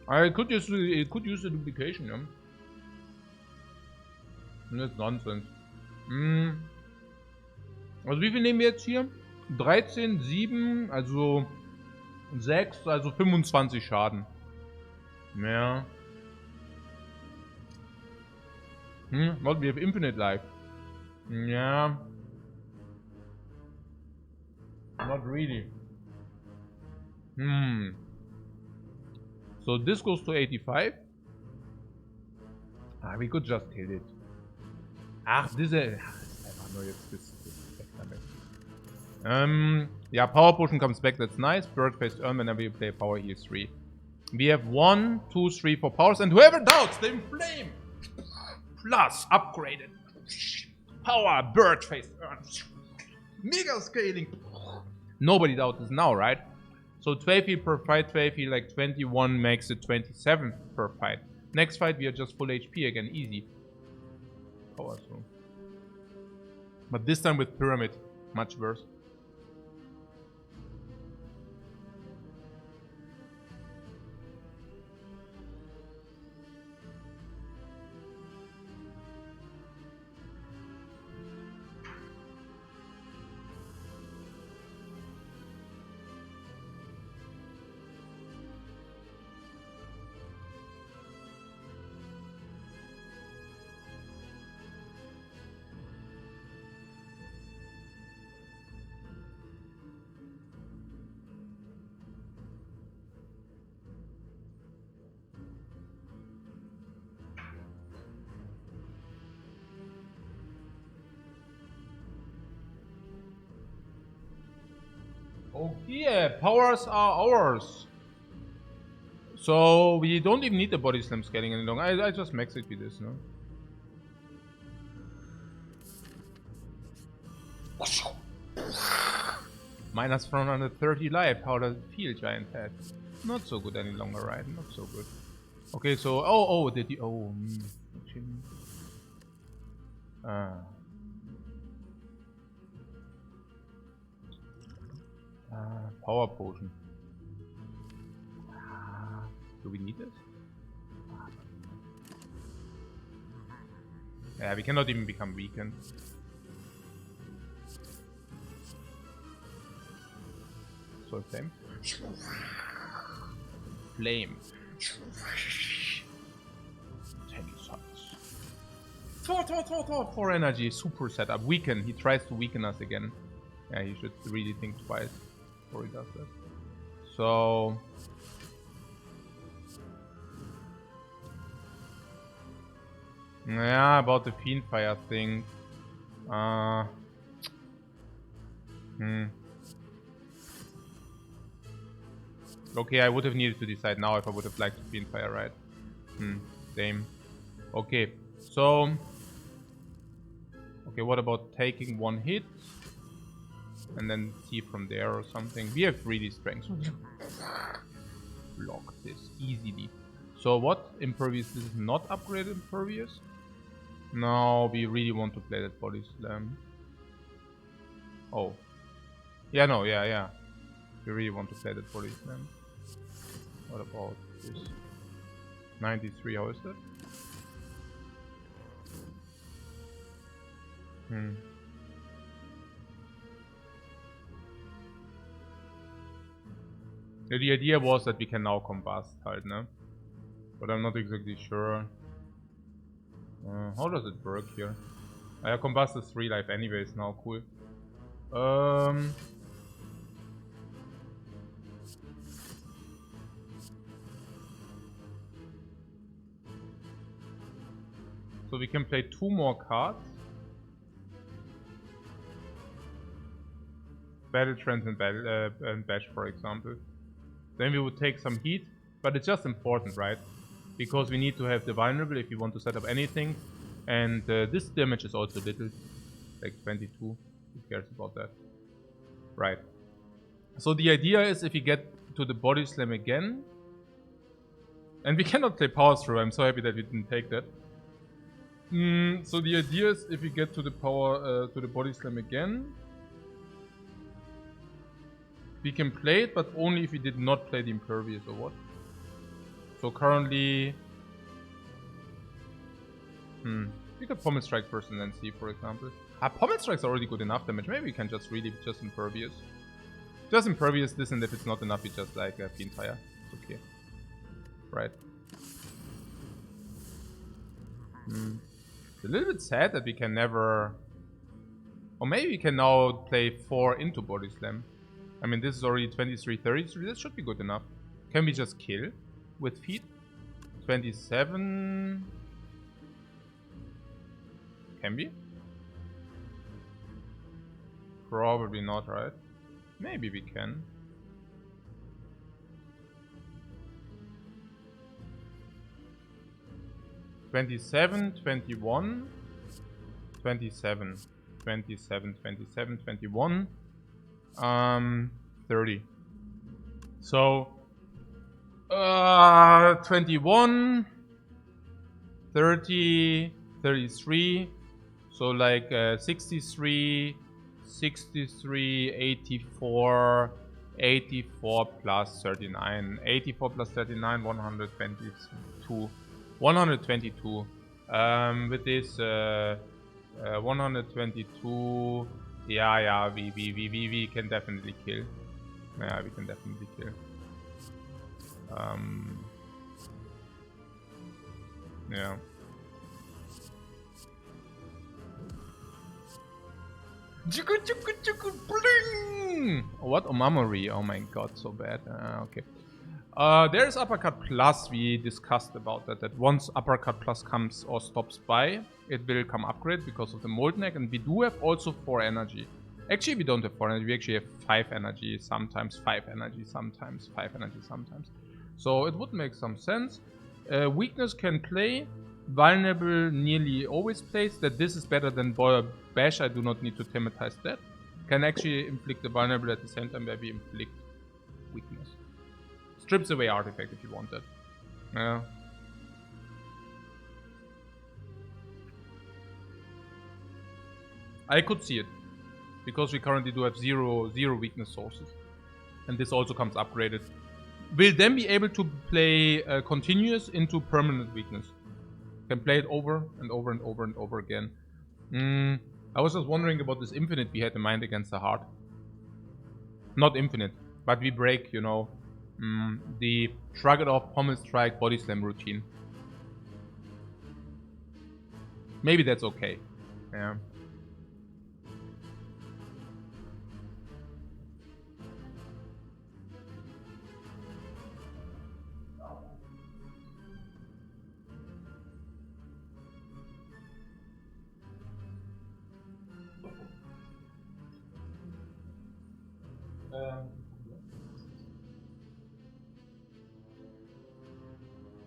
I could use the duplication, yeah. That's nonsense. Also wie viel nehmen wir jetzt hier? 13, 7, also 6, also 25 Schaden. Ja. What, we have infinite life. Yeah. Not really. So this goes to 85. Ah, we could just kill it. Ach, diese... ist einfach nur jetzt das weg damit. Yeah, power potion comes back, that's nice. Bird face earn whenever you play power heals 3. We have 1, 2, 3 for powers, and whoever doubts, the inflame! Plus, upgraded. Power, bird face earn. Mega scaling. Nobody doubts this now, right? So 12 heal per fight, 12 heal like 21 makes it 27 per fight. Next fight we are just full HP again, easy. Power so. But this time with pyramid, much worse. Oh yeah, powers are ours. So we don't even need the body slam scaling any longer. I just max it with this, no? Minus 130 life. How does it feel, giant head? Not so good any longer, right? Not so good. Okay, so power potion. Do we need this? Yeah, we cannot even become weakened. So flame. Flame. 10 shots. For energy. Super setup. Weaken. He tries to weaken us again. Yeah, he should really think twice before he does that. So... yeah, about the Fiendfire thing. Okay, I would have needed to decide now if I would have liked Fiendfire, right? Same. Okay, so... okay, what about taking one hit? And then see from there or something. We have 3D strength. Block this easily. So what? Impervious. This is not upgraded impervious? No, we really want to play that body slam. Oh. Yeah, no, yeah. We really want to play that body slam. What about this? 93, how is that? The idea was that we can now combust, halt, no? But I'm not exactly sure. How does it work here? I combust is 3 life anyways now, cool. So we can play 2 more cards. Battle Trance and Bash, for example. Then we would take some heat, but it's just important, right? Because we need to have the vulnerable if you want to set up anything. And this damage is also little, like 22. Who cares about that? Right. So the idea is if you get to the body slam again, and we cannot play power through. I'm so happy that we didn't take that. So the idea is if you get to the power to the body slam again, we can play it, but only if we did not play the impervious or what. So currently, we could Pommel Strike first and then see, for example. Pommel Strike's already good enough damage. Maybe we can just really just impervious. Just impervious this, and if it's not enough, we just like Fiendfire. It's okay. Right. It's a little bit sad that we can never... or maybe we can now play 4 into Body Slam. I mean, this is already 23, 33. This should be good enough. Can we just kill with feet? 27... can we? Probably not, right? Maybe we can. (27, 21, 27, 27, 27, 21, 30. So 21, 30, 33. So like 63, 63, 84, 84 plus 39, 84 plus 39, 122, 122. With this 122, yeah, we can definitely kill. Yeah, we can definitely kill. Yeah. Bling! What? Omamori. Oh my god, so bad. Okay. There's Uppercut Plus. We discussed about that. That once Uppercut Plus comes or stops by, it will come upgrade because of the Molten Egg. And we do have also 4 energy. Actually, we don't have 4 energy. We actually have 5 energy, sometimes 5 energy, sometimes 5 energy, sometimes. So it would make some sense. Weakness can play. Vulnerable nearly always plays. That this is better than Bash. I do not need to thematize that. Can actually inflict the vulnerable at the same time where we inflict weakness. Strips away artifact if you want that. Yeah. I could see it. Because we currently do have zero weakness sources. And this also comes upgraded. Will then be able to play continuous into permanent weakness. Can play it over and over and over and over again. I was just wondering about this infinite we had in mind against the heart. Not infinite, but we break, you know, the shrug it off, pommel strike, body slam routine. Maybe that's okay. Yeah.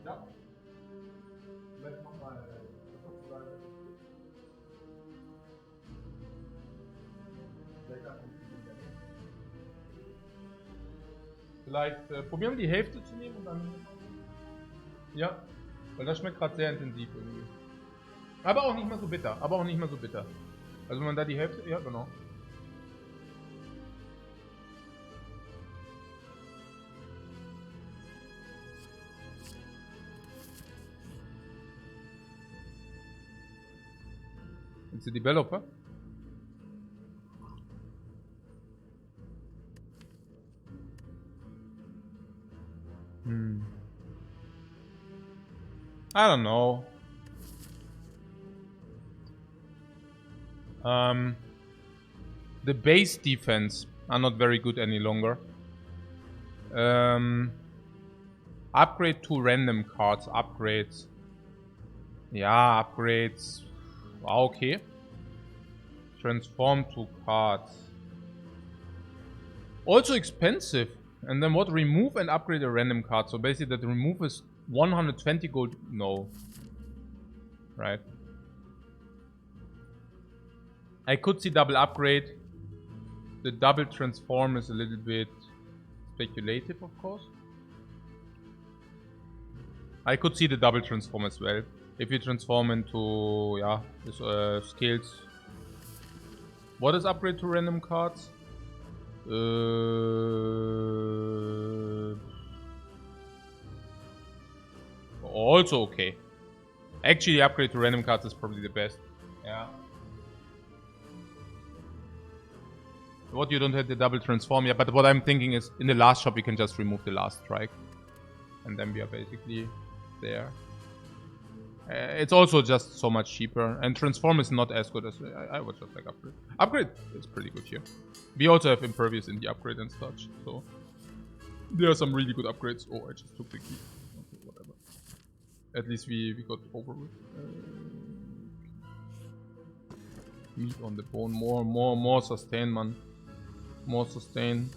Ja. Vielleicht nochmal. Vielleicht probieren wir die Hälfte zu nehmen und dann. Ja, weil das schmeckt gerade sehr intensiv irgendwie. Aber auch nicht mal so bitter. Also wenn man da die Hälfte. Ja, genau. It's a developer. I don't know. The base defense are not very good any longer. Upgrade 2 random cards. Upgrades. Yeah, upgrades. Wow, okay. Transform 2 cards. Also expensive. And then what? Remove and upgrade a random card. So basically that remove is 120 gold. No. Right. I could see double upgrade. The double transform is a little bit speculative, of course. I could see the double transform as well. If you transform into, yeah, this, skills. What is upgrade to random cards? Also okay. Actually, upgrade to random cards is probably the best. Yeah. What, you don't have the double transform? Yeah, but what I'm thinking is in the last shop you can just remove the last strike. And then we are basically there. It's also just so much cheaper. And transform is not as good as I would just like upgrade. Upgrade is pretty good here. We also have impervious in the upgrade and such. So there are some really good upgrades. Oh, I just took the key. Okay, whatever. At least we got over with. Meat on the bone. More sustain, man. More sustain.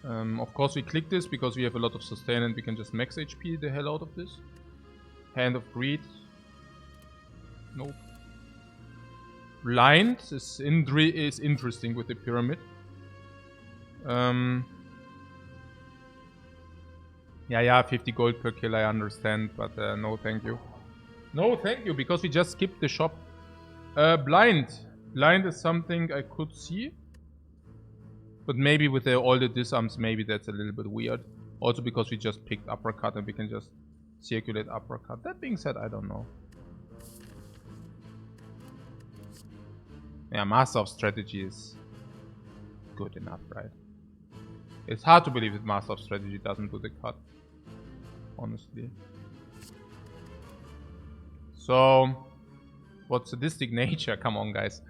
Of course we click this because we have a lot of sustain and we can just max HP the hell out of this. Hand of Greed. Nope. Blind is interesting with the pyramid. Yeah, 50 gold per kill, I understand, but no thank you. No thank you, because we just skipped the shop. Blind. Blind is something I could see. But maybe with all the disarms, maybe that's a little bit weird. Also because we just picked uppercut and we can just circulate uppercut. That being said, I don't know. Yeah, Master of Strategy is good enough, right? It's hard to believe that Master of Strategy doesn't do the cut. Honestly. So, what sadistic nature? Come on, guys.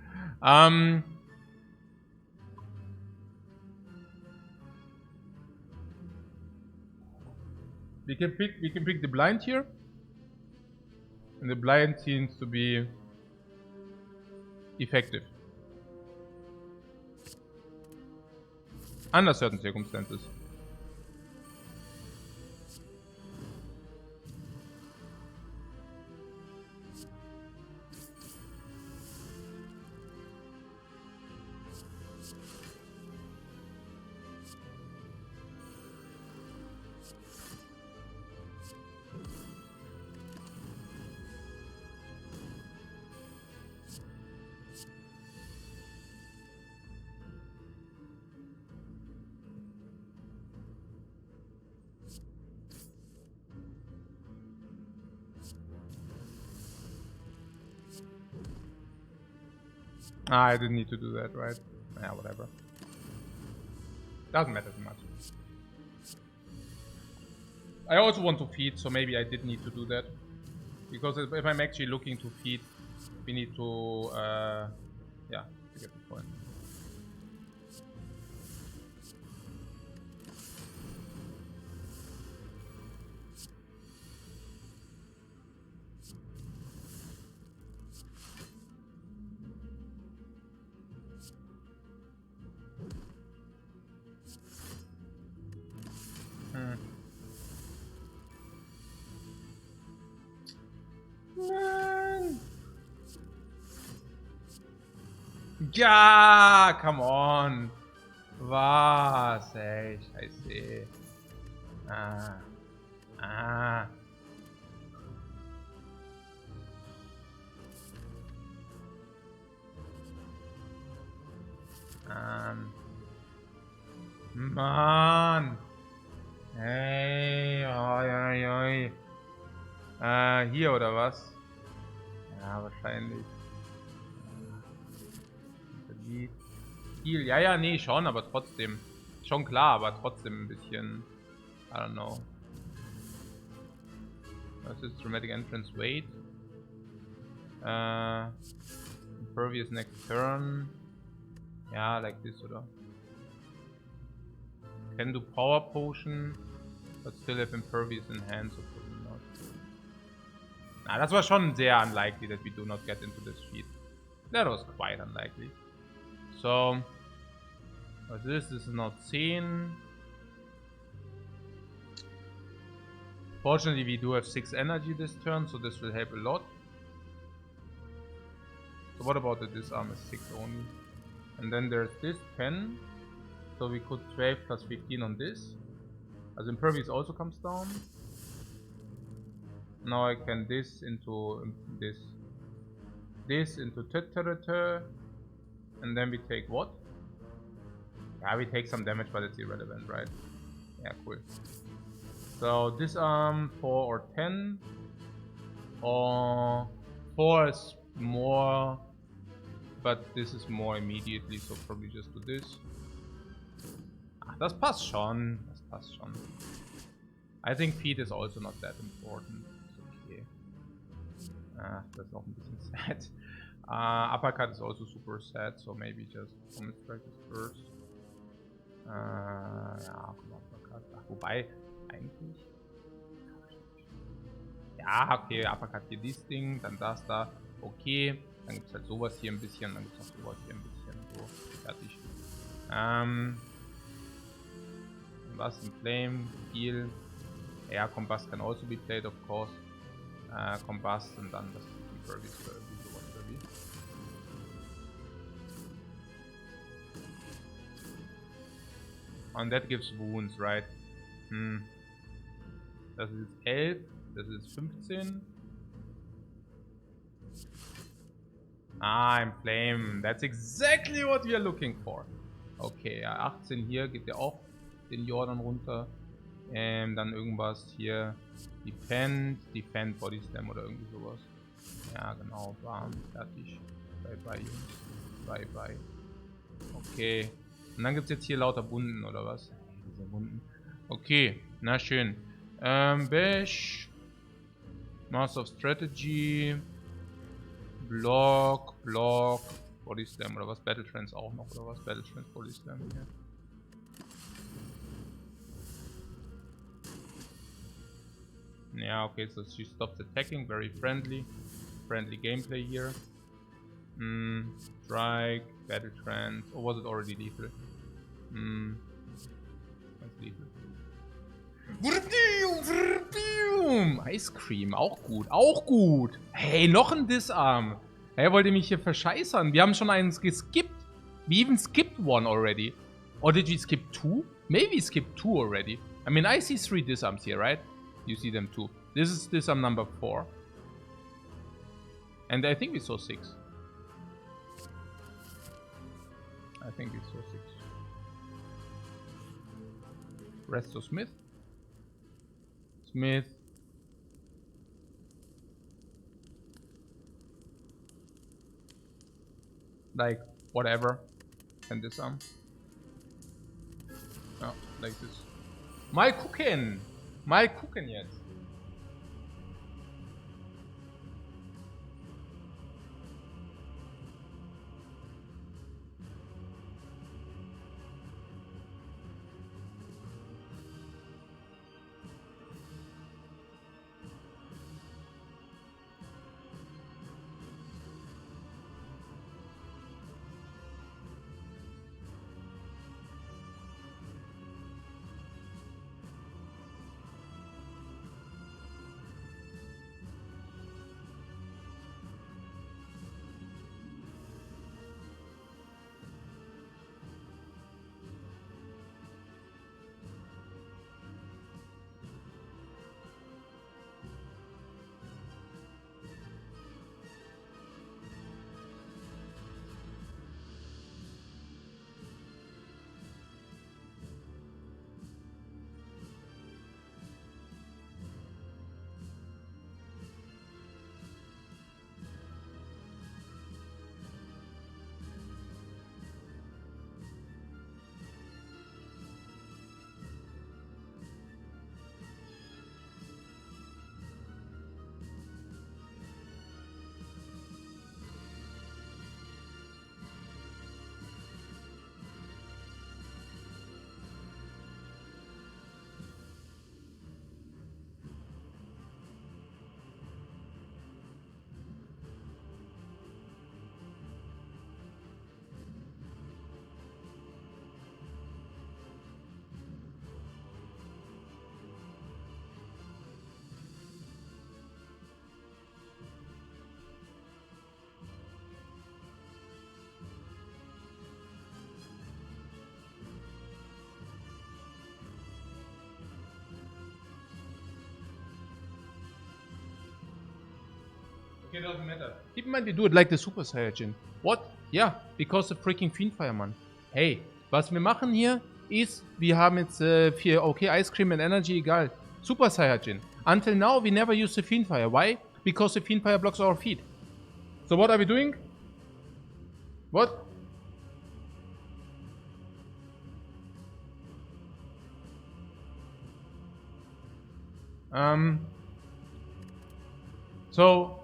We can pick the blind here, and the blind seems to be effective. Under certain circumstances. Ah, I didn't need to do that, right? Yeah, whatever. Doesn't matter too much. I also want to feed, so maybe I did need to do that. Because if I'm actually looking to feed, we need to, yeah, I get the point. Ja, come on. Was? Ey, scheiße. Ah. Mann. Hey, oi, oi. Hier oder was? Ja, wahrscheinlich. Heal. Ja, nee, schon, aber trotzdem. Schon klar, aber trotzdem ein bisschen. I don't know. Was ist Dramatic Entrance? Wait. Impervious next turn. Ja, like this, oder? Can do Power Potion, but still have Impervious in hand, so probably not. Na, das war schon sehr unlikely that we do not get into this feat. That was quite unlikely. So, what's this? This is not 10. Fortunately, we do have 6 energy this turn, so this will help a lot. So what about the disarm is 6 only? And then there's this 10. So we could 12 plus 15 on this. As Impervious also comes down. Now I can this into this. This into Teterete. And then we take what? Yeah, we take some damage, but it's irrelevant, right? Yeah, cool. So disarm 4 or 10. Or 4 is more, but this is more immediately, so probably just do this. Ach, das passt schon. Das passt schon. I think feed is also not that important. It's okay. That's auch ein bisschen sad. Uppercut is also super sad, so maybe just Common Strike is first. Ja, komm, Uppercut. Ach, wobei, eigentlich. Ja, okay, Uppercut hier dieses Ding, dann das da. Okay, dann gibt es halt sowas hier ein bisschen, dann gibt es auch sowas hier ein bisschen. So, fertig. Was? Ein Flame, Heal. Ja, Combust can also be played, of course. Combust und dann das Impervious für irgendwie sowas oder wie. And that gives wounds, right? Das ist jetzt 11, das ist 15. I'm Flame. That's exactly what we are looking for. Okay, ja, 18 hier geht ja auch den Jordan runter. Dann irgendwas hier. Defend, Body Slam oder irgendwie sowas. Ja, genau, bam, fertig. Bye bye, Jungs. Bye bye. Okay. Und dann gibt es jetzt hier lauter Wunden, oder was? Diese Wunden. Okay, na schön. Bash. Master of Strategy. Block. Body Slam oder was? Battle Trance auch noch, oder was? Battle Trance, Body Slam hier. Yeah, okay, so she stops attacking. Very friendly. Friendly gameplay here. Strike, Battle Trance. Or was it already lethal? Ice Cream, auch gut. Auch gut. Hey, noch ein Disarm. Hey, wollt ihr mich hier verscheißern? Wir haben schon eins geskippt. We even skipped one already. Or did we skip two? Maybe we skipped two already. I mean, I see 3 disarms here, right? You see them too. This is disarm number 4. And I think we saw 6. I think we saw 6. Resto Smith. Smith. Like, whatever. And disarm. Oh, like this. Mal gucken! Mal gucken jetzt. Okay, doesn't matter. Keep in mind, we do it like the Super Saiyajin. What? Yeah, because the freaking Fiendfire, Mann. Hey, was wir machen hier ist, wir haben jetzt 4, okay, Ice Cream and Energy, egal. Super Saiyajin. Until now, we never used the Fiendfire. Why? Because the Fiendfire blocks our feet. So what are we doing? What? So,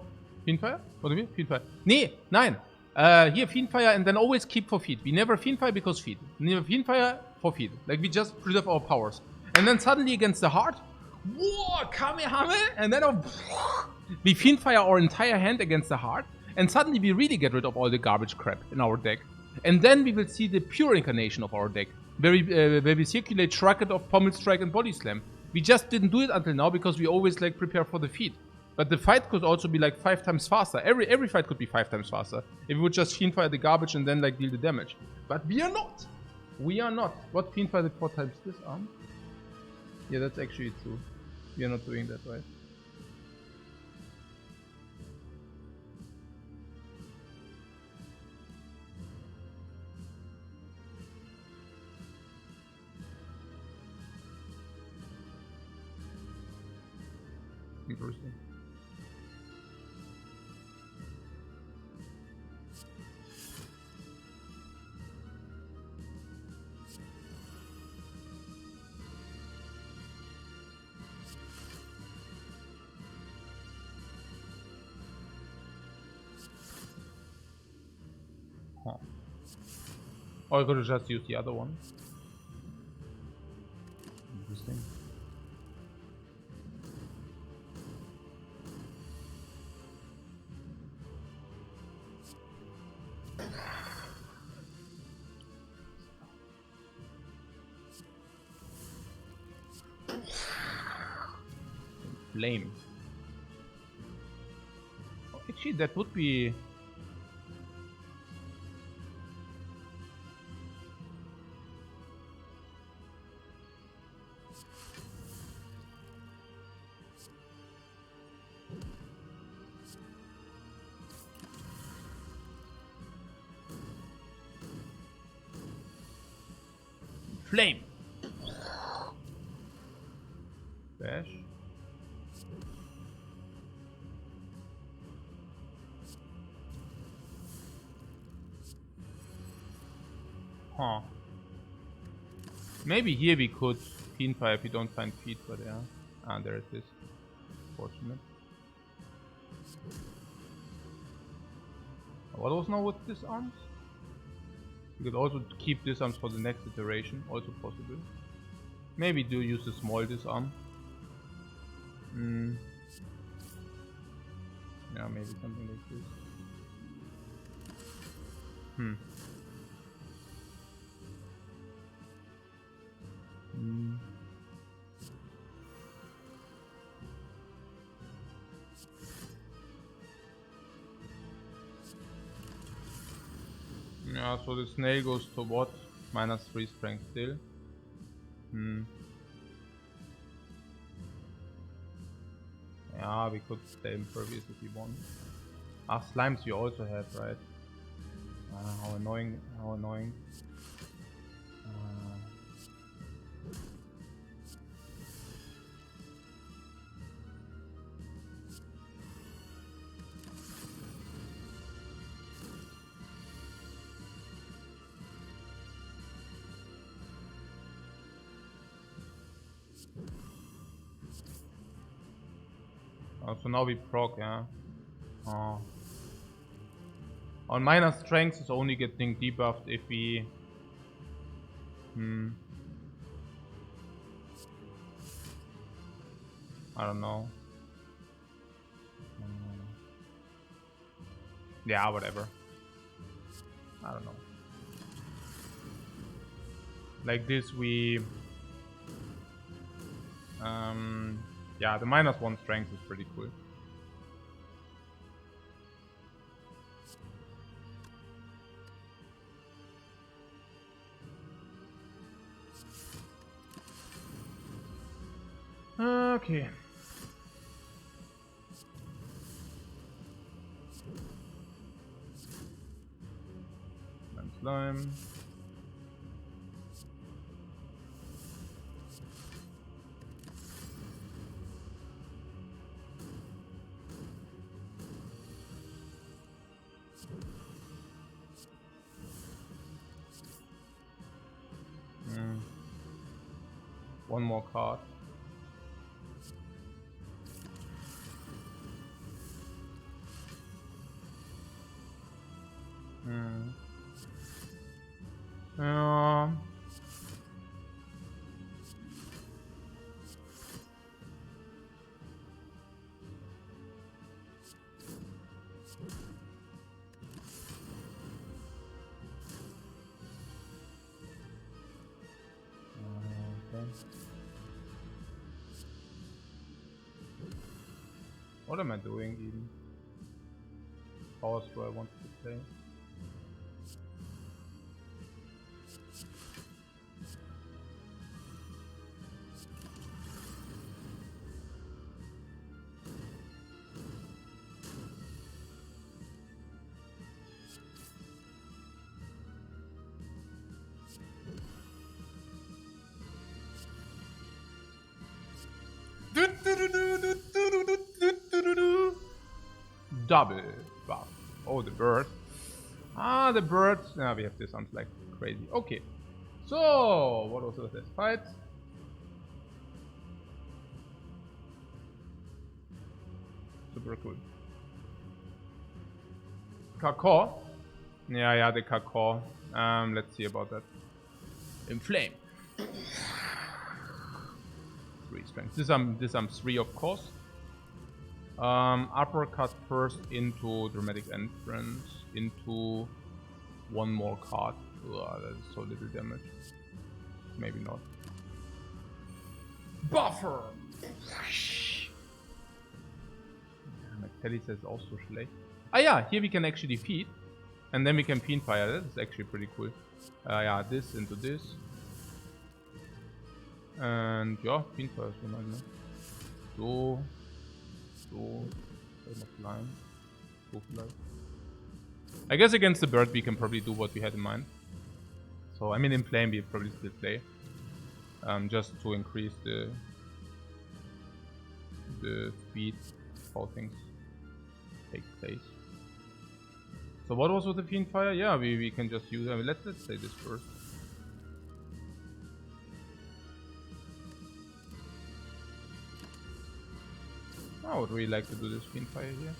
Fiendfire? What do you mean? Fiendfire. Nee, nein. Here, Fiendfire and then always keep for feet. We never Fiendfire because feet. Never Fiendfire for feet. Like, we just preserve our powers. And then suddenly against the heart, whoa, Kamehame, and then we Fiendfire our entire hand against the heart, and suddenly we really get rid of all the garbage crap in our deck. And then we will see the pure incarnation of our deck, where we circulate Shrugget of Pommel Strike and Body Slam. We just didn't do it until now because we always like prepare for the feet. But the fight could also be like 5 times faster. Every fight could be 5 times faster if we would just Fiendfire the garbage and then like deal the damage. But we are not. We are not. What Fiendfire did 4 times this arm? Yeah, that's actually true. We are not doing that, right? Interesting. Huh. Or I could have just used the other one. Interesting. Flame. Actually, that would be... Flame! Bash. Huh. Maybe here we could Fiend Fire if we don't find feet, but yeah. Ah, there it is. Fortunate. What was now with disarms? We could also keep disarms for the next iteration, also possible. Maybe do use a small disarm. Yeah, maybe something like this. Yeah, so the snail goes to what? -3 strength still. Yeah, we could stay impervious if we want. Ah, slimes you also have, right? How annoying, how annoying. So now we proc, yeah. On minor strength is only getting debuffed if we... I don't know. Yeah, whatever. I don't know. Like this we... yeah, the -1 strength is pretty cool. Okay. And slime. One more card. What am I doing even? Power Scroll I wanted to play. Double buff. Oh, the bird. Ah, the birds. Now we have this sounds like crazy. Okay. So, what was this fight? Super cool. Kakor. Yeah, the Kakor. Let's see about that. Inflame. 3 strength. This 3 of course. Uppercut first into Dramatic Entrance, into one more card. Ugh, that is so little damage. Maybe not. Buffer! McTelly says also schlecht. Ah yeah, here we can actually feed. And then we can Fiend Fire. That is actually pretty cool. Yeah, this into this. And yeah, Fiend Fire is so nice, ne? So. Line. So vielleicht. I guess against the bird we can probably do what we had in mind. So, I mean, in flame we probably still play. Just to increase the speed how things take place. So what was with the Fiend Fire? Yeah, we can just use it. I mean, let's say this first. I would really like to do this Fiend Fire here.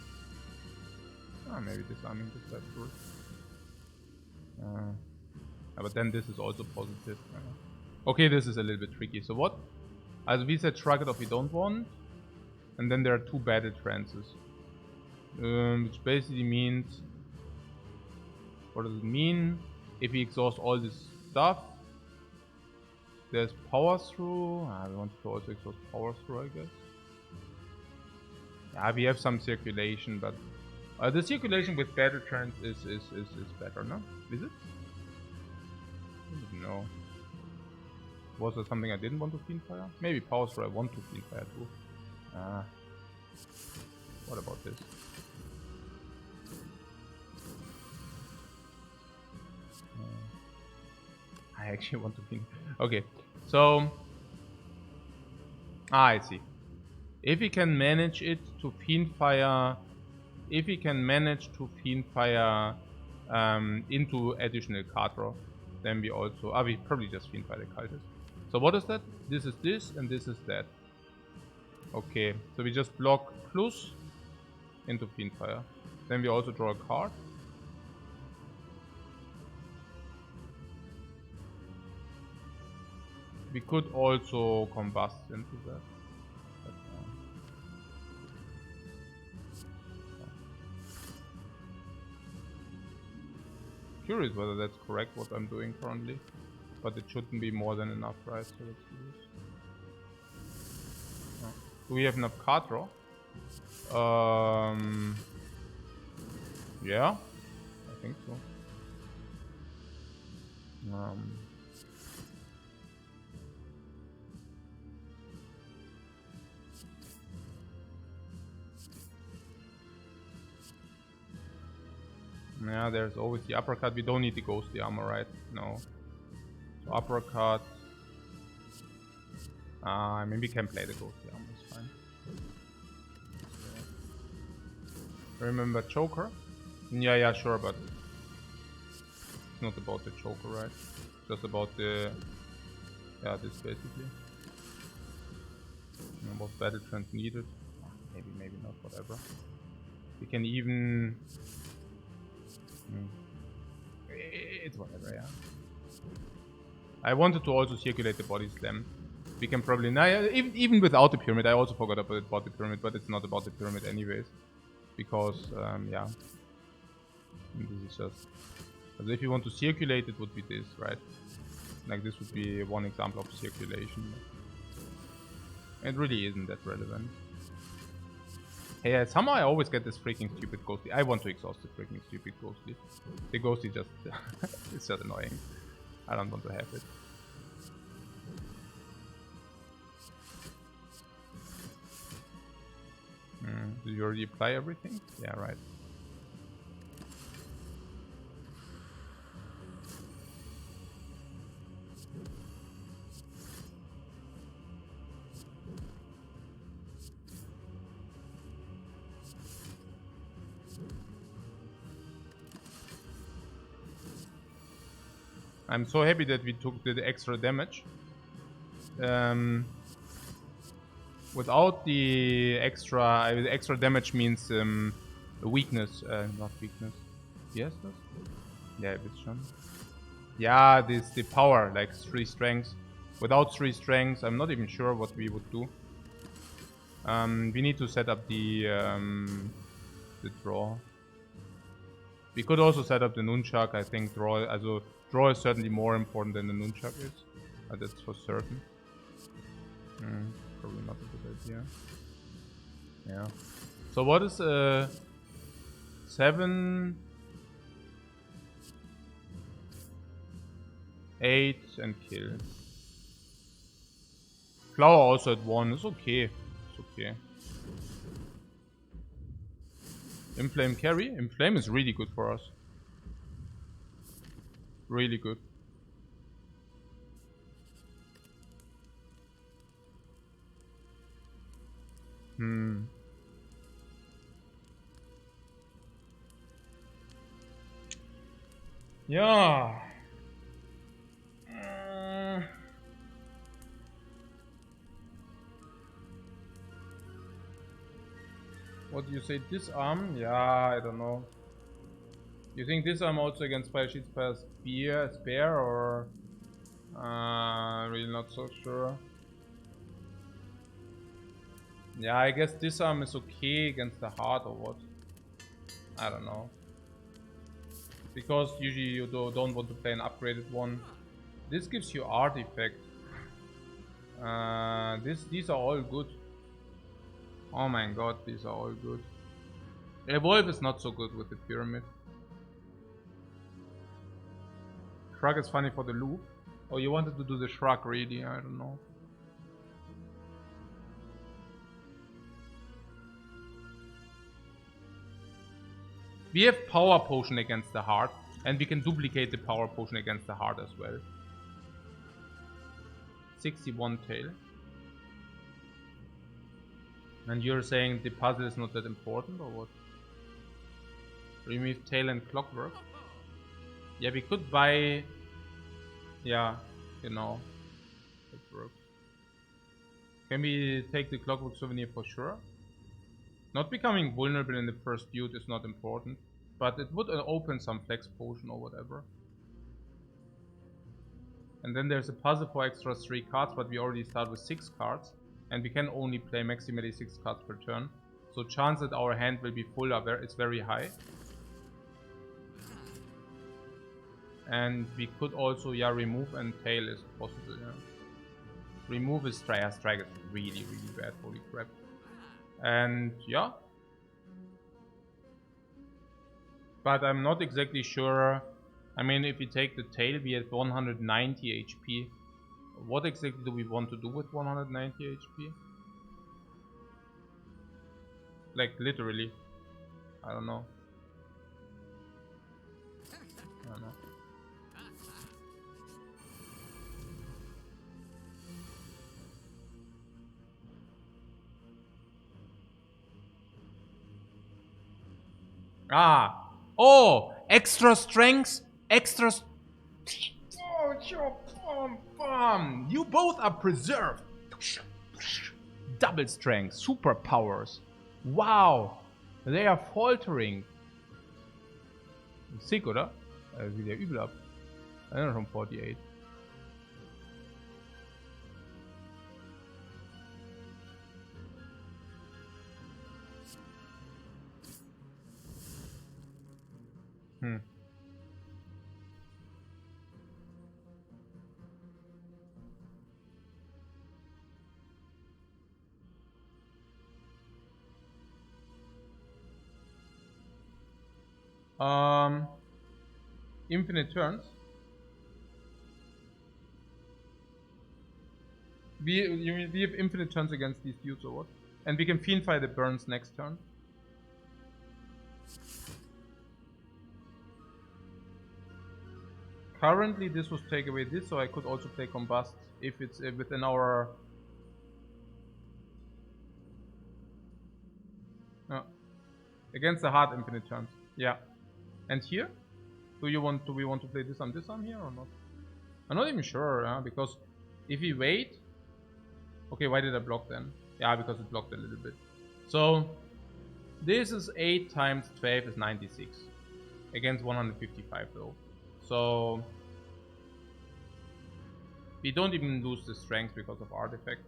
Maybe disarming this side first. But then this is also positive. Okay, this is a little bit tricky. So what? As we said, shrug it off we don't want. And then there are 2 battle trances. Which basically means... What does it mean? If we exhaust all this stuff, there's power through. We want to also exhaust power through, I guess. Yeah, we have some circulation, but the circulation with battle trance is better, no? Is it? No. Was there something I didn't want to Fiend Fire? Maybe power through I want to Fiend Fire too. What about this? I actually want to Fiend. Okay, so I see. If we can manage it to Fiend Fire, into additional card draw, then we also we probably just Fiend Fire the Cultist. So what is that? This is this and this is that. Okay, so we just block plus into Fiend Fire. Then we also draw a card. We could also combust into that. But, curious whether that's correct what I'm doing currently. But it shouldn't be more than enough, right? So let's do this. Do we have enough card draw? Yeah, I think so. Yeah, there's always the uppercut. We don't need the ghostly armor, right? No. So uppercut. I mean, we can play the ghostly armor, it's fine. Remember Joker? Yeah, sure, but it's not about the Joker, right? It's just about the... Yeah, this basically. What battle trend needed. Maybe not, whatever. We can even... It's whatever, yeah. I wanted to also circulate the body slam. We can probably... even without the pyramid, I also forgot about the pyramid, but it's not about the pyramid anyways. Because, yeah. And this is just... So if you want to circulate, it would be this, right? Like this would be one example of circulation. It really isn't that relevant. Hey, somehow I always get this freaking stupid ghostly. I want to exhaust the freaking stupid ghostly. The ghostly just... it's just annoying. I don't want to have it. Did you already apply everything? Yeah, right. I'm so happy that we took the extra damage. Without the extra damage means weakness, not weakness. Yes, das? Yeah, it's schon. Yeah, this the power, like 3 strengths. Without 3 strengths, I'm not even sure what we would do. We need to set up the draw. We could also set up the nunchuck. I think draw is certainly more important than the nunchuck is. That's for certain. Probably not a good idea. Yeah. So what is 7, 8 and kill. Flower also at 1. It's okay. It's okay. Inflame carry. Inflame is really good for us. Really good. Yeah. What do you say? Disarm? Yeah, I don't know. You think disarm also against Spire Sheet, Spare, or really not so sure. Yeah, I guess disarm is okay against the heart or what? I don't know. Because usually you don't want to play an upgraded one. This gives you artifact. These are all good. Oh my god, these are all good. Evolve is not so good with the pyramid. Shrug is funny for the loop. Oh, you wanted to do the shrug really? I don't know. We have power potion against the heart, and we can duplicate the power potion against the heart as well. 61 tail. And you're saying the puzzle is not that important, or what? Remove tail and clockwork. Yeah, we could buy... Yeah, you know. It works. Can we take the clockwork souvenir for sure? Not becoming vulnerable in the first feud is not important. But it would open some flex potion or whatever. And then there's a puzzle for extra 3 cards, but we already start with 6 cards. And we can only play maximally 6 cards per turn. So chance that our hand will be full is very high. And we could also, yeah, remove and tail is possible, yeah. Remove is strike. Strike is really, really bad, holy crap. And yeah. But I'm not exactly sure. I mean, if we take the tail, we have 190 HP. What exactly do we want to do with 190 HP? Like, literally. I don't know. I don't know. Ah! Oh! Extra strength! Extra... Oh, your bomb! You both are preserved! Double strength, superpowers. Wow! They are faltering. Sick, oder? Sieht ja übel ab. I don't know, from 48. Infinite turns. We have infinite turns against these dudes or what? And we can fiendfire the burns next turn. Currently this was take away this, so I could also play combust if it's within our... No. Against the hard infinite turns. Yeah. And here? Do we want to play this on here or not? I'm not even sure, because if we wait... Okay, why did I block then? Yeah, because it blocked a little bit. So, this is 8 times 12 is 96. Against 155 though. So, we don't even lose the strength because of artifact.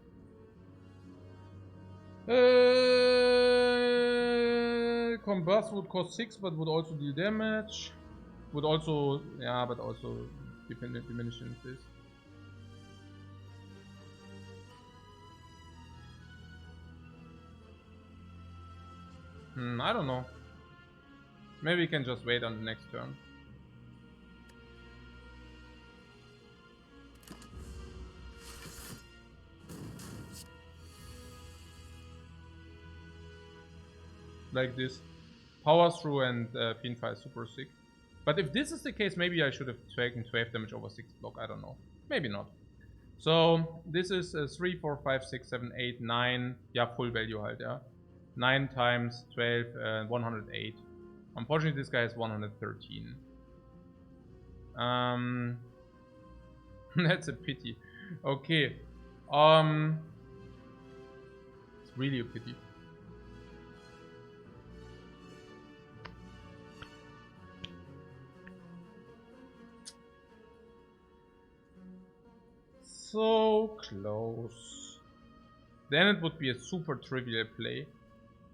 Combust would cost 6 but would also deal damage. Would also, yeah, but also diminishing this. I don't know. Maybe we can just wait on the next turn. Like this. Power through and Fiendfire is super sick. But if this is the case, maybe I should have taken 12 damage over 6 block. I don't know. Maybe not. So this is 3, 4, 5, 6, 7, 8, 9. Yeah, full value halt, yeah. 9 times 12, 108. Unfortunately, this guy has 113. That's a pity. Okay. It's really a pity. So close. Then it would be a super trivial play,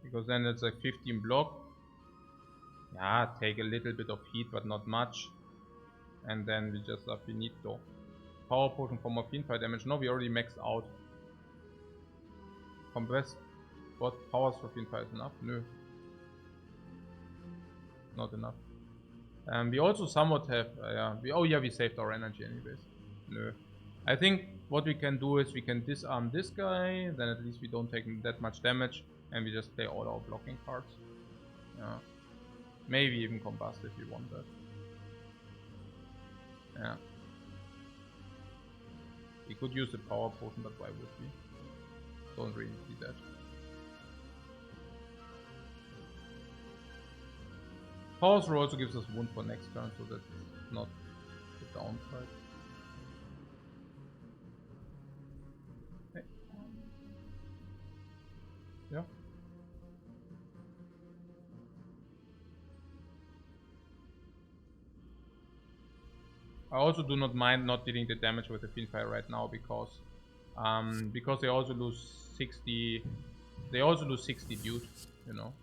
because then it's like 15 block. Yeah, take a little bit of heat, but not much. And then we just are finito. Power potion for more Fiendfire damage. No, we already maxed out. Compressed. What powers for Fiendfire is enough? No. Not enough. We also somewhat have. We saved our energy anyways. No. I think what we can do is we can disarm this guy, then at least we don't take that much damage, and we just play all our blocking cards. Yeah. Maybe even combust if you want that. Yeah. We could use the power potion, but why would we? Don't really see that. Power throw also gives us wound for next turn, so that's not the downside. Yeah. I also do not mind not dealing the damage with the Fiendfire right now because they also lose 60. They also lose 60 dude, you know.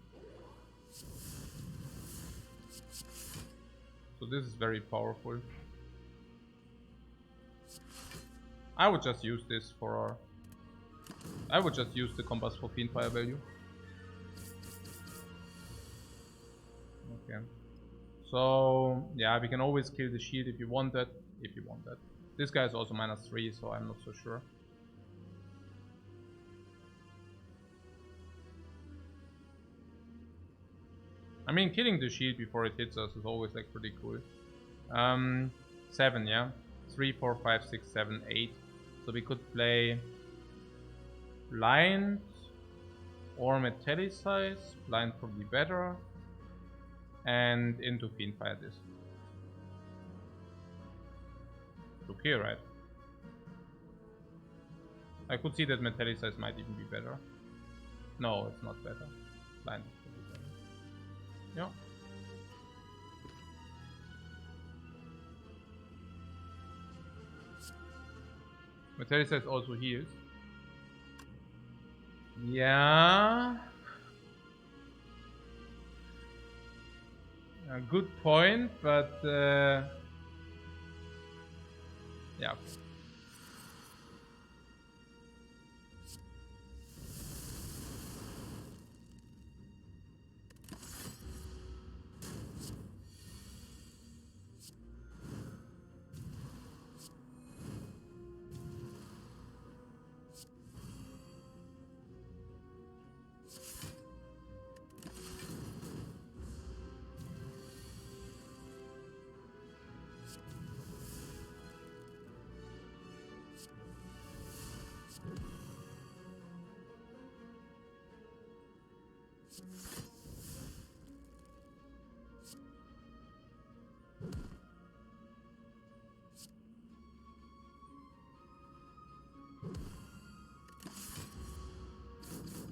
So this is very powerful. I would just use this for our. I would just use the combust for Fiendfire value. Okay. So yeah, we can always kill the shield if you want that. This guy is also -3, so I'm not so sure. I mean, killing the shield before it hits us is always like pretty cool. 7, yeah. 3, 4, 5, 6, 7, 8. So we could play blind or metallicize. Blind probably better. And into Fiendfire this. Okay, right? I could see that metallicize might even be better. No, it's not better. Blind is probably better. Yeah. Metallicize also heals. Yeah. A good point, but yeah.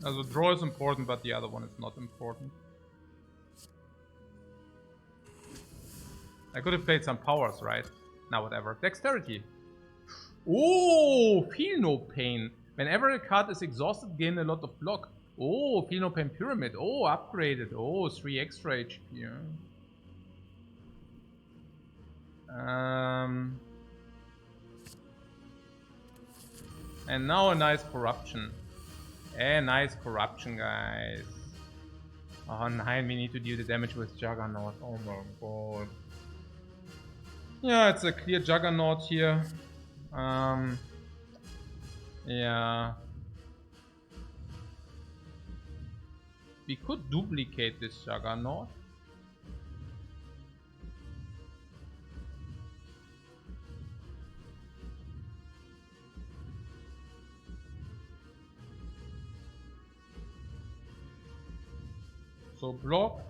Also draw is important, but the other one is not important. I could have played some powers, right? Now whatever. Dexterity. Oh, feel no pain. Whenever a card is exhausted, gain a lot of block. Oh, feel no pain pyramid. Oh, upgraded. Oh, 3 extra HP. Yeah. And now a nice corruption. A nice corruption, guys. Oh, 9, we need to deal the damage with Juggernaut. Oh my god. Yeah, it's a clear Juggernaut here. Yeah. We could duplicate this Juggernaut. So block,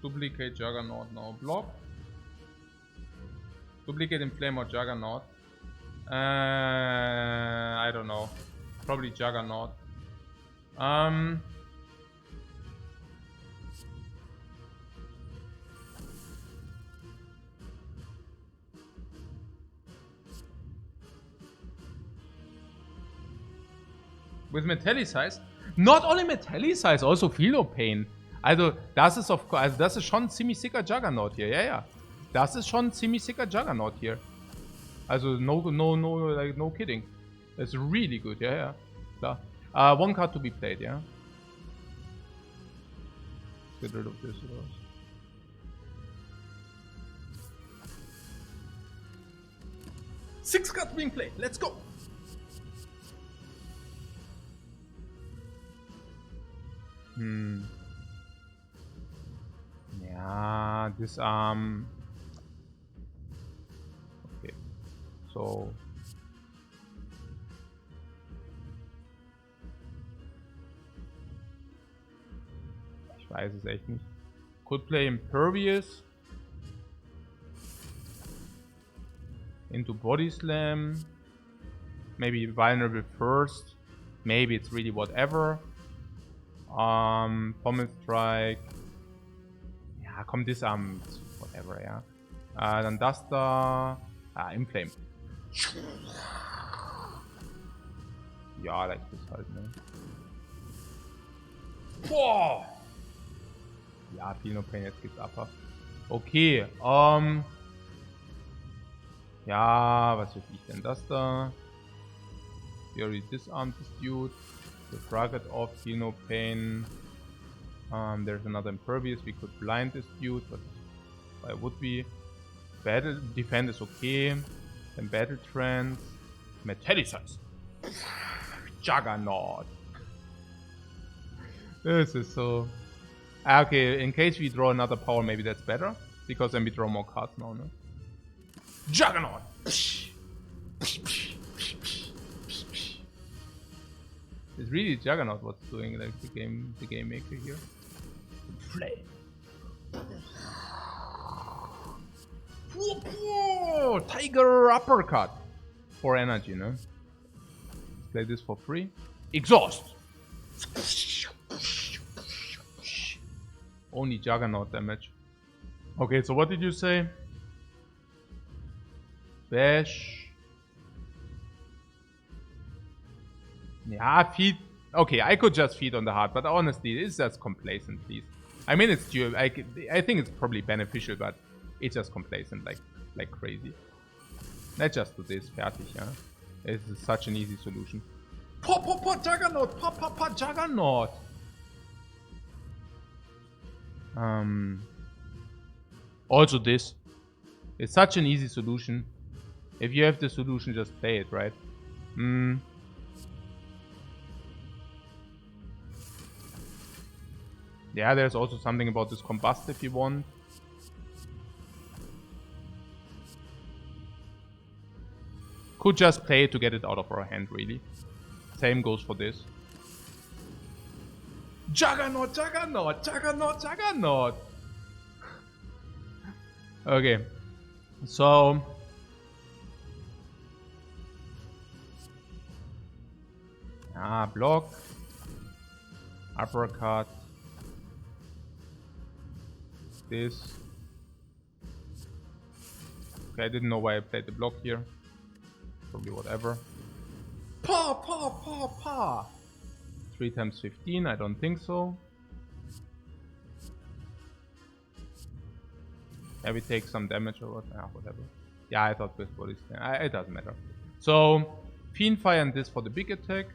duplicate Juggernaut now. Block, duplicate Inflame or Juggernaut. I don't know. Probably Juggernaut. With Metallicize? Not only Metallicize, also Feel No Pain. Also, das ist das ist schon ein ziemlich sicker Juggernaut hier, ja, ja. Das ist schon ein ziemlich sicker Juggernaut hier. Also, no kidding. That's really good, ja, ja. Klar. One card to be played, ja. Get rid of this. Six cards being played, let's go! Yeah, disarm. Okay. So. Ich weiß es echt nicht. Could play Impervious. Into Body Slam. Maybe Vulnerable first. Maybe it's really whatever. Pommel Strike. Ja, komm, Disarm. Whatever, ja. Dann das da. Inflame. Ja, like das halt, ne. Boah! Ja, Feel No Pain, jetzt gibt's Upper. Okay, ja, was weiß ich denn? Das da. We already disarmed this dude. The target off, Feel No Pain. There's another Impervious. We could blind this dude, but why would we? Battle Defend is okay. Then Battle Trance. Metallicize. Juggernaut. This is so. Okay, in case we draw another power, maybe that's better. Because then we draw more cards now, no? Juggernaut! It's really Juggernaut what's doing, like the game maker here. Flame. Whoa, Tiger Uppercut! 4 energy, no? Let's play this for free. Exhaust! Only Juggernaut damage. Okay, so what did you say? Bash. Yeah, feed. Okay, I could just feed on the heart, but honestly, it's just complacent, please. I mean, it's due. I think it's probably beneficial, but it's just complacent like crazy. Let's just do this. Fertig, yeah. This is such an easy solution. Pop, Juggernaut! Pop, Juggernaut! Also this. It's such an easy solution. If you have the solution, just play it, right? Yeah, there's also something about this combust if you want. Could just play it to get it out of our hand, really. Same goes for this. Juggernaut! Okay. So... block. Uppercut. This. Okay, I didn't know why I played the block here. Probably whatever. Pa! 3 times 15, I don't think so. Yeah, we take some damage or what? Whatever. Yeah, I thought with bodies. It doesn't matter. So, Fiend Fire and this for the big attack.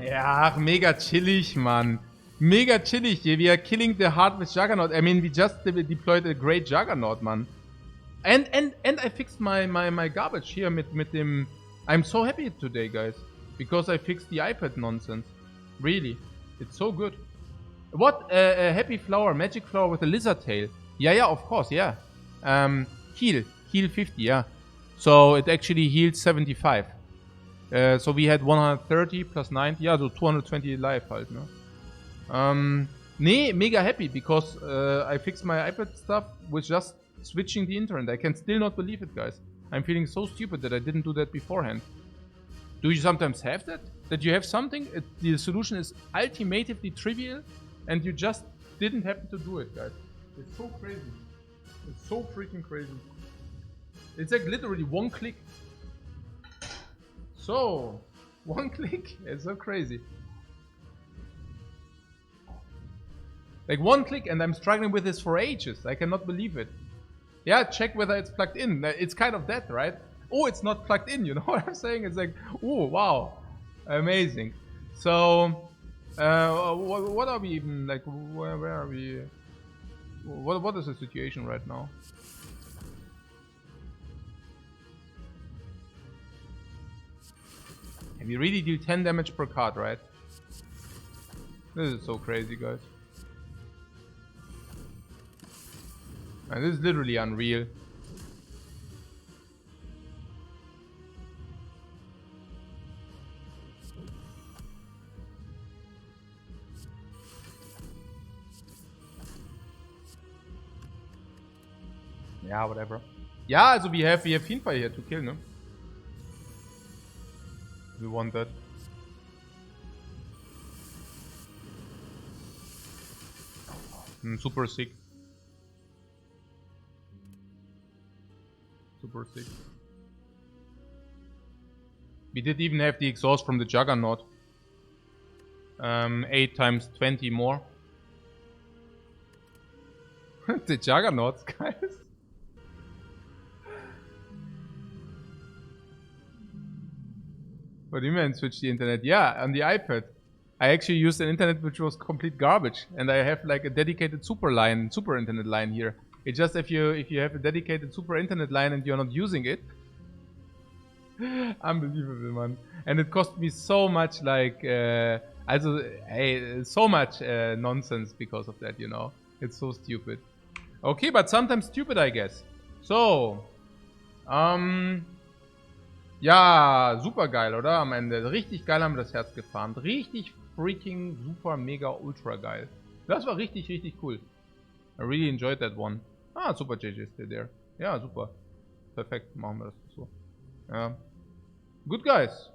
Ja, mega chillig, man. Mega chillig. We are killing the heart with Juggernaut. I mean, we just deployed a great Juggernaut, man. And I fixed my garbage here mit dem... I'm so happy today, guys. Because I fixed the iPad nonsense. Really. It's so good. What? A happy flower, magic flower with a lizard tail. Yeah, of course, yeah. Heal 50, yeah. So it actually healed 75. So we had 130 plus 90, yeah, so 220 life halt, ne? Nee, mega happy because I fixed my iPad stuff with just switching the internet. I can still not believe it, guys. I'm feeling so stupid that I didn't do that beforehand. Do you sometimes have that? That you have something, the solution is ultimately trivial, and you just didn't happen to do it, guys. It's so crazy. It's so freaking crazy. It's like literally one click. So, one click. It's so crazy. Like one click, and I'm struggling with this for ages. I cannot believe it. Yeah, check whether it's plugged in. It's kind of that, right? Oh, it's not plugged in, you know what I'm saying? It's like, oh, wow. Amazing. So, what are we even, like, where are we? What is the situation right now? And we really deal 10 damage per card, right? This is so crazy, guys. And this is literally unreal. Yeah, whatever. Yeah, also we have Fiendfire here to kill, no? We want that. Super sick. Super sick. We did even have the exhaust from the Juggernaut. 8 times 20 more. The Juggernauts, guys. What do you mean switch the internet? Yeah, on the iPad. I actually used an internet which was complete garbage, and I have like a dedicated super internet line here. It's just if you have a dedicated super internet line and you're not using it. Unbelievable, man. And it cost me so much, like so much nonsense because of that, you know. It's so stupid. Okay, but sometimes stupid, I guess. So, ja, super geil, oder? Am Ende. Richtig geil haben wir das Herz gefahren. Richtig freaking super mega ultra geil. Das war richtig, richtig cool. I really enjoyed that one. Ah, super JJ is still there. Ja, super. Perfekt, machen wir das so. Ja. Good guys.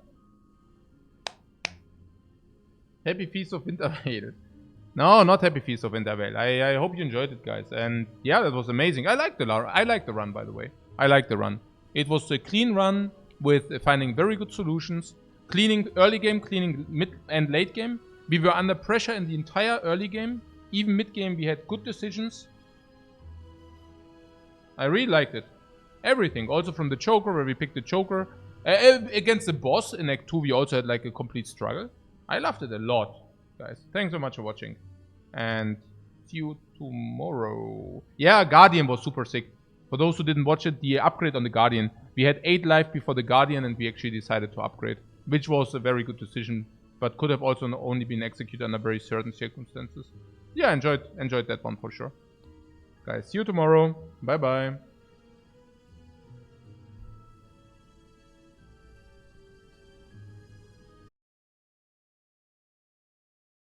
Happy Feast of Wintervale. No, not Happy Feast of Wintervale. I hope you enjoyed it, guys. And yeah, that was amazing. I like the run, by the way. I like the run. It was a clean run with finding very good solutions. Cleaning early game, cleaning mid and late game. We were under pressure in the entire early game. Even mid game, we had good decisions. I really liked it. Everything. Also from the Joker, where we picked the Joker. Against the boss in Act 2, we also had like a complete struggle. I loved it a lot, guys. Thanks so much for watching. And see you tomorrow. Yeah, Guardian was super sick. For those who didn't watch it, the upgrade on the Guardian. We had 8 life before the Guardian, and we actually decided to upgrade. Which was a very good decision, but could have also only been executed under very certain circumstances. Yeah, enjoyed that one for sure. Guys, see you tomorrow. Bye bye.